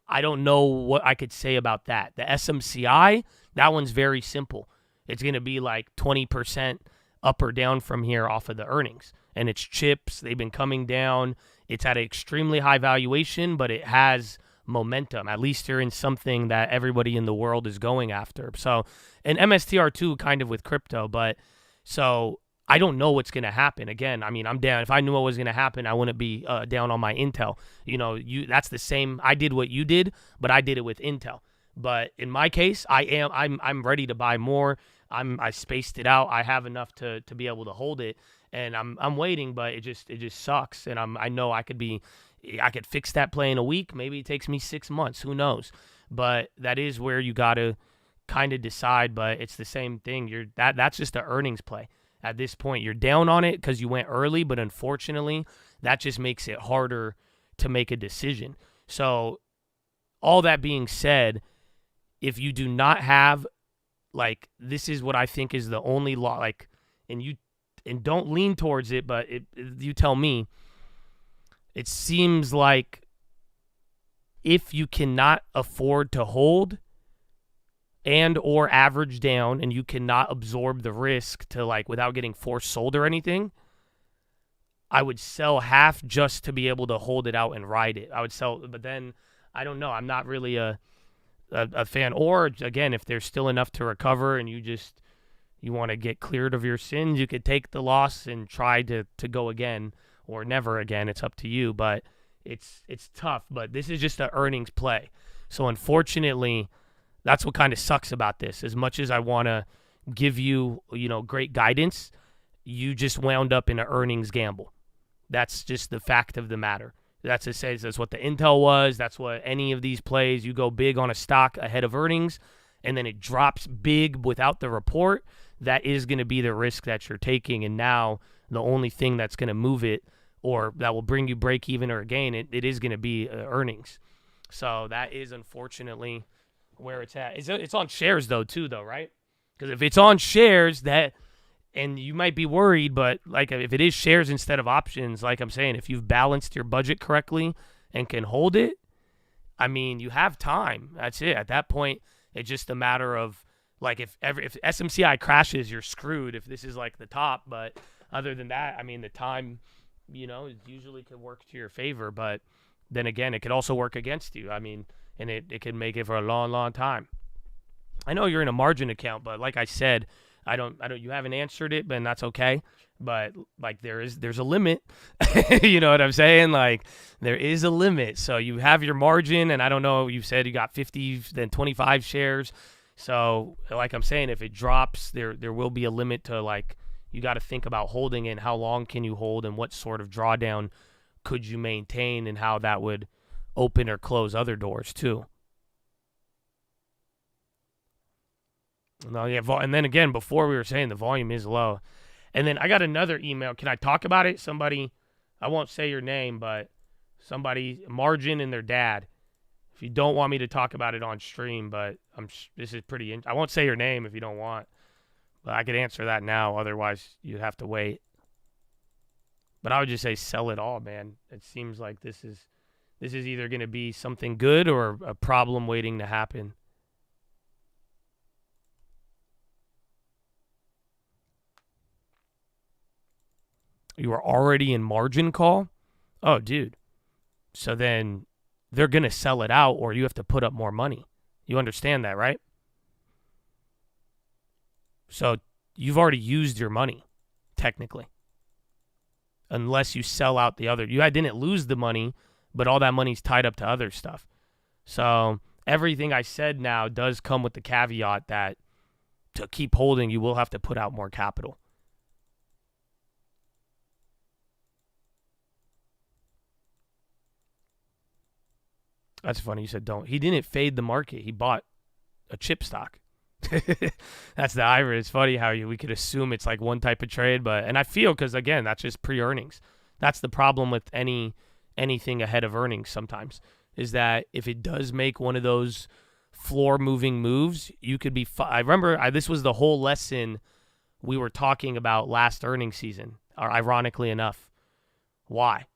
I don't know what I could say about that. The SMCI, that one's very simple. It's going to be like 20% up or down from here off of the earnings. And it's chips. They've been coming down. It's at an extremely high valuation, but it has momentum. At least you're in something that everybody in the world is going after. So, and MSTR too, kind of with crypto. But so I don't know what's going to happen. Again, I mean, I'm down. If I knew what was going to happen, I wouldn't be down on my Intel. You know, that's the same. I did what you did, but I did it with Intel. But in my case, I'm ready to buy more. I spaced it out. I have enough to be able to hold it, and I'm waiting. But it just sucks. And I know I could fix that play in a week. Maybe it takes me 6 months. Who knows? But that is where you got to kind of decide. But it's the same thing. That's just an earnings play. At this point, you're down on it because you went early, but unfortunately, that just makes it harder to make a decision. So, all that being said, if you do not have, like, this is what I think is the only law, like, and don't lean towards it, but you tell me, it seems like if you cannot afford to hold and or average down, and you cannot absorb the risk to, like, without getting forced sold or anything, I would sell half just to be able to hold it out and ride it. I would sell, but then I don't know. I'm not really a fan. Or again, if there's still enough to recover and you want to get cleared of your sins, you could take the loss and try to go again or never again. It's up to you, but it's tough. But this is just an earnings play. So unfortunately, that's what kind of sucks about this. As much as I want to give you, great guidance, you just wound up in an earnings gamble. That's just the fact of the matter. That's what the Intel was. That's what any of these plays, you go big on a stock ahead of earnings, and then it drops big without the report. That is going to be the risk that you're taking. And now the only thing that's going to move it or that will bring you break even or a gain, it is going to be earnings. So that is unfortunately where it's at. It's on shares though, right? Because if it's on shares, and you might be worried, but like if it is shares instead of options, like I'm saying, if you've balanced your budget correctly and can hold it, I mean, you have time. That's it. At that point, it's just a matter of, like, if SMCI crashes, you're screwed if this is like the top. But other than that, I mean, the time, usually could work to your favor. But then again, it could also work against you. I mean, and it could make it for a long, long time. I know you're in a margin account, but like I said, you haven't answered it, but that's okay. But like there's a limit. You know what I'm saying? Like there is a limit. So you have your margin, and I don't know, you said you got 50, then 25 shares. So like I'm saying, if it drops, there will be a limit to, like, you got to think about holding it and how long can you hold and what sort of drawdown could you maintain and how that would open or close other doors too. No, yeah, and then again, before we were saying the volume is low. And then I got another email. Can I talk about it? Somebody, I won't say your name, but somebody, Margin and their dad. If you don't want me to talk about it on stream, but this is pretty, I won't say your name if you don't want. But I could answer that now. Otherwise, you'd have to wait. But I would just say sell it all, man. It seems like this is either going to be something good or a problem waiting to happen. You are already in margin call? Oh, dude. So then they're going to sell it out, or you have to put up more money. You understand that, right? So you've already used your money, technically. Unless you sell out the other. I didn't lose the money, but all that money's tied up to other stuff. So everything I said now does come with the caveat that to keep holding, you will have to put out more capital. That's funny. You said don't. He didn't fade the market. He bought a chip stock. That's the irony. It's funny how we could assume it's like one type of trade, and I feel because again that's just pre-earnings. That's the problem with anything ahead of earnings. Sometimes is that if it does make one of those floor moving moves, you could be. I remember this was the whole lesson we were talking about last earnings season. Or ironically enough, why?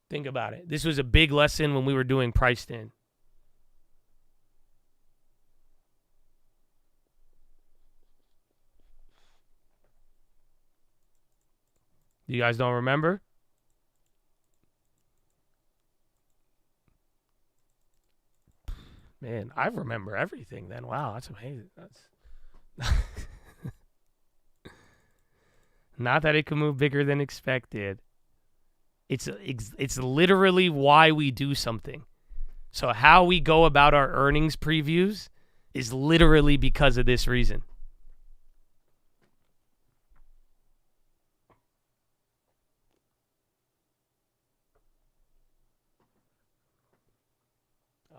Think about it. This was a big lesson when we were doing priced in. You guys don't remember? Man, I remember everything then. Wow, that's amazing. That's not that it could move bigger than expected. It's literally why we do something. So how we go about our earnings previews is literally because of this reason.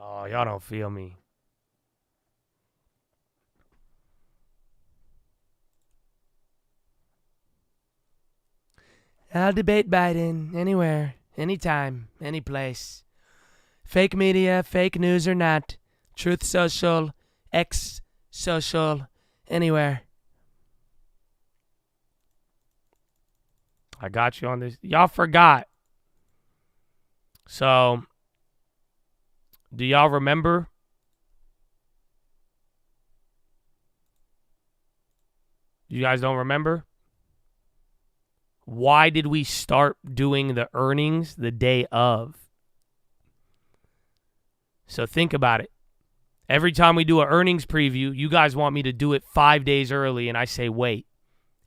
Oh, y'all don't feel me. I'll debate Biden anywhere, anytime, any place. Fake media, fake news or not. Truth Social, X Social, anywhere. I got you on this. Y'all forgot. So, do y'all remember? You guys don't remember? Why did we start doing the earnings the day of? So think about it. Every time we do an earnings preview, you guys want me to do it 5 days early, and I say wait.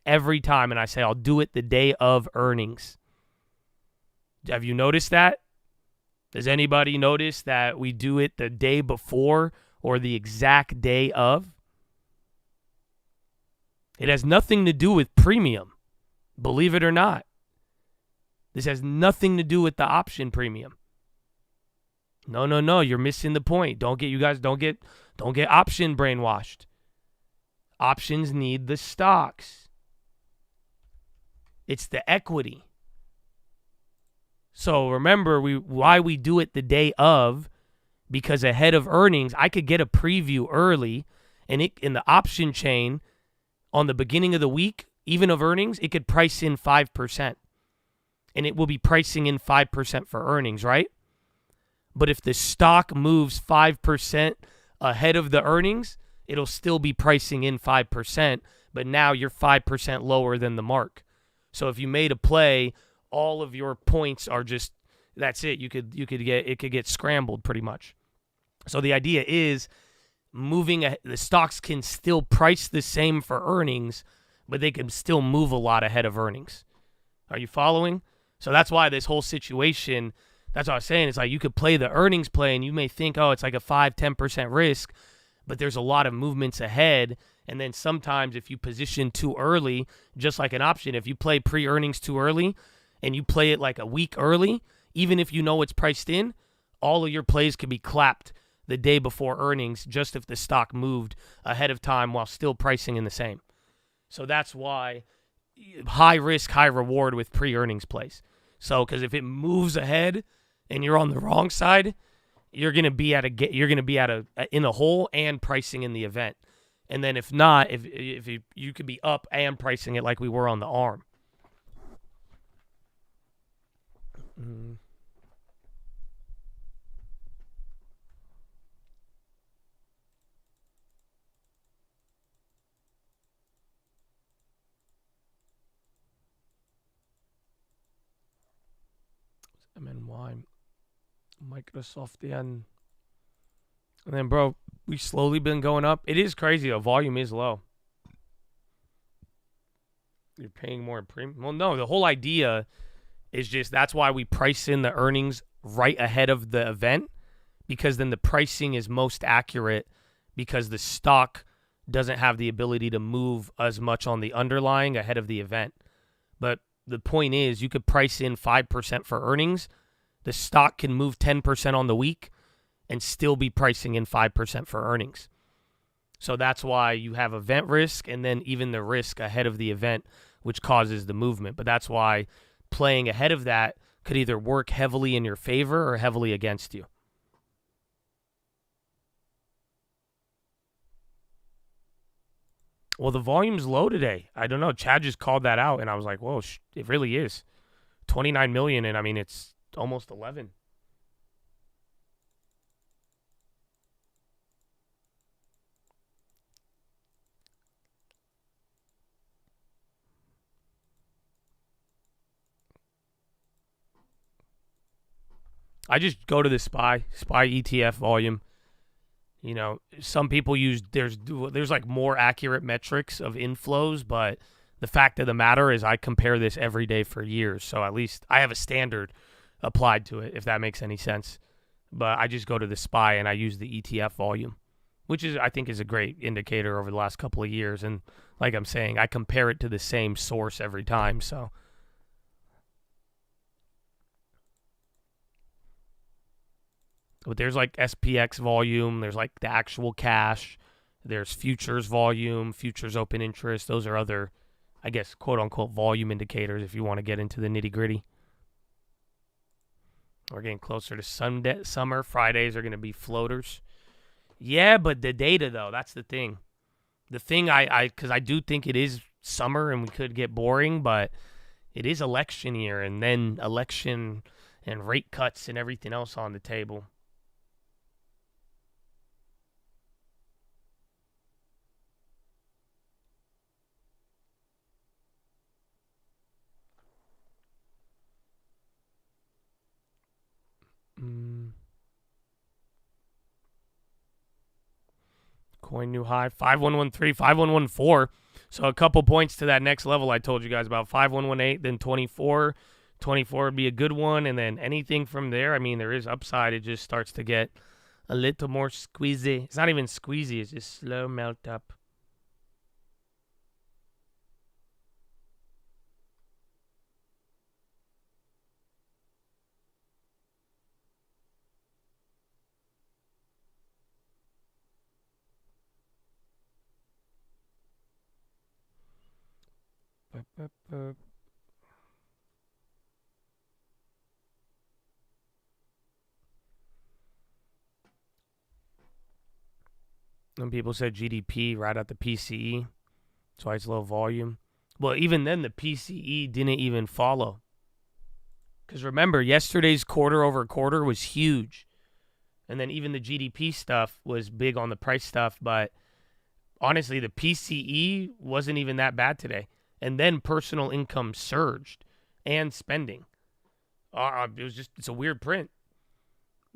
Every time, and I say I'll do it the day of earnings. Have you noticed that? Does anybody notice that we do it the day before or the exact day of? It has nothing to do with premium. Believe it or not. This has nothing to do with the option premium. No, you're missing the point. Don't get option brainwashed. Options need the stocks. It's the equity. So remember why we do it the day of, because ahead of earnings, I could get a preview early, and in the option chain on the beginning of the week, even of earnings, it could price in 5%. And it will be pricing in 5% for earnings, right? But if the stock moves 5% ahead of the earnings, it'll still be pricing in 5%, but now you're 5% lower than the mark. So if you made a play, all of your points are just, that's it. It could get scrambled pretty much. So the idea is the stocks can still price the same for earnings, but they can still move a lot ahead of earnings. Are you following? So that's why this whole situation, that's what I was saying. It's like you could play the earnings play and you may think, oh, it's like a 5-10% risk, but there's a lot of movements ahead. And then sometimes if you position too early, just like an option, if you play pre-earnings too early and you play it like a week early, even if you know it's priced in, all of your plays could be clapped the day before earnings just if the stock moved ahead of time while still pricing in the same. So that's why high risk, high reward with pre-earnings plays. So because if it moves ahead and you're on the wrong side, you're going to be in a hole and pricing in the event. And then if not, if you could be up and pricing it like we were on the ARM. Mm. MNY, Microsoft, and then, bro, we've slowly been going up. It is crazy, though. Volume is low. You're paying more in premium. Well, no, the whole idea is just that's why we price in the earnings right ahead of the event, because then the pricing is most accurate because the stock doesn't have the ability to move as much on the underlying ahead of the event. But the point is you could price in 5% for earnings, The stock can move 10% on the week and still be pricing in 5% for earnings. So that's why you have event risk and then even the risk ahead of the event, which causes the movement. But that's why playing ahead of that could either work heavily in your favor or heavily against you. Well, the volume's low today. I don't know. Chad just called that out, and I was like, whoa, it really is. 29 million, and I mean, it's almost 11. I just go to the SPY ETF volume. You know, some people use, there's like more accurate metrics of inflows, but the fact of the matter is I compare this every day for years. So at least I have a standard applied to it, if that makes any sense. But I just go to the SPY and I use the ETF volume, which is, I think, is a great indicator over the last couple of years. And like I'm saying, I compare it to the same source every time. So but there's like SPX volume, there's like the actual cash, there's futures volume, futures open interest. Those are other, I guess, quote unquote volume indicators if you want to get into the nitty gritty. We're getting closer to summer. Fridays are going to be floaters. Yeah, but the data though, that's the thing. The thing because I do think it is summer and we could get boring, but it is election year and then election and rate cuts and everything else on the table. Coin new high, 5113, 5114. So a couple points to that next level I told you guys about, 5118, then 24. 24 would be a good one, and then anything from there, I mean, there is upside. It just starts to get a little more squeezy. It's not even squeezy, it's just slow melt up. And people said GDP right at the PCE. That's why it's low volume. Well, even then, the PCE didn't even follow. Because remember, yesterday's quarter over quarter was huge. And then even the GDP stuff was big on the price stuff. But honestly, the PCE wasn't even that bad today. And then personal income surged and spending. It's a weird print.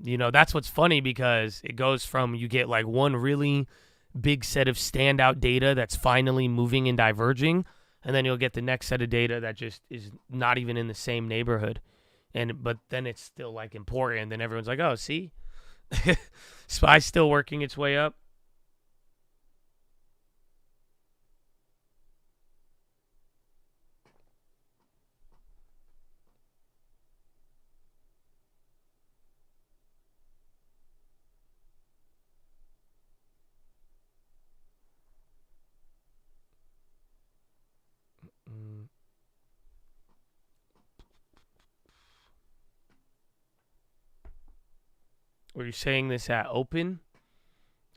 You know, that's what's funny because it goes from you get like one really big set of standout data that's finally moving and diverging, and then you'll get the next set of data that just is not even in the same neighborhood. But then it's still like important, and then everyone's like, oh, see? SPY's still working its way up. Were you saying this at open?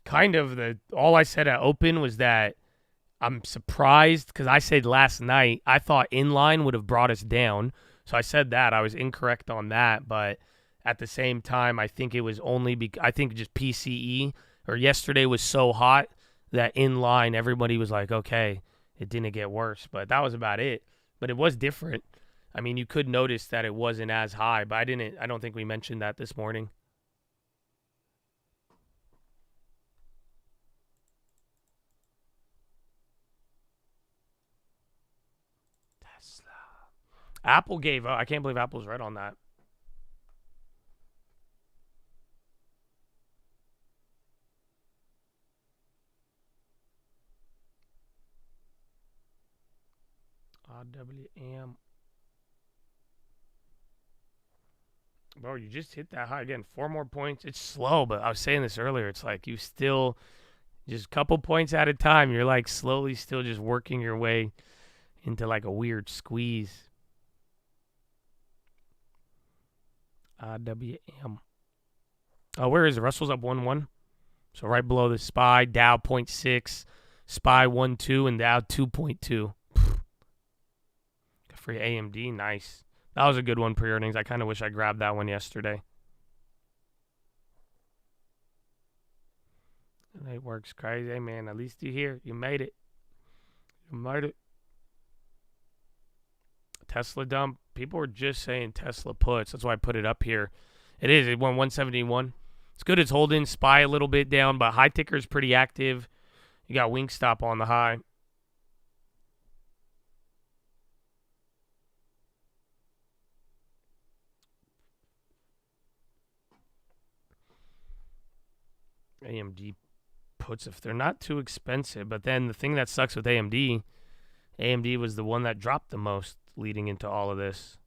Kind of. All I said at open was that I'm surprised because I said last night I thought inline would have brought us down. So I said that. I was incorrect on that. But at the same time, I think it was only I think just PCE or yesterday was so hot that inline everybody was like, okay, it didn't get worse. But that was about it. But it was different. I mean, you could notice that it wasn't as high, but I don't think we mentioned that this morning. Apple gave up. I can't believe Apple's right on that. RWM. Bro, you just hit that high again. 4 more points. It's slow, but I was saying this earlier. It's like you still just a couple points at a time. You're like slowly still just working your way into like a weird squeeze. IWM. Oh, where is it? Russell's up 1-1. So right below the SPY, Dow 0.6, SPY 1.2, and Dow 2.2. For AMD, nice. That was a good one pre-earnings. I kind of wish I grabbed that one yesterday. It works crazy, hey, man. At least you're here. You made it. You made it. Tesla dump. People were just saying Tesla puts. That's why I put it up here. It is. It won 171. It's good. It's holding SPY a little bit down, but high ticker is pretty active. You got Wingstop on the high. AMD puts if they're not too expensive. But then the thing that sucks with AMD was the one that dropped the most leading into all of this.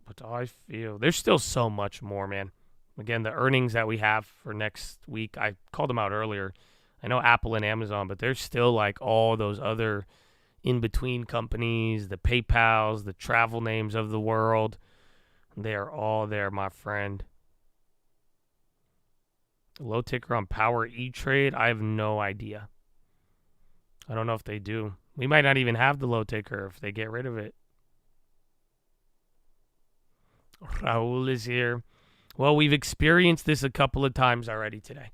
But I feel there's still so much more, man. Again, the earnings that we have for next week, I called them out earlier. I know Apple and Amazon, but there's still like all those other in-between companies, the PayPals, the travel names of the world. They are all there, my friend. Low ticker on Power E-Trade, I have no idea. I don't know if they do. We might not even have the low ticker if they get rid of it. Raul is here. Well, we've experienced this a couple of times already today.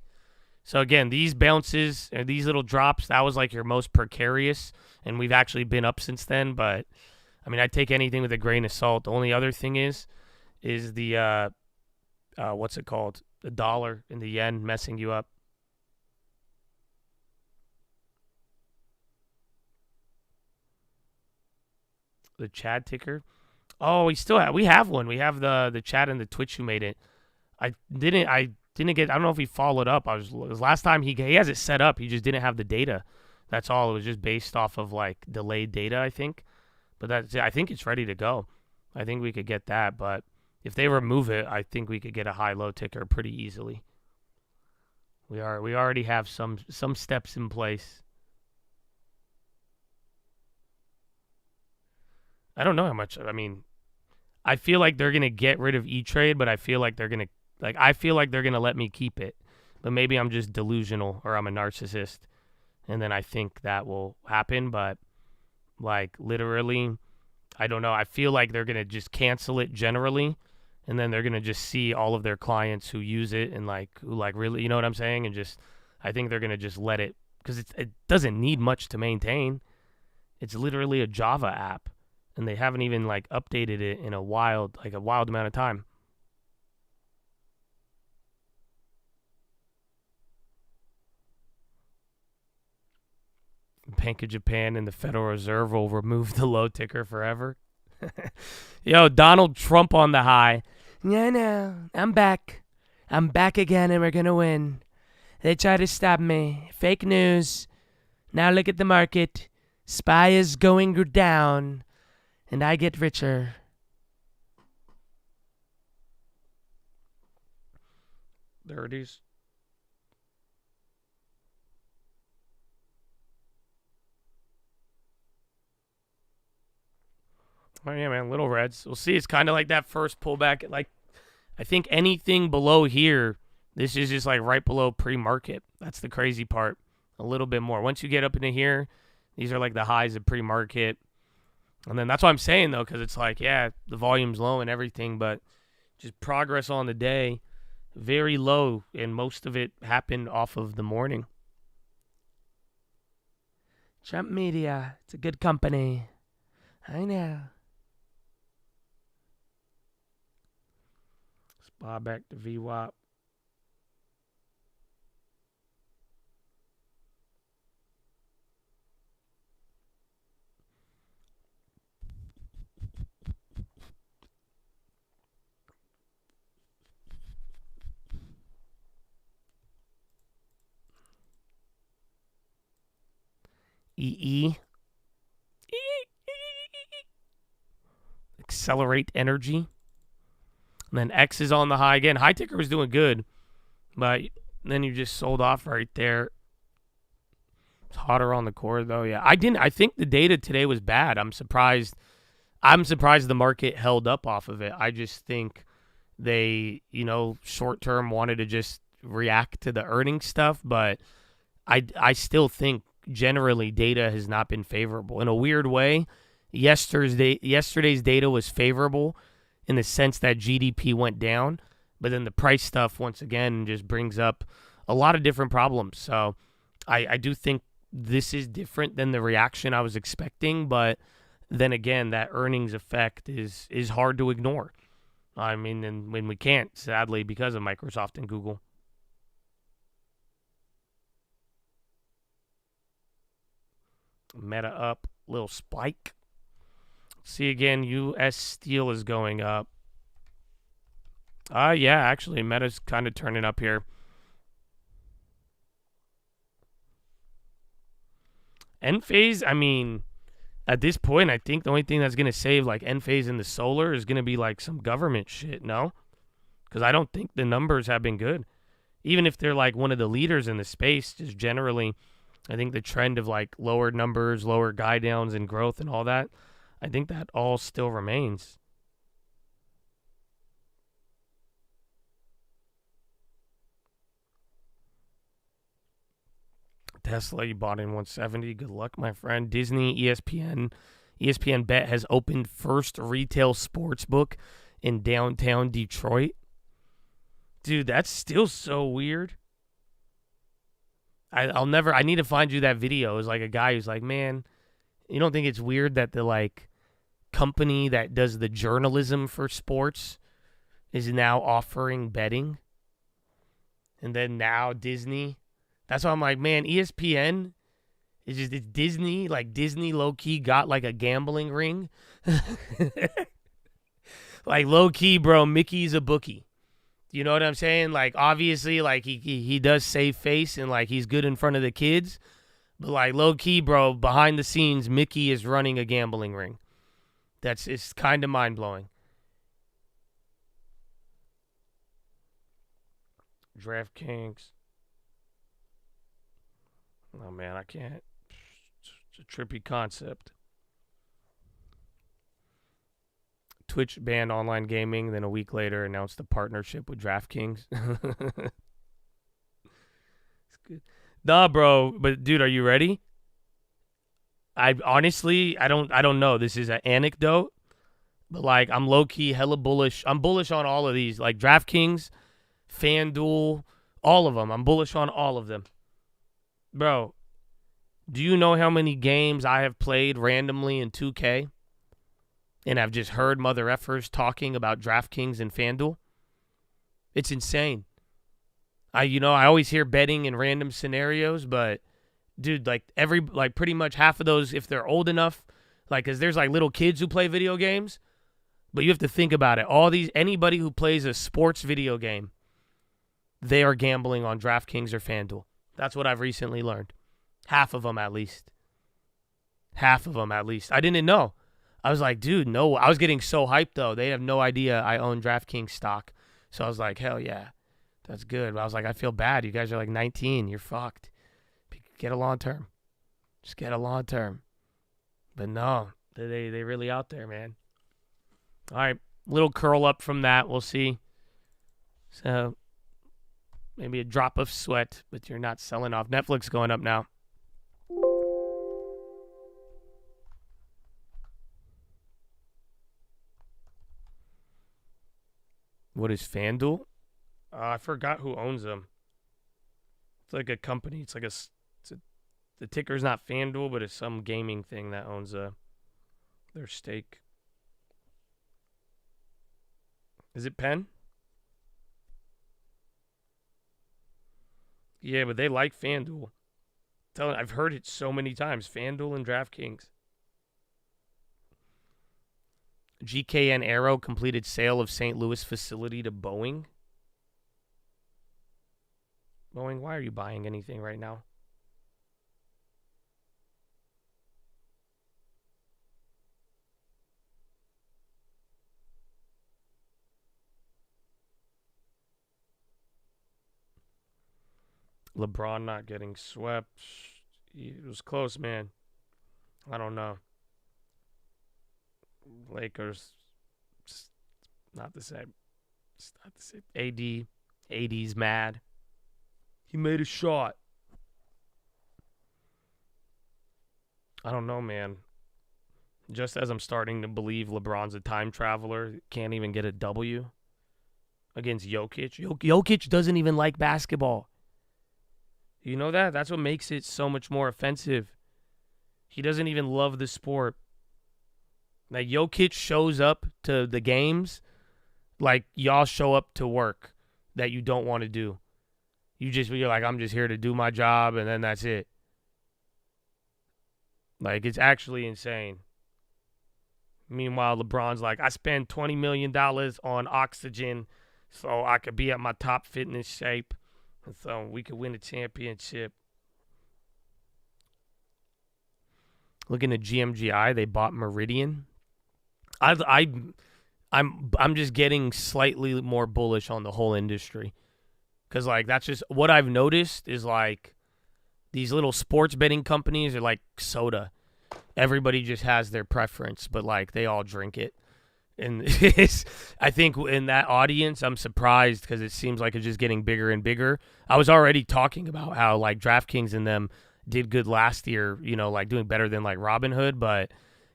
So again, these bounces, these little drops, that was like your most precarious, and we've actually been up since then. But I mean, I take anything with a grain of salt. The only other thing is the what's it called? The dollar and the yen messing you up. The Chad ticker. Oh, we have one. We have the Chad and the Twitch who made it. I didn't get. I don't know if he followed up. It was last time he has it set up. He just didn't have the data. That's all. It was just based off of like delayed data, I think. But I think it's ready to go. I think we could get that. But if they remove it, I think we could get a high-low ticker pretty easily. We already have some steps in place. I don't know how much. I mean, I feel like they're gonna get rid of E-Trade, but I feel like they're gonna let me keep it. But maybe I'm just delusional or I'm a narcissist, and then I think that will happen. But like literally, I don't know. I feel like they're gonna just cancel it generally. And then they're going to just see all of their clients who use it and who really, you know what I'm saying? And I think they're going to just let it, because it doesn't need much to maintain. It's literally a Java app. And they haven't even updated it in a wild amount of time. Bank of Japan and the Federal Reserve will remove the low ticker forever. Yo, Donald Trump on the high. No, I'm back. I'm back again and we're going to win. They try to stop me. Fake news. Now look at the market. SPY is going down and I get richer. There it is. Oh, yeah, man, little reds. We'll see. It's kind of like that first pullback. I think anything below here, this is just right below pre-market. That's the crazy part. A little bit more. Once you get up into here, these are the highs of pre-market. And then that's what I'm saying, though, because it's the volume's low and everything, but just progress on the day, very low, and most of it happened off of the morning. Trump Media. It's a good company. I know. SPY back to VWAP. EE. Accelerate Energy. And then X is on the high again. High ticker was doing good, but then you just sold off right there. It's hotter on the core though. Yeah, I think the data today was bad. I'm surprised the market held up off of it. I just think they, short term wanted to just react to the earnings stuff, but I still think generally data has not been favorable. In a weird way, yesterday's data was favorable in the sense that GDP went down, but then the price stuff once again just brings up a lot of different problems. So I do think this is different than the reaction I was expecting, but then again, that earnings effect is hard to ignore. I mean, and when we can't, sadly, because of Microsoft and Google. Meta up, little spike. See again, U.S. steel is going up. Yeah, actually, Meta's kind of turning up here. Enphase, I mean, at this point, I think the only thing that's going to save like Enphase and the solar is going to be like some government shit, no? Because I don't think the numbers have been good. Even if they're like one of the leaders in the space, just generally, I think the trend of like lower numbers, lower guide downs and growth and all that, I think that all still remains. Tesla, you bought in 170. Good luck, my friend. Disney, ESPN Bet has opened first retail sports book in downtown Detroit. Dude, that's still so weird. I need to find you that video. It was like a guy who's like, man, you don't think it's weird that the like company that does the journalism for sports is now offering betting? And then now Disney. That's why I'm like, man, ESPN is just, it's Disney. Like Disney low-key got like a gambling ring. Like low-key, bro, Mickey's a bookie. You know what I'm saying? Like, obviously, like, he does save face and, like, he's good in front of the kids. But, like, low-key, bro, behind the scenes, Mickey is running a gambling ring. It's kind of mind-blowing. DraftKings. Oh, man, I can't. It's a trippy concept. Twitch banned online gaming, then a week later announced a partnership with DraftKings. It's good. Nah, bro, but dude, are you ready? I honestly, I don't know. This is an anecdote, but like I'm low key hella bullish. I'm bullish on all of these, like DraftKings, FanDuel, all of them. I'm bullish on all of them, bro. Do you know how many games I have played randomly in 2K? And I've just heard mother effers talking about DraftKings and FanDuel. It's insane. I always hear betting in random scenarios, but dude, like pretty much half of those, if they're old enough, like, cause there's like little kids who play video games, but you have to think about it. Anybody who plays a sports video game, they are gambling on DraftKings or FanDuel. That's what I've recently learned. Half of them at least. Half of them at least. I didn't know. I was like, dude, no. I was getting so hyped, though. They have no idea I own DraftKings stock. So I was like, hell yeah, that's good. But I was like, I feel bad. You guys are like 19. You're fucked. Get a long term. Just get a long term. But no, they really out there, man. All right, little curl up from that. We'll see. So maybe a drop of sweat, but you're not selling off. Netflix going up now. What is FanDuel? I forgot who owns them. It's like a company. It's like the ticker's not FanDuel, but it's some gaming thing that owns their stake. Is it Penn? Yeah, but they like FanDuel. I've heard it so many times. FanDuel and DraftKings. GKN Aero completed sale of St. Louis facility to Boeing. Boeing, why are you buying anything right now? LeBron not getting swept. It was close, man. I don't know. Lakers, just not the same. It's not the same. AD's mad. He made a shot. I don't know, man. Just as I'm starting to believe LeBron's a time traveler, can't even get a W against Jokic. Jokic doesn't even like basketball. You know that? That's what makes it so much more offensive. He doesn't even love the sport. Like, Jokic shows up to the games like y'all show up to work that you don't want to do. You're like, I'm just here to do my job, and then that's it. Like, it's actually insane. Meanwhile, LeBron's like, I spent $20 million on oxygen so I could be at my top fitness shape, and so we could win a championship. Looking at GMGI, they bought Meridian. I'm just getting slightly more bullish on the whole industry, because like that's just what I've noticed is like these little sports betting companies are like soda. Everybody just has their preference, but like they all drink it. And I think in that audience, I'm surprised because it seems like it's just getting bigger and bigger. I was already talking about how like DraftKings and them did good last year, you know, like doing better than like Robinhood, but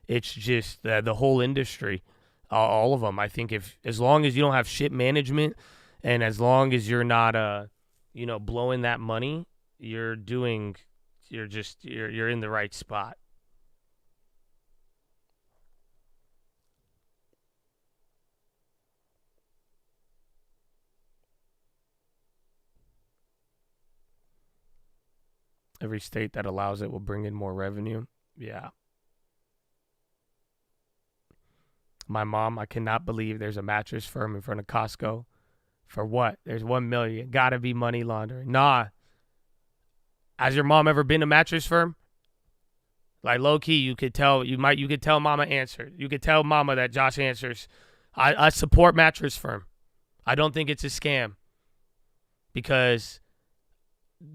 it's just the whole industry, all of them. I think as long as you don't have shit management and as long as you're not, you know, blowing that money, you're in the right spot. Every state that allows it will bring in more revenue. Yeah. My mom, I cannot believe there's a mattress firm in front of Costco. For what? There's $1 million. Gotta be money laundering. Nah. Has your mom ever been a mattress firm? Like low key, you could tell Mama answered. You could tell Mama that Josh answers. I support mattress firm. I don't think it's a scam. Because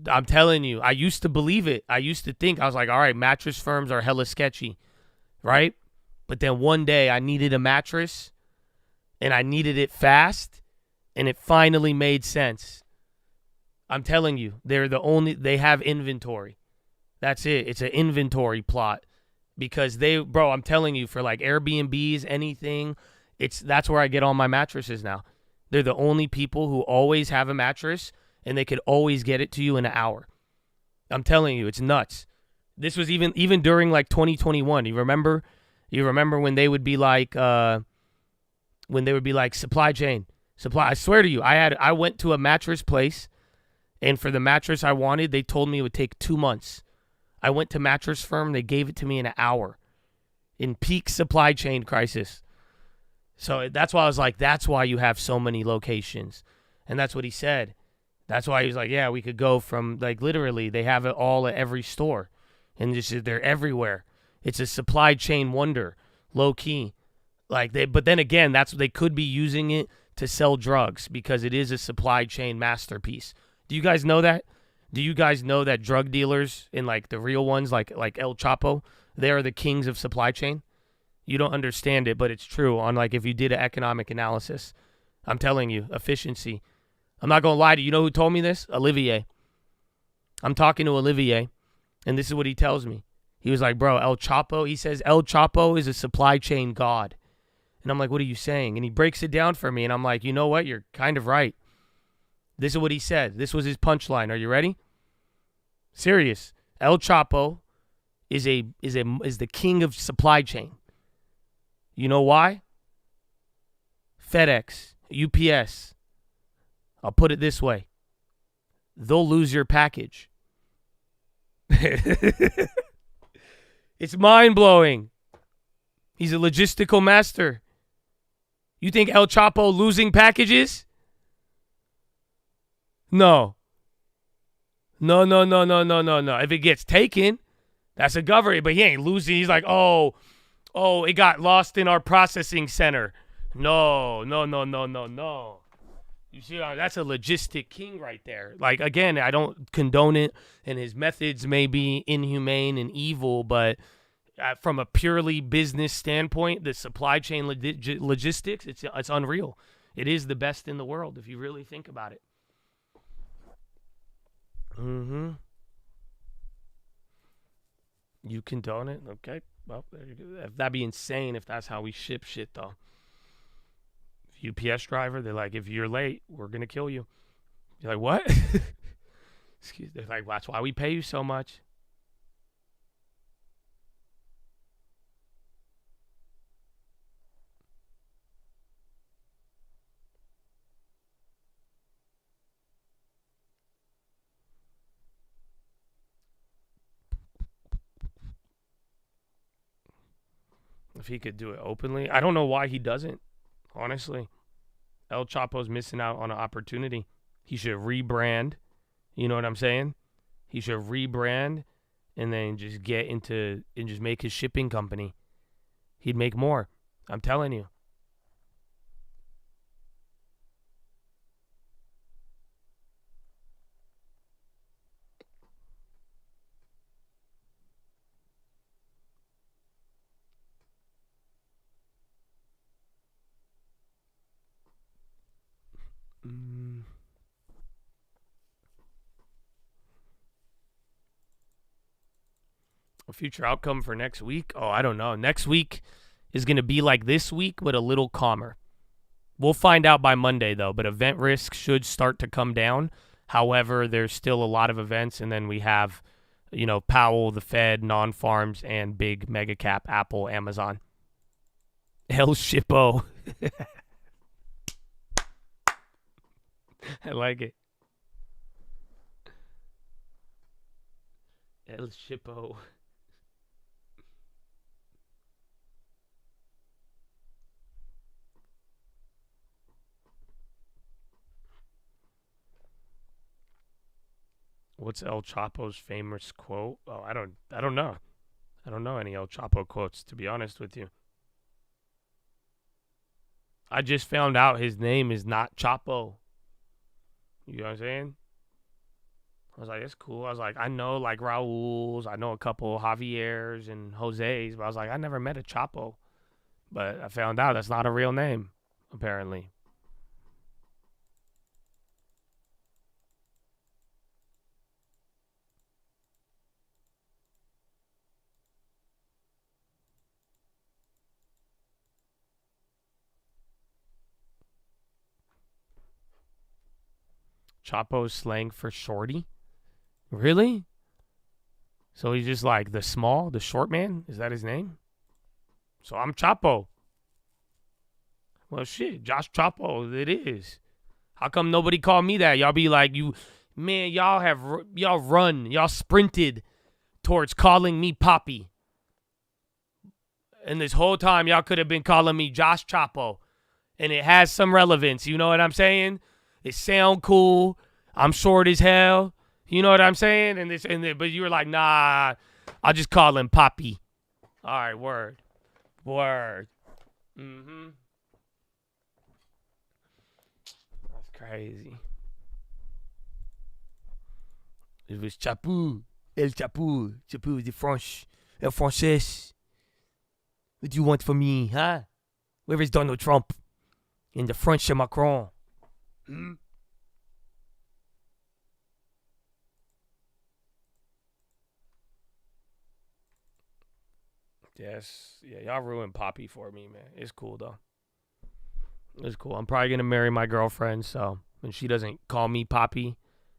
I'm telling you, I used to believe it. I used to think, I was like, all right, mattress firms are hella sketchy, right? But then one day I needed a mattress, and I needed it fast, and it finally made sense. I'm telling you, they have inventory. That's it. It's an inventory plot. Because I'm telling you, for like Airbnbs, anything, that's where I get all my mattresses now. They're the only people who always have a mattress, and they could always get it to you in an hour. I'm telling you, it's nuts. This was even during like 2021. You remember when they would be like supply chain. I swear to you, I went to a mattress place, and for the mattress I wanted, they told me it would take 2 months. I went to Mattress Firm, they gave it to me in an hour. In peak supply chain crisis. So that's why I was like, that's why you have so many locations. And that's what he said. That's why he was like, yeah, we could go from, like, literally, they have it all at every store. And they're everywhere. It's a supply chain wonder, low key. But then again, they could be using it to sell drugs because it is a supply chain masterpiece. Do you guys know that? Do you guys know that drug dealers and like the real ones, like El Chapo, they are the kings of supply chain? You don't understand it, but it's true. On like if you did an economic analysis, I'm telling you, efficiency. I'm not going to lie to you. You know who told me this? Olivier. I'm talking to Olivier, and this is what he tells me. He was like, bro, El Chapo, he says El Chapo is a supply chain god. And I'm like, what are you saying? And he breaks it down for me, and I'm like, you know what? You're kind of right. This is what he said. This was his punchline. Are you ready? Serious. El Chapo is the king of supply chain. You know why? FedEx, UPS. I'll put it this way. They'll lose your package. It's mind-blowing. He's a logistical master. You think El Chapo losing packages? No. No. If it gets taken, that's a government. But he ain't losing. He's like, oh, it got lost in our processing center. No. You see, that's a logistic king right there. Like, again, I don't condone it, and his methods may be inhumane and evil, but from a purely business standpoint, the supply chain logistics, it's unreal. It is the best in the world if you really think about it. Mm-hmm. You condone it? Okay. Well, there you go. That'd be insane if that's how we ship shit, though. UPS driver, they're like, if you're late, we're going to kill you. You're like, what? Excuse me. They're like, well, that's why we pay you so much. If he could do it openly. I don't know why he doesn't, honestly. El Chapo's missing out on an opportunity. He should rebrand. You know what I'm saying? He should rebrand and then just get into and just make his shipping company. He'd make more. I'm telling you. A future outcome for next week? Oh, I don't know. Next week is going to be like this week, but a little calmer. We'll find out by Monday, though, but event risk should start to come down. However, there's still a lot of events, and then we have, Powell, the Fed, non-farms, and big mega cap, Apple, Amazon. El Shippo. I like it. El Shippo. What's El Chapo's famous quote? Oh, I don't know. I don't know any El Chapo quotes, to be honest with you. I just found out his name is not Chapo. You know what I'm saying? I was like, that's cool. I was like, I know like Raul's, I know a couple Javier's and Jose's, but I was like, I never met a Chapo. But I found out that's not a real name, apparently. Chapo's slang for shorty? Really? So he's just like the short man? Is that his name? So I'm Chapo. Well, shit, Josh Chapo, it is. How come nobody called me that? Y'all be like, y'all sprinted towards calling me Poppy. And this whole time, y'all could have been calling me Josh Chapo. And it has some relevance, you know what I'm saying? It sound cool. I'm short as hell. You know what I'm saying? But you were like, nah, I'll just call him Poppy. All right, word. Mm-hmm. That's crazy. It was Chapu. El Chapu. Chapu de French. El Français. What do you want from me, huh? Where is Donald Trump? And the French Macron. Hmm? Yes. Yeah, y'all ruined Poppy for me, man. It's cool, though. It's cool. I'm probably going to marry my girlfriend, so when she doesn't call me Poppy,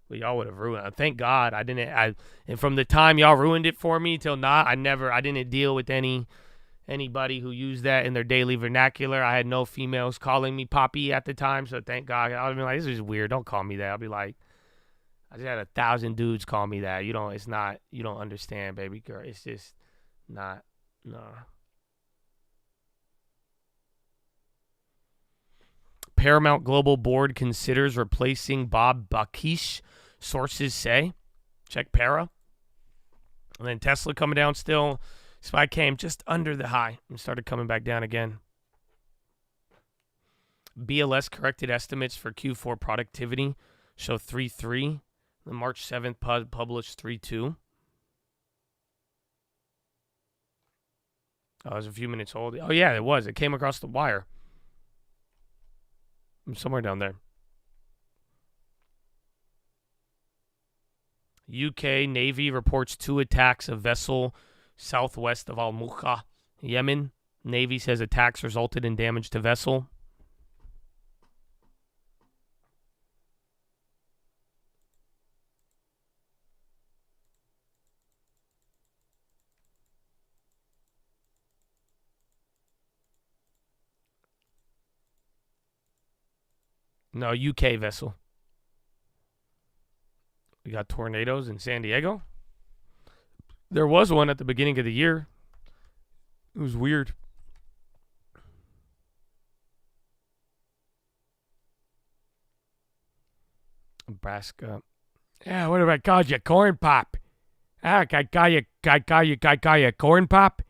well, y'all would have ruined it. Thank God I didn't. And from the time y'all ruined it for me till now, I didn't deal with anybody who used that in their daily vernacular. I had no females calling me Poppy at the time, so thank God. I would have been like, this is weird. Don't call me that. I'll be like, I just had 1,000 dudes call me that. You don't understand, baby girl. It's just not, no. Paramount Global Board considers replacing Bob Bakish, sources say. Check Para. And then Tesla coming down still. SPY came just under the high and started coming back down again. BLS corrected estimates for Q4 productivity show 3.3. The March 7th published 3.2. Oh, it was a few minutes old. Oh, yeah, it was. It came across the wire. Somewhere down there. UK Navy reports 2 attacks of vessel southwest of Al-Mukha, Yemen. Navy says attacks resulted in damage to vessel. No, UK vessel. We got tornadoes in San Diego. There was one at the beginning of the year. It was weird. Nebraska. Yeah, what have I called you? Corn pop. Ah, I call you corn pop.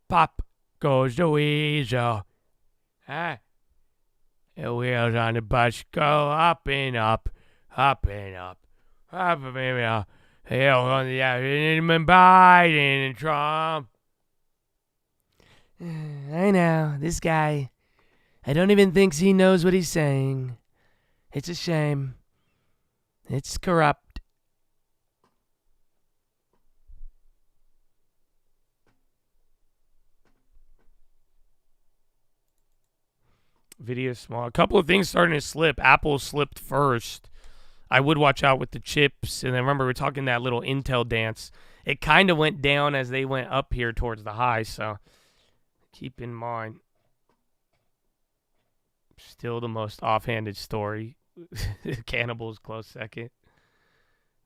Pop goes the weasel. Ah. The wheels on the bus go up and up, up and up, up and up. Hell on the Biden and Trump. I know, this guy. I don't even think he knows what he's saying. It's a shame. It's corrupt. Video small. A couple of things starting to slip. Apple slipped first. I would watch out with the chips. And then remember, we were talking that little Intel dance. It kind of went down as they went up here towards the high. So keep in mind. Still the most offhanded story. Cannibals close second.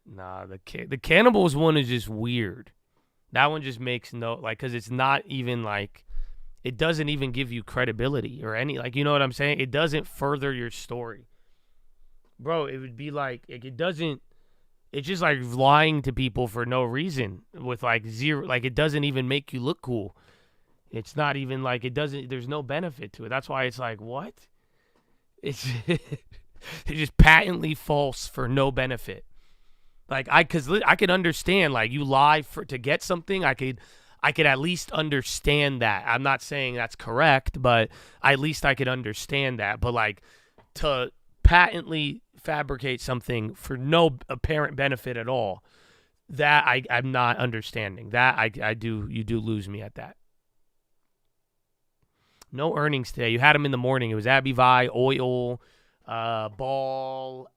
Nah, the Cannibals one is just weird. That one just makes no, like, because it's not even like, it doesn't even give you credibility or any, like, you know what I'm saying? It doesn't further your story. Bro, it would be like, it doesn't, it's just like lying to people for no reason with like zero, like it doesn't even make you look cool. It's not even like, it doesn't, there's no benefit to it. That's why it's like, what? It's, it's just patently false for no benefit. Like, because I could understand, like, you lie to get something, I could at least understand that. I'm not saying that's correct, but at least I could understand that. But, like, to patently fabricate something for no apparent benefit at all, that I'm not understanding. That you do lose me at that. No earnings today. You had them in the morning. It was Abivi, Oil, Ball,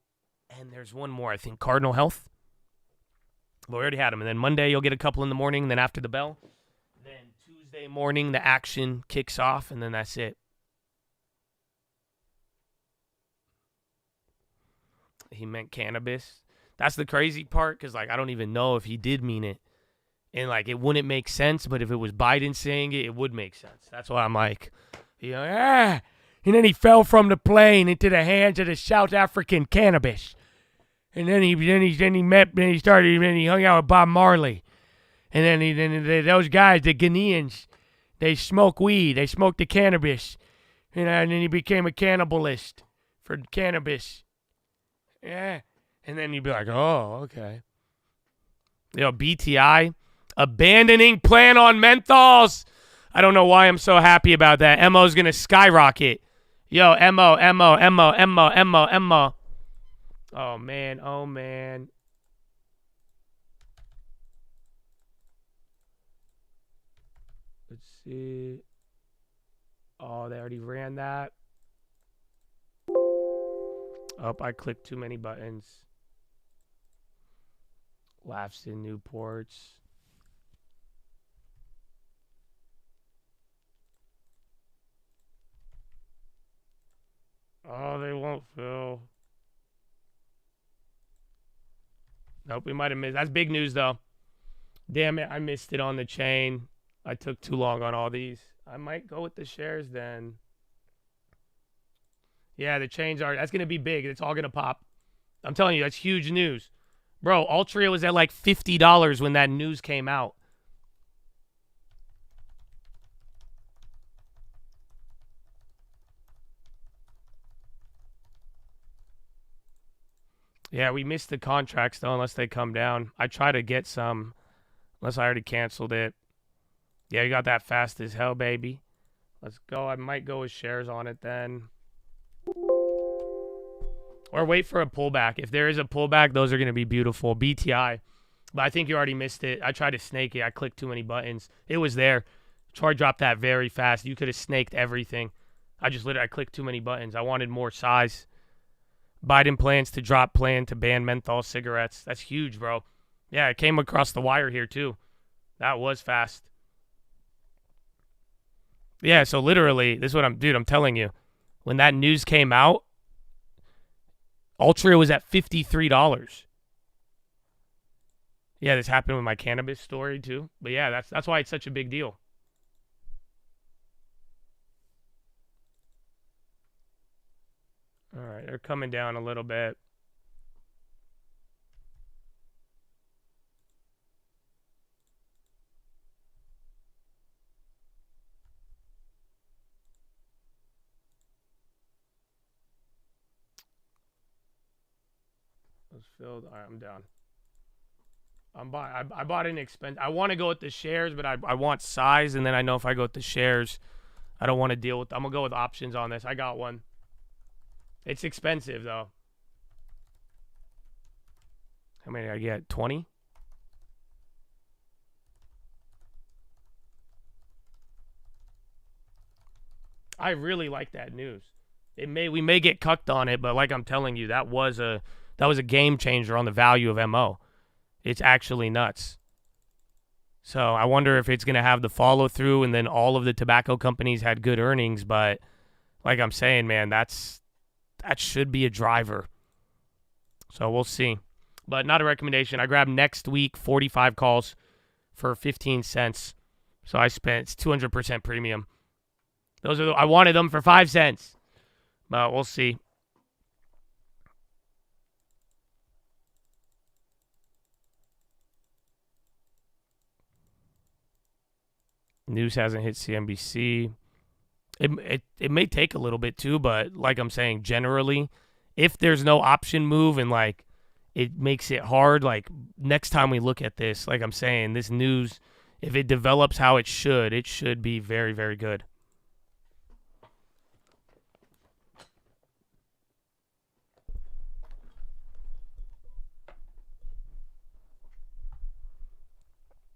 and there's one more, I think, Cardinal Health. But we already had them. And then Monday, you'll get a couple in the morning, and then after the bell. Then Tuesday morning, the action kicks off, and then that's it. He meant cannabis. That's the crazy part, because, like, I don't even know if he did mean it. And, like, it wouldn't make sense, but if it was Biden saying it, it would make sense. That's why I'm like, you know, And then he fell from the plane into the hands of the South African cannabis. And then he hung out with Bob Marley. And then those guys, the Ghanaians, they smoke weed. They smoke the cannabis. You know, and then he became a cannibalist for cannabis. Yeah. And then you'd be like, oh, okay. You know, BTI, abandoning plan on menthols. I don't know why I'm so happy about that. MO's going to skyrocket. Yo, MO. Oh, man. Let's see. Oh, they already ran that. Oh, I clicked too many buttons. Laughs in Newports. Oh, they won't fill. Nope, we might have missed. That's big news, though. Damn it, I missed it on the chain. I took too long on all these. I might go with the shares then. Yeah, the chains are. That's going to be big. It's all going to pop. I'm telling you, that's huge news. Bro, Altria was at like $50 when that news came out. Yeah, we missed the contracts, though, unless they come down. I try to get some, unless I already canceled it. Yeah, you got that fast as hell, baby. Let's go. I might go with shares on it then. Or wait for a pullback. If there is a pullback, those are going to be beautiful. BTI. But I think you already missed it. I tried to snake it. I clicked too many buttons. It was there. Troy dropped that very fast. You could have snaked everything. I clicked too many buttons. I wanted more size. Biden plans to drop plan to ban menthol cigarettes. That's huge, bro. Yeah, it came across the wire here, too. That was fast. Yeah, so literally, this is what I'm telling you. When that news came out, Altria was at $53. Yeah, this happened with my cannabis story too. But yeah, that's why it's such a big deal. All right, they're coming down a little bit. Filled. All right, I'm down. I bought an expense. I want to go with the shares, but I want size, and then I know if I go with the shares, I don't want to deal with. I'm gonna go with options on this. I got one. It's expensive though. How many did I get? 20. I really like that news. We may get cucked on it, but like I'm telling you, that was a game changer on the value of MO. It's actually nuts. So I wonder if it's going to have the follow through, and then all of the tobacco companies had good earnings. But like I'm saying, man, that should be a driver. So we'll see. But not a recommendation. I grabbed next week 45 calls for 15 cents. So I spent 200% premium. I wanted them for 5 cents. But we'll see. News hasn't hit CNBC. It may take a little bit too, but like I'm saying, generally, if there's no option move and like it makes it hard, like next time we look at this, like I'm saying, this news, if it develops how it should be very, very good.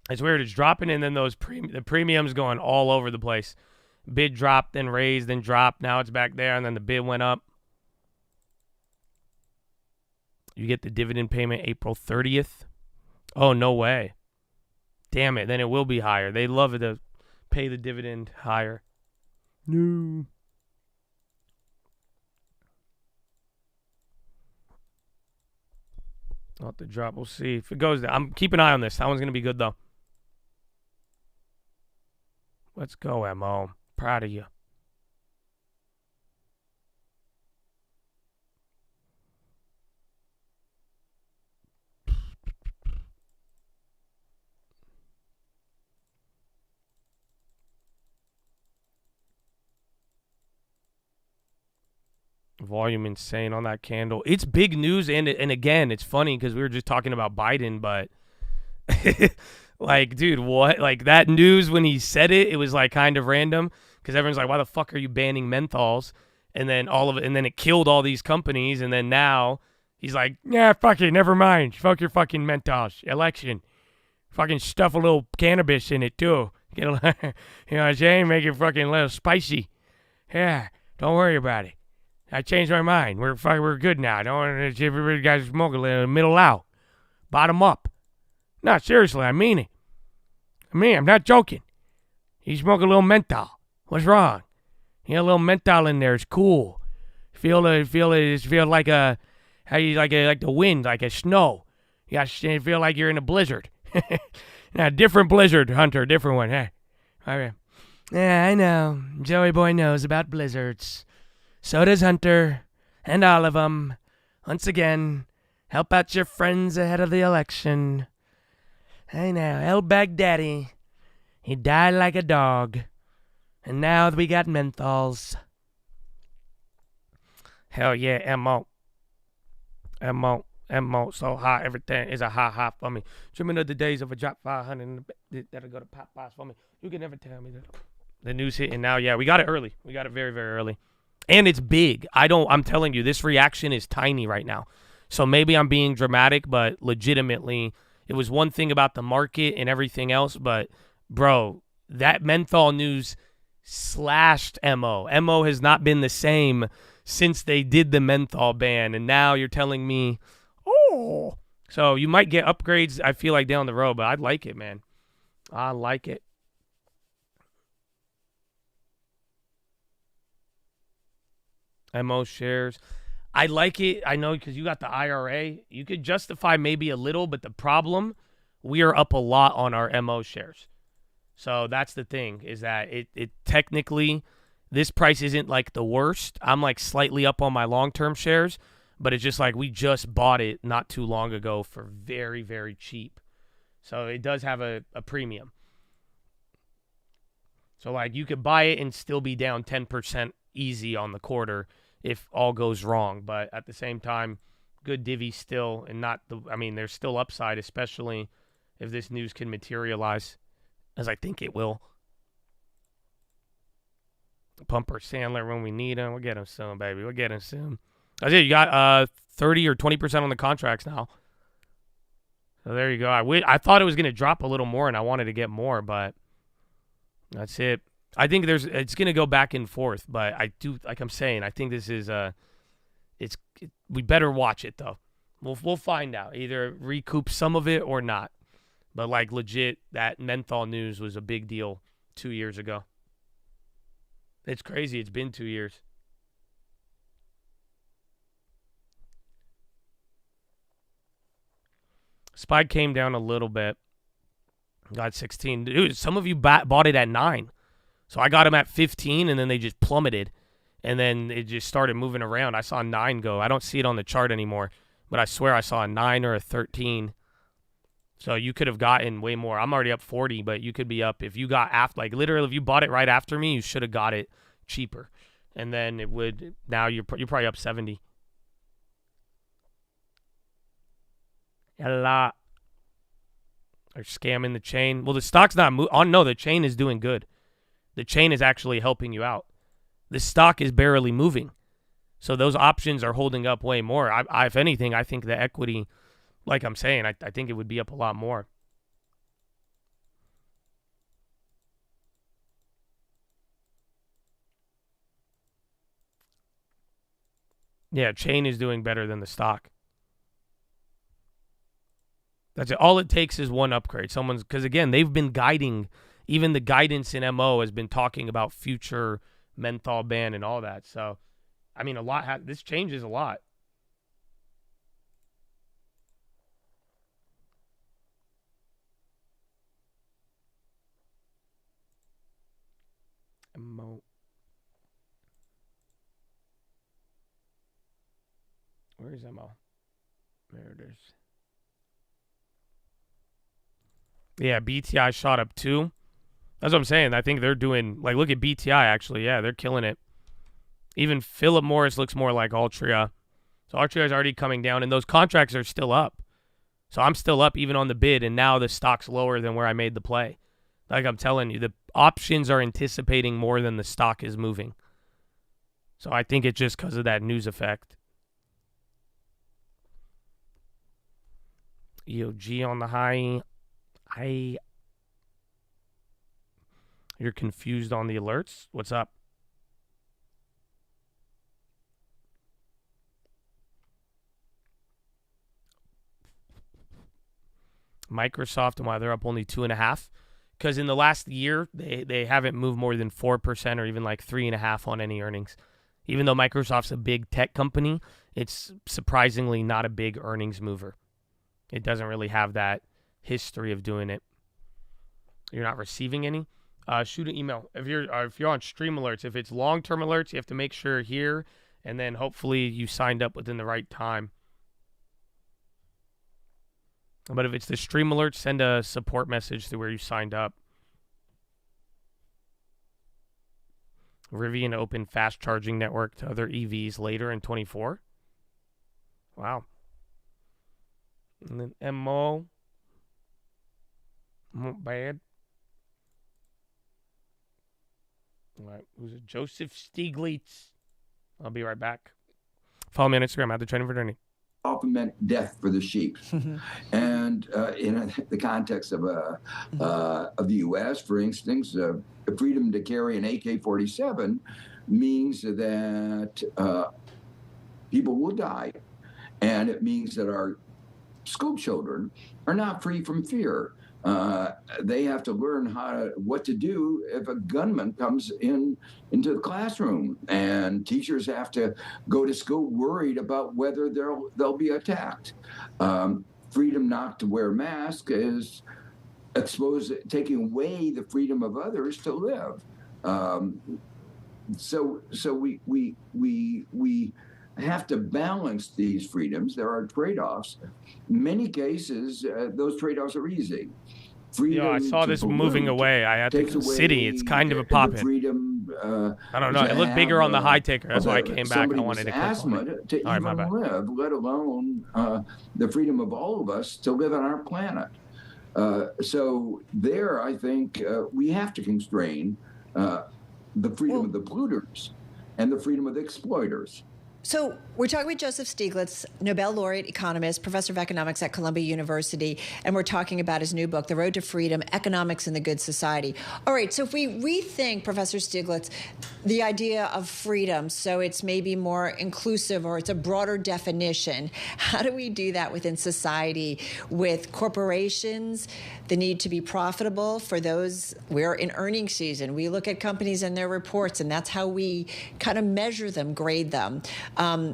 It's weird. It's dropping, and then the premiums going all over the place. Bid dropped, then raised, then dropped. Now it's back there, and then the bid went up. You get the dividend payment April 30th. Oh, no way. Damn it. Then it will be higher. They love it to pay the dividend higher. No. I'll have to drop. We'll see if it goes down. I'm keep an eye on this. That one's going to be good, though. Let's go, Mo. Proud of you. Volume insane on that candle. It's big news, and again, it's funny because we were just talking about Biden, but like, dude, what? Like that news when he said it, it was like kind of random because everyone's like, why the fuck are you banning menthols? And then and then it killed all these companies, and then now he's like, yeah, fuck it, never mind. Fuck your fucking menthols. Election. Fucking stuff a little cannabis in it too. Get a, you know what I'm saying? Make it fucking a little spicy. Yeah, don't worry about it. I changed my mind. We're good now. Don't want to everybody guys smoke a little middle out. Bottom up. No, seriously, I mean it. I'm not joking. You smoke a little menthol. What's wrong? You know, a little menthol in there is cool. Feel like a how you like the wind, like a snow. You got to feel like you're in a blizzard. Now, different blizzard, Hunter, different one. Hey, okay. Yeah, I know. Joey Boy knows about blizzards. So does Hunter, and all of them. Once again, help out your friends ahead of the election. Hey now, El Baghdadi, he died like a dog, and now we got menthols. Hell yeah, Mo. MO so high, everything is a high for me. Dreaming of the days of a drop 500 that'll go to Popeyes for me. You can never tell me that. The news hit, and now, yeah, we got it early. We got it very, very early. And it's big. I'm telling you, this reaction is tiny right now. So maybe I'm being dramatic, but legitimately, it was one thing about the market and everything else. But, bro, that menthol news slashed MO. MO has not been the same since they did the menthol ban. And now you're telling me, oh. So you might get upgrades, I feel like, down the road. But I like it, man. I like it. MO shares. I like it. I know because you got the IRA. You could justify maybe a little, but the problem, we are up a lot on our MO shares. So that's the thing, is that it technically, this price isn't like the worst. I'm like slightly up on my long-term shares, but it's just like we just bought it not too long ago for very, very cheap. So it does have a premium. So like you could buy it and still be down 10% easy on the quarter if all goes wrong, but at the same time, good divvy still, and not the. I mean, there's still upside, especially if this news can materialize, as I think it will. Pumper Sandler when we need him. We'll get him soon, baby. We'll get him soon. That's it. You got 30 or 20% on the contracts now. So there you go. I thought it was gonna drop a little more, and I wanted to get more, but that's it. I think it's going to go back and forth, but I do, like I'm saying, I think this is we better watch it though. We'll find out. Either recoup some of it or not. But like legit, that menthol news was a big deal 2 years ago. It's crazy. It's been 2 years. Spike came down a little bit. Got 16. Dude, some of you bought it at 9. So I got them at 15, and then they just plummeted. And then it just started moving around. I saw 9 go. I don't see it on the chart anymore, but I swear I saw a 9 or a 13. So you could have gotten way more. I'm already up 40, but you could be up. If you got after, like literally, if you bought it right after me, you should have got it cheaper. And then it would, now you're probably up 70. A lot. They're scamming the chain. Well, the stock's not moving. Oh, no, the chain is doing good. The chain is actually helping you out. The stock is barely moving. So those options are holding up way more. If anything, I think the equity, like I'm saying, I think it would be up a lot more. Yeah, chain is doing better than the stock. That's it. All it takes is one upgrade. Because again, they've been guiding. Even the guidance in MO has been talking about future menthol ban and all that. So, I mean, this changes a lot. MO. Where is MO? There it is. Yeah, BTI shot up too. That's what I'm saying. I think they're doing, like, look at BTI, actually. Yeah, they're killing it. Even Philip Morris looks more like Altria. So Altria is already coming down, and those contracts are still up. So I'm still up even on the bid, and now the stock's lower than where I made the play. Like I'm telling you, the options are anticipating more than the stock is moving. So I think it's just because of that news effect. EOG on the high. You're confused on the alerts? What's up? Microsoft, and why they're up only 2.5? Because in the last year, they haven't moved more than 4% or even like 3.5 on any earnings. Even though Microsoft's a big tech company, it's surprisingly not a big earnings mover. It doesn't really have that history of doing it. You're not receiving any? Shoot an email. If you're on stream alerts, if it's long-term alerts, you have to make sure here, and then hopefully you signed up within the right time. But if it's the stream alerts, send a support message to where you signed up. Rivian open fast charging network to other EVs later in 24. Wow. And then M-O. Not bad. All right. Who's it? Joseph Stiglitz. I'll be right back. Follow me on Instagram at @TradingForDerny. Often meant death for the sheep. And in the context of the U.S., for instance, the freedom to carry an AK-47 means that people will die. And it means that our school children are not free from fear. They have to learn what to do if a gunman comes into the classroom, and teachers have to go to school worried about whether they'll be attacked. Freedom not to wear a mask is taking away the freedom of others to live. So we have to balance these freedoms. There are trade-offs. In many cases, those trade-offs are easy. Freedom I saw this moving away. I had to consider it's kind of a pop-in. Freedom, I don't know. It looked bigger on the high taker. That's why I came back and I wanted to click on it. To All right, my even bad. live, let alone the freedom of all of us to live on our planet. So there, I think we have to constrain the freedom of the polluters and the freedom of the exploiters. So we're talking with Joseph Stiglitz, Nobel laureate economist, professor of economics at Columbia University, and we're talking about his new book, The Road to Freedom, Economics in the Good Society. All right, so if we rethink, Professor Stiglitz, the idea of freedom, so it's maybe more inclusive or it's a broader definition, how do we do that within society with corporations, the need to be profitable for those? We're in earnings season. We look at companies and their reports, and that's how we kind of measure them, grade them.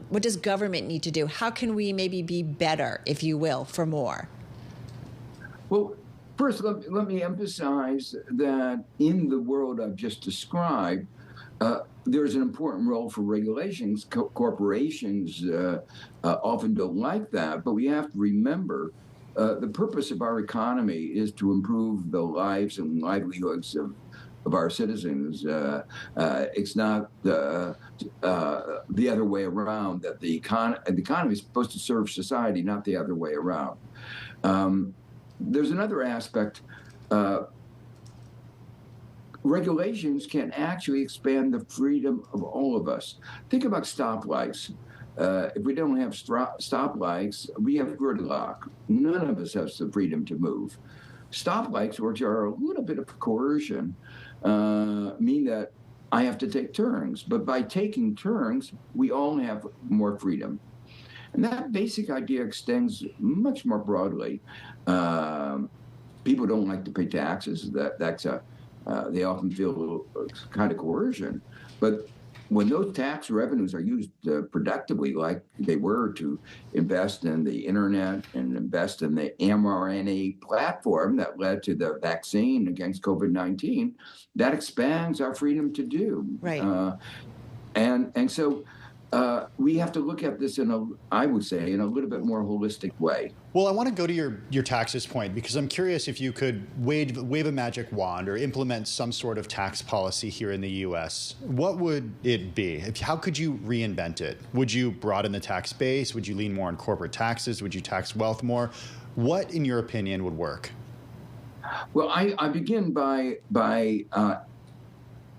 What does government need to do? How can we maybe be better, if you will, for more? Well, first, let me emphasize that in the world I've just described, there's an important role for regulations. Corporations often don't like that, but we have to remember the purpose of our economy is to improve the lives and livelihoods of our citizens. It's not the other way around, that the economy is supposed to serve society, not the other way around. There's another aspect. Regulations can actually expand the freedom of all of us. Think about stoplights. If we don't have stoplights, we have gridlock. None of us has the freedom to move. Stoplights, which are a little bit of coercion, mean that I have to take turns. But by taking turns, we all have more freedom. And that basic idea extends much more broadly. People don't like to pay taxes. They often feel kind of coercion. But when those tax revenues are used productively, like they were to invest in the internet and invest in the mRNA platform that led to the vaccine against COVID-19, that expands our freedom to do. Right. And so we have to look at this in a little bit more holistic way. Well, I want to go to your taxes point, because I'm curious if you could wave a magic wand or implement some sort of tax policy here in the U.S. What would it be? How could you reinvent it? Would you broaden the tax base? Would you lean more on corporate taxes? Would you tax wealth more? What, in your opinion, would work? Well, I begin by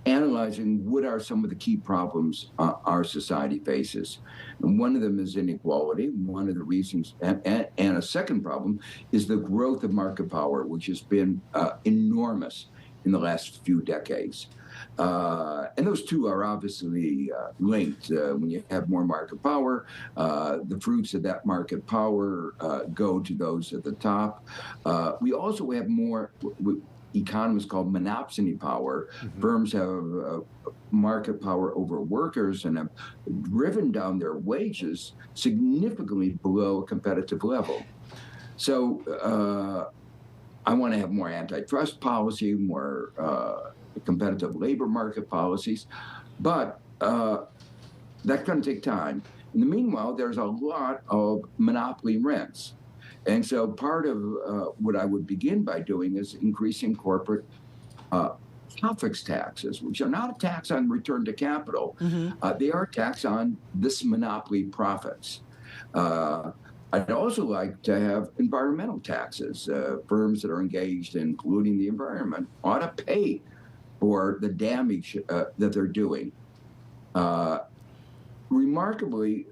analyzing what are some of the key problems our society faces. And one of them is inequality. One of the reasons, and a second problem is the growth of market power, which has been enormous in the last few decades. And those two are obviously linked. When you have more market power, the fruits of that market power go to those at the top. We also have more economists call monopsony power. Mm-hmm. Firms have market power over workers and have driven down their wages significantly below a competitive level. So I want to have more antitrust policy, more competitive labor market policies, but that's going to take time. In the meanwhile, there's a lot of monopoly rents. And so part of what I would begin by doing is increasing corporate profits taxes, which are not a tax on return to capital. Mm-hmm. They are a tax on this monopoly profits. I'd also like to have environmental taxes. Firms that are engaged in polluting the environment ought to pay for the damage that they're doing. Remarkably,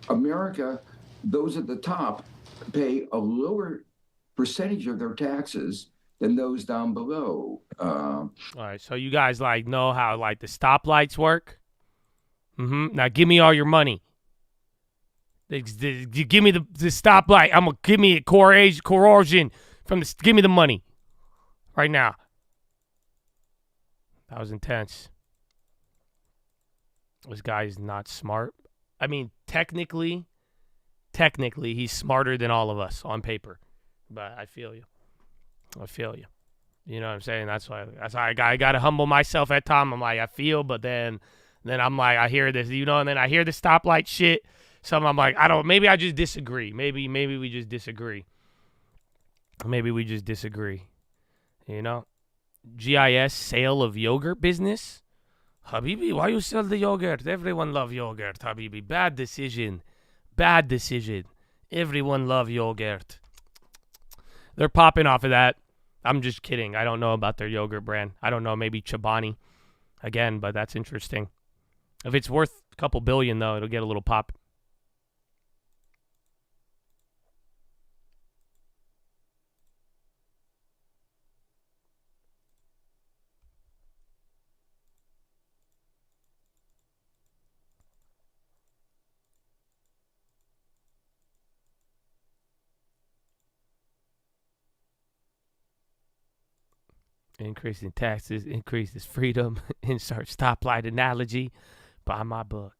America, those at the top pay a lower percentage of their taxes than those down below. All right, so you guys like know how like the stoplights work? Now give me all your money. You give me the stoplight. I'm gonna give me a coercion from the. Give me the money right now. That was intense. This guy is not smart. I mean, technically, he's smarter than all of us on paper. But I feel you. You know what I'm saying? That's why I got to humble myself at times. I'm like, I feel, but then I'm like, I hear this, and then I hear the stoplight shit. So I'm like, maybe I just disagree. Maybe we just disagree. You know? GIS sale of yogurt business? Habibi, why you sell the yogurt? Everyone love yogurt, Habibi. Bad decision. Everyone love yogurt. They're popping off of that. I'm just kidding. I don't know about their yogurt brand. I don't know, maybe Chobani. Again, but that's interesting. If it's worth a couple billion, though, it'll get a little pop. Increasing taxes, increases freedom, insert stoplight analogy. Buy my book.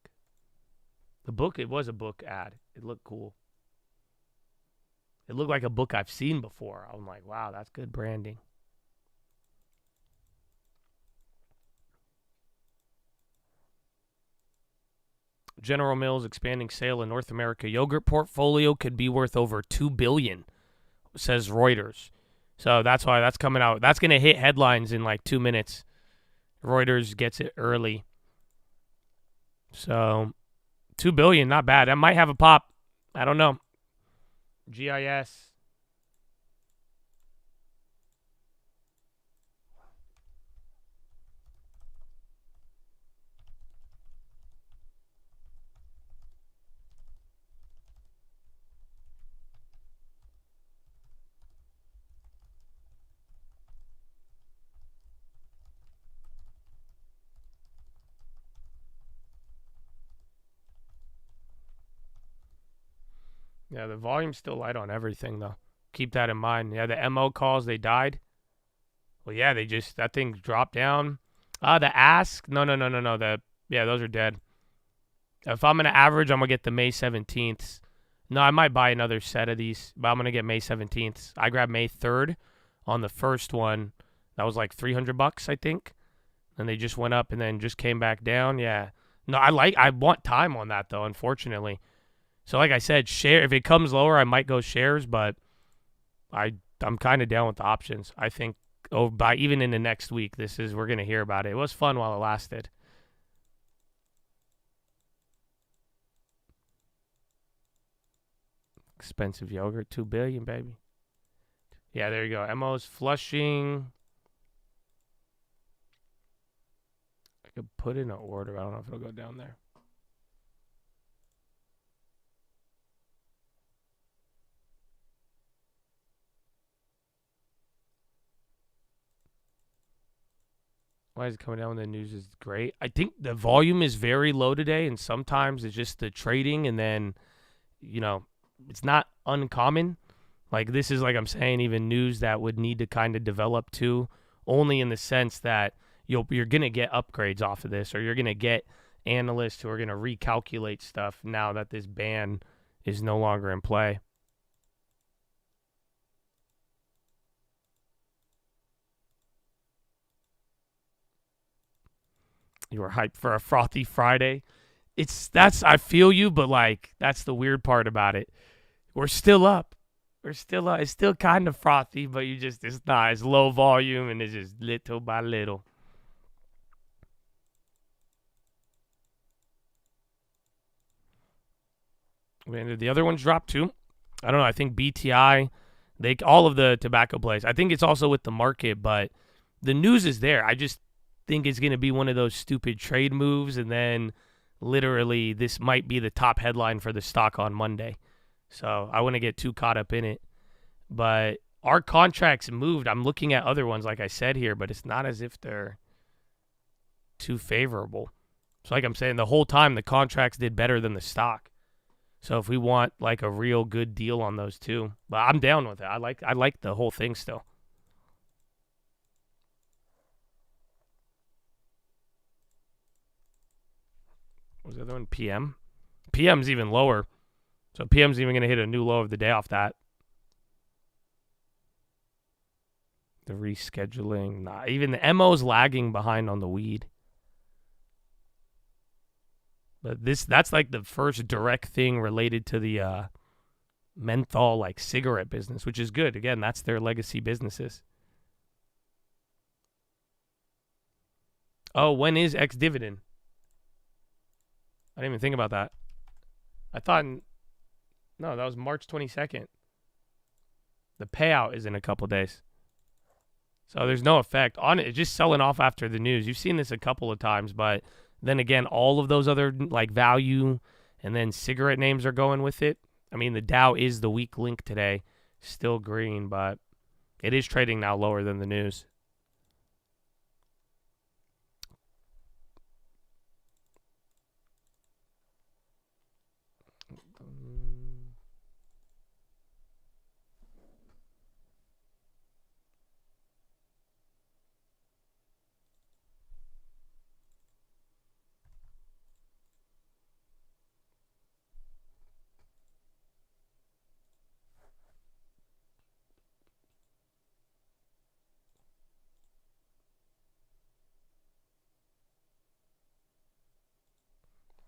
The book, it was a book ad. It looked cool. It looked like a book I've seen before. I'm like, wow, that's good branding. General Mills expanding sale in North America yogurt portfolio could be worth over $2 billion, says Reuters. So that's why that's coming out. That's going to hit headlines in like 2 minutes. Reuters gets it early. So $2 billion, not bad. That might have a pop. I don't know. GIS. Yeah, the volume's still light on everything, though. Keep that in mind. Yeah, the MO calls, they died. Well, yeah, that thing dropped down. The ask, no. Yeah, those are dead. If I'm going to average, I'm going to get the May 17th. No, I might buy another set of these, but I'm going to get May 17th. I grabbed May 3rd on the first one. That was like $300, I think. And they just went up and then just came back down. Yeah. No, I want time on that, though, unfortunately. So like I said, if it comes lower, I might go shares, but I'm kind of down with the options. I think by even in the next week, we're going to hear about it. It was fun while it lasted. Expensive yogurt, $2 billion, baby. Yeah, there you go. MO's flushing. I could put in an order. I don't know if it'll go down there. Why is it coming down when the news is great? I think the volume is very low today, and sometimes it's just the trading, and then, it's not uncommon. Like, this is, like I'm saying, even news that would need to kind of develop too, only in the sense that you're going to get upgrades off of this, or you're going to get analysts who are going to recalculate stuff now that this ban is no longer in play. You were hyped for a frothy Friday. I feel you, but like, that's the weird part about it. We're still up. It's still kind of frothy, but it's not. It's low volume and it's just little by little. And the other ones dropped too. I don't know. I think BTI, all of the tobacco plays. I think it's also with the market, but the news is there. I just think it's going to be one of those stupid trade moves, and then literally this might be the top headline for the stock on Monday. So I wouldn't get too caught up in it. But our contracts moved. I'm looking at other ones, like I said here, but it's not as if they're too favorable. So like I'm saying, the whole time the contracts did better than the stock. So if we want like a real good deal on those two, but I'm down with it. I like the whole thing still. What was the other one? PM? PM's even lower. So PM's even going to hit a new low of the day off that. The rescheduling. Nah, even the MO's lagging behind on the weed. But that's like the first direct thing related to the menthol like cigarette business, which is good. Again, that's their legacy businesses. Oh, when is ex-dividend? I didn't even think about that. I thought, no, that was March 22nd. The payout is in a couple days. So there's no effect on it. It's just selling off after the news. You've seen this a couple of times, but then again, all of those other like value and then cigarette names are going with it. I mean, the Dow is the weak link today. Still green, but it is trading now lower than the news.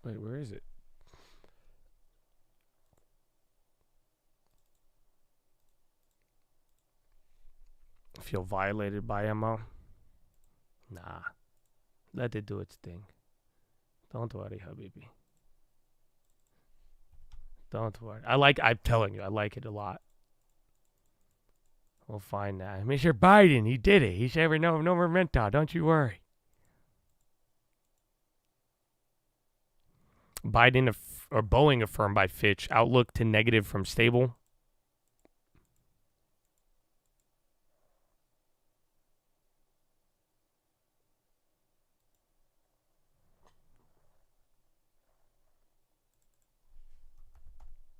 Wait, where is it? Feel violated by MO? Nah. Let it do its thing. Don't worry, Habibi. Don't worry. I'm telling you, I like it a lot. We'll find that. Mr. Biden, he did it. He said no more menthol. Don't you worry. Boeing affirmed by Fitch. Outlook to negative from stable.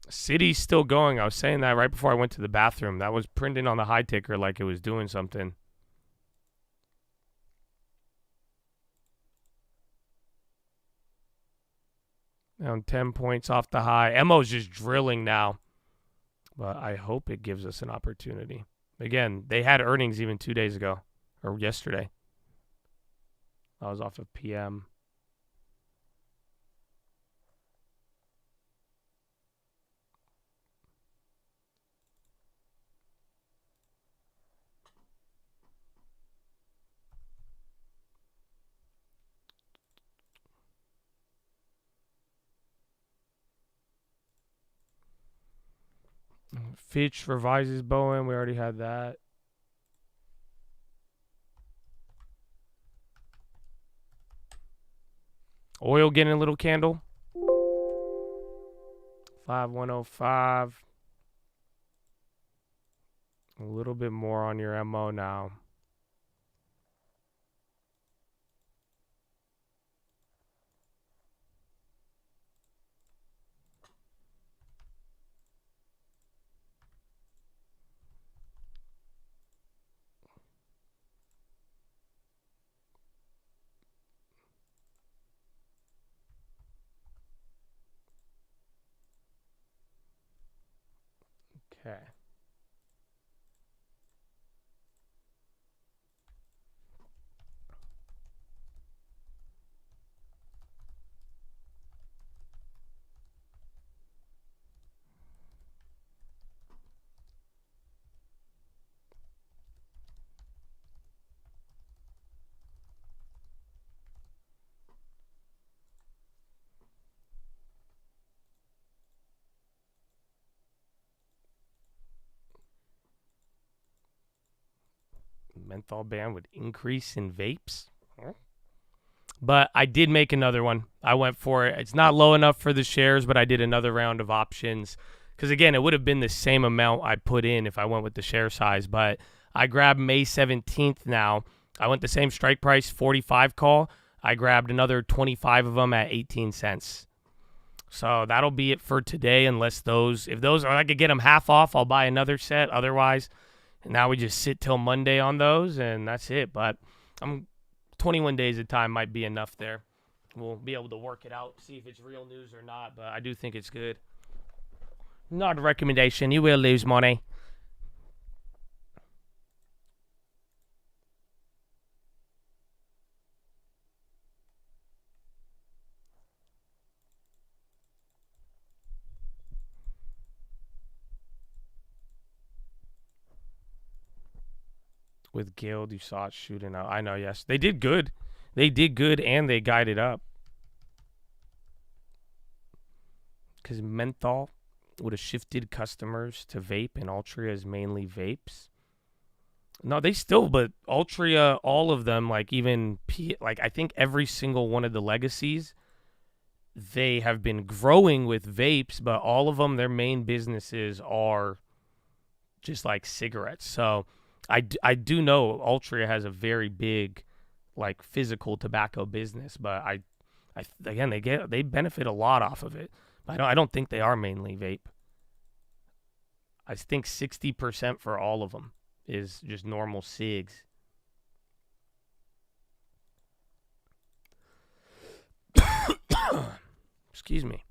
City's still going. I was saying that right before I went to the bathroom. That was printing on the high ticker like it was doing something. Down 10 points off the high. MO's just drilling now. But I hope it gives us an opportunity. Again, they had earnings even 2 days ago. Or yesterday. I was off of PM. Fitch revises Boeing. We already had that. Oil getting a little candle. 5105. A little bit more on your MO now. Okay. Menthol ban would increase in vapes. But I did make another one. I went for it. It's not low enough for the shares, but I did another round of options. Because, again, it would have been the same amount I put in if I went with the share size. But I grabbed May 17th now. I went the same strike price, 45 call. I grabbed another 25 of them at 18 cents. So that'll be it for today, unless if those, or I could get them half off, I'll buy another set. Otherwise, now we just sit till Monday on those, and that's it. But 21 days of time might be enough there. We'll be able to work it out, see if it's real news or not, but I do think it's good. Not a recommendation. You will lose money. With Guild, you saw it shooting out. I know, yes. They did good. They did good, and they guided up. Because menthol would have shifted customers to vape, and Altria is mainly vapes. No, they still, but Altria, all of them, like even, I think every single one of the legacies, they have been growing with vapes, but all of them, their main businesses are just like cigarettes. So I do know Altria has a very big, like, physical tobacco business, but again, they benefit a lot off of it. I don't think they are mainly vape. I think 60% for all of them is just normal cigs. Excuse me.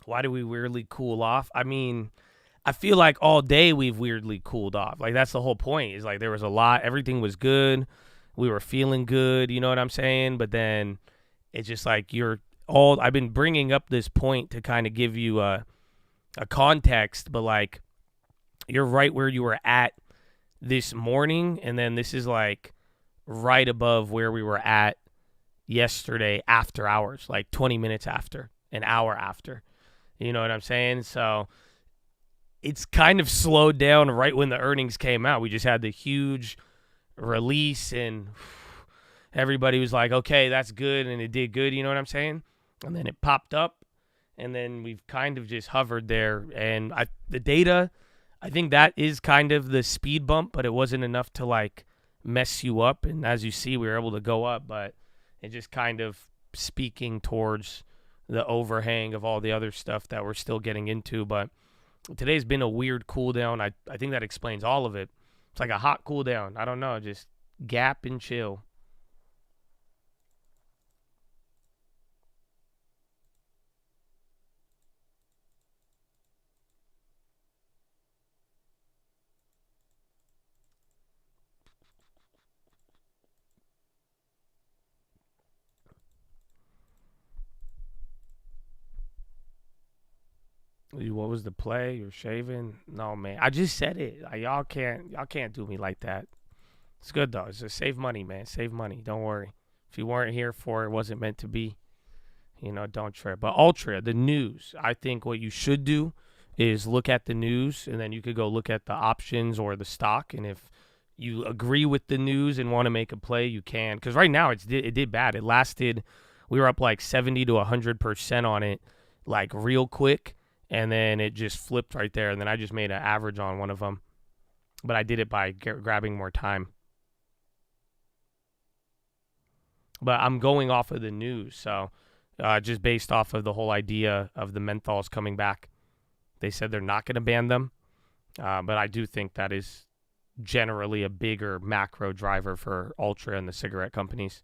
Why do we weirdly cool off? I mean, I feel like all day we've weirdly cooled off. Like, that's the whole point. Is like there was a lot. Everything was good. We were feeling good. You know what I'm saying? But then it's just like I've been bringing up this point to kind of give you a context, but like you're right where you were at this morning, and then this is like right above where we were at yesterday after hours, like 20 minutes after, an hour after. You know what I'm saying? So it's kind of slowed down right when the earnings came out. We just had the huge release, and everybody was like, okay, that's good, and it did good, you know what I'm saying? And then it popped up, and then we've kind of just hovered there. And the data, I think that is kind of the speed bump, but it wasn't enough to, like, mess you up. And as you see, we were able to go up, but it just kind of speaking towards the overhang of all the other stuff that we're still getting into. But today's been a weird cool down. I think that explains all of it. It's like a hot cool down. I don't know, just gap and chill. What was the play? You're shaving? No, man. I just said it. Y'all can't do me like that. It's good though. It's just save money, man. Save money. Don't worry. If you weren't here for it, wasn't meant to be. Don't trip. But Altria, the news. I think what you should do is look at the news, and then you could go look at the options or the stock. And if you agree with the news and want to make a play, you can. Because right now it did bad. It lasted. We were up like 70 to 100% on it, like real quick. And then it just flipped right there. And then I just made an average on one of them. But I did it by grabbing more time. But I'm going off of the news. So just based off of the whole idea of the menthols coming back. They said they're not going to ban them. But I do think that is generally a bigger macro driver for Altria and the cigarette companies.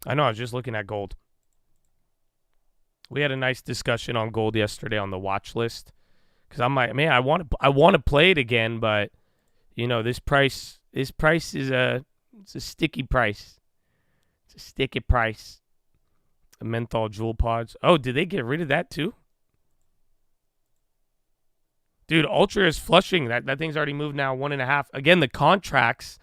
I know, I was just looking at gold. We had a nice discussion on gold yesterday on the watch list, because I'm like, man, I want to play it again, but this price is it's a sticky price. It's a sticky price. The menthol jewel pods. Oh, did they get rid of that too? Dude, Ultra is flushing. That thing's already moved now 1.5. Again, the contracts.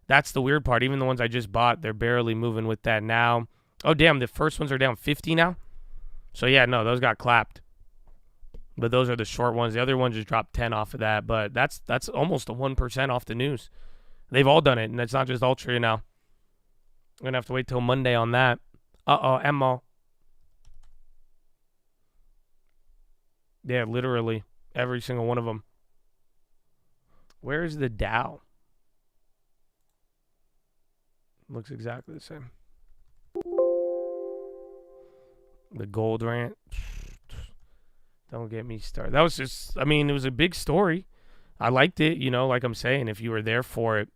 That's the weird part. Even the ones I just bought, they're barely moving with that now. Oh, damn, the first ones are down 50 now. So, yeah, no, those got clapped. But those are the short ones. The other one just dropped 10 off of that. But that's almost a 1% off the news. They've all done it, and it's not just Altria now. I'm going to have to wait till Monday on that. Emma. Yeah, literally. Every single one of them. Where's the Dow? Looks exactly the same. The gold rant. Don't get me started. That was just, I mean, it was a big story. I liked it, you know, like I'm saying, if you were there for it,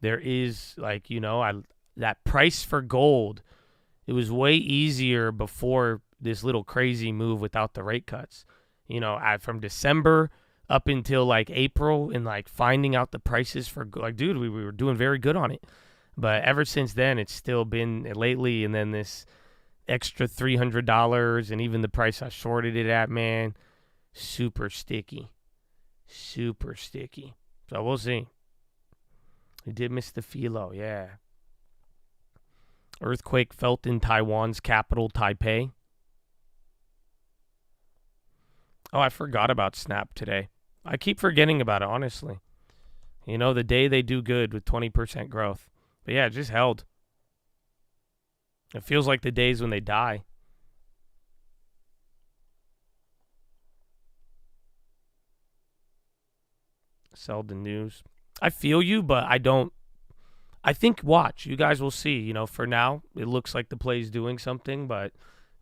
there is, like, you know, that price for gold, it was way easier before this little crazy move without the rate cuts. You know, from December up until, like, April and, like, finding out the prices for, like, dude, we were doing very good on it. But ever since then, it's still been lately, and then this extra $300 and even the price I shorted it at, man, super sticky. Super sticky. So we'll see. We did miss the PHILO, yeah. Earthquake felt in Taiwan's capital, Taipei. Oh, I forgot about Snap today. I keep forgetting about it, honestly. You know, the day they do good with 20% growth. But yeah, it just held. It feels like the days when they die. Sell the news. I feel you, but I don't. I think, watch. You guys will see. You know, for now, it looks like the play's doing something, but,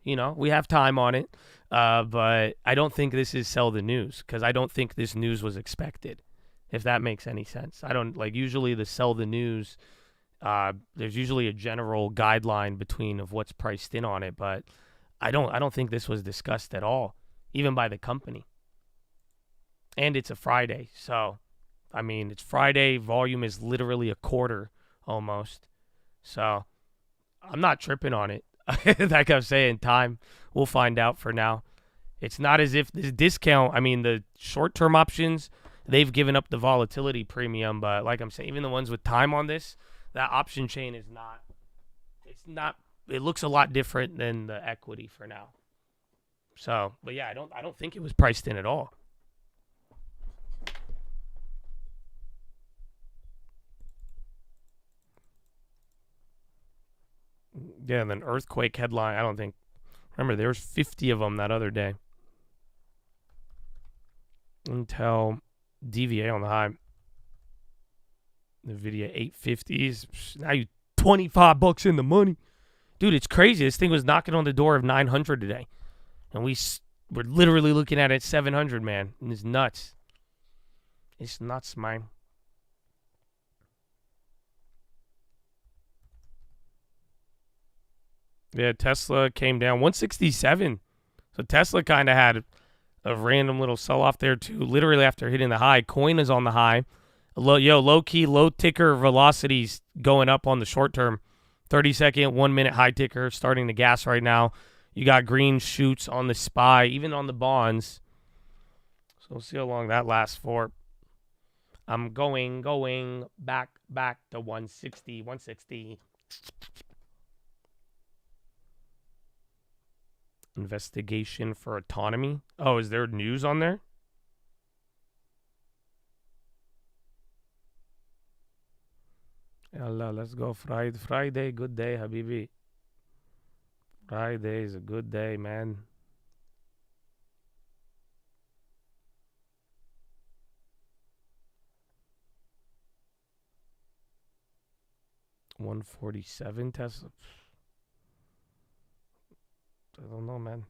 you know, we have time on it. But I don't think this is sell the news, because I don't think this news was expected, if that makes any sense. I don't, like, usually the sell the news, there's usually a general guideline between of what's priced in on it, but I don't think this was discussed at all, even by the company. And it's a Friday, so, I mean, it's Friday. Volume is literally a quarter almost. So, I'm not tripping on it. Like I'm saying, time, we'll find out for now. It's not as if this discount, I mean, the short-term options, they've given up the volatility premium, but like I'm saying, even the ones with time on this, that option chain is not, it's not, it looks a lot different than the equity for now. So, but yeah, I don't think it was priced in at all. Yeah, and then earthquake headline, I don't think, remember, there was 50 of them that other day. Intel DVA on the high. NVIDIA 850s. Now you $25 in the money. Dude, it's crazy. This thing was knocking on the door of 900 today. And we're literally looking at it 700, man. And it's nuts. It's nuts, man. Yeah, Tesla came down 167. So Tesla kind of had a random little sell-off there, too. Literally after hitting the high. Coin is on the high. Low-key, low ticker velocities going up on the short term. 30-second, 1-minute high ticker starting to gas right now. You got green shoots on the SPY, even on the bonds. So we'll see how long that lasts for. I'm going back to 160. Investigation for autonomy. Oh, is there news on there? Yalla, let's go. Friday, good day, Habibi. Friday is a good day, man. $147 Tesla. I don't know, man.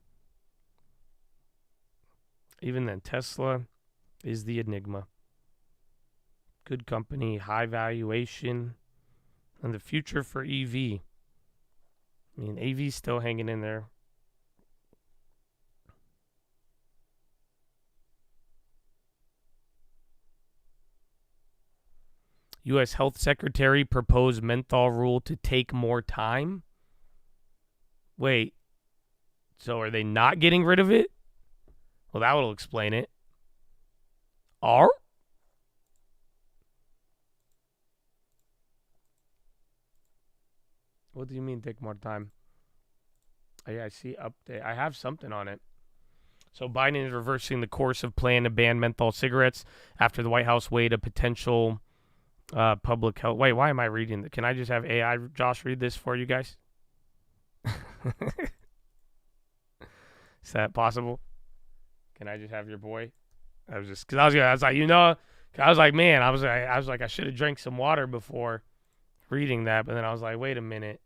Even then, Tesla is the enigma. Good company, high valuation, and the future for EV. I mean, AV's still hanging in there. U.S. Health Secretary proposed menthol rule to take more time. Wait. So are they not getting rid of it? Well, that will explain it. Are? What do you mean take more time? Oh, yeah, I see update. I have something on it. So Biden is reversing the course of plan to ban menthol cigarettes after the White House weighed a potential public health. Wait, why am I reading that? Can I just have AI Josh read this for you guys? Is that possible? Can I just have your boy? I was like, you know, I was like, man, I was like, I should have drank some water before reading that, but then I was like, wait a minute.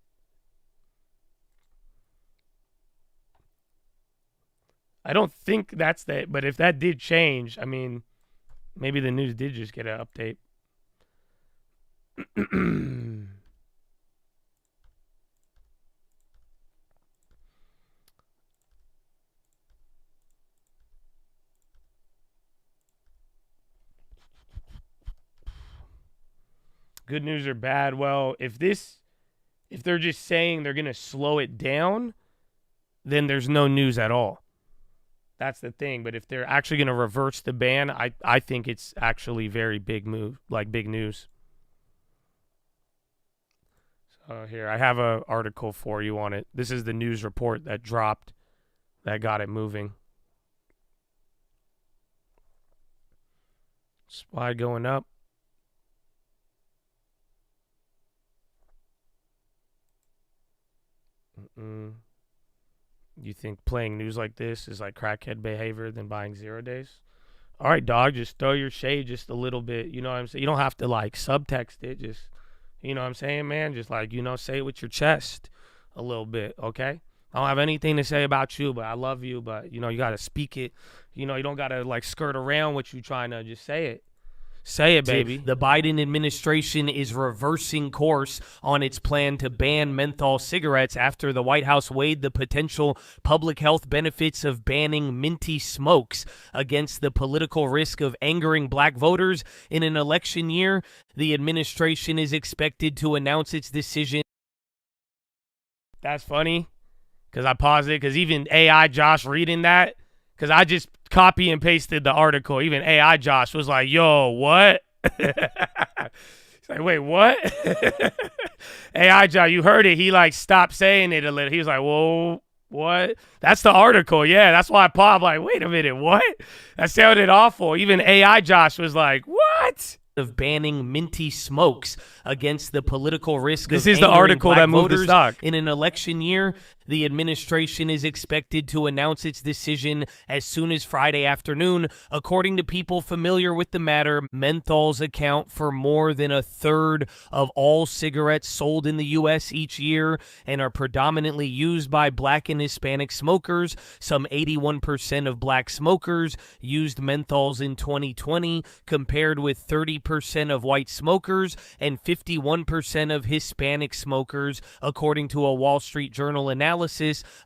I don't think that's that, but if that did change, I mean, maybe the news did just get an update. Good news or bad? Well, if they're just saying they're going to slow it down, then there's no news at all. That's the thing. But if they're actually going to reverse the ban, I think it's actually very big move, like big news. So here, I have an article for you on it. This is the news report that dropped that got it moving. SPY going up. You think playing news like this is like crackhead behavior than buying 0 days? All right, dog, just throw your shade just a little bit. You know what I'm saying? You don't have to like subtext it. Just, you know what I'm saying, man? Just like, you know, say it with your chest a little bit, okay? I don't have anything to say about you, but I love you. But, you know, you got to speak it. You know, you don't got to like skirt around what you trying to just say it. Say it, baby. The Biden administration is reversing course on its plan to ban menthol cigarettes after the White House weighed the potential public health benefits of banning minty smokes against the political risk of angering black voters in an election year. The administration is expected to announce its decision. That's funny because I paused it because even AI Josh reading that, because I just copy and pasted the article. Even AI Josh was like, yo, what? He's like, wait, what? AI Josh, you heard it. He like stopped saying it a little. He was like, whoa, what? That's the article. Yeah, that's why I paused. Like, wait a minute, what? That sounded awful. Even AI Josh was like, what? Of banning minty smokes against the political risk of angering the article that moved the stock in an election year. The administration is expected to announce its decision as soon as Friday afternoon. According to people familiar with the matter, menthols account for more than a third of all cigarettes sold in the U.S. each year and are predominantly used by black and Hispanic smokers. Some 81% of black smokers used menthols in 2020, compared with 30% of white smokers and 51% of Hispanic smokers, according to a Wall Street Journal analysis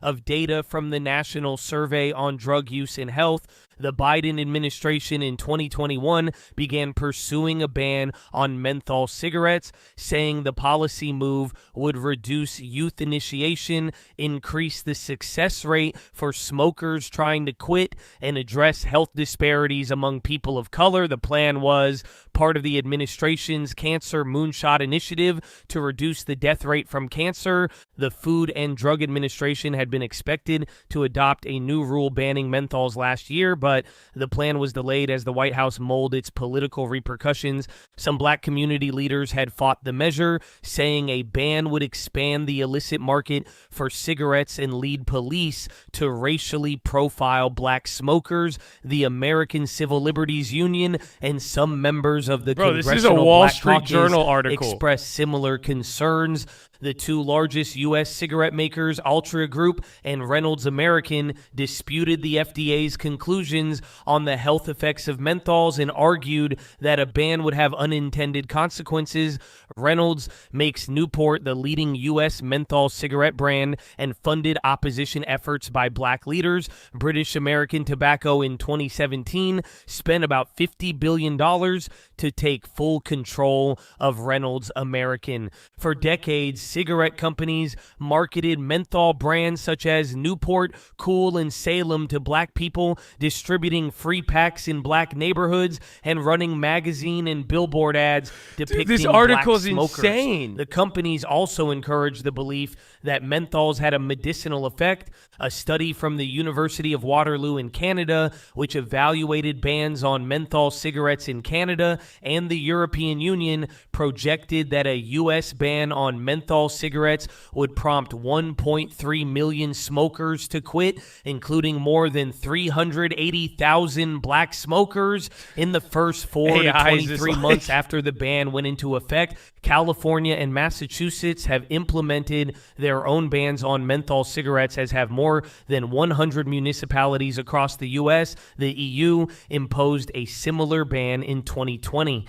of data from the National Survey on Drug Use and Health. The Biden administration in 2021 began pursuing a ban on menthol cigarettes, saying the policy move would reduce youth initiation, increase the success rate for smokers trying to quit, and address health disparities among people of color. The plan was part of the administration's Cancer Moonshot Initiative to reduce the death rate from cancer. The Food and Drug Administration had been expected to adopt a new rule banning menthols last year, but the plan was delayed as the White House mulled its political repercussions. Some black community leaders had fought the measure, saying a ban would expand the illicit market for cigarettes and lead police to racially profile black smokers. The American Civil Liberties Union and some members of the Congressional this is a Wall Black Street Caucus Journal article. expressed similar concerns. The two largest U.S. cigarette makers, Altria Group and Reynolds American, disputed the FDA's conclusions on the health effects of menthols and argued that a ban would have unintended consequences. Reynolds makes Newport the leading U.S. menthol cigarette brand and funded opposition efforts by black leaders. British American Tobacco in 2017 spent about $50 billion to take full control of Reynolds American. For decades, cigarette companies marketed menthol brands such as Newport, Cool, and Salem to black people, distributing free packs in black neighborhoods and running magazine and billboard ads depicting this article's black smokers. insane. The companies also encouraged the belief that menthols had a medicinal effect. A study from the University of Waterloo in Canada, which evaluated bans on menthol cigarettes in Canada and the European Union, projected that a U.S. ban on menthol cigarettes would prompt 1.3 million smokers to quit, including more than 380,000 black smokers in the first 4 to 23 months after the ban went into effect. California and Massachusetts have implemented their own bans on menthol cigarettes, as have more than 100 municipalities across the U.S. The EU imposed a similar ban in 2020.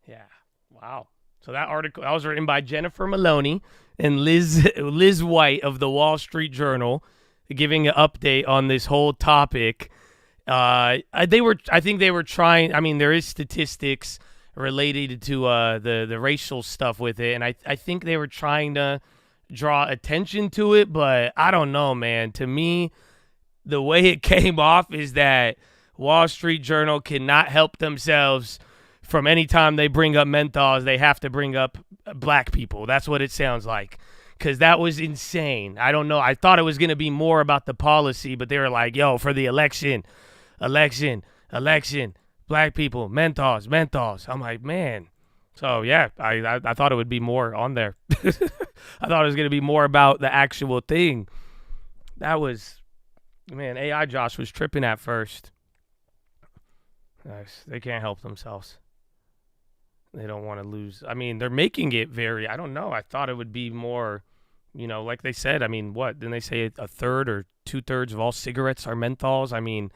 Yeah. Wow. So that article, that was written by Jennifer Maloney and Liz White of the Wall Street Journal, giving an update on this whole topic. I think they were trying, I mean, there is statistics related to the racial stuff with it, and I think they were trying to draw attention to it, but I don't know, man. To me, the way it came off is that Wall Street Journal cannot help themselves from any time they bring up menthols, they have to bring up black people. That's what it sounds like, because that was insane. I don't know. I thought it was going to be more about the policy, but they were like, yo, for the election, black people, menthols. I'm like, man. So, yeah, I thought it would be more on there. I thought it was going to be more about the actual thing. That was, man, AI Josh was tripping at first. Nice. They can't help themselves. They don't want to lose. I mean, they're making it very, I don't know. I thought it would be more, you know, like they said. I mean, what? Didn't they say a third or 2/3 of all cigarettes are menthols? I mean,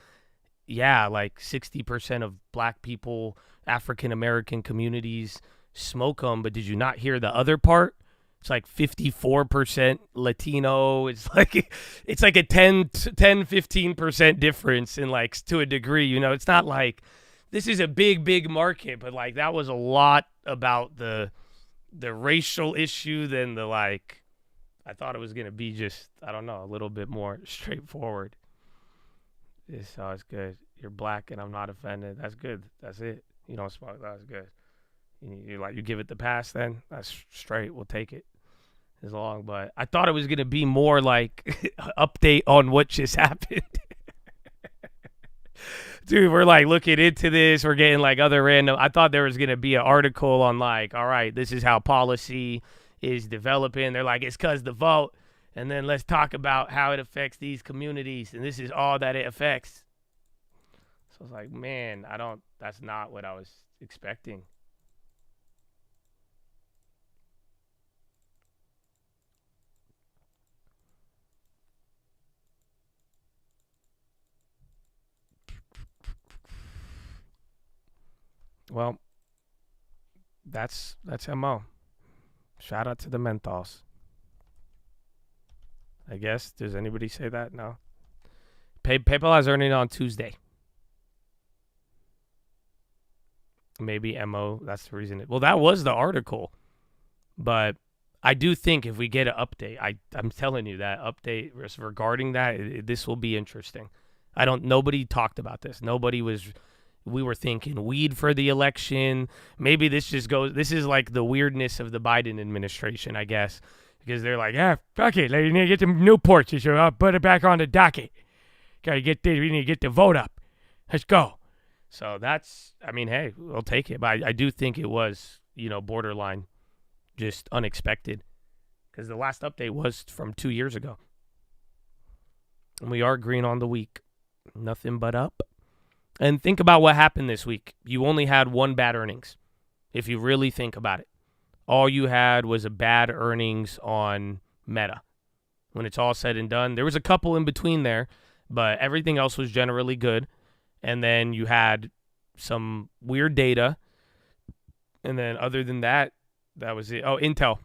yeah, like 60% of black people, African-American communities smoke them, but did you not hear the other part? It's like 54% Latino. It's like a 10-15% difference in, like, to a degree, you know. It's not like this is a big market, but like that was a lot about the racial issue than the, like, I thought it was going to be just, I don't know, a little bit more straightforward. This is good. You're black and I'm not offended. That's good. That's it. You don't smoke. That's good. You give it the pass then? That's straight. We'll take it as long. But I thought it was going to be more like update on what just happened. Dude, we're like looking into this. We're getting like other random. I thought there was going to be an article on like, all right, this is how policy is developing. They're like, it's because the vote. And then let's talk about how it affects these communities. And this is all that it affects. So I was like, man, that's not what I was expecting. Well, that's MO. Shout out to the menthols. I guess. Does anybody say that? No. PayPal has earnings on Tuesday. Maybe MO. That's the reason. Well, that was the article. But I do think if we get an update, I'm telling you that update regarding that, this will be interesting. Nobody talked about this. We were thinking weed for the election. Maybe this is like the weirdness of the Biden administration, I guess. Because they're like, fuck it. We need to get the Newports. So I'll put it back on the docket. We need to get the vote up. Let's go. So hey, we'll take it. But I do think it was, borderline, just unexpected. Because the last update was from 2 years ago. And we are green on the week. Nothing but up. And think about what happened this week. You only had one bad earnings, if you really think about it. All you had was a bad earnings on Meta. When it's all said and done, there was a couple in between there, but everything else was generally good. And then you had some weird data. And then other than that, that was it. Oh, Intel.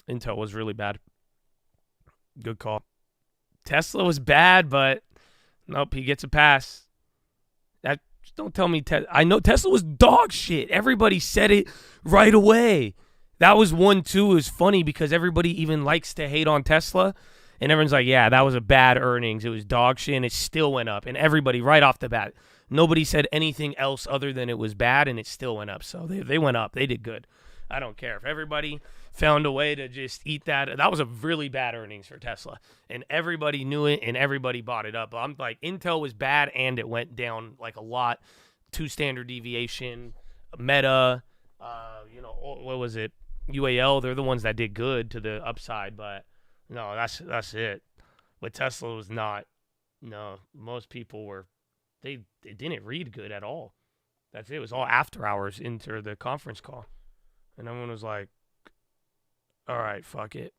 Intel was really bad. Good call. Tesla was bad, but nope, he gets a pass. Don't tell me I know Tesla was dog shit. Everybody said it right away. That was one, too. It was funny because everybody even likes to hate on Tesla. And everyone's like, yeah, that was a bad earnings. It was dog shit, and it still went up. And everybody, right off the bat, nobody said anything else other than it was bad, and it still went up. So they went up. They did good. I don't care. If everybody found a way to just eat that, that was a really bad earnings for Tesla. And everybody knew it, and everybody bought it up. I'm like, Intel was bad, and it went down like a lot. 2 standard deviation, Meta, what was it? UAL, they're the ones that did good to the upside, but no, that's it. But Tesla was not. No, most people were, they didn't read good at all. That's it. It was all after hours into the conference call. And everyone was like, all right, fuck it.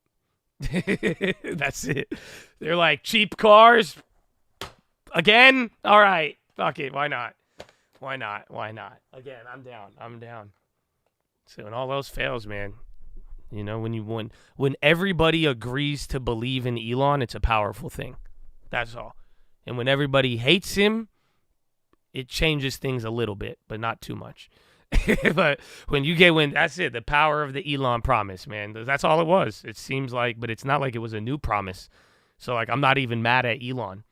That's it. They're like, cheap cars? Again? All right, fuck it. Why not? Why not? Why not? Again, I'm down. So when all else fails, man, you know, when everybody agrees to believe in Elon, it's a powerful thing. That's all. And when everybody hates him, it changes things a little bit, but not too much. But that's it, the power of the Elon promise, man. That's all it was. It seems like, but it's not like it was a new promise. So like, I'm not even mad at Elon.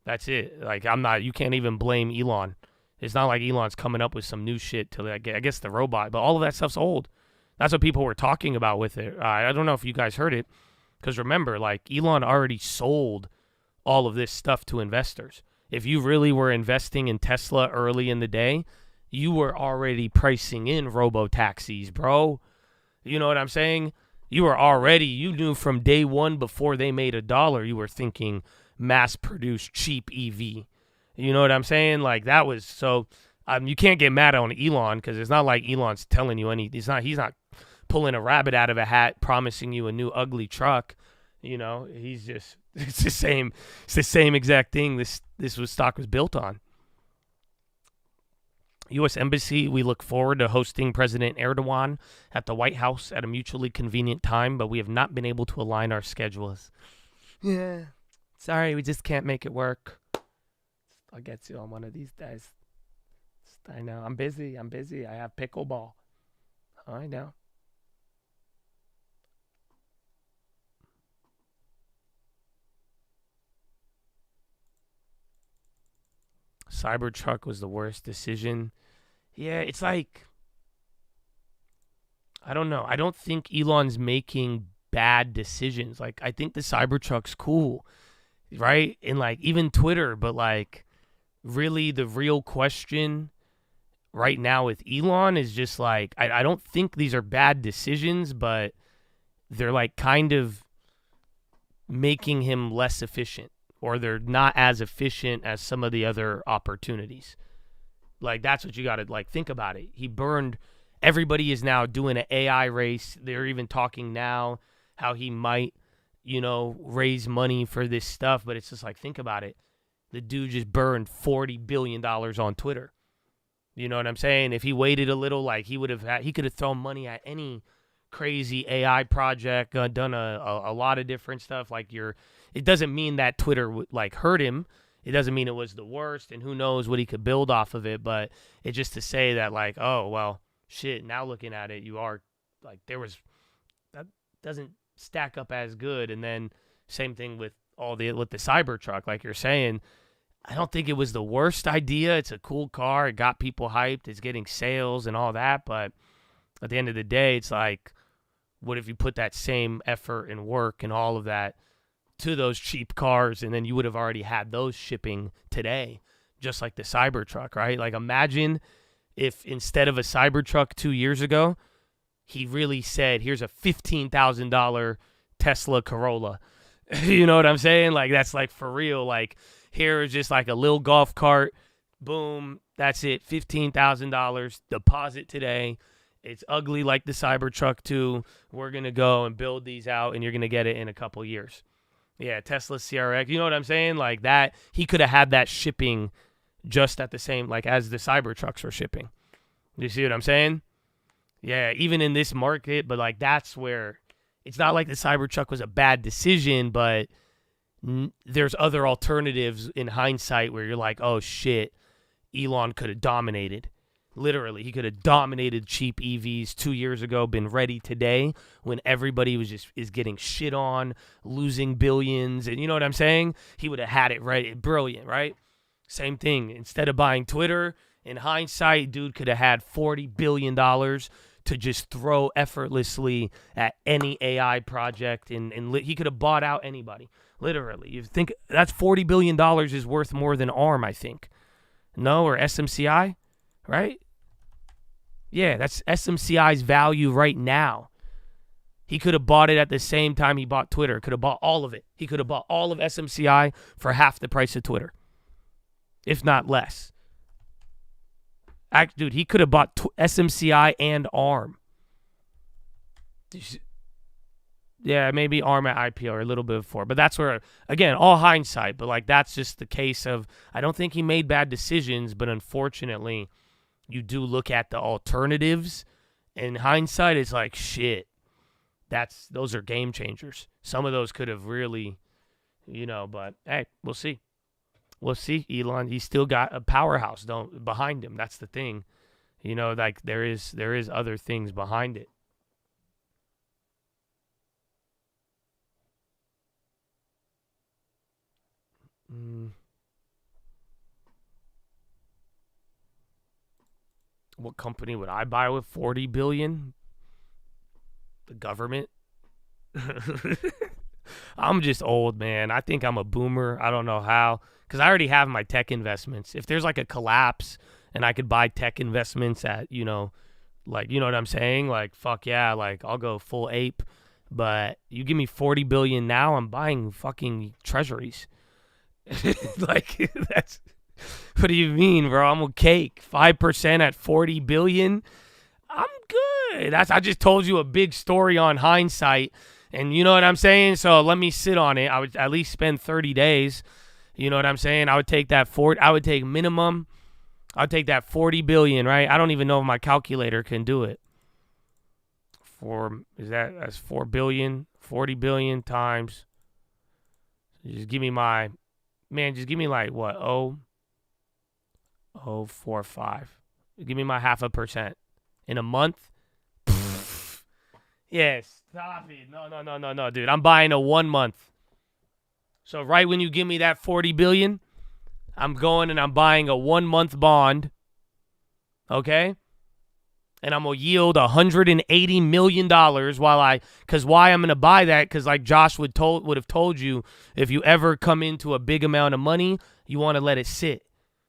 That's it. Like, you can't even blame Elon. It's not like Elon's coming up with some new shit to, I guess, the robot, but all of that stuff's old. That's what people were talking about with it. I don't know if you guys heard it, because remember, like, Elon already sold all of this stuff to investors. If you really were investing in Tesla early in the day, you were already pricing in robo-taxis, bro. You know what I'm saying? You knew from day one before they made $1, you were thinking mass-produced cheap EV. You know what I'm saying? Like, that was so. You can't get mad on Elon because it's not like Elon's telling you He's not pulling a rabbit out of a hat, promising you a new ugly truck. You know, he's just. It's the same. It's the same exact thing. This stock was built on. U.S. Embassy. We look forward to hosting President Erdogan at the White House at a mutually convenient time, but we have not been able to align our schedules. Yeah. Sorry, we just can't make it work. I'll get you on one of these days. I know. I'm busy. I have pickleball. I know. Cybertruck was the worst decision. Yeah, it's like, I don't know. I don't think Elon's making bad decisions. Like, I think the Cybertruck's cool, right? And like, even Twitter, but like, really, the real question right now with Elon is just like, I don't think these are bad decisions, but they're like kind of making him less efficient, or they're not as efficient as some of the other opportunities. Like, that's what you got to like think about it. Everybody is now doing an AI race. They're even talking now how he might, raise money for this stuff, but it's just like, think about it. The dude just burned $40 billion on Twitter. You know what I'm saying? If he waited a little, like, he could have thrown money at any crazy AI project, done a lot of different stuff. Like, it doesn't mean that Twitter would like hurt him. It doesn't mean it was the worst, and who knows what he could build off of it. But it's just to say that, like, oh well, shit. Now looking at it, you are like, that doesn't stack up as good. And then same thing with the Cybertruck, like you're saying. I don't think it was the worst idea. It's a cool car. It got people hyped. It's getting sales and all that. But at the end of the day, it's like, what if you put that same effort and work and all of that to those cheap cars, and then you would have already had those shipping today, just like the Cybertruck, right? Like, imagine if instead of a Cybertruck 2 years ago, he really said, here's a $15,000 Tesla Corolla. You know what I'm saying? Like, that's like for real. Like, here is just like a little golf cart. Boom. That's it. $15,000 deposit today. It's ugly like the Cybertruck too. We're going to go and build these out, and you're going to get it in a couple years. Yeah, Tesla CRX. You know what I'm saying? Like that. He could have had that shipping just at the same, like as the Cybertrucks were shipping. You see what I'm saying? Yeah, even in this market, but like that's where it's not like the Cybertruck was a bad decision, but there's other alternatives in hindsight where you're like, oh shit, Elon could have dominated. Literally, he could have dominated cheap EVs 2 years ago, been ready today when everybody is getting shit on, losing billions, and you know what I'm saying? He would have had it right. Brilliant, right? Same thing. Instead of buying Twitter, in hindsight, dude could have had $40 billion to just throw effortlessly at any AI project, and he could have bought out anybody. Literally. You think that's $40 billion is worth more than ARM, I think. No, or SMCI, right? Yeah, that's SMCI's value right now. He could have bought it at the same time he bought Twitter. Could have bought all of it. He could have bought all of SMCI for half the price of Twitter, if not less. Dude, he could have bought SMCI and ARM. Yeah, maybe ARM at IPO or a little bit before. But that's where, again, all hindsight. But, like, that's just the case of, I don't think he made bad decisions, but unfortunately, you do look at the alternatives. In hindsight, it's like, shit, those are game changers. Some of those could have really, but, hey, we'll see. We'll see, Elon. He's still got a powerhouse behind him. That's the thing. Like, there is other things behind it. What company would I buy with $40 billion? The government. I'm just old, man. I think I'm a boomer. I don't know how, because I already have my tech investments. If there's like a collapse and I could buy tech investments at, like, you know what I'm saying? Like, fuck yeah, like I'll go full ape. But you give me $40 billion now, I'm buying fucking treasuries. Like, that's, what do you mean, bro? I'm a cake. 5% at $40 billion. I'm good. I just told you a big story on hindsight, and you know what I'm saying? So let me sit on it. I would at least spend 30 days. You know what I'm saying? I would take that I would take minimum. I'd take that $40 billion, right? I don't even know if my calculator can do it. That's $4 billion, 40 billion times. Just give me like what? 0.045. Give me my 0.5% in a month. Yes, stop it. No, dude. I'm buying a 1 month. So right when you give me that $40 billion, I'm going and I'm buying a 1 month bond. Okay? And I'm going to yield $180 million because why I'm going to buy that? Because like Josh would have told you, if you ever come into a big amount of money, you want to let it sit.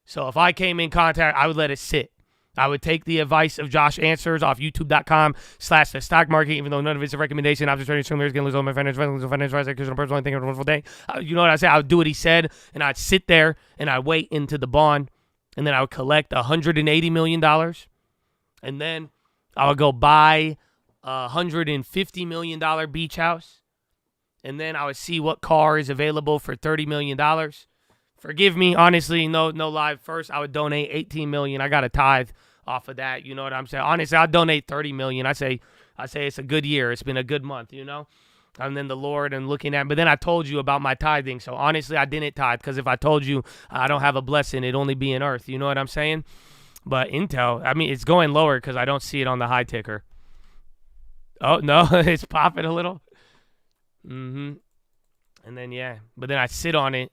So if I came in contact, I would let it sit. I would take the advice of Josh Answers off youtube.com/the stock market, even though none of it's a recommendation. I'm just trying to lose all my financial advice because I'm personally thinking of a wonderful day. You know what I say? I would do what he said, and I'd sit there and I'd wait into the bond, and then I would collect $180 million. And then I would go buy a $150 million beach house. And then I would see what car is available for $30 million. Forgive me, honestly, no lie. First, I would donate $18 million. I got a tithe off of that. You know what I'm saying? Honestly, I'd donate $30 million. I say it's a good year. It's been a good month, And then the Lord and looking at, but then I told you about my tithing. So honestly, I didn't tithe because if I told you I don't have a blessing, it'd only be in earth. You know what I'm saying? But Intel, I mean, it's going lower because I don't see it on the high ticker. Oh, no, it's popping a little. And then, yeah. But then I sit on it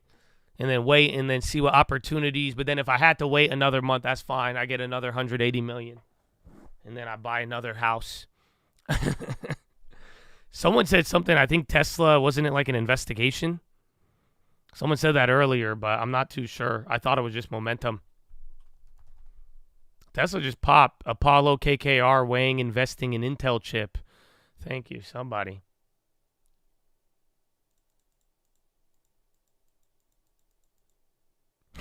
and then wait and then see what opportunities. But then if I had to wait another month, that's fine. I get another $180 million. And then I buy another house. Someone said something. I think Tesla, wasn't it like an investigation? Someone said that earlier, but I'm not too sure. I thought it was just momentum. Tesla just popped. Apollo KKR weighing investing in Intel chip. Thank you, somebody.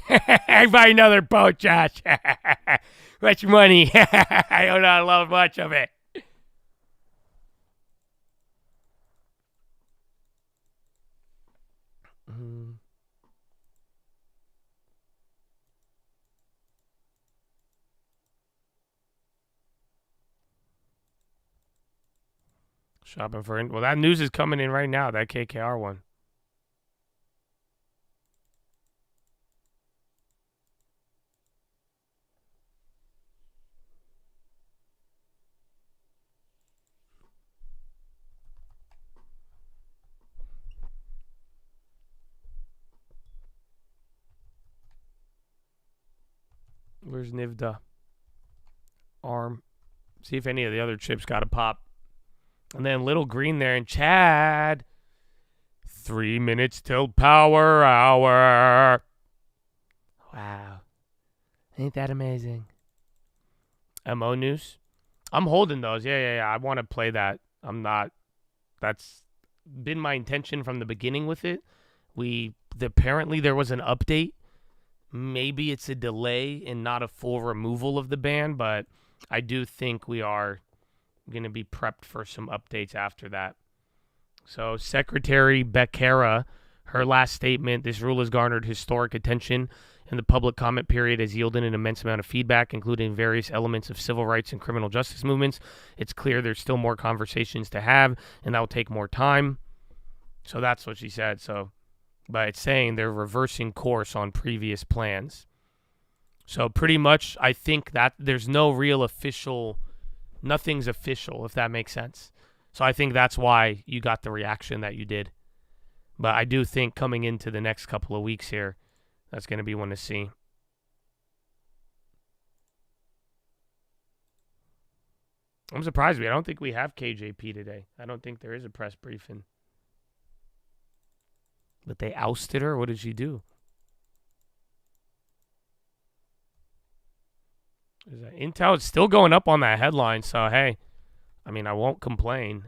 I buy another boat, Josh. Much money. I do not love much of it. Shopping for, well, that news is coming in right now, that KKR one. Where's NVIDIA? ARM. See if any of the other chips got a pop. And then little green there. And Chad. 3 minutes till power hour. Wow. Ain't that amazing? MO news? I'm holding those. Yeah. I want to play that. I'm not. That's been my intention from the beginning with it. Apparently there was an update. Maybe it's a delay and not a full removal of the ban, but I do think we are going to be prepped for some updates after that. So Secretary Becerra, her last statement, this rule has garnered historic attention, and the public comment period has yielded an immense amount of feedback, including various elements of civil rights and criminal justice movements. It's clear there's still more conversations to have, and that will take more time. So that's what she said. But it's saying they're reversing course on previous plans. So pretty much, I think that there's no real nothing's official, if that makes sense. So I think that's why you got the reaction that you did. But I do think coming into the next couple of weeks here, that's going to be one to see. I'm surprised. I don't think we have KJP today. I don't think there is a press briefing. But they ousted her? What did she do? Intel is still going up on that headline, so hey, I mean, I won't complain.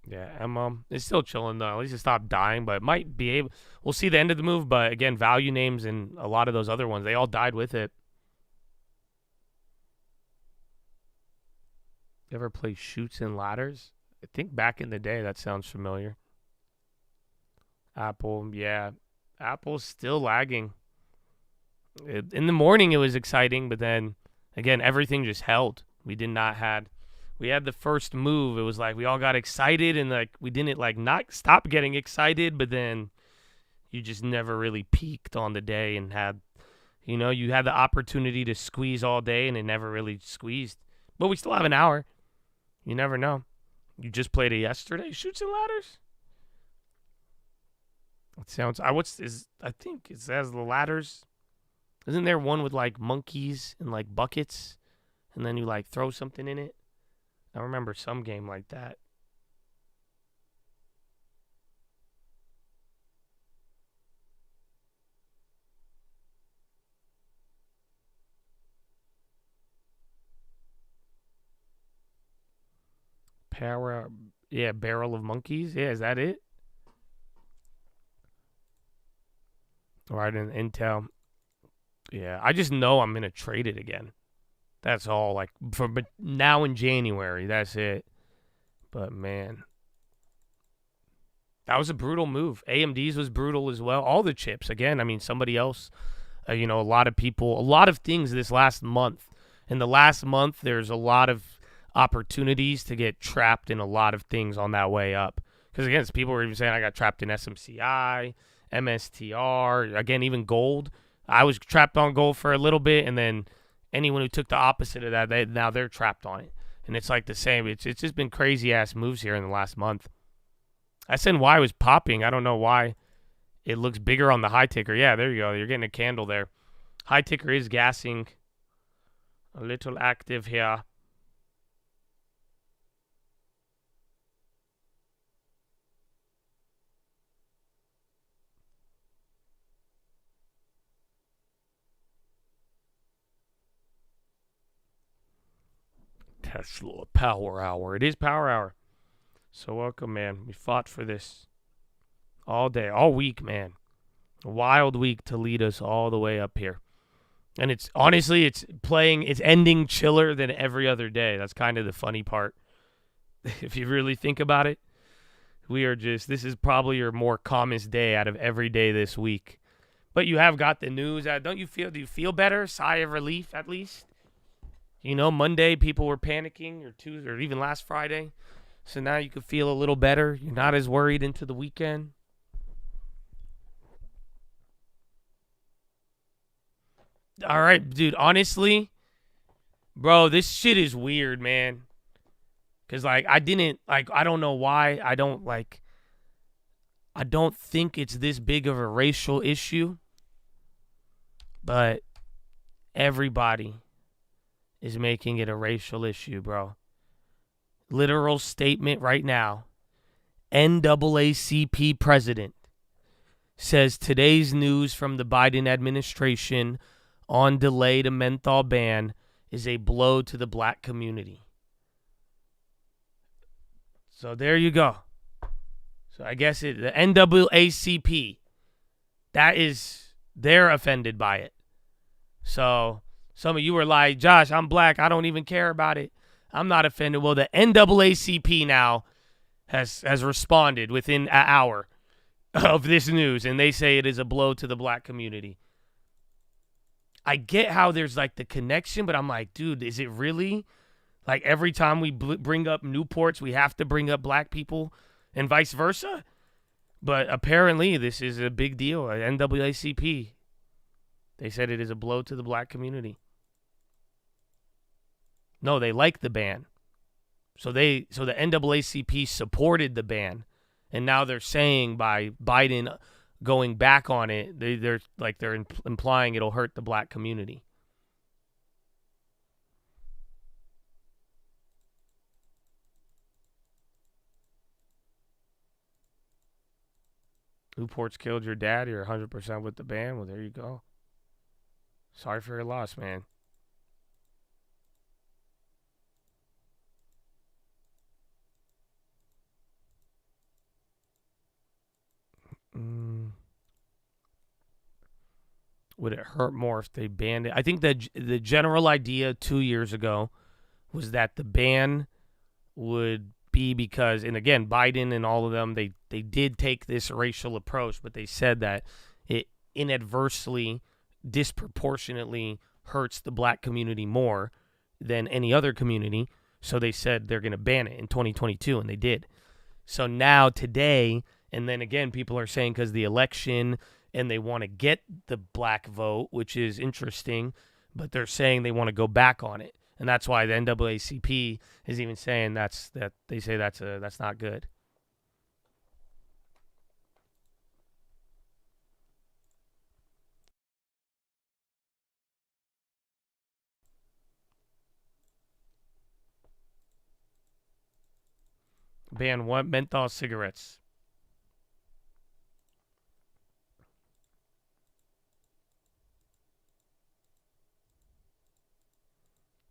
Yeah, it's still chilling though. At least it stopped dying, but it might be able. We'll see the end of the move, but again, value names and a lot of those other ones, they all died with it. You ever play Chutes and Ladders? I think back in the day, that sounds familiar. Apple, yeah, Apple's still lagging. In the morning, it was exciting, but then again, everything just held. We had the first move. It was like we all got excited and like we didn't like not stop getting excited, but then you just never really peaked on the day and had, you had the opportunity to squeeze all day and it never really squeezed. But we still have an hour. You never know. You just played it yesterday, Chutes and Ladders? It sounds, I think it says the ladders. Isn't there one with like monkeys and like buckets and then you like throw something in it? I remember some game like that. Barrel of Monkeys. Yeah, is that it? Right in Intel. Yeah, I just know I'm going to trade it again. That's all, like, for now in January, that's it. But, man, that was a brutal move. AMD's was brutal as well. All the chips, again, I mean, somebody else, a lot of people, a lot of things this last month. In the last month, there's a lot of opportunities to get trapped in a lot of things on that way up. Because, again, people were even saying I got trapped in SMCI, MSTR, again, even gold. I was trapped on gold for a little bit, and then anyone who took the opposite of that, now they're trapped on it. And it's like the same. It's just been crazy-ass moves here in the last month. SNY was popping. I don't know why. It looks bigger on the high ticker. Yeah, there you go. You're getting a candle there. High ticker is gassing. A little active here. Tesla Power Hour. It is Power Hour. So welcome, man. We fought for this all day, all week, man. A wild week to lead us all the way up here. And it's honestly, it's ending chiller than every other day. That's kind of the funny part. If you really think about it, this is probably your more calmest day out of every day this week. But you have got the news. Do you feel better? Sigh of relief, at least? Monday people were panicking, or Tuesday, or even last Friday. So now you can feel a little better. You're not as worried into the weekend. All right, dude. Honestly, bro, this shit is weird, man. Because, like, I don't know why. I don't think it's this big of a racial issue. But everybody is making it a racial issue, bro. Literal statement right now. NAACP president says today's news from the Biden administration on delay to menthol ban is a blow to the black community. So there you go. So I guess the NAACP, they're offended by it. So some of you were like, Josh, I'm black. I don't even care about it. I'm not offended. Well, the NAACP now has responded within an hour of this news, and they say it is a blow to the black community. I get how there's like the connection, but I'm like, dude, is it really? Like every time we bring up Newports, we have to bring up black people and vice versa? But apparently this is a big deal. NAACP, they said it is a blow to the black community. No, they like the ban. So the NAACP supported the ban, and now they're saying by Biden going back on it, they're implying it'll hurt the black community. Newport's killed your dad. You're 100% with the ban. Well, there you go. Sorry for your loss, man. Would it hurt more if they banned it? I think that the general idea 2 years ago was that the ban would be because, and again, Biden and all of them, they did take this racial approach, but they said that it inadvertently, disproportionately hurts the black community more than any other community. So they said they're going to ban it in 2022, and they did. So now, today, and then again, people are saying because the election and they want to get the black vote, which is interesting, but they're saying they want to go back on it. And that's why the NAACP is even saying they say that's not good. Ban what? Menthol cigarettes.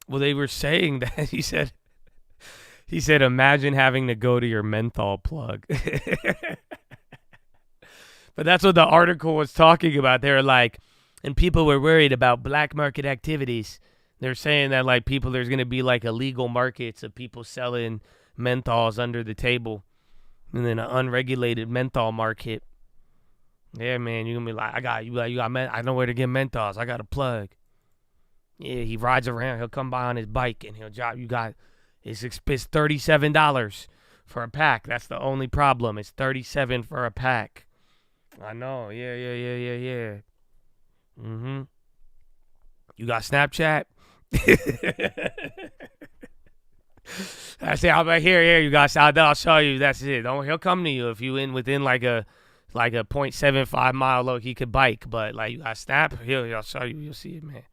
Well, they were saying that he said, imagine having to go to your menthol plug. But that's what the article was talking about. They were like, and people were worried about black market activities. They're saying that like there's going to be like illegal markets of people selling menthols under the table, and then an unregulated menthol market. Yeah, man, you're gonna be like, I know where to get menthols. I got a plug. Yeah, he rides around. He'll come by on his bike and he'll drop. It's $37 for a pack. That's the only problem. It's $37 for a pack. I know. Yeah. Mm-hmm. You got Snapchat? I say, I'll be here. You got. I'll show you. That's it. He'll come to you if you within like a 0.75 mile low. He could bike, but like you got Snap. He'll show you. You'll see it, man.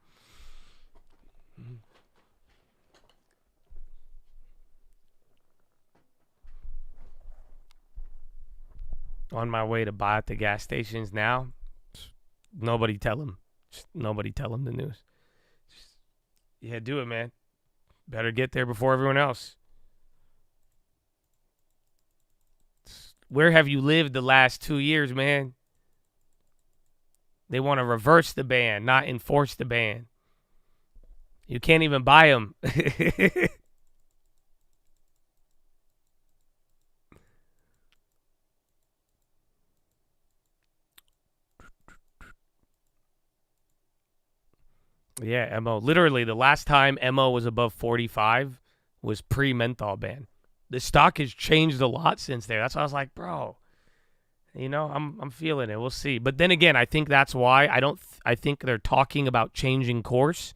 On my way to buy at the gas stations now. Nobody tell him. Nobody tell him the news. Yeah, do it, man. Better get there before everyone else. Where have you lived the last 2 years, man? They want to reverse the ban, not enforce the ban. You can't even buy them. Yeah, MO. Literally, the last time MO was above 45 was pre-menthol ban. The stock has changed a lot since there. That's why I was like, bro, you know, I'm feeling it. We'll see. But then again, I think that's why I think they're talking about changing course,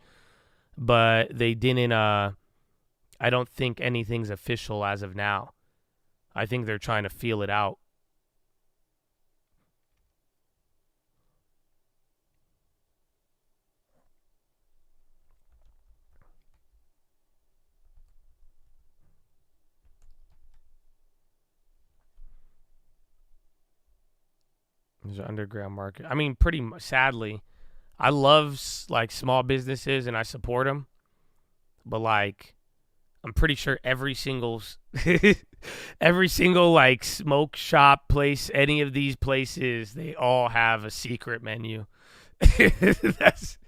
but they didn't. I don't think anything's official as of now. I think they're trying to feel it out. There's an underground market. I mean, sadly, I love like small businesses and I support them, but like, I'm pretty sure every single like smoke shop place, any of these places, they all have a secret menu. That's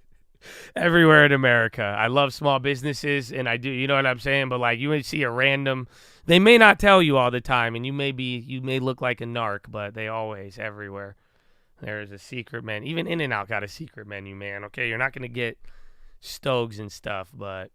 everywhere in America. I love small businesses, and I do, you know what I'm saying? But like, you may see a random, they may not tell you all the time, and you may look like a narc, but they always, everywhere, there is a secret menu. Even In-N-Out got a secret menu, man. Okay, you're not gonna get Stogs and stuff, but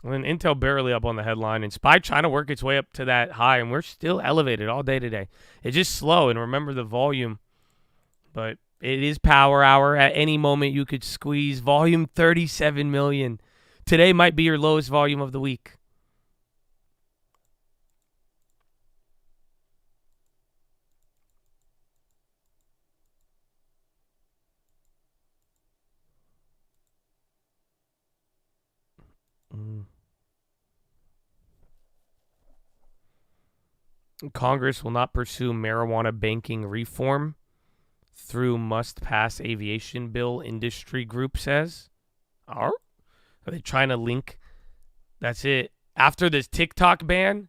And Intel barely up on the headline, and SPY trying to work its way up to that high, and we're still elevated all day today. It's just slow, and remember the volume, but it is power hour. At any moment, you could squeeze volume 37 million. Today might be your lowest volume of the week. Congress will not pursue marijuana banking reform through must-pass aviation bill, industry group says. Are they trying to link? That's it. After this TikTok ban,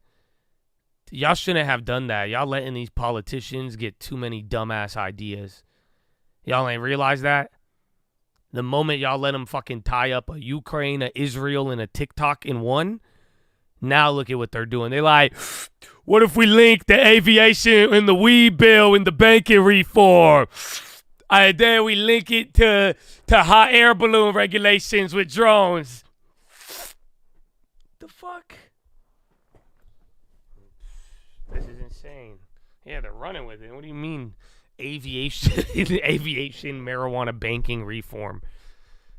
y'all shouldn't have done that. Y'all letting these politicians get too many dumbass ideas. Y'all ain't realize that? The moment y'all let them fucking tie up a Ukraine, a Israel, and a TikTok in one, now look at what they're doing. They like, what if we link the aviation and the weed bill and the banking reform? Then we link it to hot air balloon regulations with drones. The fuck? This is insane. Yeah, they're running with it. What do you mean aviation marijuana banking reform?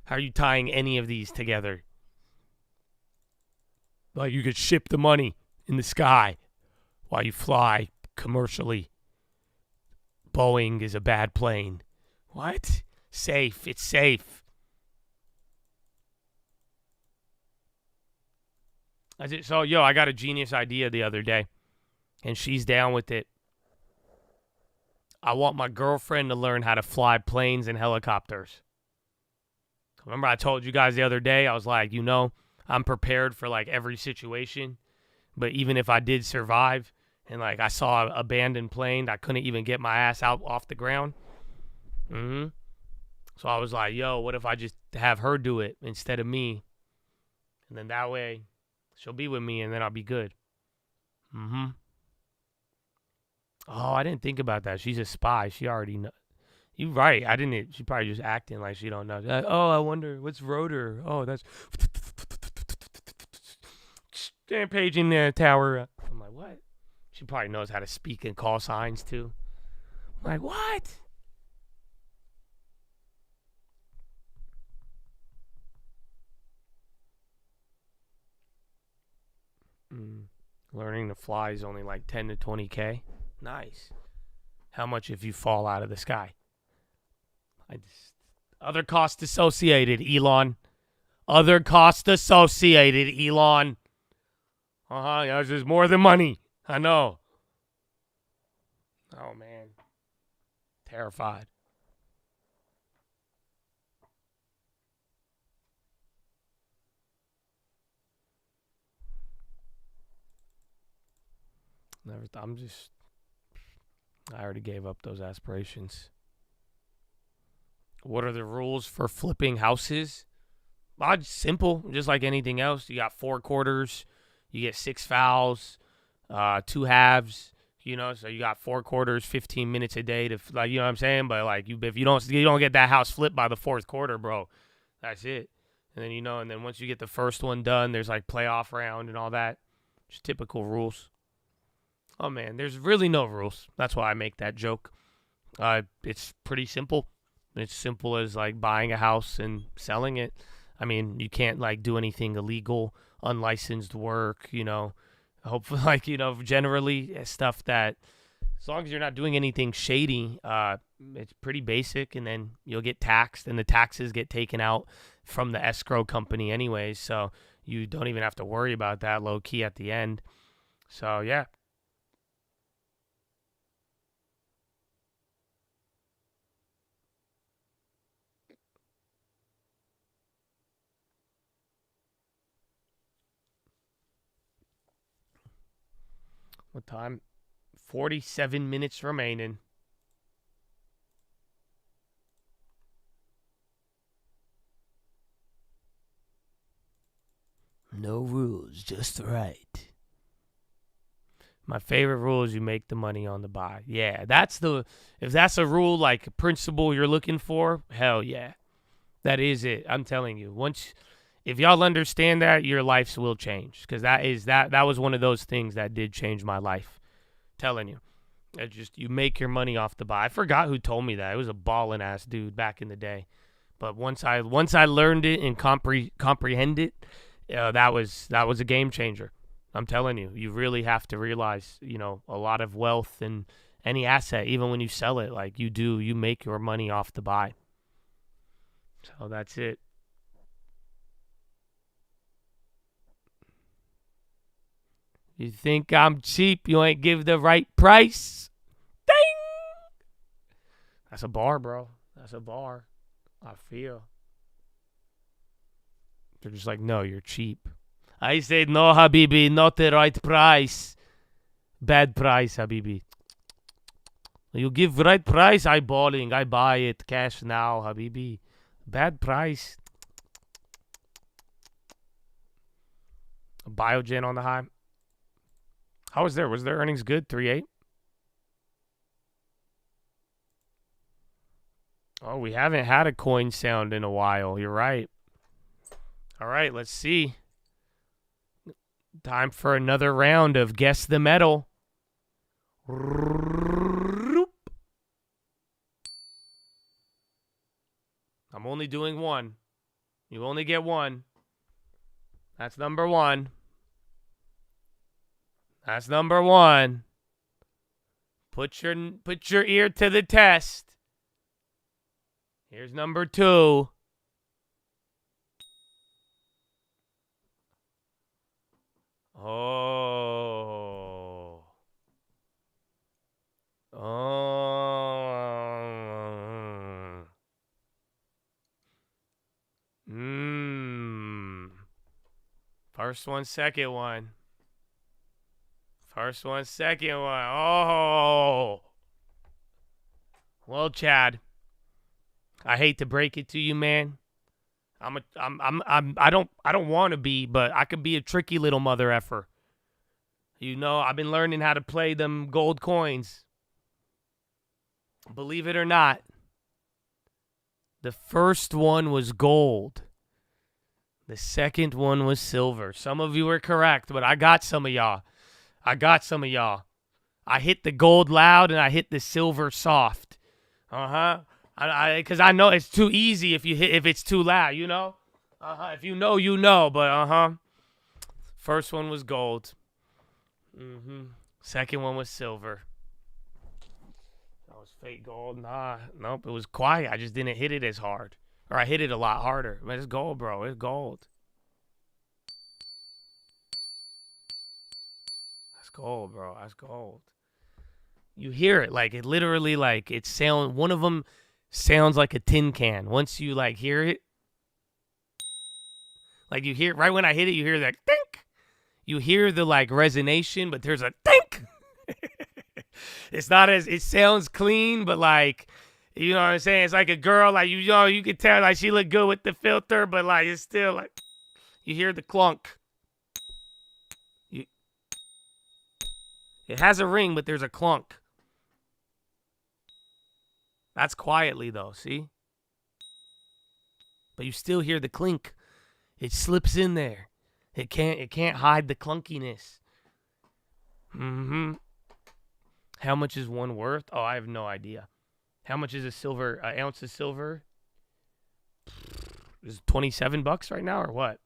How are you tying any of these together? Like you could ship the money in the sky while you fly commercially. Boeing is a bad plane. What? Safe. It's safe. So, I got a genius idea the other day, and she's down with it. I want my girlfriend to learn how to fly planes and helicopters. Remember I told you guys the other day, I was like, I'm prepared for like every situation, but even if I did survive and like I saw an abandoned plane, I couldn't even get my ass out off the ground. So I was like, what if I just have her do it instead of me? And then that way she'll be with me and then I'll be good. Oh, I didn't think about that. She's a spy. She already knows. You're right. I didn't. She probably just acting like she don't know. I wonder what's rotor. Oh, that's page in the tower. I'm like, what? She probably knows how to speak and call signs too. I'm like, what? Learning to fly is only like 10 to 20K. Nice. How much if you fall out of the sky? Other costs associated, Elon. Other costs associated, Elon. There's more than money. I know. Oh, man. Terrified. I already gave up those aspirations. What are the rules for flipping houses? Simple, just like anything else. You got 4 quarters. You get 6 fouls, 2 halves. You know, so you got 4 quarters, 15 minutes a day to, like, you know what I'm saying? But like, if you don't get that house flipped by the 4th quarter, bro, that's it. And then, you know, and then once you get the first one done, there's like playoff round and all that. Just typical rules. Oh man, there's really no rules. That's why I make that joke. It's pretty simple. It's simple as like buying a house and selling it. I mean, you can't like do anything illegal, unlicensed work, you know. Hopefully, like, you know, generally stuff that, as long as you're not doing anything shady, it's pretty basic, and then you'll get taxed, and the taxes get taken out from the escrow company anyways, so you don't even have to worry about that low key at the end. So, yeah. What time? 47 minutes remaining. No rules, just right. My favorite rule is you make the money on the buy. Yeah, if that's a rule, like a principle you're looking for, hell yeah. That is it. I'm telling you. If y'all understand that, your lives will change, because that was one of those things that did change my life. Telling you. You make your money off the buy. I forgot who told me that. It was a ballin' ass dude back in the day. But once I learned it and comprehend it, that was a game changer. I'm telling you. You really have to realize, you know, a lot of wealth and any asset, even when you sell it, like you make your money off the buy. So that's it. You think I'm cheap, you ain't give the right price. Ding! That's a bar, bro. That's a bar. I feel. They're just like, no, you're cheap. I said, no, Habibi, not the right price. Bad price, Habibi. You give right price, I balling. I buy it. Cash now, Habibi. Bad price. Biogen on the high. How was there? Was their earnings good? 3.8? Oh, we haven't had a coin sound in a while. You're right. All right, let's see. Time for another round of Guess the Metal. I'm only doing one. You only get one. That's number one. That's number one. Put your ear to the test. Here's number two. Oh. Oh. First one, second one. First one, second one. Oh. Well, Chad, I hate to break it to you, man. I don't want to be, but I could be a tricky little mother effer. You know, I've been learning how to play them gold coins. Believe it or not, the first one was gold. The second one was silver. Some of you were correct, but I got some of y'all. I hit the gold loud and I hit the silver soft. Because I know it's too easy if it's too loud, you know? If you know, you know, but First one was gold. Second one was silver. That was fake gold. Nope, it was quiet. I just didn't hit it as hard. Or I hit it a lot harder. But it's gold, bro. It's gold. That's gold, bro. That's gold. You hear it. Like, it literally, like, one of them sounds like a tin can. Once you, like, hear it. Like, you hear, right when I hit it, you hear that dink. You hear the, like, resonation, but there's a dink. It's not it sounds clean, but, like, you know what I'm saying? It's like a girl, like, you know, you can tell, like, she look good with the filter, but, like, it's still, like, you hear the clunk. It has a ring, but there's a clunk. That's quietly though, see? But you still hear the clink. It slips in there. It can't hide the clunkiness. How much is one worth? Oh, I have no idea. How much is an ounce of silver? Is $27 right now or what?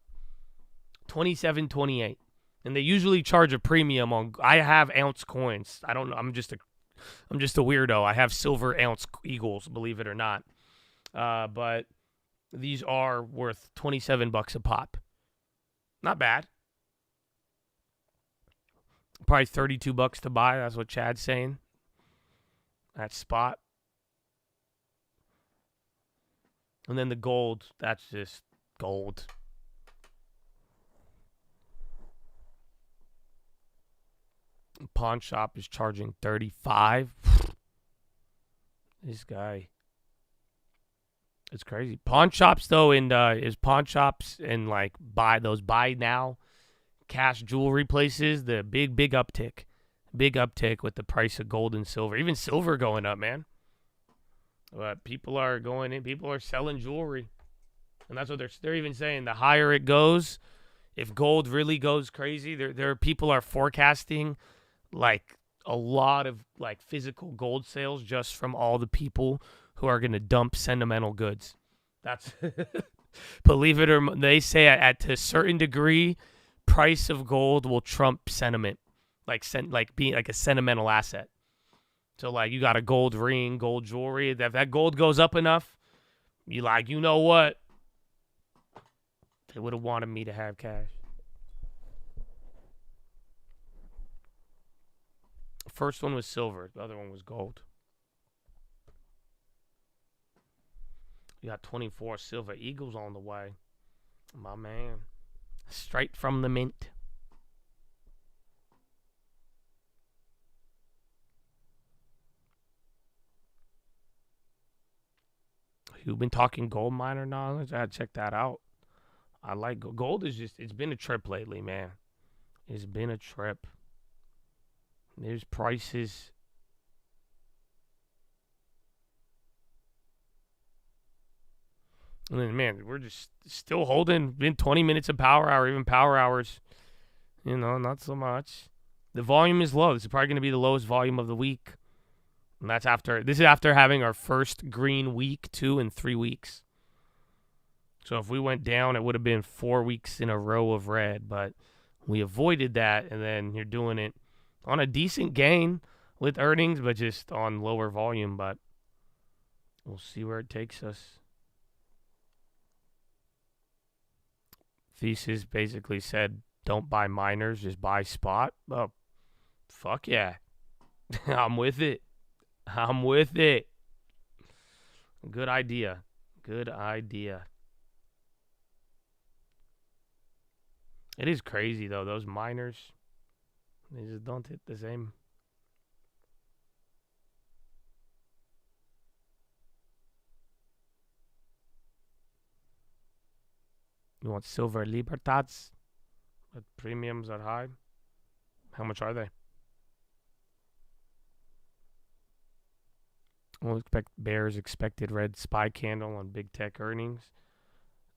27.28. And they usually charge a premium on. I have ounce coins. I don't know. I'm just a weirdo. I have silver ounce eagles, believe it or not. But these are worth $27 a pop. Not bad. Probably $32 to buy. That's what Chad's saying. That spot. And then the gold. That's just gold. Pawn shop is charging $35. This guy. It's crazy. Pawn shops though, and pawn shops and like buy now cash jewelry places, the big uptick. Big uptick with the price of gold and silver. Even silver going up, man. But people are going in, people are selling jewelry. And that's what they're even saying. The higher it goes, if gold really goes crazy, there are people are forecasting like a lot of like physical gold sales just from all the people who are going to dump sentimental goods. That's believe it or not, they say at a certain degree, price of gold will trump sentiment, like being like a sentimental asset. So like you got a gold ring, gold jewelry. If that gold goes up enough, you like, you know what? They would have wanted me to have cash. First one was silver. The other one was gold. You got 24 silver eagles on the way. My man. Straight from the mint. You've been talking gold miner knowledge? I gotta check that out. I like gold. It's been a trip lately, man. It's been a trip. There's prices. And then, man, we're just still holding. Been 20 minutes of power hour, even power hours. You know, not so much. The volume is low. This is probably going to be the lowest volume of the week. And this is after having our first green week, 2 and 3 weeks. So if we went down, it would have been 4 weeks in a row of red. But we avoided that, and then you're doing it on a decent gain with earnings, but just on lower volume. But we'll see where it takes us. Thesis basically said, don't buy miners, just buy spot. Oh, fuck yeah. I'm with it. I'm with it. Good idea. Good idea. It is crazy, though. Those miners, they just don't hit the same. You want silver libertads? But premiums are high. How much are they? We'll expect Bears expected red spy candle on big tech earnings.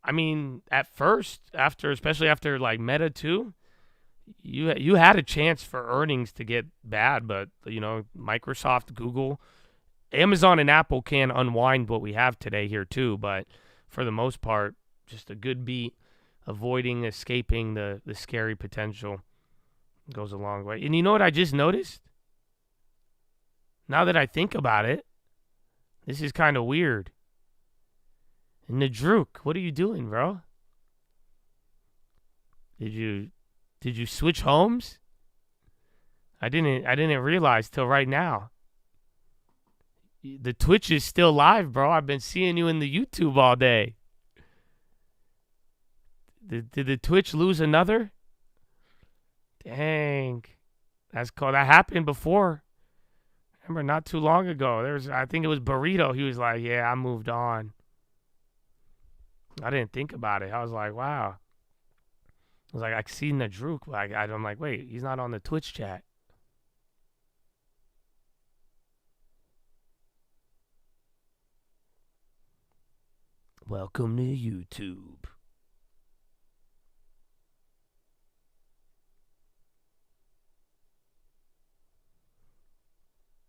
I mean, at first, especially after like Meta 2, you had a chance for earnings to get bad, but you know, Microsoft, Google, Amazon, and Apple can unwind what we have today here too. But for the most part, just a good beat, escaping the scary potential goes a long way. And you know what I just noticed? Now that I think about it, this is kind of weird. Nadruk, what are you doing, bro? Did you switch homes? I didn't realize till right now. The Twitch is still live, bro. I've been seeing you in the YouTube all day. Did the Twitch lose another? Dang. That happened before. Remember, not too long ago, I think it was Burrito. He was like, yeah, I moved on. I didn't think about it. I was like, wow. I was like, I seen the Druk. I'm like, wait, he's not on the Twitch chat. Welcome to YouTube.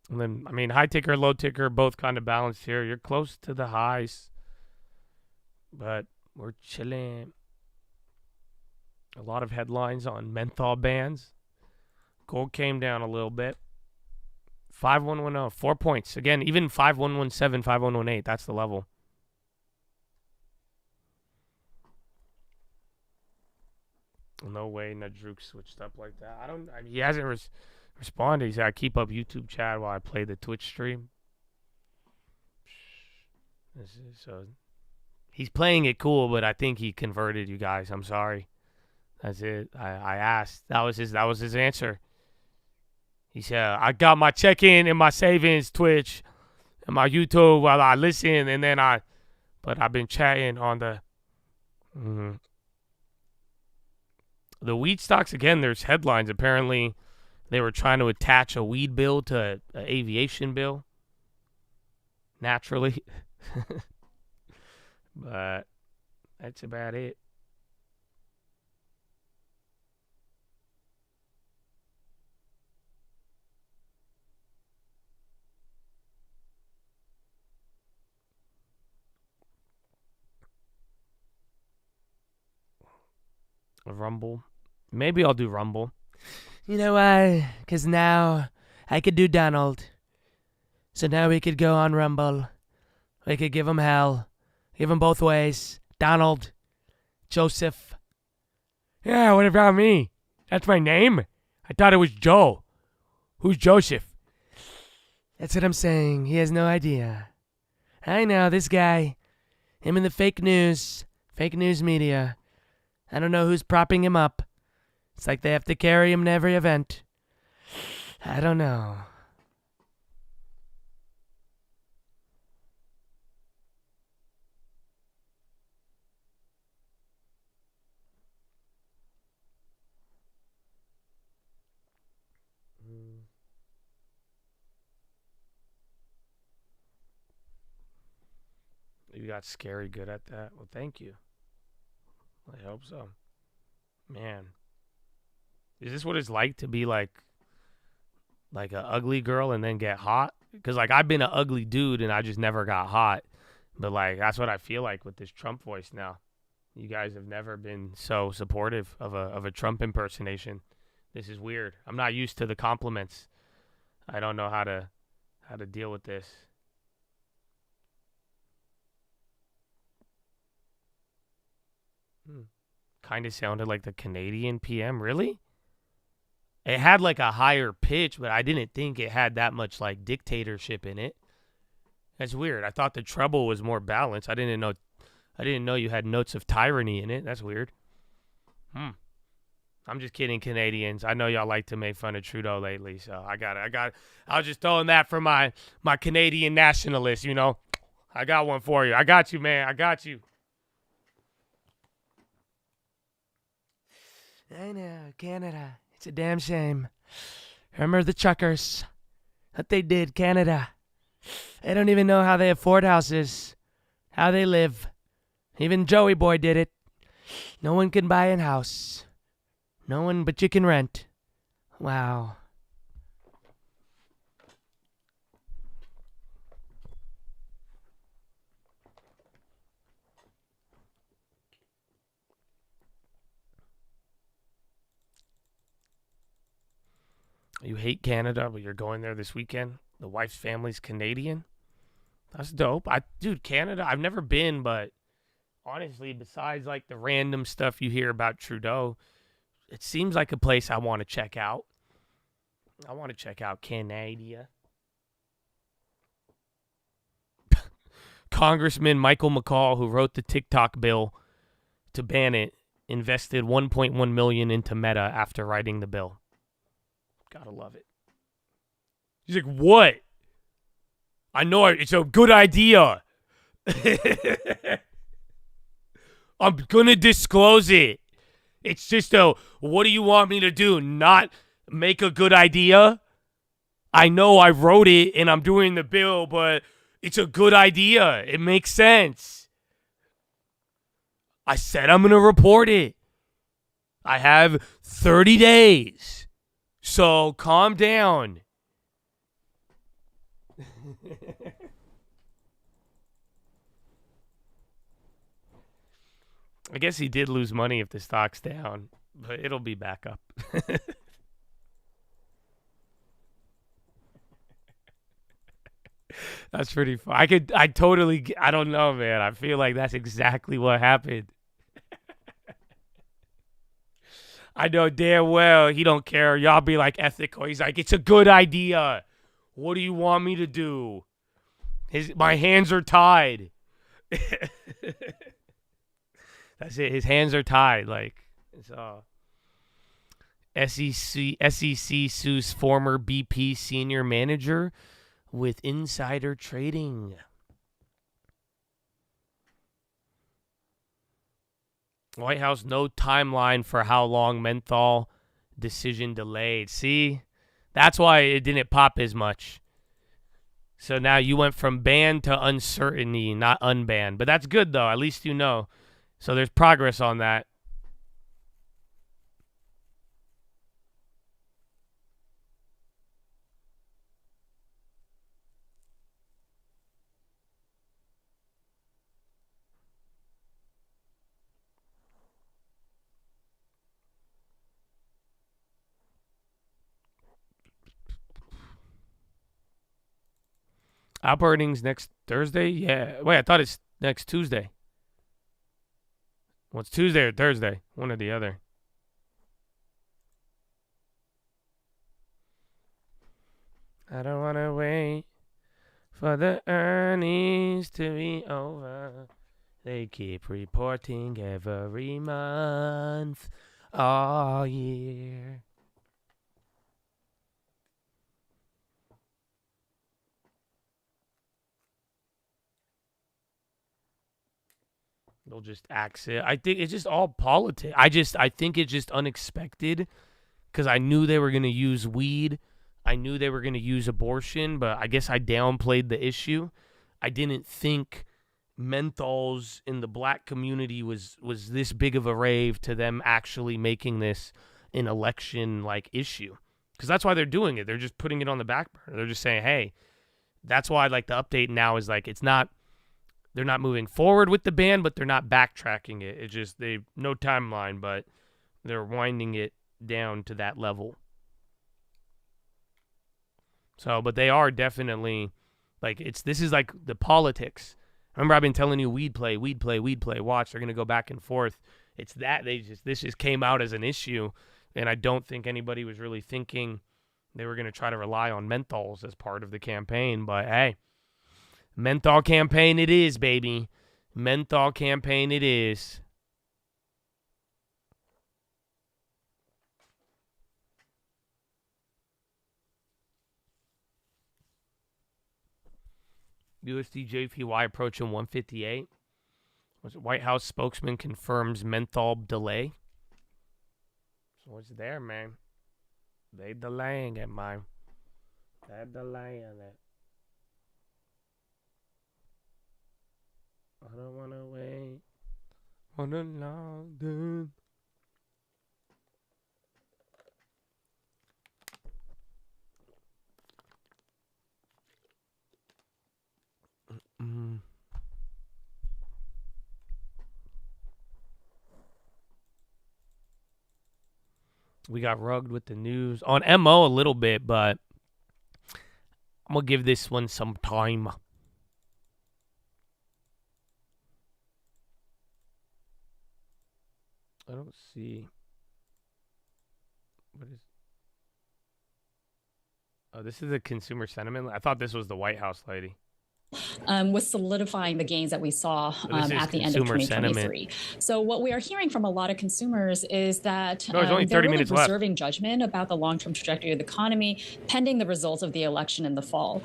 And then, I mean, high ticker, low ticker, both kind of balanced here. You're close to the highs, but we're chilling. A lot of headlines on menthol bans. Gold came down a little bit. 5110, 4 points. Again, even 5117, 5118, that's the level. No way Nadruk switched up like that. I mean, he hasn't responded. He said, I keep up YouTube chat while I play the Twitch stream. So he's playing it cool, but I think he converted you guys. I'm sorry. That's it. I asked. That was his answer. He said, I got my check-in and my savings Twitch and my YouTube while I listen, and then but I've been chatting on the the weed stocks. Again, there's headlines. Apparently, they were trying to attach a weed bill to an aviation bill. Naturally. But that's about it. Rumble. Maybe I'll do Rumble. You know why? Because now I could do Donald. So now we could go on Rumble. We could give him hell. Give him both ways. Donald. Joseph. Yeah, what about me? That's my name? I thought it was Joe. Who's Joseph? That's what I'm saying. He has no idea. I know, this guy. Him and the fake news media. I don't know who's propping him up. It's like they have to carry him to every event. I don't know. You got scary good at that. Well, thank you. I hope so. Man. Is this what it's like to be like an ugly girl and then get hot? Because, like, I've been an ugly dude and I just never got hot. But, like, that's what I feel like with this Trump voice now. You guys have never been so supportive of a Trump impersonation. This is weird. I'm not used to the compliments. I don't know how to deal with this. Kind of sounded like the Canadian PM. Really? It had like a higher pitch, but I didn't think it had that much like dictatorship in it. That's weird. I thought the treble was more balanced. I didn't know you had notes of tyranny in it. That's weird. I'm just kidding, Canadians. I know y'all like to make fun of Trudeau lately, so I was just throwing that for my Canadian nationalists, you know. I got one for you. I got you, man. I got you. I know, Canada. It's a damn shame. Remember the truckers? What they did, Canada. They don't even know how they afford houses. How they live. Even Joey Boy did it. No one can buy a house. No one, but you can rent. Wow. You hate Canada, but you're going there this weekend? The wife's family's Canadian? That's dope. Dude, Canada, I've never been, but honestly, besides like the random stuff you hear about Trudeau, it seems like a place I want to check out. I want to check out Canada. Congressman Michael McCall, who wrote the TikTok bill to ban it, invested $1.1 million into Meta after writing the bill. Gotta love it. He's like, what? I know it's a good idea. I'm gonna disclose it. It's just what do you want me to do? Not make a good idea? I know I wrote it and I'm doing the bill, but it's a good idea. It makes sense. I said I'm going to report it. I have 30 days. So calm down. I guess he did lose money if the stock's down, but it'll be back up. That's pretty fun. I don't know, man. I feel like that's exactly what happened. I know damn well he don't care. Y'all be like ethical. He's like, it's a good idea. What do you want me to do? My hands are tied. That's it. His hands are tied. Like, it's SEC sues former BP senior manager with insider trading. White House, no timeline for how long menthol decision delayed. See, that's why it didn't pop as much. So now you went from banned to uncertainty, not unbanned. But that's good, though. At least you know. So there's progress on that. Op earnings next Thursday? Yeah. Wait, I thought it's next Tuesday. Well, it's Tuesday or Thursday. One or the other. I don't want to wait for the earnings to be over. They keep reporting every month, all year. They'll just axe it. I think it's just all politics. I think it's just unexpected because I knew they were going to use weed. I knew they were going to use abortion, but I guess I downplayed the issue. I didn't think menthols in the black community was this big of a rave to them actually making this an election-like issue. Because that's why they're doing it. They're just putting it on the back burner. They're just saying, hey, that's why like the update now is like it's not. They're not moving forward with the ban, but they're not backtracking it. It's just no timeline, but they're winding it down to that level. So, but they are definitely like this is like the politics. Remember, I've been telling you weed play. Watch, they're gonna go back and forth. It's that this just came out as an issue, and I don't think anybody was really thinking they were gonna try to rely on menthols as part of the campaign. But hey. Menthol campaign it is, baby. Menthol campaign it is. USD JPY approaching 158. White House spokesman confirms menthol delay. So what's there, man? They delaying it, man. They're delaying it. I don't want to wait for the long day. We got rugged with the news. On MO a little bit, but I'm going to give this one some time. I don't see. What is? Oh, this is a consumer sentiment. I thought this was the White House lady. Was solidifying the gains that we saw at the end of 2023. Sentiment. So what we are hearing from a lot of consumers is that they're really preserving judgment about the long-term trajectory of the economy pending the results of the election in the fall.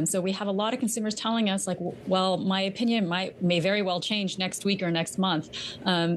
So we have a lot of consumers telling us like, well, my opinion may very well change next week or next month.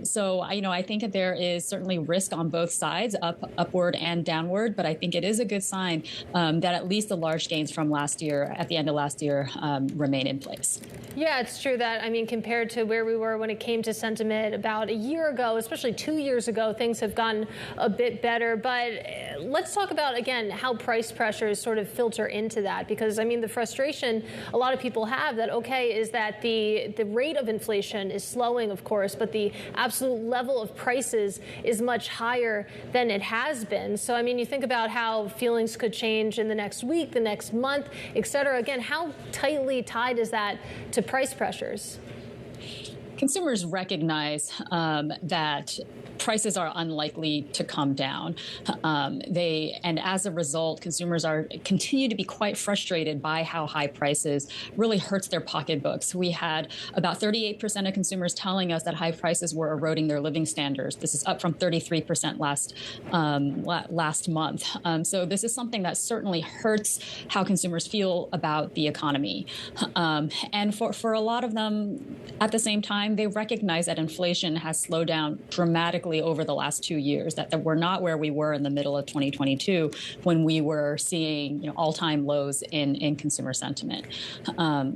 So I think that there is certainly risk on both sides, upward and downward, but I think it is a good sign that at least the large gains from last year, at the end of last year, remain in place. Yeah, it's true that, I mean, compared to where we were when it came to sentiment about a year ago, especially 2 years ago, things have gotten a bit better. But let's talk about, again, how price pressures sort of filter into that. Because, I mean, the frustration a lot of people have that, okay, is that the rate of inflation is slowing, of course, but the absolute level of prices is much higher than it has been. So, I mean, you think about how feelings could change in the next week, the next month, et cetera. Again, how tightly tied is that to price pressures? Consumers recognize that prices are unlikely to come down. And as a result, consumers continue to be quite frustrated by how high prices really hurts their pocketbooks. We had about 38% of consumers telling us that high prices were eroding their living standards. This is up from 33% last month. So this is something that certainly hurts how consumers feel about the economy. And for a lot of them, at the same time, they recognize that inflation has slowed down dramatically over the last 2 years, that we're not where we were in the middle of 2022 when we were seeing all-time lows in consumer sentiment.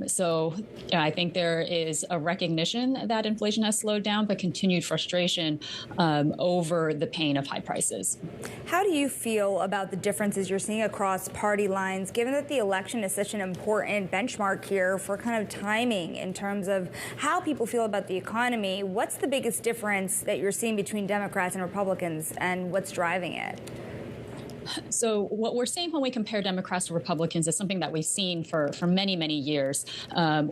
So I think there is a recognition that inflation has slowed down, but continued frustration over the pain of high prices. How do you feel about the differences you're seeing across party lines, given that the election is such an important benchmark here for kind of timing in terms of how people feel about the economy? What's the biggest difference that you're seeing between Democrats and Republicans, and what's driving it? So what we're seeing when we compare Democrats to Republicans is something that we've seen for many, many years,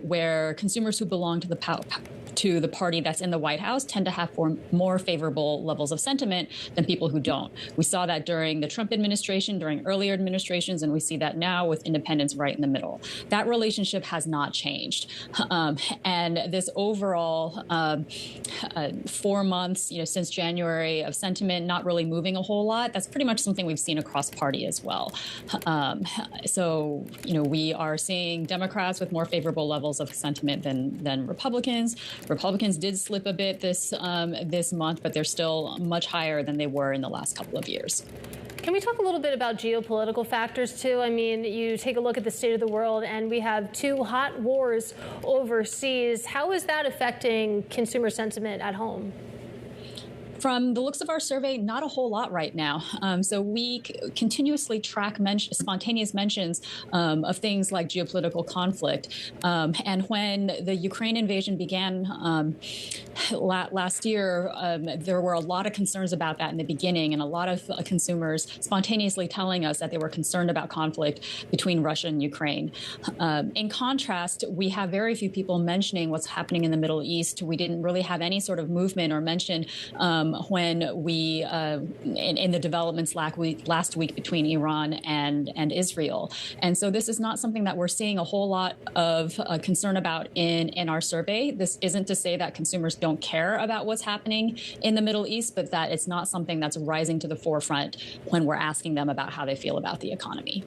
where consumers who belong to the party that's in the White House tend to have more favorable levels of sentiment than people who don't. We saw that during the Trump administration, during earlier administrations, and we see that now with independents right in the middle. That relationship has not changed. And this overall 4 months, since January of sentiment not really moving a whole lot, that's pretty much something we've seen across party as well. So, we are seeing Democrats with more favorable levels of sentiment than Republicans. Republicans did slip a bit this month, but they're still much higher than they were in the last couple of years. Can we talk a little bit about geopolitical factors, too? I mean, you take a look at the state of the world, and we have 2 hot wars overseas. How is that affecting consumer sentiment at home? From the looks of our survey, not a whole lot right now. So we continuously track spontaneous mentions of things like geopolitical conflict. And when the Ukraine invasion began last year, there were a lot of concerns about that in the beginning, and a lot of consumers spontaneously telling us that they were concerned about conflict between Russia and Ukraine. In contrast, we have very few people mentioning what's happening in the Middle East. We didn't really have any sort of movement or mention when we in the developments last week between Iran and Israel. And so this is not something that we're seeing a whole lot of concern about in our survey. This isn't to say that consumers don't care about what's happening in the Middle East, but that it's not something that's rising to the forefront when we're asking them about how they feel about the economy.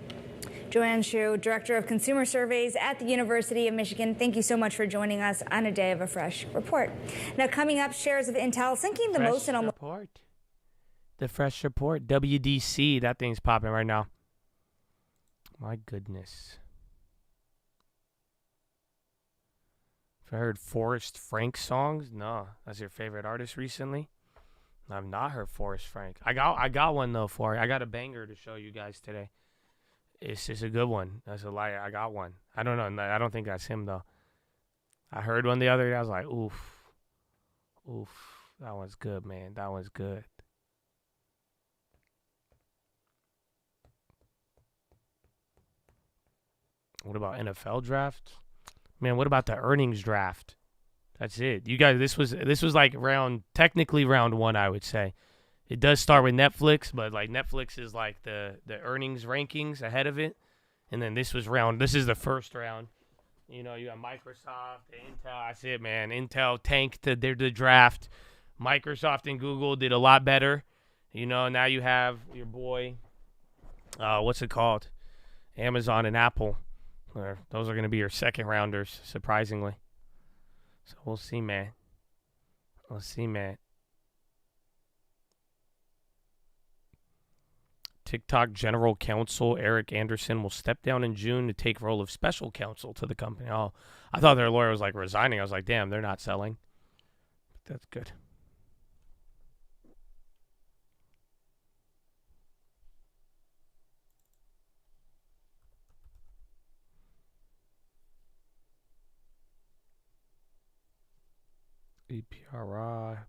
Joanne Shu, Director of Consumer Surveys at the University of Michigan, thank you so much for joining us on a day of a fresh report. Now, coming up, shares of Intel sinking the most in almost... The fresh report, WDC, that thing's popping right now. My goodness. Have I heard Forrest Frank songs? No. That's your favorite artist recently? I've not heard Forrest Frank. I got one, though, for you. I got a banger to show you guys today. It's just a good one. That's a lie. I got one. I don't know. I don't think that's him, though. I heard one the other day. I was like, oof. Oof. That one's good, man. That one's good. What about NFL draft? Man, what about the earnings draft? That's it. You guys, this was like technically round 1, I would say. It does start with Netflix, but like Netflix is like the earnings rankings ahead of it. And then this is the first round. You got Microsoft, Intel. That's it, man. Intel tanked the draft. Microsoft and Google did a lot better. Now you have your boy, what's it called? Amazon and Apple. Those are going to be your second rounders, surprisingly. So we'll see, man. TikTok general counsel Eric Anderson will step down in June to take role of special counsel to the company. Oh, I thought their lawyer was like resigning. I was like, damn, they're not selling. But that's good. EPRI.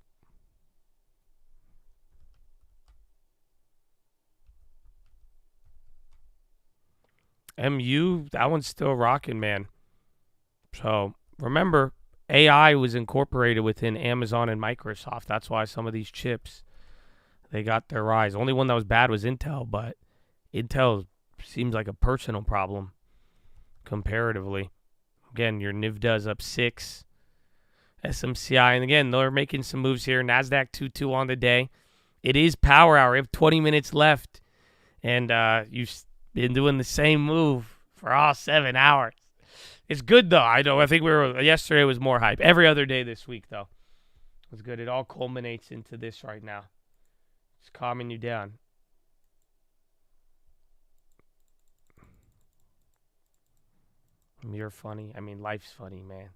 MU, that one's still rocking, man. So remember, AI was incorporated within Amazon and Microsoft. That's why some of these chips, they got their rise. Only one that was bad was Intel, but Intel seems like a personal problem comparatively. Again, your NVIDIA is up 6. SMCI, and again, they're making some moves here. NASDAQ 2-2 on the day. It is power hour. We have 20 minutes left, and you've been doing the same move for all 7 hours. It's good, though. I think yesterday was more hype. Every other day this week, though, was good. It all culminates into this right now. It's calming you down. You're funny. I mean, life's funny, man.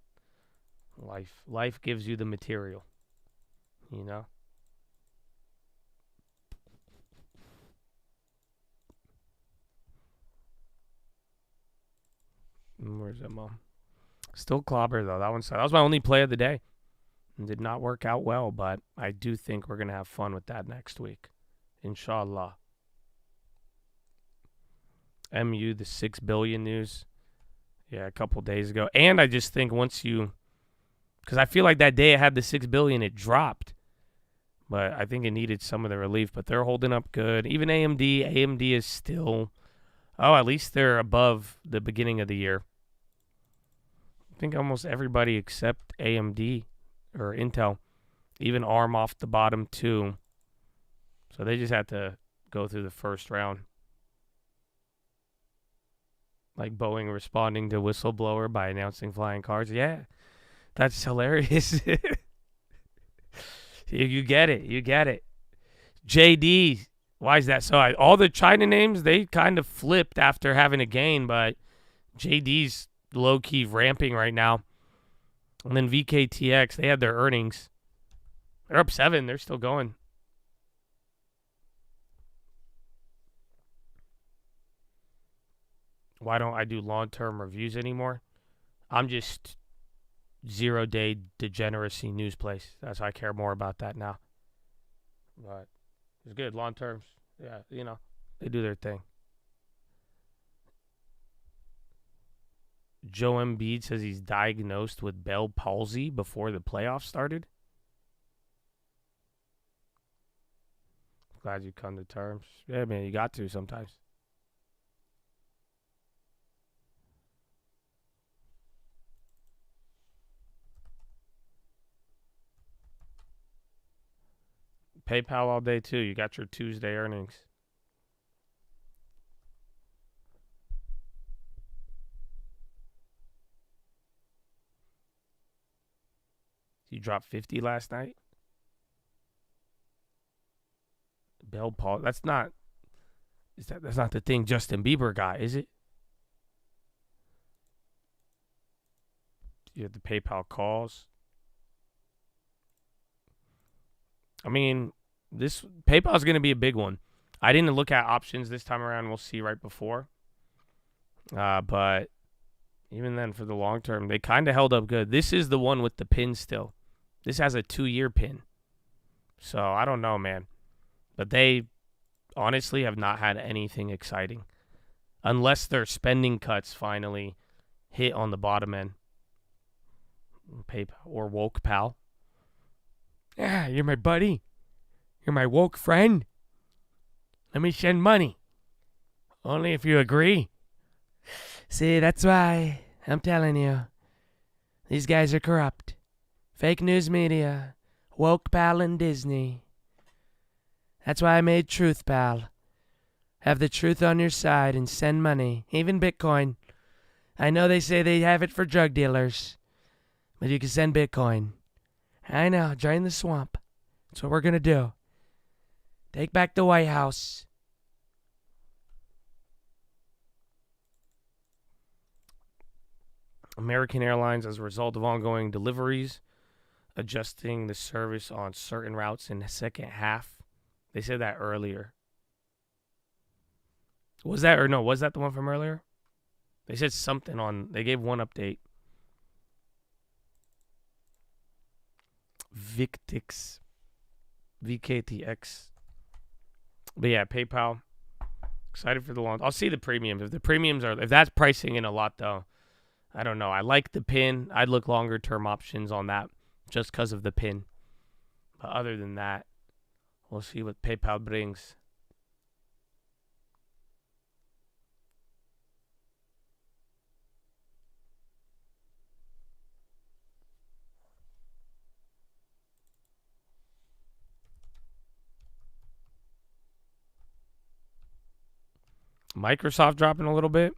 Life gives you the material, you know? Where's that, Mom? Still clobber, though. That was my only play of the day. It did not work out well, but I do think we're going to have fun with that next week. Inshallah. MU, the 6 billion news. Yeah, a couple days ago. And I just think because I feel like that day it had the 6 billion, it dropped. But I think it needed some of the relief. But they're holding up good. Even AMD is still, at least they're above the beginning of the year. I think almost everybody except AMD or Intel, even ARM off the bottom too. So they just had to go through the first round. Like Boeing responding to whistleblower by announcing flying cars. Yeah. That's hilarious. You get it. JD, why is that so? All the China names, they kind of flipped after having a gain, but JD's low-key ramping right now. And then VKTX, they had their earnings. They're up 7. They're still going. Why don't I do long-term reviews anymore? I'm just 0-day degeneracy news place. That's why I care more about that now. But it's good. Long terms. Yeah, they do their thing. Joe Embiid says he's diagnosed with Bell palsy before the playoffs started. Glad you come to terms. Yeah, man, you got to sometimes. PayPal all day, too. You got your Tuesday earnings. You dropped 50 last night? Bell Paul. That's not the thing Justin Bieber got, is it? You have the PayPal calls. I mean, this PayPal is going to be a big one. I didn't look at options this time around. We'll see right before. But even then, for the long term, they kind of held up good. This is the one with the pin still. This has a 2-year pin. So, I don't know, man. But they honestly have not had anything exciting. Unless their spending cuts finally hit on the bottom end. PayPal or Woke Pal. Yeah, you're my buddy. You're my woke friend. Let me send money. Only if you agree. See, that's why I'm telling you. These guys are corrupt. Fake news media. Woke Pal and Disney. That's why I made Truth Pal. Have the truth on your side and send money. Even Bitcoin. I know they say they have it for drug dealers. But you can send Bitcoin. I know, drain the swamp. That's what we're going to do. Take back the White House. American Airlines, as a result of ongoing deliveries, adjusting the service on certain routes in the second half. They said that earlier. Was that the one from earlier? They said something they gave one update. VKTX. But yeah, PayPal. Excited for the launch. I'll see the premiums. If that's pricing in a lot though, I don't know. I like the pin. I'd look longer term options on that just because of the pin. But other than that, we'll see what PayPal brings. Microsoft dropping a little bit.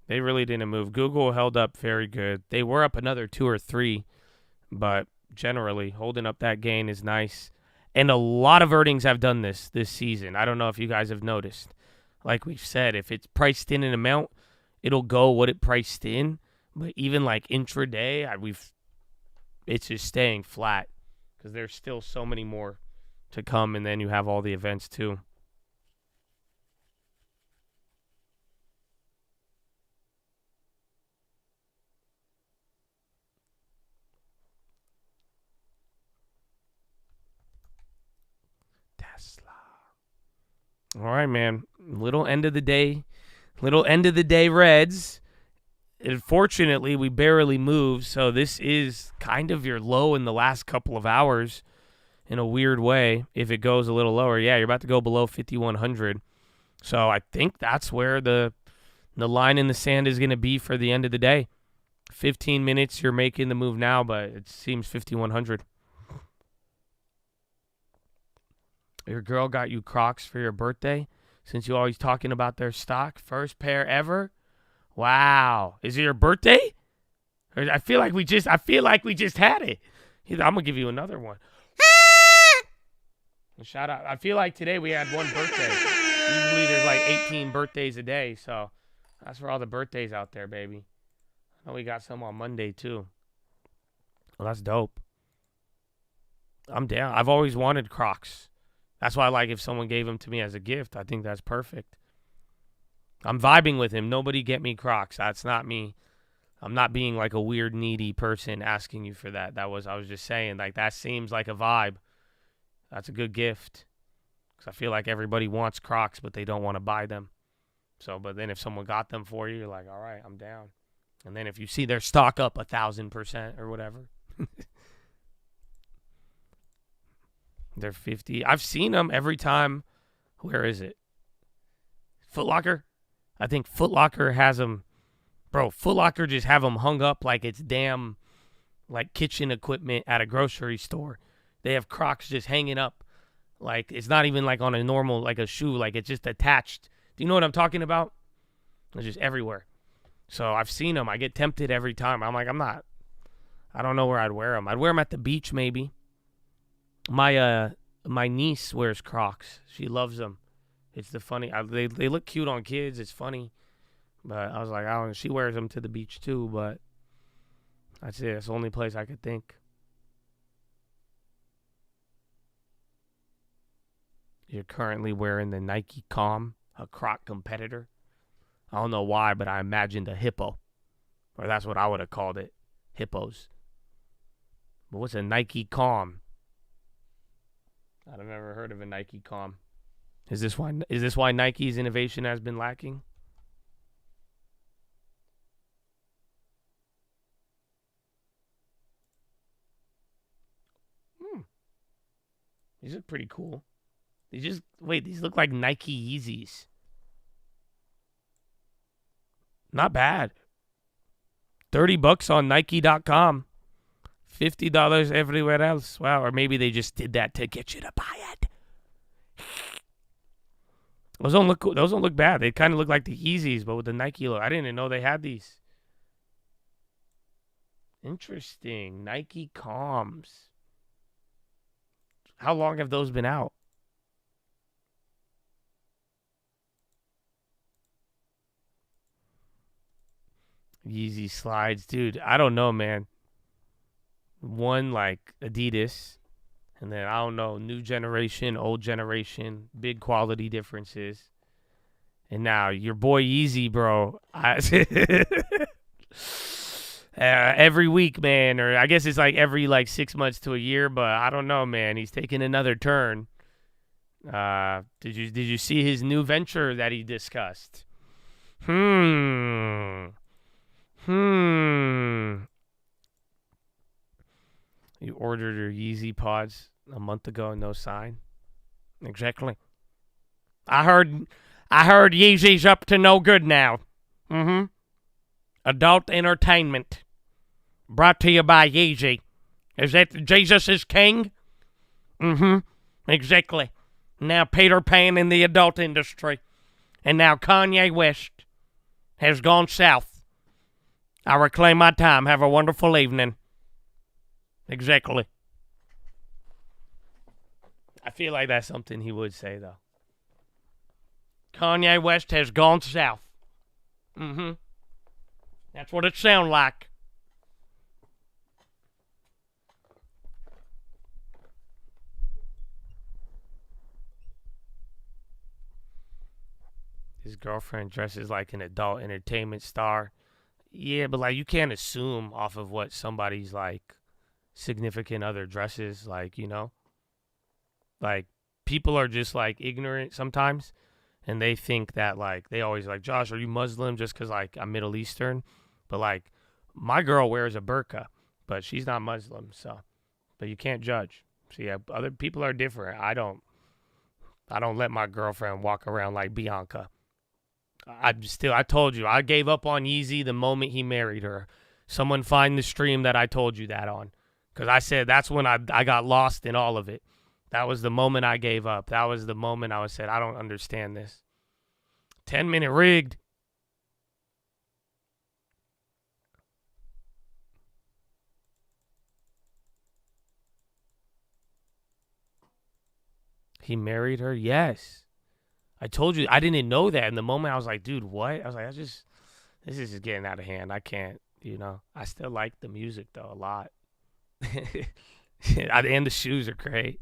They really didn't move. Google held up very good. They were up another 2 or 3, but generally holding up that gain is nice. And a lot of earnings have done this season. I don't know if you guys have noticed. Like we've said, if it's priced in an amount, it'll go what it priced in. But even like intraday, it's just staying flat because there's still so many more to come, and then you have all the events too. All right, man. Little end of the day Reds. Unfortunately, we barely moved, so this is kind of your low in the last couple of hours in a weird way. If it goes a little lower, yeah, you're about to go below 5,100. So I think that's where the line in the sand is going to be for the end of the day. 15 minutes, you're making the move now, but it seems 5,100. Your girl got you Crocs for your birthday, since you're always talking about their stock. First pair ever. Wow. Is it your birthday? I feel like we just had it. I'm gonna give you another one. Shout out. I feel like today we had one birthday. Usually there's like 18 birthdays a day, so that's for all the birthdays out there, baby. I know we got some on Monday too. Well, that's dope. I'm down. I've always wanted Crocs. That's why I like if someone gave them to me as a gift. I think that's perfect. I'm vibing with him. Nobody get me Crocs. That's not me. I'm not being like a weird, needy person asking you for that. I was just saying, like, that seems like a vibe. That's a good gift. Because I feel like everybody wants Crocs, but they don't want to buy them. So, but then if someone got them for you, you're like, all right, I'm down. And then if you see their stock up 1,000% or whatever. They're 50. I've seen them every time. Where is it? Foot Locker? I think Foot Locker has them. Bro, Foot Locker just have them hung up like it's damn like kitchen equipment at a grocery store. They have Crocs just hanging up. Like it's not even like on a normal, like a shoe. Like it's just attached. Do you know what I'm talking about? It's just everywhere. So I've seen them. I get tempted every time. I'm like, I don't know where I'd wear them. I'd wear them at the beach maybe. My niece wears Crocs. She loves them. It's the funny. They look cute on kids. It's funny, but I was like, I don't know. She wears them to the beach too. But that's it. It's the only place I could think. You're currently wearing the Nike Calm, a Croc competitor. I don't know why, but I imagined a hippo, or that's what I would have called it, hippos. But what's a Nike Calm? I've never heard of a Nike Calm. Is this why Nike's innovation has been lacking? These are pretty cool. These look like Nike Yeezys. Not bad. $30 on Nike.com. $50 everywhere else. Wow, or maybe they just did that to get you to buy it. Those don't look cool. Those don't look bad. They kind of look like the Yeezys, but with the Nike look. I didn't even know they had these. Interesting. Nike Calms. How long have those been out? Yeezy slides. Dude, I don't know, man. One, like, Adidas. And then, I don't know, new generation, old generation. Big quality differences. And now, your boy Yeezy, bro. Every week, man. Or I guess it's like every, 6 months to a year. But I don't know, man. He's taking another turn. Did you see his new venture that he discussed? You ordered your Yeezy pods a month ago, no sign. Exactly. I heard Yeezy's up to no good now. Adult entertainment. Brought to you by Yeezy. Is that Jesus is King? Exactly. Now Peter Pan in the adult industry. And now Kanye West has gone south. I reclaim my time. Have a wonderful evening. Exactly. I feel like that's something he would say, though. Kanye West has gone south. That's what it sounds like. His girlfriend dresses like an adult entertainment star. Yeah, but you can't assume off of what somebody's significant other dresses, people are just ignorant sometimes, and they think that they always Josh, are you Muslim just because I'm Middle Eastern? But my girl wears a burqa, but she's not Muslim, but you can't judge. So yeah, other people are different. I don't let my girlfriend walk around like Bianca. I told you, I gave up on Yeezy the moment he married her. Someone find the stream that I told you that on. Because I said that's when I got lost in all of it. That was the moment I gave up. That was the moment I said, I don't understand this. 10-minute rigged. He married her? Yes. I told you, I didn't know that. In the moment, I was like, dude, what? I was like, this is just getting out of hand. I can't, I still like the music, though, a lot. And the shoes are great.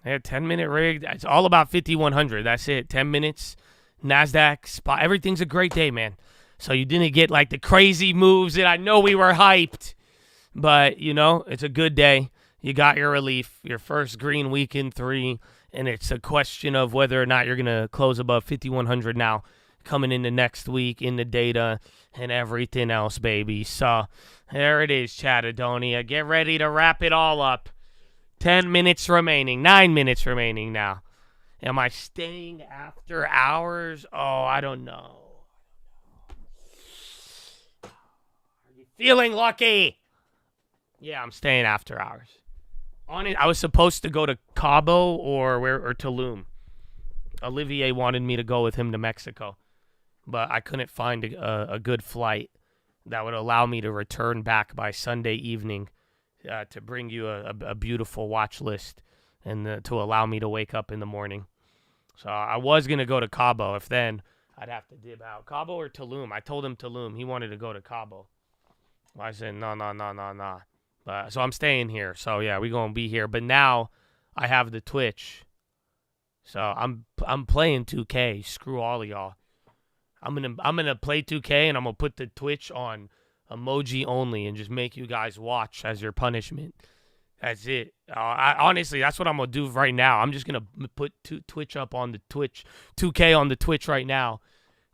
Yeah, 10-minute rig. It's all about 5,100. That's it. 10 minutes. NASDAQ, spot. Everything's a great day, man. So you didn't get the crazy moves that I know we were hyped. But, it's a good day. You got your relief, your first green week in 3, and it's a question of whether or not you're going to close above 5,100 now coming into next week in the data and everything else, baby. So there it is, Chattadonia. Get ready to wrap it all up. 10 minutes remaining, 9 minutes remaining now. Am I staying after hours? Oh, I don't know. Are you feeling lucky? Yeah, I'm staying after hours. I was supposed to go to Cabo or Tulum. Olivier wanted me to go with him to Mexico, but I couldn't find a good flight that would allow me to return back by Sunday evening to bring you a beautiful watch list and to allow me to wake up in the morning. So I was going to go to Cabo. If then, I'd have to dip out. Cabo or Tulum? I told him Tulum. He wanted to go to Cabo. I said, no. So I'm staying here. So yeah, we're gonna be here. But now I have the Twitch. So I'm playing 2K. Screw all of y'all. I'm gonna play 2K and I'm gonna put the Twitch on emoji only and just make you guys watch as your punishment. That's it. Honestly, that's what I'm gonna do right now. I'm just gonna put Twitch up on the Twitch, 2K on the Twitch right now.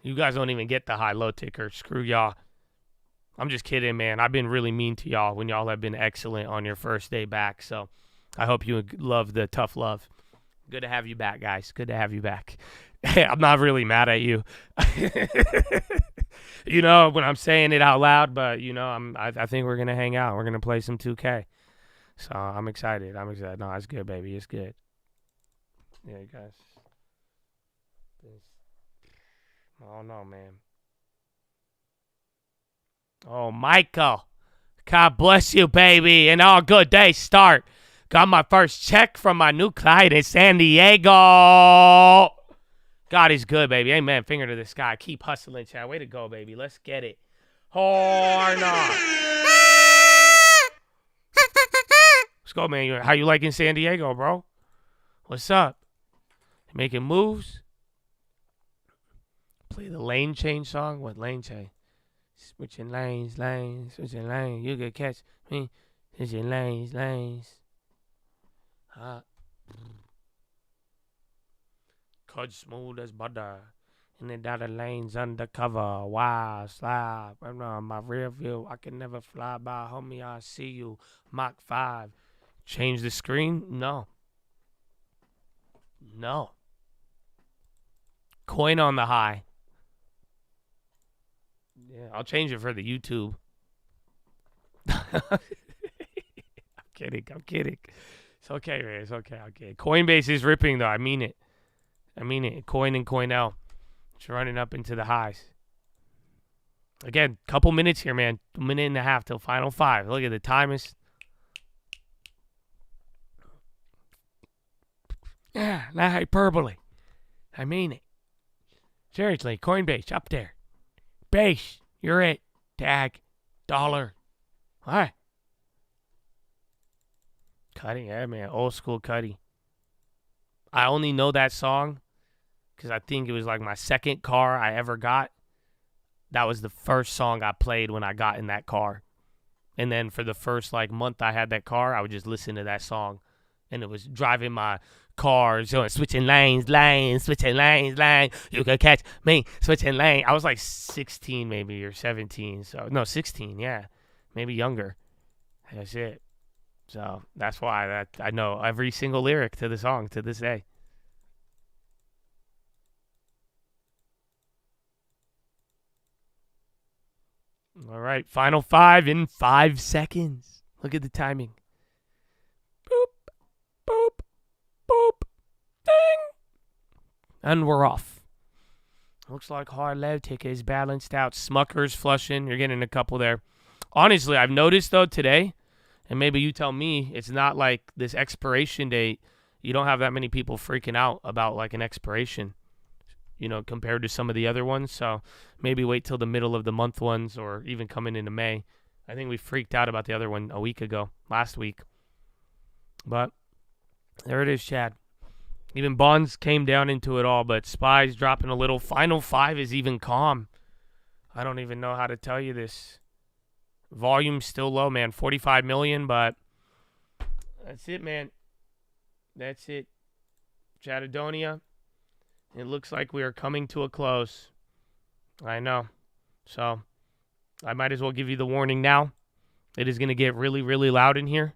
You guys don't even get the high-low ticker. Screw y'all. I'm just kidding, man. I've been really mean to y'all when y'all have been excellent on your first day back. So I hope you love the tough love. Good to have you back, guys. Good to have you back. I'm not really mad at you. When I'm saying it out loud, but, I think we're going to hang out. We're going to play some 2K. So I'm excited. No, it's good, baby. It's good. Yeah, you guys. I don't know, man. Oh, Michael. God bless you, baby. And all good days start. Got my first check from my new client in San Diego. God is good, baby. Amen. Finger to the sky. Keep hustling, Chad. Way to go, baby. Let's get it. Or not. Let's go, man. How you liking San Diego, bro? What's up? Making moves? Play the lane change song? What lane change? Switching lanes, switching lanes. You could catch me. Switching lanes. Cut smooth as butter. In the dotted lanes undercover. Wow, slide. I'm on my rear view. I can never fly by. Homie, I see you. Mach 5. Change the screen? No. Coin on the high. Yeah, I'll change it for the YouTube. I'm kidding. It's okay, man. It's okay. Coinbase is ripping, though. I mean it. Coin and Coinel. It's running up into the highs. Again, couple minutes here, man. A minute and a half till final 5. Look at the time is. Yeah, not hyperbole. I mean it. Seriously, Coinbase up there. Base, you're it. Tag, dollar. All right. Cuddy, yeah, man. Old school Cuddy. I only know that song because I think it was like my second car I ever got. That was the first song I played when I got in that car. And then for the first like month I had that car, I would just listen to that song. And it was driving my car, so switching lanes, switching lanes. You could catch me switching lane. I was like 16 maybe or 17. So no, 16, yeah. Maybe younger. That's it. So that's why I know every single lyric to the song to this day. All right, final 5 in 5 seconds. Look at the timing. Boop, boop, boop, ding. And we're off. Looks like hard low ticker is balanced out. Smucker's flushing. You're getting a couple there. Honestly, I've noticed, though, today, and maybe you tell me, it's not like this expiration date. You don't have that many people freaking out about, like, an expiration, you know, compared to some of the other ones. So maybe wait till the middle of the month ones or even coming into May. I think we freaked out about the other one last week. But there it is, Chad. Even bonds came down into it all, but SPY's dropping a little. Final 5 is even calm. I don't even know how to tell you this. Volume's still low, man. 45 million, but that's it, man. That's it. Chattadonia. It looks like we are coming to a close. I know. So I might as well give you the warning now. It is going to get really, really loud in here.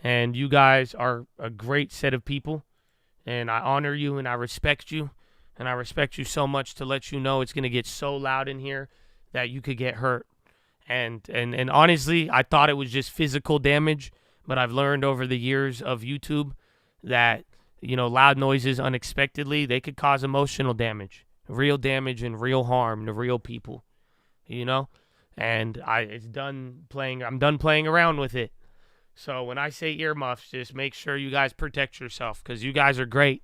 And you guys are a great set of people. And I honor you and I respect you. And I respect you so much to let you know it's going to get so loud in here that you could get hurt. And honestly, I thought it was just physical damage. But I've learned over the years of YouTube that, you know, loud noises unexpectedly, they could cause emotional damage. Real damage and real harm to real people. You know? And I'm done playing around with it. So when I say earmuffs, just make sure you guys protect yourself because you guys are great.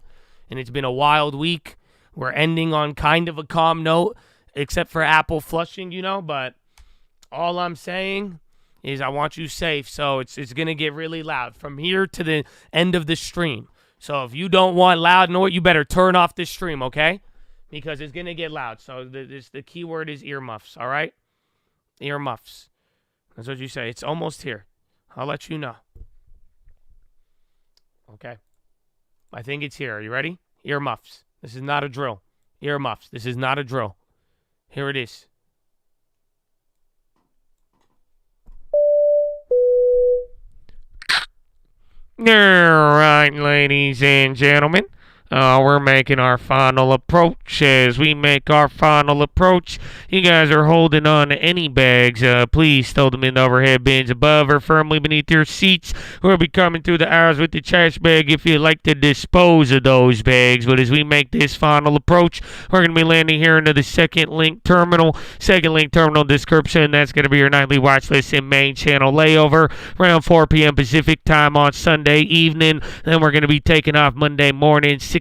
And it's been a wild week. We're ending on kind of a calm note, except for Apple flushing, you know. But all I'm saying is I want you safe. So it's going to get really loud from here to the end of the stream. So if you don't want loud noise, you better turn off this stream, okay? Because it's going to get loud. So the key word is earmuffs, all right? Earmuffs. That's what you say. It's almost here. I'll let you know. Okay. I think it's here. Are you ready? Earmuffs. This is not a drill. Earmuffs. This is not a drill. Here it is. All right, ladies and gentlemen. We're making our final approach. As we make our final approach, you guys are holding on to any bags. Please stow them in the overhead bins above or firmly beneath your seats. We'll be coming through the hours with the trash bag if you'd like to dispose of those bags. But as we make this final approach, we're going to be landing here into the second link terminal description. That's going to be your nightly watch list and main channel layover around 4 p.m. Pacific time on Sunday evening. Then we're going to be taking off Monday morning, 6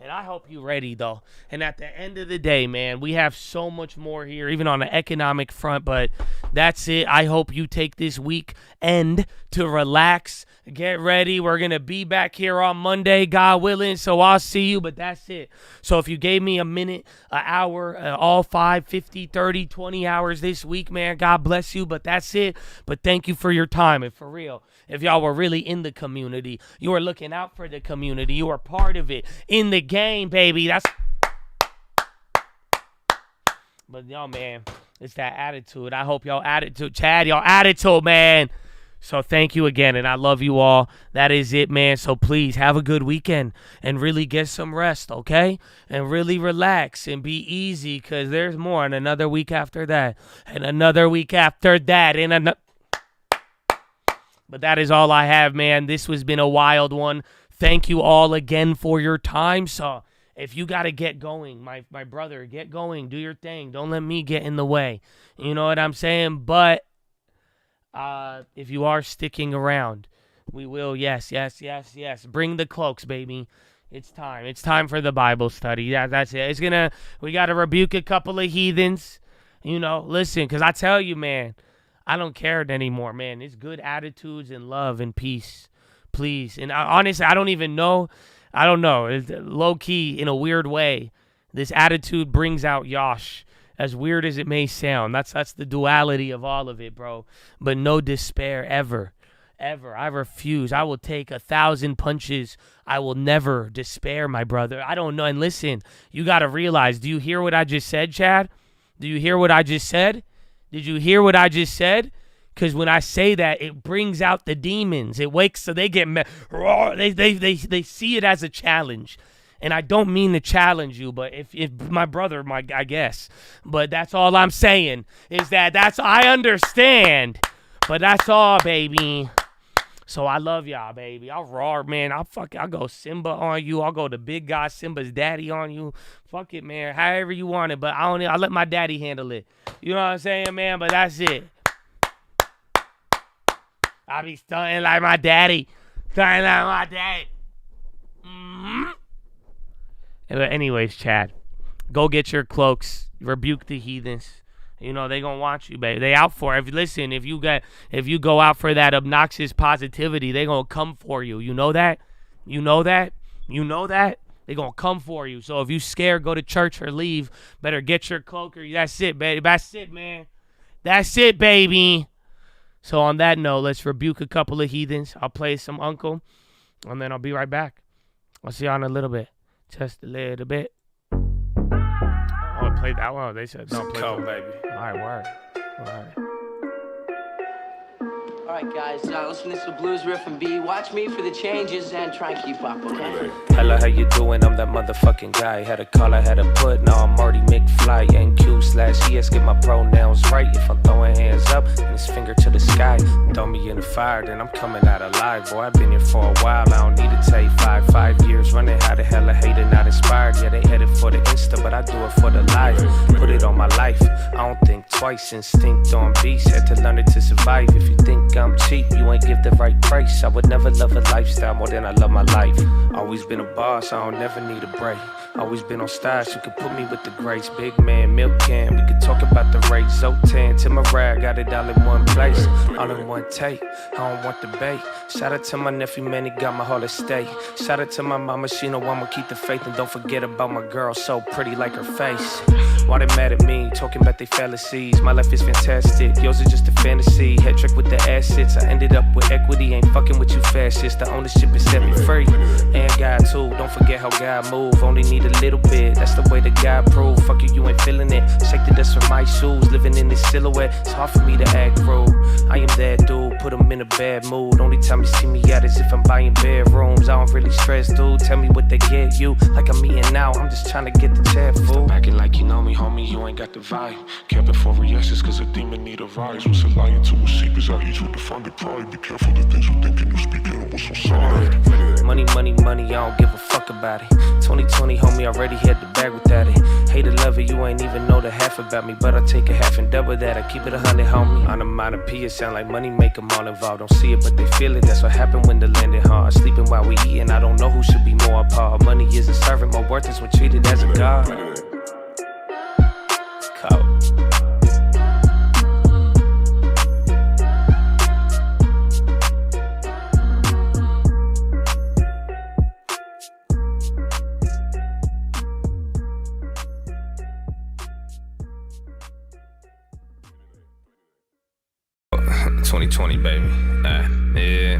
And I hope you're ready, though. And at the end of the day, man, we have so much more here, even on the economic front. But that's it. I hope you take this weekend to relax. Get ready. We're going to be back here on Monday, God willing. So I'll see you. But that's it. So if you gave me a minute, an hour, all 5, 50, 30, 20 hours this week, man, God bless you. But that's it. But thank you for your time. And for real, if y'all were really in the community, you were looking out for the community, you were part of it, in the game, baby. But y'all, man, it's that attitude. I hope y'all attitude, Chad, y'all attitude, man. So thank you again, and I love you all. That is it, man. So please have a good weekend and really get some rest, okay? And really relax and be easy, because there's more, and another week after that, and another week after that, and another. But that is all I have, man. This has been a wild one. Thank you all again for your time. So if you got to get going, my brother, get going. Do your thing. Don't let me get in the way. You know what I'm saying? But if you are sticking around, we will, yes. Bring the cloaks, baby. It's time. It's time for the Bible study. Yeah, that's it. We got to rebuke a couple of heathens. You know, listen, because I tell you, man, I don't care anymore, man. It's good attitudes and love and peace, please. And honestly, I don't even know. I don't know. It's low-key, in a weird way, this attitude brings out Yosh, as weird as it may sound. That's the duality of all of it, bro. But no despair, ever. I refuse. I will take 1,000 punches. I will never despair, my brother. I don't know. And listen, you got to realize, do you hear what I just said, Chad? Do you hear what I just said? Did you hear what I just said? Because when I say that, it brings out the demons. It wakes, so they get they see it as a challenge. And I don't mean to challenge you, but if my brother, I guess. But that's all I'm saying is that's I understand. But that's all, baby. So I love y'all, baby. I'll roar, man. I'll go Simba on you. I'll go the big guy Simba's daddy on you. Fuck it, man. However you want it. But I'll let my daddy handle it. You know what I'm saying, man? But that's it. I be stunting like my daddy. Mm-hmm. But anyways, Chad, go get your cloaks. Rebuke the heathens. You know, they gonna want you, baby. They out for it. Listen, if you go out for that obnoxious positivity, they gonna come for you. You know that? You know that? They gonna come for you. So if you scared, go to church or leave. Better get your cloak or that's it, baby. That's it, man. That's it, baby. So on that note, let's rebuke a couple of heathens. I'll play some Uncle, and then I'll be right back. I'll see y'all in a little bit. Just a little bit. Oh, I played that one. They said don't play that, baby. All right, word. All right. All right, guys, listen to this blues riff and B. Watch me for the changes and try and keep up, okay? Hello, how you doing? I'm that motherfucking guy. Had a call, I had a put. Now I'm Marty McFly. NQ/ES, get my pronouns right. If I'm throwing hands up and his finger to the sky, throw me in the fire, then I'm coming out alive. Boy, I've been here for a while. I don't need to tell you 5 years running. How the hell I hated, not inspired. Yeah, they headed for the Insta, but I do it for the life. Put it on my life. I don't think twice. Instinct on beast. Had to learn it to survive. If you think I'm cheap, you ain't give the right price. I would never love a lifestyle more than I love my life. Always been a boss, I don't never need a break. Always been on stars, you could put me with the grace. Big man, milk can, we could talk about the rate. Zotan to my rag, got it all in one place. All in one take, I don't want the bait. Shout out to my nephew, man, he got my whole estate. Shout out to my mama, she know I'ma keep the faith. And don't forget about my girl, so pretty like her face. Why they mad at me, talking about they fallacies. My life is fantastic, yours is just a fantasy. Head trick with the assets, I ended up with equity. Ain't fucking with you fascists, the ownership has set me free. And God too, don't forget how God move. Only need a little bit, that's the way that God prove. Fuck you ain't feeling it. Shake the dust from my shoes, living in this silhouette. It's hard for me to act rude. I am that dude, put him in a bad mood. Only time you see me out is if I'm buying bedrooms. I don't really stress, dude. Tell me what they get you. Like I'm eating out, I'm just trying to get the chat food. Acting like you know me, homie, you ain't got the vibe. Kept it for yeses, cause a demon need a rise. What's a lying to a secrets, I need you to find the pride. Be careful the things you think and you speaking and what's inside. Money, I don't give a fuck about it. 2020, homie, already had the bag without it. Hate to love it. whatever, you ain't even know the half about me. But I take a half and double that, I keep it 100, homie. On a minor P, it sound like money make them all involved. Don't see it, but they feel it, that's what happened when the landing hard. Sleeping while we eating, I don't know who should be more appalled. Money is a servant, more worthless when treated as a god. Cold. 2020, baby. Yeah.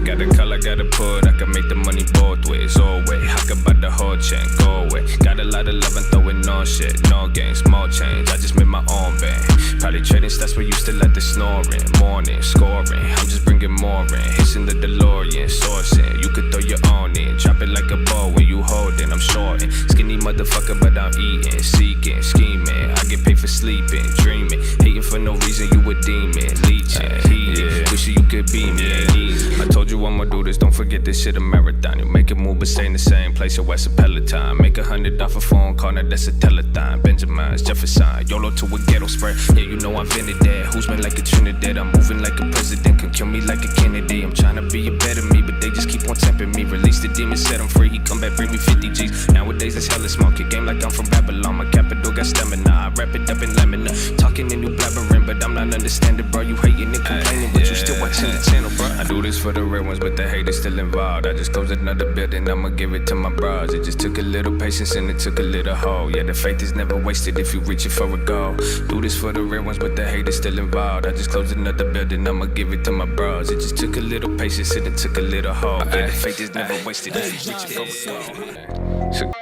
Got the color, got the put, I can make the money both ways, always. I can buy the whole chain, go away. Got a lot of love and throwing no shit, no games, small change. I just made my own band. Probably trading stats, we used to let the snoring. Morning, scoring, I'm just bringing more in. Hissing the DeLorean, sourcing. You could throw your own in, drop it like a ball when you holding. I'm shorting, skinny motherfucker, but I'm eating, seeking, scheming. I get paid for sleeping, dreaming, hating for no reason. You a demon, leeching, heating. Wishing you could be me, ain't easy. I told you I'ma do this, don't forget this shit a marathon. You make a move but stay in the same place, your West a Peloton. Make 100 off a phone call, now that's a telethon. Benjamin's, Jefferson, YOLO to a ghetto spread. Yeah, you know I invented that. Who's been like a Trinidad? I'm moving like a president, can kill me like a Kennedy. I'm trying to be a better me, but they just keep on tempting me. Release the demon, set him free, he come back, bring me 50 G's. Nowadays it's hella smoke, your game like I'm from Babylon. My capital got stamina, I wrap it up in lemon. Talking in new blabbering, but I'm not understanding, bro. You hating and complaining, but you still watching the channel, bro. I do this for the real ones, but the hate is still involved. I just closed another building, I'ma give it to my bros. It just took a little patience and it took a little hope. Yeah, the faith is never wasted if you reaching for a goal. Do this for the real ones, but the hate is still involved. I just closed another building, I'ma give it to my bros. It just took a little patience and it took a little hope. Yeah, the faith is never wasted if you reaching for a goal.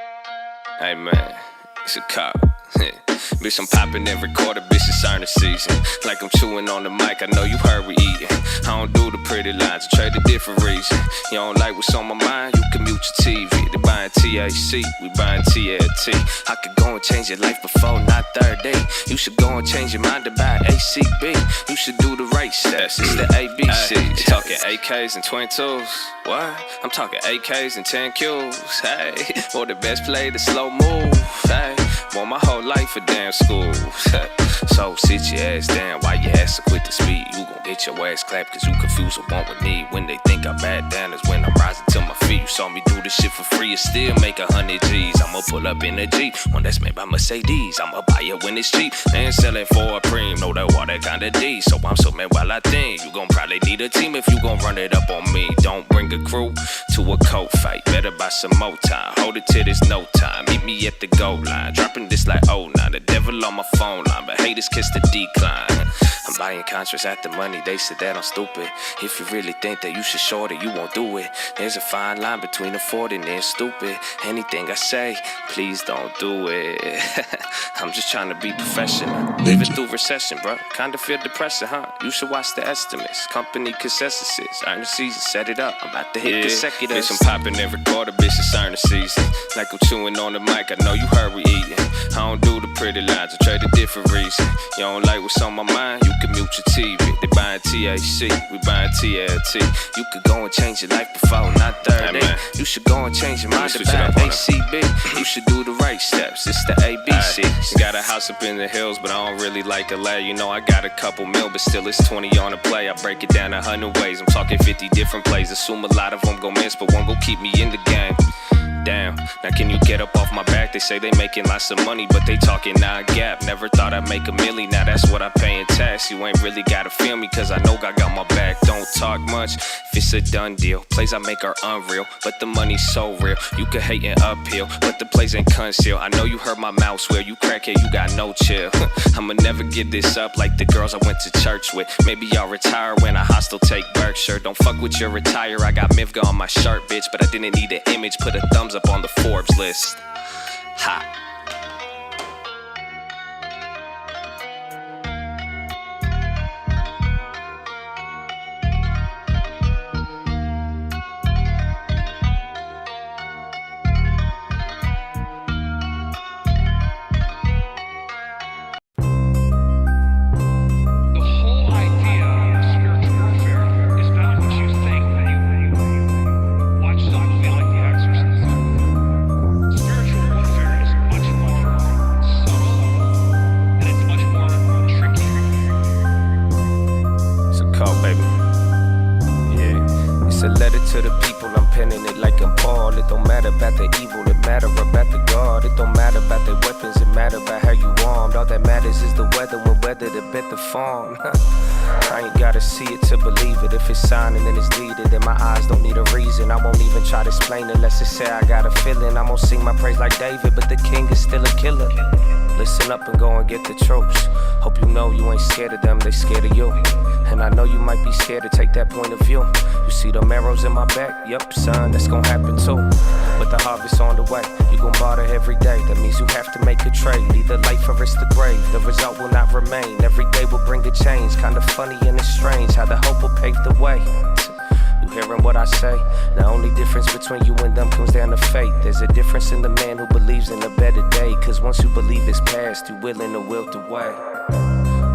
Hey man, it's a cop. Bitch, I'm popping every quarter, bitch, it's earning season. Like I'm chewing on the mic, I know you heard we eating. I don't do the pretty lines, I trade a different reason. You don't like what's on my mind, you can mute your TV. They buying THC, we buying TLT. I could go and change your life before, not 30. You should go and change your mind to buy ACB. You should do the right steps, it's the ABC. Talking AKs and 22s, what? I'm talking AKs and 10 Qs, hey. For the best play, the slow move, hey. Want my whole life for damn school. So sit your ass down while your ass so quick to speed. You gon' get your ass clapped cause you confuse what want with need. When they think I bad down is when I'm rising to my feet. You saw me do this shit for free and still make 100 G's. I'ma pull up in a Jeep, one that's made by Mercedes. I'ma buy it when it's cheap and sell it for a preem. Know that water kinda D, so I'm so mad while I think. You gon' probably need a team if you gon' run it up on me. Don't bring a crew to a coat fight, better buy some more time. Hold it till there's no time, meet me at the goal line. Dropping this like oh nah, the devil on my phone line, but haters kiss the decline. I'm buying contracts at the money, they said that I'm stupid. If you really think that you should short it, you won't do it. There's a fine line between affording and stupid. Anything I say, please don't do it. I'm just trying to be professional. Living through recession, bro, kinda feel depressing, huh? You should watch the estimates, company consensuses. Earning season, set it up, I'm about to hit consecutive. Bitch, I'm popping every quarter, bitch, it's earning season. Like I'm chewing on the mic, I know you heard we eating. I don't do the pretty lines, I trade a different reason. You don't like what's on my mind, you can mute your TV. They buying THC, we buying TLT. You could go and change your life before, not 30. You should go and change your mind to buy ACB. You should do the right steps, it's the ABC. Got a house up in the hills, but I don't really like LA. You know I got a couple mil, but still it's 20 on the play. I break it down 100 ways, I'm talking 50 different plays. Assume a lot of them gon' miss, but one gon' keep me in the game. Damn, now can you get up off my back? They say they making lots of money, but they talking non-gap. Never thought I'd make a milli, now that's what I pay in tax. You ain't really gotta feel me, cause I know God got my back. Don't talk much, if it's a done deal. Plays I make are unreal, but the money's so real. You can hate it uphill, but the plays ain't conceal. I know you heard my mouth swear, you crackhead, you got no chill. I'ma never get this up like the girls I went to church with. Maybe I'll retire when a hostile take Berkshire. Don't fuck with your retire, I got Mivga on my shirt, bitch. But I didn't need an image, put a thumbs up on the Forbes list. Ha. Spiritual warfare is much to bet the farm. I ain't gotta see it to believe it. If it's signing and it's needed, then my eyes don't need a reason. I won't even try to explain it unless it say I got a feeling. I'm gonna sing my praise like David, but the king is still a killer. Listen up and go and get the tropes. Hope you know you ain't scared of them, they scared of you. And I know you might be scared to take that point of view. You see them arrows in my back? Yup, son, that's gonna happen too. But the harvest's on the way. You gon' barter every day. That means you have to make a trade. Either life or it's the grave. The result will not remain. Every day will bring a change. Kinda funny and it's strange how the hope will pave the way. You hearing what I say? The only difference between you and them comes down to faith. There's a difference in the man who believes in a better day. Cause once you believe it's past, you willing to wilt away.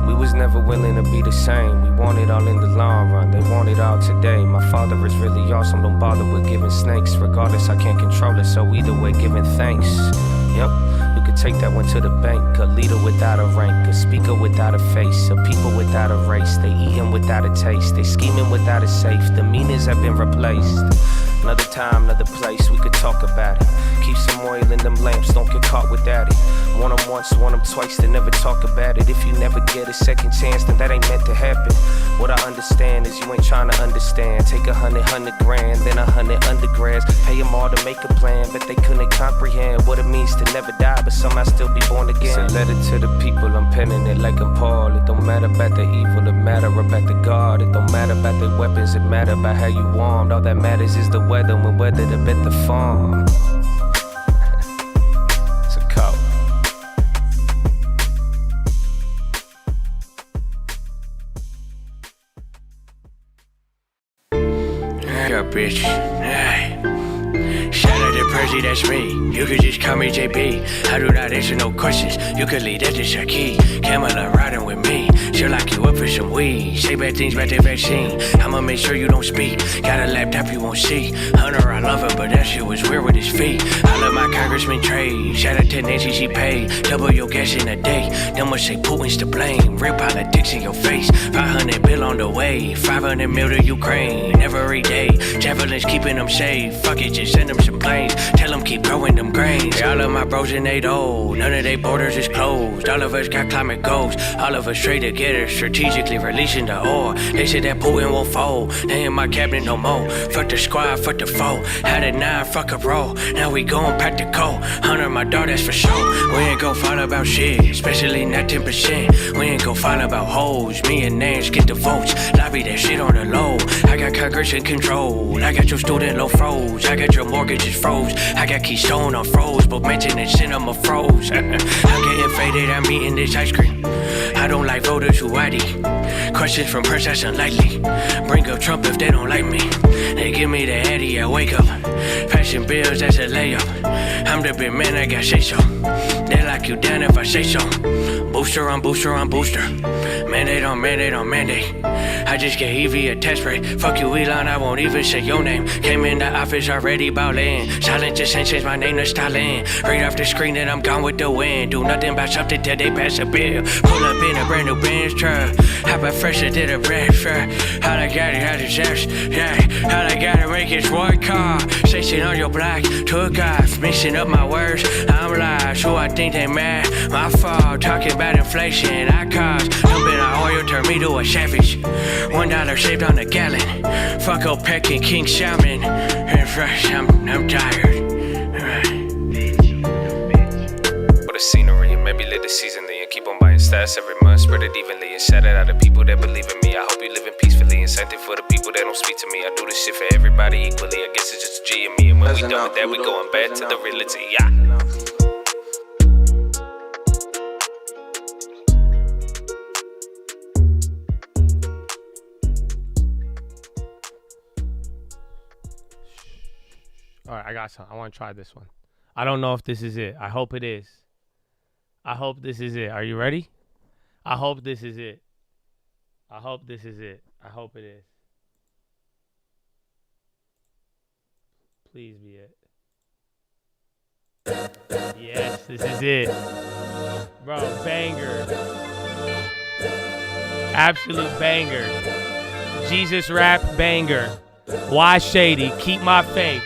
We was never willing to be the same. We want it all in the long run. They want it all today. My father is really awesome. Don't bother with giving snakes. Regardless, I can't control it. So either way, giving thanks. Yep. You could take that one to the bank. A leader without a rank, a speaker without a face, a people without a race. They eating without a taste, they scheming without a safe. The meanings have been replaced. Another time, another place, we could talk about it. Keep some oil in them lamps, don't get caught without it. Want them once, want them twice, they never talk about it. If you never get a second chance, then that ain't meant to happen. What I understand is you ain't trying to understand. Take 100 grand, then 100 undergrads. Pay them all to make a plan, but they couldn't comprehend what it means to never die, but somehow still be born again. It's a letter to the people, I'm penning it like I'm Paul. It don't matter about the evil, it matter about the God. It don't matter about the weapons, it matter about how you armed. All that matters is the weather, when weather to bet the farm. It's a call. Yeah, bitch. Shout out to Percy, that's me. You could just call me JP. I do not answer no questions. You could leave that to Shaki. Kamala riding with me. She'll lock you up for some weed. Say bad things about the vaccine. I'ma make sure you don't speak. Got a laptop you won't see. Hunter, I love her, but that shit was weird with his feet. I love my congressman trade. Shout out to Nancy, she paid. Double your gas in a day. Them must say Putin's to blame. Real politics in your face. 500 bill on the way. 500 mil to Ukraine. Every day. Javelins keeping them safe. Fuck it, just send them some planes. Tell them keep growing them grains. All of my bros and they old. None of they borders is closed. All of us got climate goals. All of us straight together. Strategically releasing the ore. They said that Putin won't fold. They in my cabinet no more. Fuck the squad, fuck the foe. Had a 9, fuck a roll. Now we going practical. Hunter, my dog, that's for sure. We ain't gon' fall about shit. Especially not 10%. We ain't gon' fall about hoes. Me and Nance get the votes. Lobby that shit on the low. I got Congress in control. I got your student loan froze. I got your mortgages froze. I got Keystone on froze. But mention and cinema froze. I'm getting faded, I'm eating this ice cream. I don't like voters who ID. Questions from press, that's unlikely. Bring up Trump if they don't like me. They give me the Eddie, I wake up. Passing bills, that's a layup. I'm the big man, I got say so. They lock you down if I say so. Booster on booster on booster. Mandate on mandate on mandate. I just gave Evie a test break. Fuck you, Elon, I won't even say your name. Came in the office already ballin'. Silent just change my name to Stalin. Right off the screen that I'm gone with the wind. Do nothing about something till they pass a bill. Pull up in a brand new Benz truck. How about fresher than a bread truck? How I got it, how to just, yeah. How I gotta make it one car. Station on your block, took off. Mixing up my words, I'm live. So I think they mad, my fault. Talking about inflation, I caused. Dumping our oil turned me to a savage. $1 saved on a gallon. Fuck OPEC and King Salmon. And fresh, I'm tired. For the scenery, and maybe let the season and keep on buying stats every month. Spread it evenly and shout it out to people that believe in me. I hope you living peacefully and something for the people that don't speak to me. I do this shit for everybody equally. I guess it's just a G and me. And when we done with that, we going back to the reality. Yeah. All right, I got some. I want to try this one. I don't know if this is it. I hope it is. I hope this is it. Are you ready? I hope this is it. I hope this is it. I hope it is. Please be it. Yes, this is it. Bro, banger. Absolute banger. Jesus rap banger. Why Shady? Keep my faith.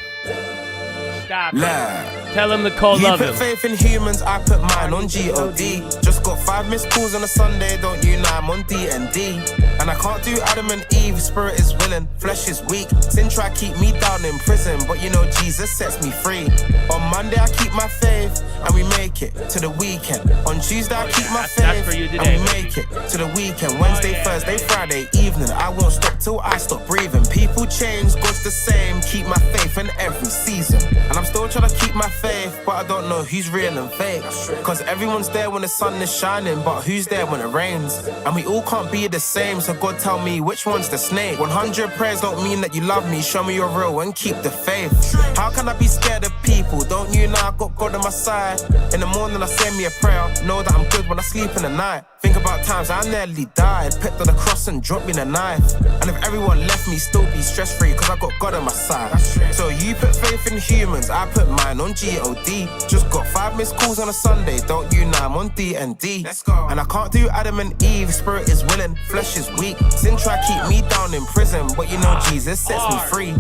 Stop it. Tell him to call love him. You put faith in humans, I put mine on G-O-D. Just got 5 missed calls on a Sunday, don't you know I'm on D&D. And I can't do Adam and Eve, spirit is willing, flesh is weak. Sin try keep me down in prison, but you know Jesus sets me free. On Monday I keep my faith, and we make it to the weekend. On Tuesday I keep my faith, and we make it to the weekend. Wednesday, Thursday, Friday evening, I won't stop till I stop breathing. People change, God's the same, keep my faith in every season. And I'm still trying to keep my faith, but I don't know who's real and fake. Cause everyone's there when the sun is shining, but who's there when it rains? And we all can't be the same, so God tell me which one's the snake. 100 prayers don't mean that you love me, show me you're real and keep the faith. How can I be scared of people? Don't you know I got God on my side? In the morning I say me a prayer, know that I'm good when I sleep in the night. Think about times I nearly died, picked on the cross and dropped me the knife. And if everyone left me, still be stress free, cause I got God on my side. So you put faith in humans, I put mine on G-O-D. Just got 5 missed calls on a Sunday, don't you know I'm on D&D. And I can't do Adam and Eve, spirit is willing, flesh is weak. Sin try keep me down in prison, but you know Jesus sets me free.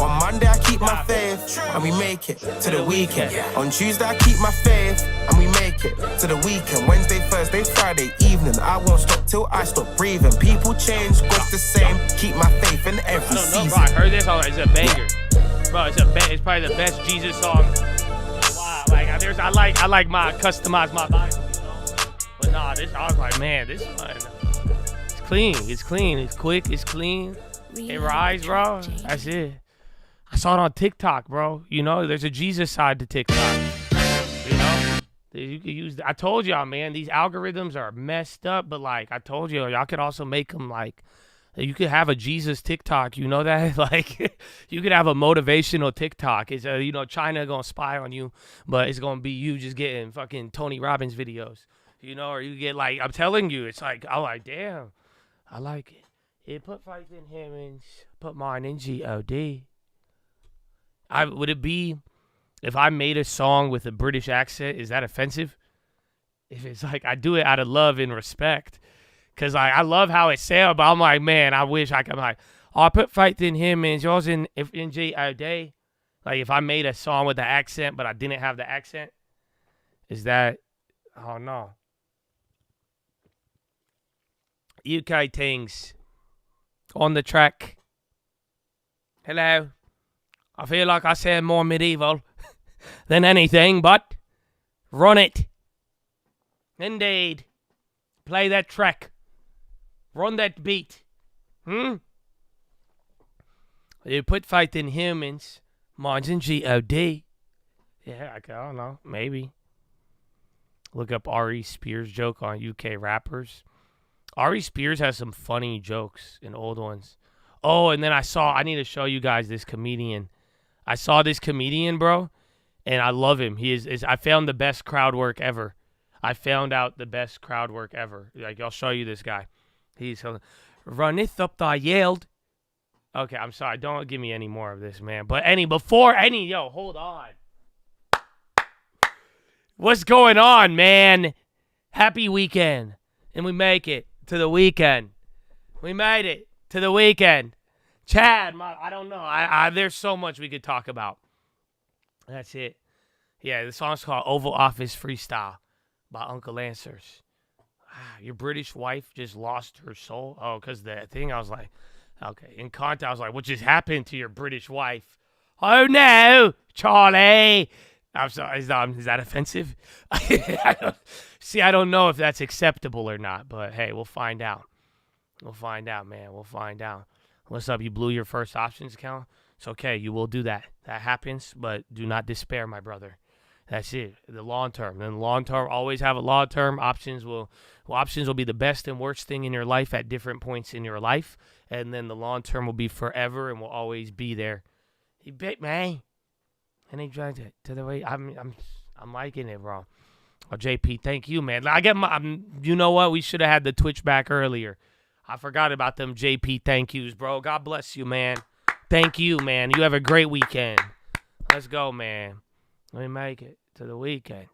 On Monday I keep my faith, and we make it to the weekend. On Tuesday I keep my faith, and we make it to the weekend. Wednesday, Thursday, Friday evening, I won't stop till I stop breathing. People change, God's the same, keep my faith in every season. Bro, I heard this, it's a banger. Bro, it's probably the best Jesus song. Wow, like I like my customize my Bible, you know. But nah, this I was like, man, this one, it's clean, it's quick, it's clean. It rides, bro. That's it. I saw it on TikTok, bro. You know, there's a Jesus side to TikTok. You know, you could use. I told y'all, man, these algorithms are messed up. But like I told y'all could also make them like. You could have a Jesus TikTok, you know that? Like, you could have a motivational TikTok. It's, you know, China gonna spy on you, but it's gonna be you just getting fucking Tony Robbins videos, you know? Or you get, like, I'm telling you, it's like, I'm like, damn, I like it. It put faith in him and put mine in G-O-D. Would it be, if I made a song with a British accent, is that offensive? If it's like, I do it out of love and respect. Because I love how it sounds, but I'm like, man, I wish I could, like, oh, I put faith in him and yours in G-O-D. Like, if I made a song with the accent, but I didn't have the accent, is that, oh, no. UK things on the track. Hello. I feel like I sound more medieval than anything, but run it. Indeed. Play that track. Run that beat. You put faith in him and mine's in G-O-D. Yeah, I don't know. Maybe. Look up Ari Spears joke on UK rappers. Ari Spears has some funny jokes and old ones. Oh, and then I need to show you guys this comedian. I saw this comedian, bro, and I love him. He is I found the best crowd work ever. I found out the best crowd work ever. Like, I'll show you this guy. He's runneth up thy yield. Okay, I'm sorry. Don't give me any more of this, man. But hold on. What's going on, man? Happy weekend. And we make it to the weekend. We made it to the weekend. Chad, I don't know. There's so much we could talk about. That's it. Yeah, the song's called Oval Office Freestyle by Uncle Lancers. Your British wife just lost her soul? Oh, because the thing, I was like, okay. In context, I was like, what just happened to your British wife? Oh, no, Charlie. I'm sorry. Is that offensive? I don't know if that's acceptable or not, but hey, we'll find out. We'll find out, man. We'll find out. What's up? You blew your first options account? It's okay. You will do that. That happens, but do not despair, my brother. That's it. The long term. Then long term, always have a long term. Options will be the best and worst thing in your life at different points in your life, and then the long term will be forever and will always be there. He bit me, and he tried to the way I'm liking it, bro. Oh, JP, thank you, man. I get you know what? We should have had the Twitch back earlier. I forgot about them JP thank yous, bro. God bless you, man. Thank you, man. You have a great weekend. Let's go, man. Let me make it to the weekend.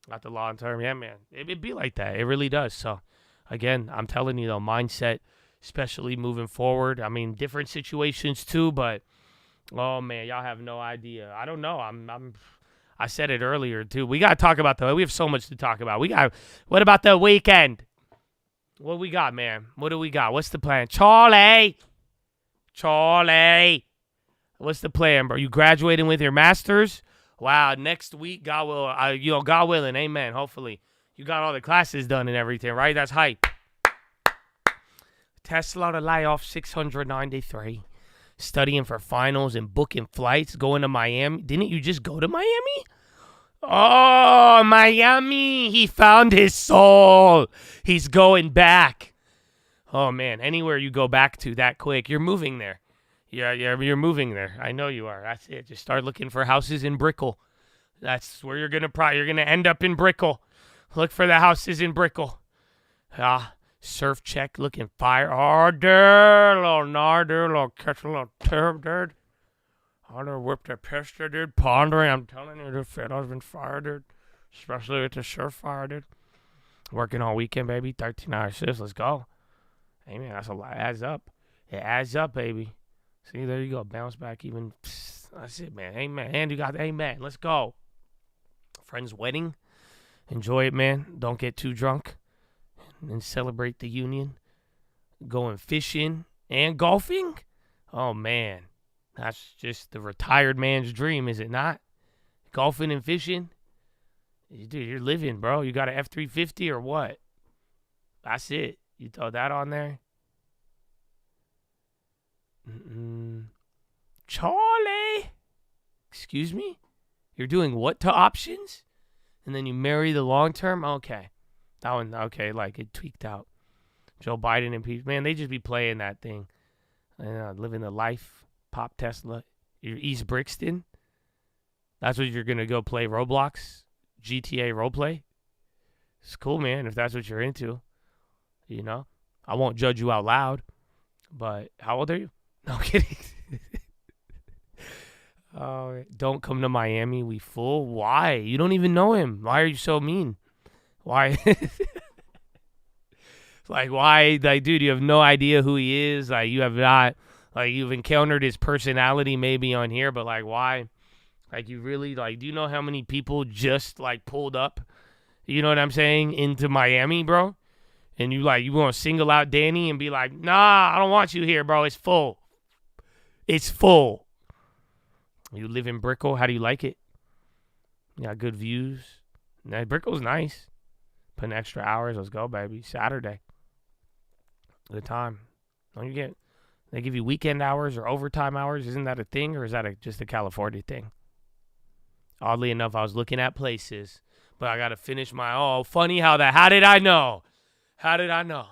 Not the long term. Yeah, man. It'd be like that. It really does. So, again, I'm telling you, though, mindset, especially moving forward. I mean, different situations, too, but, oh, man, y'all have no idea. I don't know. I said it earlier, too. We got to talk about we have so much to talk about. What about the weekend? What we got, man? What do we got? What's the plan? Charlie! What's the plan, bro? You graduating with your master's? Wow, next week, God will, God willing, amen, hopefully. You got all the classes done and everything, right? That's hype. Tesla to lay off 693. Studying for finals and booking flights, going to Miami. Didn't you just go to Miami? Oh, Miami. He found his soul. He's going back. Oh, man. Anywhere you go back to that quick, you're moving there. Yeah, you're moving there. I know you are. That's it. Just start looking for houses in Brickell. That's where you're going to end up in Brickell. Look for the houses in Brickell. Surf check looking fire. Harder, little narder, little catch a little turb, dude. Harder whip the pistol, dude. Pondering, I'm telling you, the fit has been fired, dude. Especially with the surf fire, dude. Working all weekend, baby. 13-hour shifts. Let's go. Hey, man, that's a lot. It adds up. It adds up, baby. See, there you go. Bounce back even. That's it, man. Amen. And you got amen. Let's go. Friend's wedding. Enjoy it, man. Don't get too drunk. And celebrate the union. Going fishing and golfing. Oh, man. That's just the retired man's dream, is it not? Golfing and fishing. Dude, you're living, bro. You got an F-350 or what? That's it. You throw that on there. Charlie. Excuse me? You're doing what to options? And then you marry the long term? Okay. That one, okay, like it tweaked out. Joe Biden and people, man, they just be playing that thing. Living the life. Pop Tesla. You're East Brixton. That's what you're going to go play Roblox. GTA roleplay. It's cool, man, if that's what you're into. You know? I won't judge you out loud. But how old are you? No kidding. Don't come to Miami, we fool. Why? You don't even know him. Why are you so mean? Why? Like, why? Like, dude, you have no idea who he is. Like, you have not, like, you've encountered his personality maybe on here, but, like, why? Like, you really, like, do you know how many people just, like, pulled up, you know what I'm saying, into Miami, bro? And you want to single out Danny and be like, nah, I don't want you here, bro. It's full. It's full. You live in Brickell. How do you like it? You got good views. Nah, Brickell's nice. Put in extra hours. Let's go, baby. Saturday. Good time. Don't you get? They give you weekend hours or overtime hours. Isn't that a thing, or is that just a California thing? Oddly enough, I was looking at places, but I got to finish my, funny how that, how did I know? How did I know?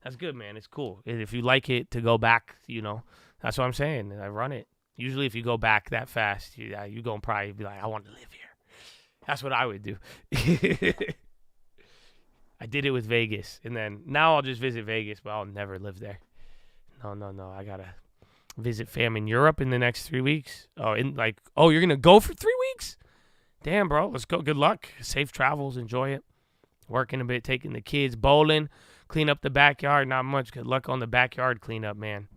That's good, man. It's cool. If you like it to go back, you know, that's what I'm saying. I run it. Usually if you go back that fast, you're going to probably be like, I want to live here. That's what I would do. I did it with Vegas. And then now I'll just visit Vegas, but I'll never live there. No. I got to visit fam in Europe in the next 3 weeks. You're going to go for 3 weeks? Damn, bro. Let's go. Good luck. Safe travels. Enjoy it. Working a bit, taking the kids bowling, clean up the backyard. Not much. Good luck on the backyard cleanup, man.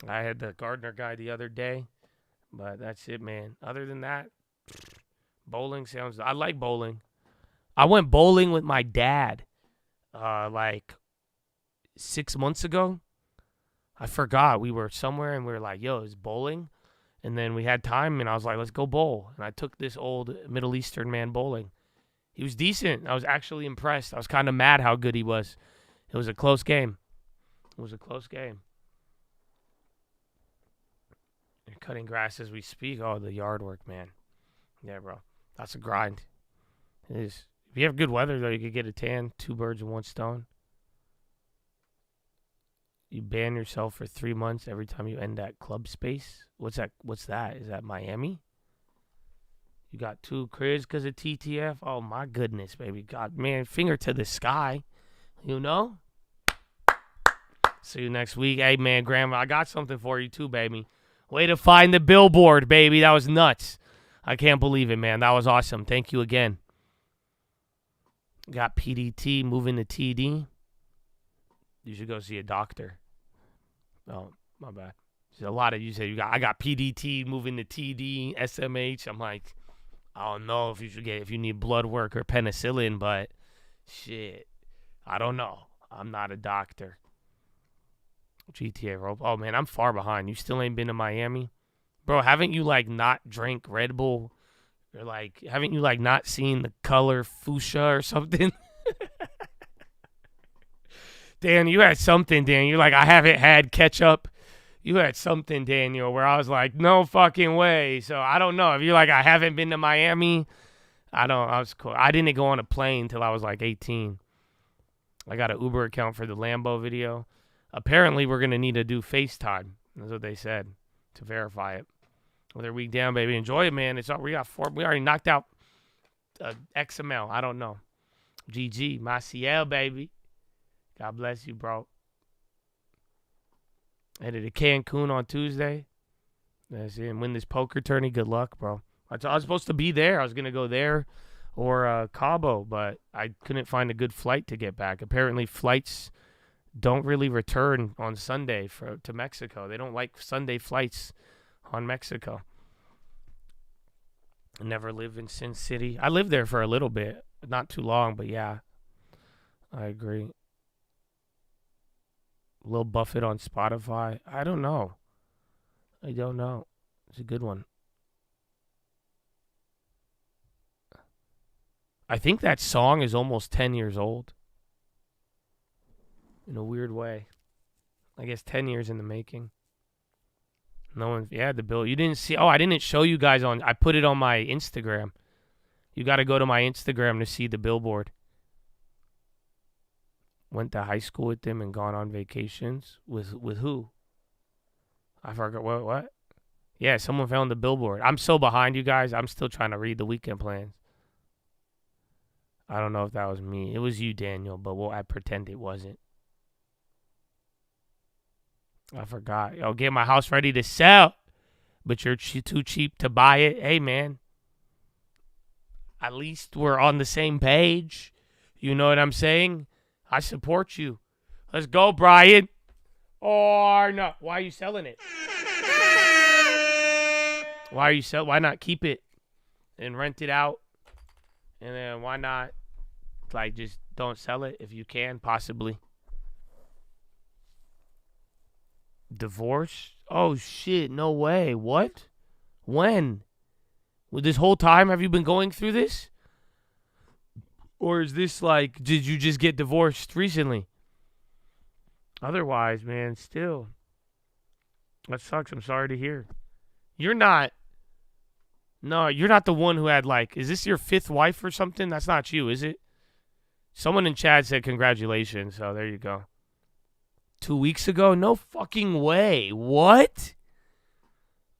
I had the gardener guy the other day, but that's it, man. Other than that, bowling sounds. I like bowling. I went bowling with my dad, 6 months ago. I forgot we were somewhere and we were like, "Yo, it's bowling," and then we had time and I was like, "Let's go bowl." And I took this old Middle Eastern man bowling. He was decent. I was actually impressed. I was kind of mad how good he was. It was a close game. You're cutting grass as we speak. Oh, the yard work, man. Yeah, bro. That's a grind. It is. If you have good weather, though, you could get a tan. 2 birds with 1 stone. You ban yourself for 3 months every time you end at club space. What's that? Is that Miami? You got 2 cribs because of TTF? Oh, my goodness, baby. God, man, finger to the sky. You know? See you next week. Hey, man, Grandma, I got something for you, too, baby. Way to find the billboard, baby. That was nuts. I can't believe it, man. That was awesome. Thank you again. Got PDT, moving to TD. You should go see a doctor. Oh, my bad. There's a lot of you say I got PDT, moving to TD, SMH. I'm like, I don't know if you need blood work or penicillin, but shit, I don't know. I'm not a doctor. GTA rope. Oh man, I'm far behind. You still ain't been to Miami, bro? Haven't you like not drank Red Bull, or like haven't you like not seen the color fuchsia or something? Dan, you had something, Dan. You're like, I haven't had ketchup. You had something, Daniel, where I was like, no fucking way. So I don't know. If you're like, I haven't been to Miami, I was cool. I didn't go on a plane until I was like 18. I got an Uber account for the Lambo video. Apparently, we're going to need to do FaceTime. That's what they said to verify it. Another week down, baby. Enjoy it, man. We already knocked out XML. I don't know. GG. Maciel, baby. God bless you, bro. Headed to Cancun on Tuesday. That's it. And win this poker tourney. Good luck, bro. I was supposed to be there. I was going to go there or Cabo, but I couldn't find a good flight to get back. Apparently, flights don't really return on Sunday to Mexico. They don't like Sunday flights on Mexico. I never lived in Sin City. I lived there for a little bit. Not too long, but yeah. I agree. Lil Buffett on Spotify. I don't know. It's a good one. I think that song is almost 10 years old. In a weird way. I guess 10 years in the making. The bill. You didn't see. Oh, I didn't show you guys I put it on my Instagram. You got to go to my Instagram to see the billboard. Went to high school with them and gone on vacations. With who? I forgot. What? Yeah, someone found the billboard. I'm so behind, you guys. I'm still trying to read the weekend plans. I don't know if that was me. It was you, Daniel, but I pretend it wasn't. I forgot. Yo, get my house ready to sell, but you're too cheap to buy it. Hey, man. At least we're on the same page. You know what I'm saying? I support you. Let's go, Brian. Or no. Why are you selling it? Why not keep it and rent it out? And then why not, just don't sell it if you can, possibly. Divorce? Oh, shit. No way. What? When? Well, this whole time have you been going through this? Or is this did you just get divorced recently? Otherwise, man, still. That sucks. I'm sorry to hear. You're not the one who had is this your fifth wife or something? That's not you, is it? Someone in chat said congratulations, so there you go. 2 weeks ago? No fucking way. What?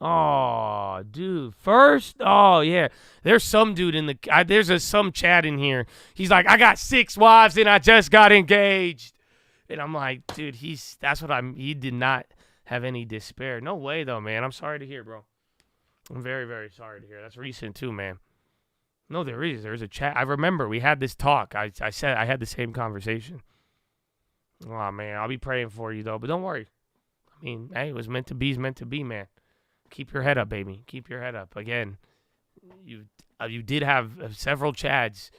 Oh, dude. First? Oh, yeah. There's some dude there's some chat in here. He's like, I got 6 wives and I just got engaged. And I'm like, dude, he did not have any despair. No way, though, man. I'm sorry to hear, bro. I'm very, very sorry to hear. That's recent, too, man. No, there is. There's a chat. I remember we had this talk. I said I had the same conversation. Oh, man. I'll be praying for you, though. But don't worry. I mean, hey, it was meant to be. It's meant to be, man. Keep your head up, baby. Keep your head up. Again, you did have several chads.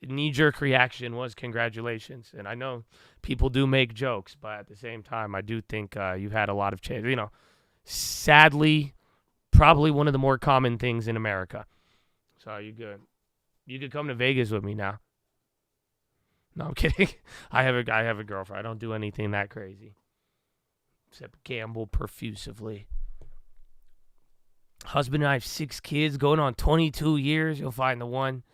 Knee-jerk reaction was congratulations. And I know people do make jokes, but at the same time, I do think you've had a lot of chads. Sadly, probably one of the more common things in America. So you good. You could come to Vegas with me now. No, I'm kidding. I have a girlfriend. I don't do anything that crazy. Except gamble profusively. Husband and I have 6 kids going on 22 years. You'll find the one.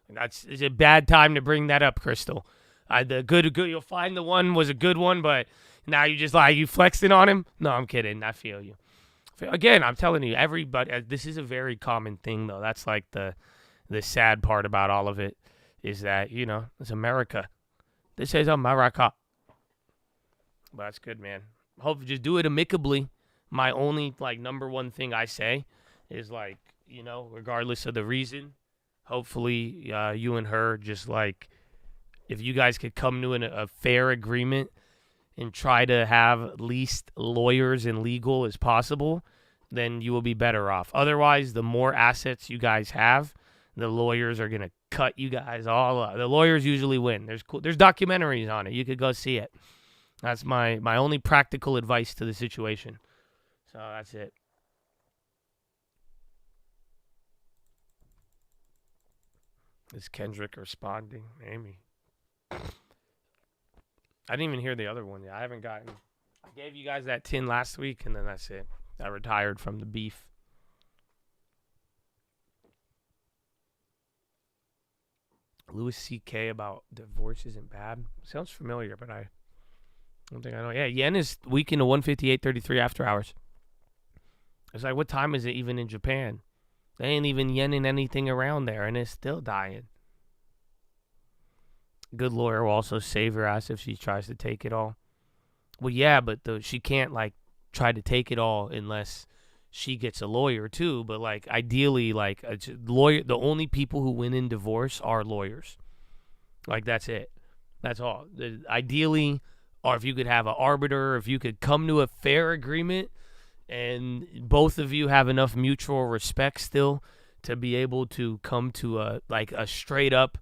It's a bad time to bring that up, Crystal. The good. You'll find the one was a good one, but now you just you flexing on him. No, I'm kidding. I feel you. Again, I'm telling you, everybody. This is a very common thing, though. That's the sad part about all of it is that it's America. This is America. But that's good, man. Hope just do it amicably. My only number one thing I say is regardless of the reason, hopefully you and her just if you guys could come to a fair agreement and try to have least lawyers and legal as possible, then you will be better off. Otherwise, the more assets you guys have, The lawyers are gonna cut you guys all up. The lawyers usually win. There's documentaries on it. You could go see it. That's my only practical advice to the situation. So that's it. Is Kendrick responding? Amy. I didn't even hear the other one yet. I gave you guys that tin last week, and then that's it. I retired from the beef. Louis C.K. about divorce isn't bad. Sounds familiar, but I don't think I know. Yeah, yen is weakened to 158.33 after hours. It's like, what time is it even in Japan? They ain't even yening anything around there, and it's still dying. Good lawyer will also save her ass if she tries to take it all. Well, yeah, but she can't, like, try to take it all unless she gets a lawyer, too. But, like, ideally, like, a lawyer, the only people who win in divorce are lawyers. Like, that's it. That's all. Ideally, or if you could have an arbiter, if you could come to a fair agreement, and both of you have enough mutual respect still to be able to come to a straight up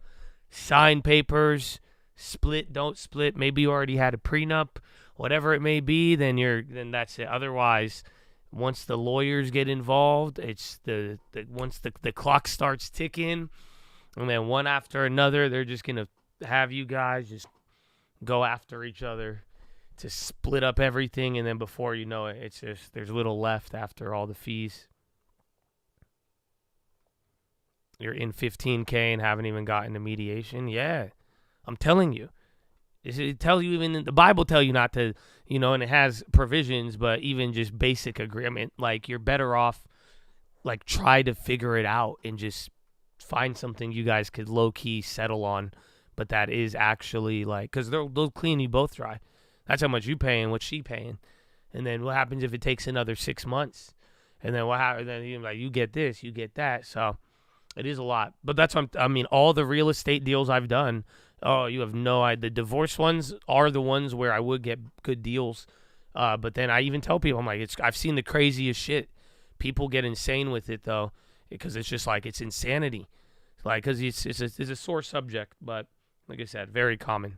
sign papers, split, don't split. Maybe you already had a prenup, whatever it may be. Then that's it. Otherwise, once the lawyers get involved, it's once the clock starts ticking, and then one after another, they're just gonna have you guys just go after each other to split up everything, and then before you know it, it's just there's little left after all the fees. You're in $15K and haven't even gotten to mediation. Yeah, I'm telling you. It tells you, even the Bible tell you not to, and it has provisions, but even just basic agreement, like you're better off, like try to figure it out and just find something you guys could low key settle on, but that is actually like, because they'll clean you both dry. That's how much you paying, what she paying. And then what happens if it takes another 6 months? And then what happens? Then you get this, you get that. So it is a lot. But that's what all the real estate deals I've done, you have no idea. The divorce ones are the ones where I would get good deals. But then I even tell people, I'm like, I've seen the craziest shit. People get insane with it, though, because it's just like, it's insanity. Like, because it's a sore subject. But like I said, very common.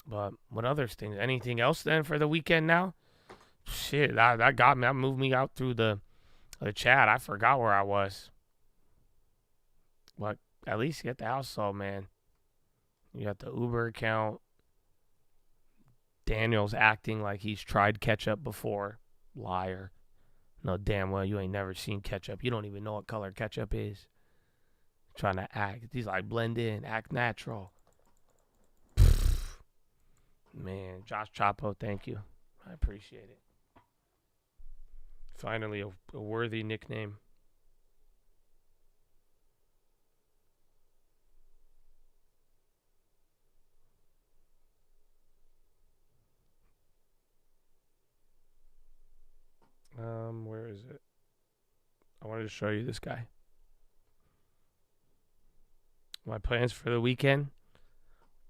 But what other things? Anything else then for the weekend now? Shit, that got me. That moved me out through the chat. I forgot where I was. But at least get the house sold, man. You got the Uber account. Daniel's acting like he's tried ketchup before. Liar. No, damn well you ain't never seen ketchup. You don't even know what color ketchup is. Trying to act. He's like, blend in, act natural. Man, Josh Chapo, thank you. I appreciate it. Finally, a worthy nickname. Where is it? I wanted to show you this guy. My plans for the weekend?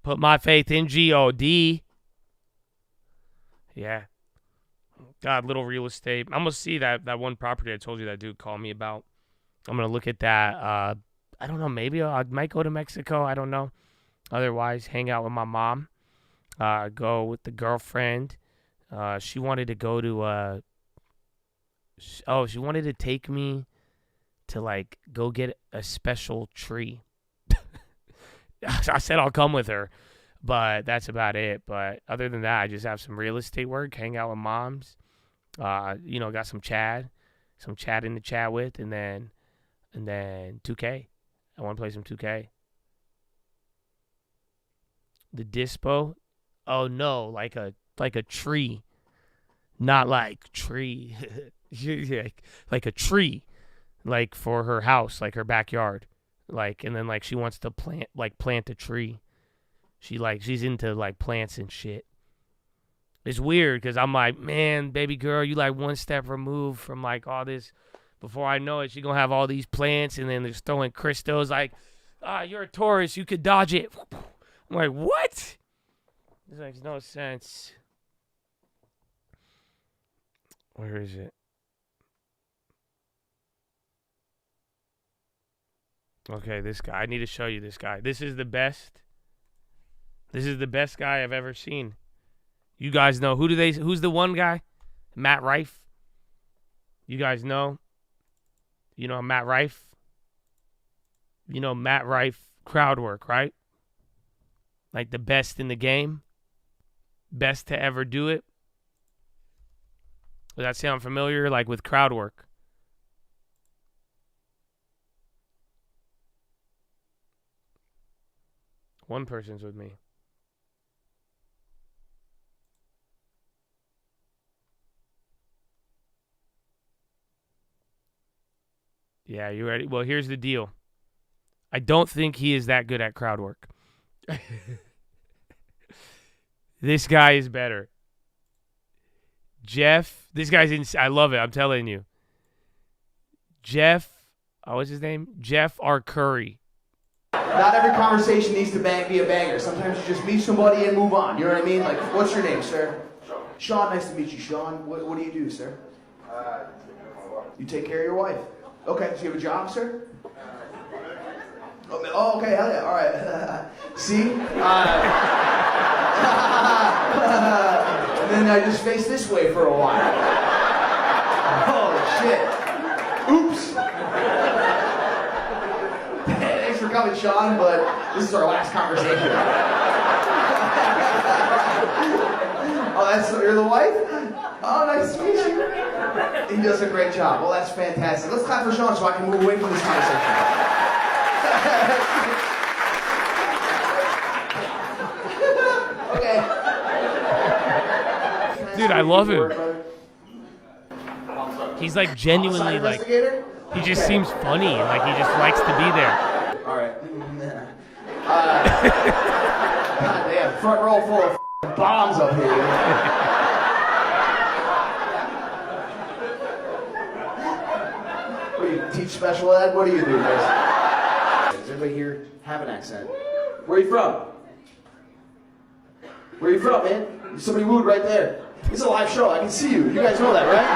Put my faith in G-O-D. Yeah. God, little real estate. I'm going to see that one property I told you that dude called me about. I'm going to look at that. I don't know. Maybe I might go to Mexico. I don't know. Otherwise, hang out with my mom. Go with the girlfriend. She wanted to go to... she wanted to take me to, like, go get a special tree. I said I'll come with her, but that's about it. But other than that, I just have some real estate work, hang out with moms. Got some Chad in the chat with, and then 2K. I want to play some 2K. The dispo? Oh no, like a tree, not like tree, like a tree, like for her house, like her backyard. Like, and then, like, she wants to plant a tree. She's into, like, plants and shit. It's weird, because I'm like, man, baby girl, you, like, one step removed from, like, all this. Before I know it, she gonna have all these plants, and then there's throwing crystals, like, you're a Taurus, you could dodge it. I'm like, what? This makes no sense. Where is it? Okay, this guy. I need to show you this guy. This is the best. This is the best guy I've ever seen. You guys know who's the one guy? Matt Rife. You guys know? You know Matt Rife? You know Matt Rife crowd work, right? Like the best in the game. Best to ever do it. Does that sound familiar? Like with crowd work. One person's with me. Yeah, you ready? Well, here's the deal. I don't think he is that good at crowd work. This guy is better. Jeff, this guy's I love it, I'm telling you. Jeff, what's his name? Jeff R. Curry. Not every conversation needs to be a banger. Sometimes you just meet somebody and move on. You know what I mean? Like, what's your name, sir? Sean, nice to meet you, Sean. What do you do, sir? You take care of your wife. Okay, so you have a job, sir? Oh, okay, hell yeah, all right. See? And then I just face this way for a while. Oh, shit. Oops. Thanks for coming, Sean, but this is our last conversation. Oh, you're the wife? Oh, nice to meet you. He does a great job. Well, that's fantastic. Let's clap for Sean so I can move away from this conversation. Okay. Dude, I love him. He's like genuinely like, he just seems funny and like he just likes to be there. All right. God damn, front row full of bombs up here. Teach special ed? What do you do, guys? Does everybody here have an accent? Where are you from? Where are you from, man? Somebody wooed right there. It's a live show. I can see you. You guys know that, right?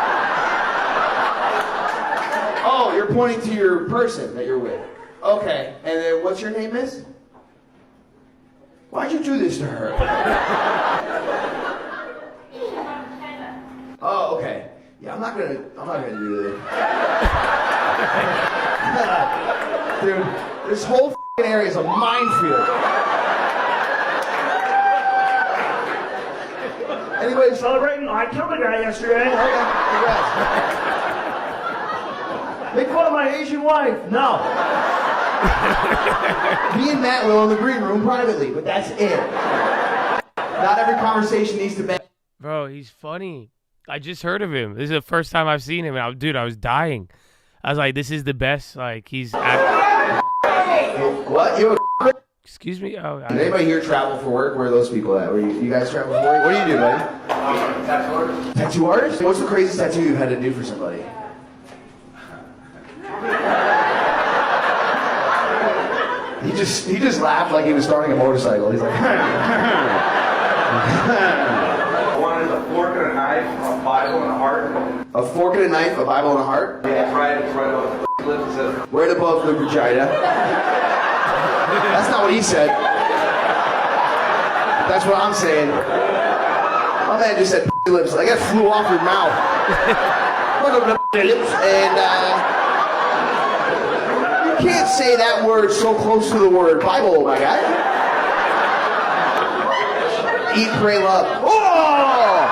Oh, you're pointing to your person that you're with. Okay. And then what's your name, miss? Why'd you do this to her? Oh, okay. Yeah, I'm not gonna do this. Dude, this whole area is a minefield. Anybody celebrating? I killed a guy yesterday. Okay, congrats. Make fun of my Asian wife. No. Me and Matt will in the green room privately, but that's it. Not every conversation needs to be. Bro, he's funny. I just heard of him. This is the first time I've seen him, and I was dying. I was like, this is the best. Like, he's... What? Excuse me? Oh, Did anybody here travel for work? Where are those people at? You guys travel for work? What do you do, buddy? Tattoo artist. Tattoo artist? What's the craziest tattoo you've had to do for somebody? He just laughed like he was starting a motorcycle. He's like... One is a fork and a knife, a Bible and a heart. A fork and a knife, a Bible and a heart? Yeah, it's right above the lips. It says... Right above the vagina. That's not what he said. That's what I'm saying. My man just said lips. Like that flew off your mouth. And you can't say that word so close to the word Bible, my guy. Eat, pray, love. Oh!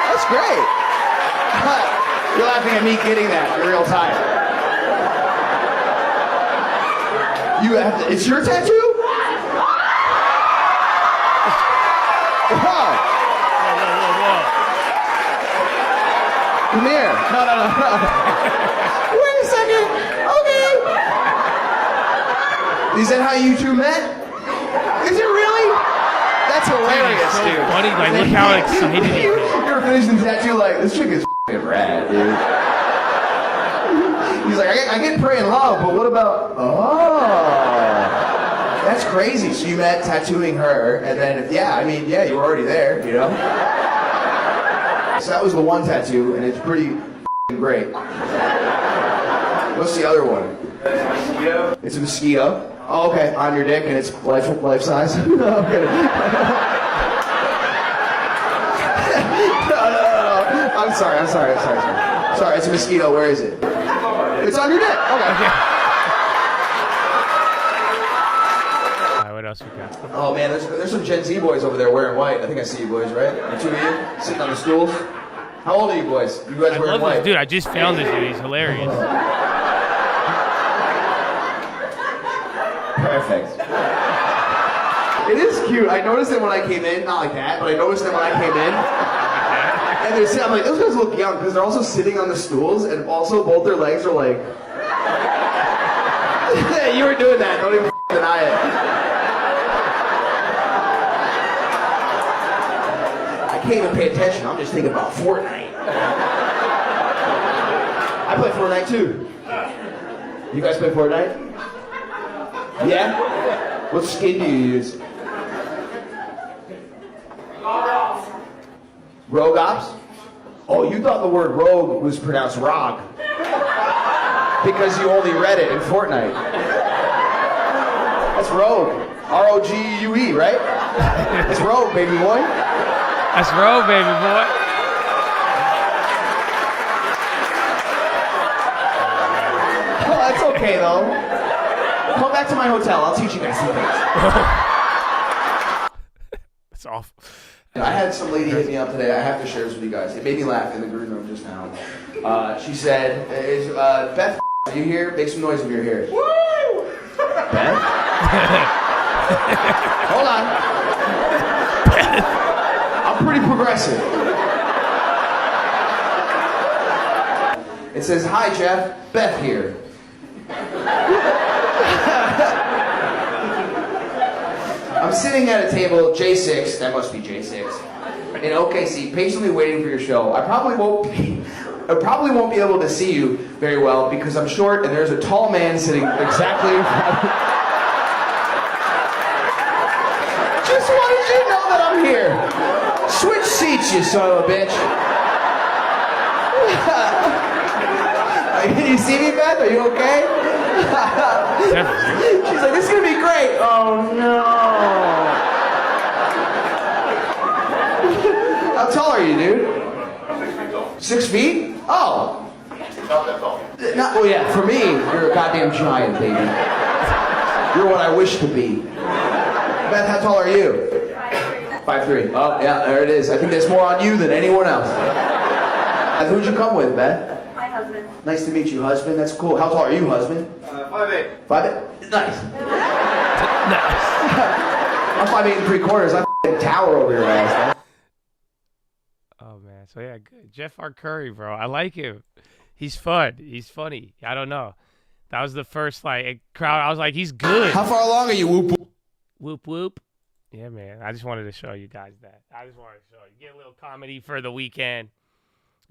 That's great. You're laughing at me getting that in real time. You have to, it's your tattoo? Whoa. Come here. No. Wait a second. Okay. Is that how you two met? Is it really? That's hilarious, so dude. Funny, like look how excited he is. You're finishing the tattoo like, this chick is rad, dude. He's like, I get pray and love, but what about, that's crazy. So you met tattooing her, and then, you were already there, you know? So that was the one tattoo, and it's pretty great. What's the other one? Mosquito. It's a mosquito. Oh, okay. On your dick, and it's life size. No, I'm kidding. No. I'm sorry. Sorry, it's a mosquito. Where is it? It's on your dick. Okay. What else we got? Oh man, there's some Gen Z boys over there wearing white. I think I see you boys, right? The two of you sitting on the stools. How old are you boys? You guys wearing white? Dude, I just found this dude. He's hilarious. Perfect. It is cute. I noticed it when I came in, not like that, but I noticed it when I came in. And they're sitting, I'm like, those guys look young because they're also sitting on the stools and also both their legs are like. You were doing that. Don't even deny it. I can't even pay attention. I'm just thinking about Fortnite. I play Fortnite too. You guys play Fortnite? Yeah? What skin do you use? Rogue Ops? Oh, you thought the word rogue was pronounced rog. Because you only read it in Fortnite. That's rogue. R-O-G-U-E, right? That's rogue, baby boy. That's rogue, baby boy. Oh, that's okay, though. Come back to my hotel. I'll teach you guys some things. That's awful. I had some lady hit me up today. I have to share this with you guys. It made me laugh in the green room just now. She said, Beth, are you here? Make some noise if you're here. Woo! Beth? Hold on. I'm pretty progressive. It says, hi, Jeff. Beth here. I'm sitting at a table, J6, that must be J6, in OKC, patiently waiting for your show. I probably won't be able to see you very well because I'm short and there's a tall man sitting exactly in front of me. Just wanted you to know that I'm here. Switch seats, you son of a bitch. Can you see me, Beth? Are you okay? She's like, this is going to be great. Oh, no. How tall are you, dude? 6 feet? Oh. Not that tall. Well, yeah, for me, you're a goddamn giant, baby. You're what I wish to be. Beth, how tall are you? 5'3". Oh, yeah, there it is. I think there's more on you than anyone else. Who'd you come with, Beth? My husband. Nice to meet you, husband. That's cool. How tall are you, husband? 5'8". 5'8"? Nice. I'm 5'8" and 3/4. I f***ing tower over your ass, man. Oh, man. So, yeah, good. Jeff R. Curry, bro. I like him. He's fun. He's funny. I don't know. That was the first, crowd. I was like, he's good. How far along are you, whoop, whoop? Whoop, whoop. Yeah, man. I just wanted to show you guys that. Get a little comedy for the weekend.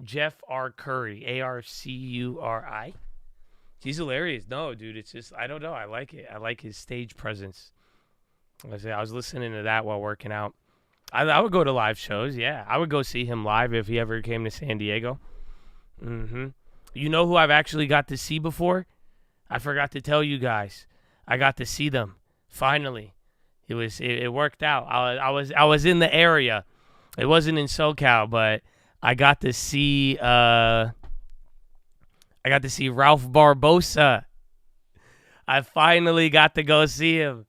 Jeff R. Curry, A-R-C-U-R-I. He's hilarious. No, dude, it's just, I don't know. I like it. I like his stage presence. I was listening to that while working out. I would go to live shows, yeah. I would go see him live if he ever came to San Diego. Mm-hmm. You know who I've actually got to see before? I forgot to tell you guys. I got to see them. Finally. It worked out. I was in the area. It wasn't in SoCal, but I got to see Ralph Barbosa. I finally got to go see him.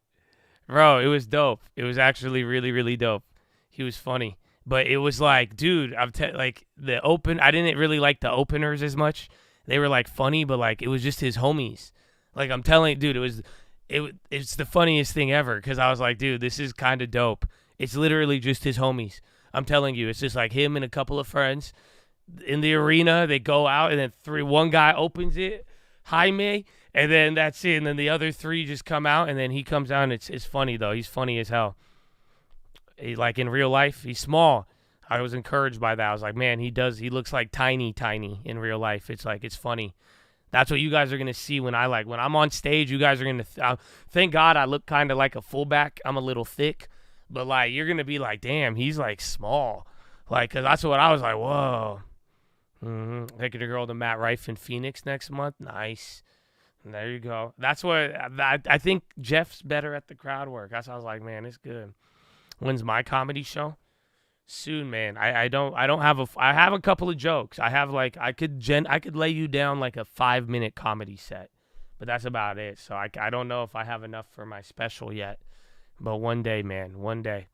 Bro, it was dope. It was actually really, really dope. He was funny. But it was like, dude, I didn't really like the openers as much. They were funny, but it was just his homies. I'm telling you, dude, it's the funniest thing ever because I was like, dude, this is kind of dope. It's literally just his homies. I'm telling you, it's just him and a couple of friends in the arena. They go out and then one guy opens it, Jaime, and then that's it. And then the other three just come out and then he comes out and it's funny though. He's funny as hell. In real life, he's small. I was encouraged by that. I was like, man, he looks like tiny in real life. It's it's funny. That's what you guys are going to see when I'm on stage, you guys are going to, thank God I look kind of like a fullback. I'm a little thick, but you're going to be damn, he's small. Cause that's what I was like, whoa. Taking a girl to Matt Rife in Phoenix next month. Nice. And there you go. That's what I think Jeff's better at the crowd work. That's why I was like, man, it's good. When's my comedy show? Soon, man. I have a couple of jokes. I have like I could lay you down like a 5-minute comedy set, but that's about it. So I don't know if I have enough for my special yet, but one day, man, one day.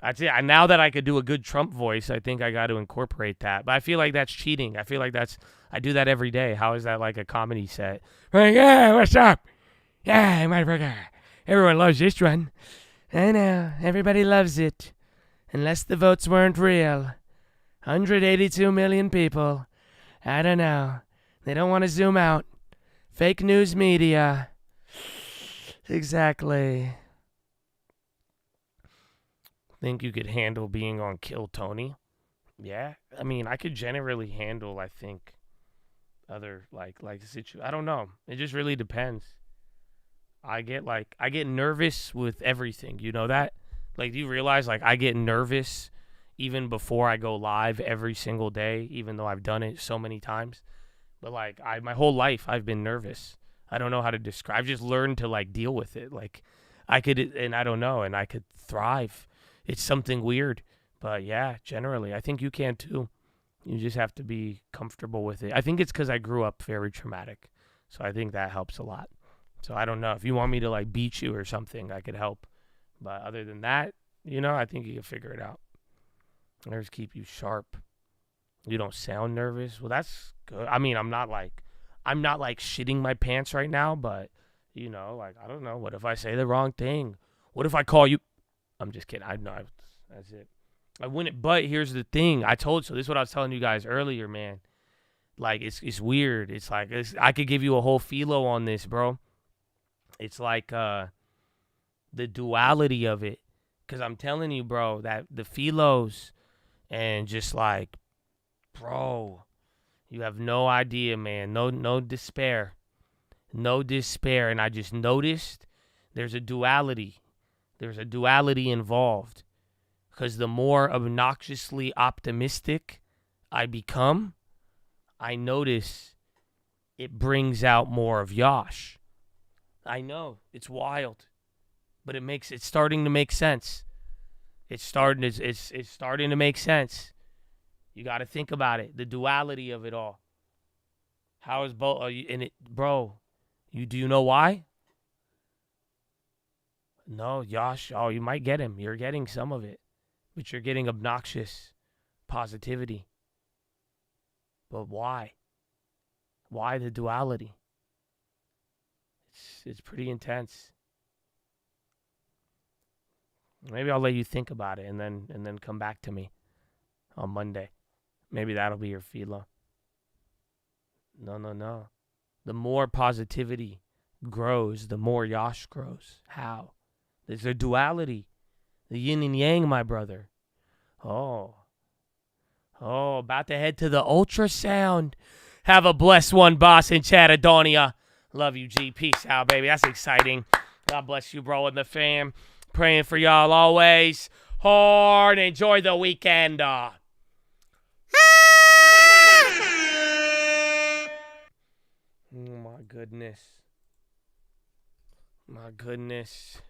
That's it. Now that I could do a good Trump voice, I think I got to incorporate that. But I feel like that's cheating. I feel like I do that every day. How is that like a comedy set? Like, yeah, what's up? Yeah, motherfucker. Everyone loves this one. I know. Everybody loves it. Unless the votes weren't real. 182 million people. I don't know. They don't want to zoom out. Fake news media. Exactly. Think you could handle being on Kill Tony? Yeah. I mean, I could generally handle, I think, other, like the situation. I don't know. It just really depends. I get nervous with everything. You know that? Like, do you realize, like, I get nervous even before I go live every single day, even though I've done it so many times? But, like, my whole life, I've been nervous. I don't know how to describe. I've just learned to, like, deal with it. Like, I could, and I don't know, and I could thrive. It's something weird. But, yeah, generally, I think you can, too. You just have to be comfortable with it. I think it's because I grew up very traumatic. So I think that helps a lot. So I don't know. If you want me to, like, beat you or something, I could help. But other than that, you know, I think you can figure it out. Nerves keep you sharp. You don't sound nervous. Well, that's good. I mean, I'm not like shitting my pants right now, but, you know, like, I don't know. What if I say the wrong thing? What if I call you? I'm just kidding. I know. That's it. I wouldn't. But here's the thing. So this is what I was telling you guys earlier, man. Like, it's weird. It's like, I could give you a whole philo on this, bro. It's like, the duality of it, because I'm telling you, bro, that the philos and just like, bro, you have no idea, man. No despair, and I just noticed there's a duality involved, because the more obnoxiously optimistic I become, I notice it brings out more of Yosh. I know, it's wild. But it's starting to make sense. It's starting to make sense. You got to think about it. The duality of it all. How is both? Bro? Do you know why? No, Yosh. Oh, you might get him. You're getting some of it, but you're getting obnoxious positivity. But why? Why the duality? It's pretty intense. Maybe I'll let you think about it and then come back to me on Monday. Maybe that'll be your philo. No. The more positivity grows, the more Yosh grows. How? There's a duality. The yin and yang, my brother. Oh, about to head to the ultrasound. Have a blessed one, boss in Chattadonia. Love you, G. Peace out, baby. That's exciting. God bless you, bro, and the fam. Praying for y'all always. Hard. Enjoy the weekend. Oh, my goodness. My goodness.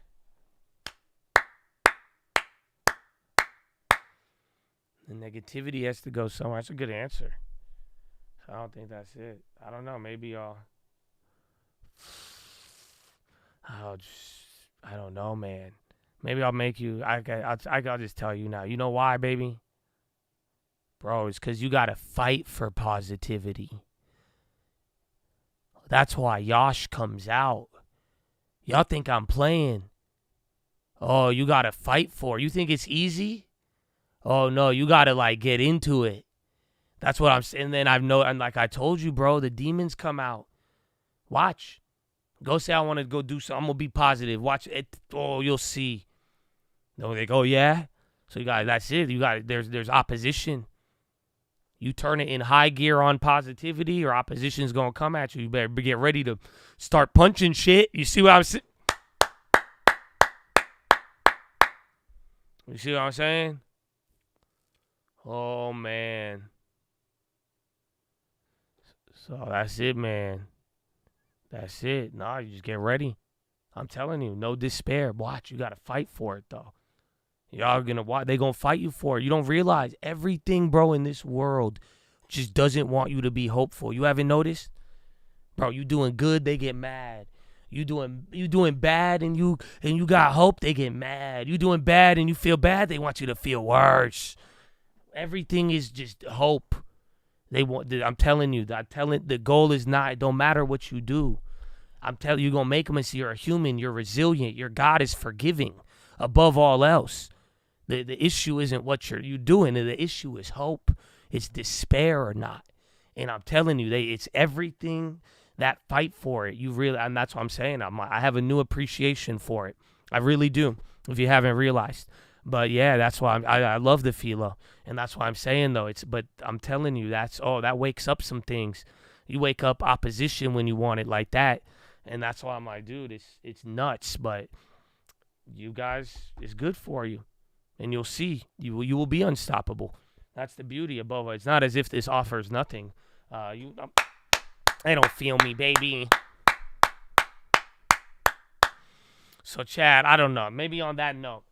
The negativity has to go somewhere. That's a good answer. I don't think that's it. I don't know. Maybe I don't know, man. Maybe I'll make you. I'll just tell you now. You know why, baby? Bro, it's because you got to fight for positivity. That's why Yosh comes out. Y'all think I'm playing. Oh, you got to fight for it. You think it's easy? Oh, no, you got to, like, get into it. That's what I'm saying. And then and like I told you, bro, the demons come out. Watch. Go say I want to go do something. I'm going to be positive. Watch it. Oh, you'll see. No, they go, yeah. So that's it. There's opposition. You turn it in high gear on positivity, or opposition's going to come at you. You better get ready to start punching shit. You see what I'm saying? You see what I'm saying? Oh, man. So that's it, man. That's it. Nah, you just get ready. I'm telling you, no despair. Watch, you got to fight for it, though. Y'all gonna watch. They gonna fight you for it. You don't realize everything, bro, in this world just doesn't want you to be hopeful. You haven't noticed? Bro, you doing good, they get mad. You doing bad and you got hope, they get mad. You doing bad and you feel bad, they want you to feel worse. Everything is just hope. I'm telling you, the goal is not, it don't matter what you do. I'm telling you, you're gonna make a mistake. You're a human, you're resilient, your God is forgiving above all else. The issue isn't what you're doing, the issue is hope. It's despair or not. And I'm telling you, it's everything. That fight for it, and that's what I'm saying. I have a new appreciation for it. I really do, if you haven't realized. But yeah, that's why I love the PHILO, and that's why I'm saying though. But I'm telling you, that wakes up some things. You wake up opposition when you want it like that, and that's why I'm like, dude, it's nuts. But you guys, it's good for you, and you'll see you will be unstoppable. That's the beauty above it. It's not as if this offers nothing. They don't feel me, baby. So, Chad, I don't know. Maybe on that note,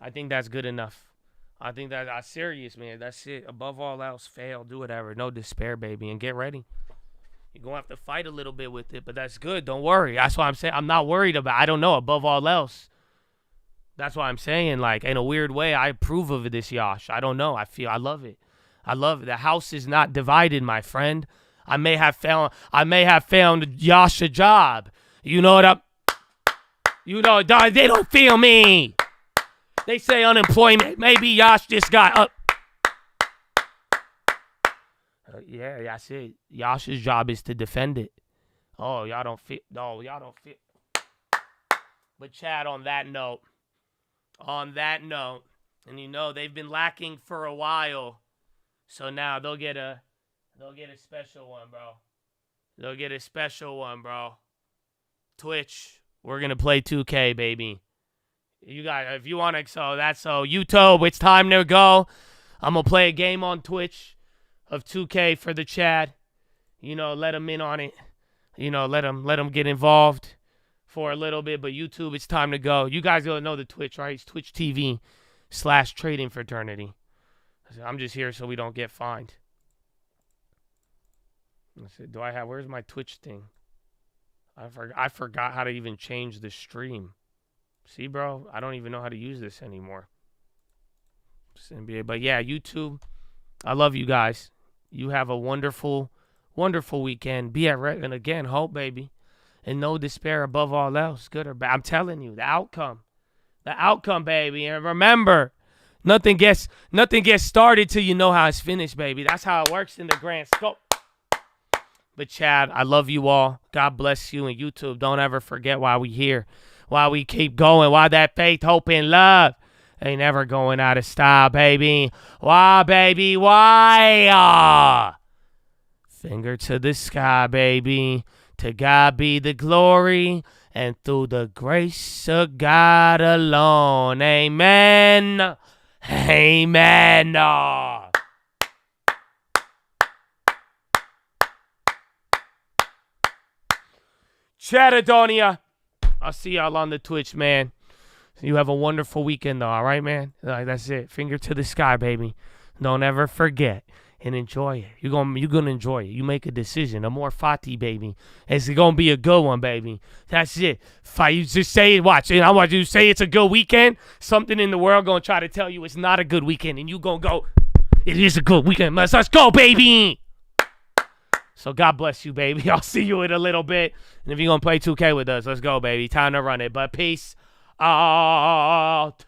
I think that's good enough. I think that's serious, man. That's it. Above all else, fail, do whatever. No despair, baby, and get ready. You're going to have to fight a little bit with it, but that's good. Don't worry. That's why I'm saying I'm not worried about I don't know, above all else. That's why I'm saying, like, in a weird way, I approve of this, Yash. I don't know. I love it. I love it. The house is not divided, my friend. I may have found Yash a job. You know what they don't feel me. They say unemployment. Maybe Yash just got up. Yeah, that's it. Yash's job is to defend it. Y'all don't feel. But Chad, on that note, and they've been lacking for a while, so now they'll get a special one, bro. They'll get a special one, bro. Twitch, we're going to play 2K, baby. You guys, if you want to, YouTube, it's time to go. I'm going to play a game on Twitch of 2K for the Chad. Let them in on it. Let them get involved for a little bit. But YouTube, it's time to go. You guys don't know the Twitch, right? It's Twitch TV/Trading Fraternity. I'm just here so we don't get fined. I said, where's my Twitch thing? I forgot how to even change the stream. See, bro, I don't even know how to use this anymore. It's NBA. But yeah, YouTube, I love you guys. You have a wonderful, wonderful weekend. Be at rest. And again, hope, baby. And no despair above all else, good or bad. I'm telling you, the outcome, baby. And remember, nothing gets started till you know how it's finished, baby. That's how it works in the grand scope. But Chad, I love you all. God bless you. And YouTube, don't ever forget why we here, why we keep going, why that faith, hope, and love ain't ever going out of style, baby. Why, baby? Why? Finger to the sky, baby. To God be the glory, and through the grace of God alone. Amen. Amen. Chatadonia. I'll see y'all on the Twitch, man. You have a wonderful weekend, though, all right, man? That's it. Finger to the sky, baby. Don't ever forget and enjoy it. You're gonna enjoy it. You make a decision. A more fati, baby. It's going to be a good one, baby. That's it. You just say it. Watch. And I want you to say it's a good weekend. Something in the world going to try to tell you it's not a good weekend. And you going to go, it is a good weekend. Let's go, baby. So God bless you, baby. I'll see you in a little bit. And if you're going to play 2K with us, let's go, baby. Time to run it. But peace out.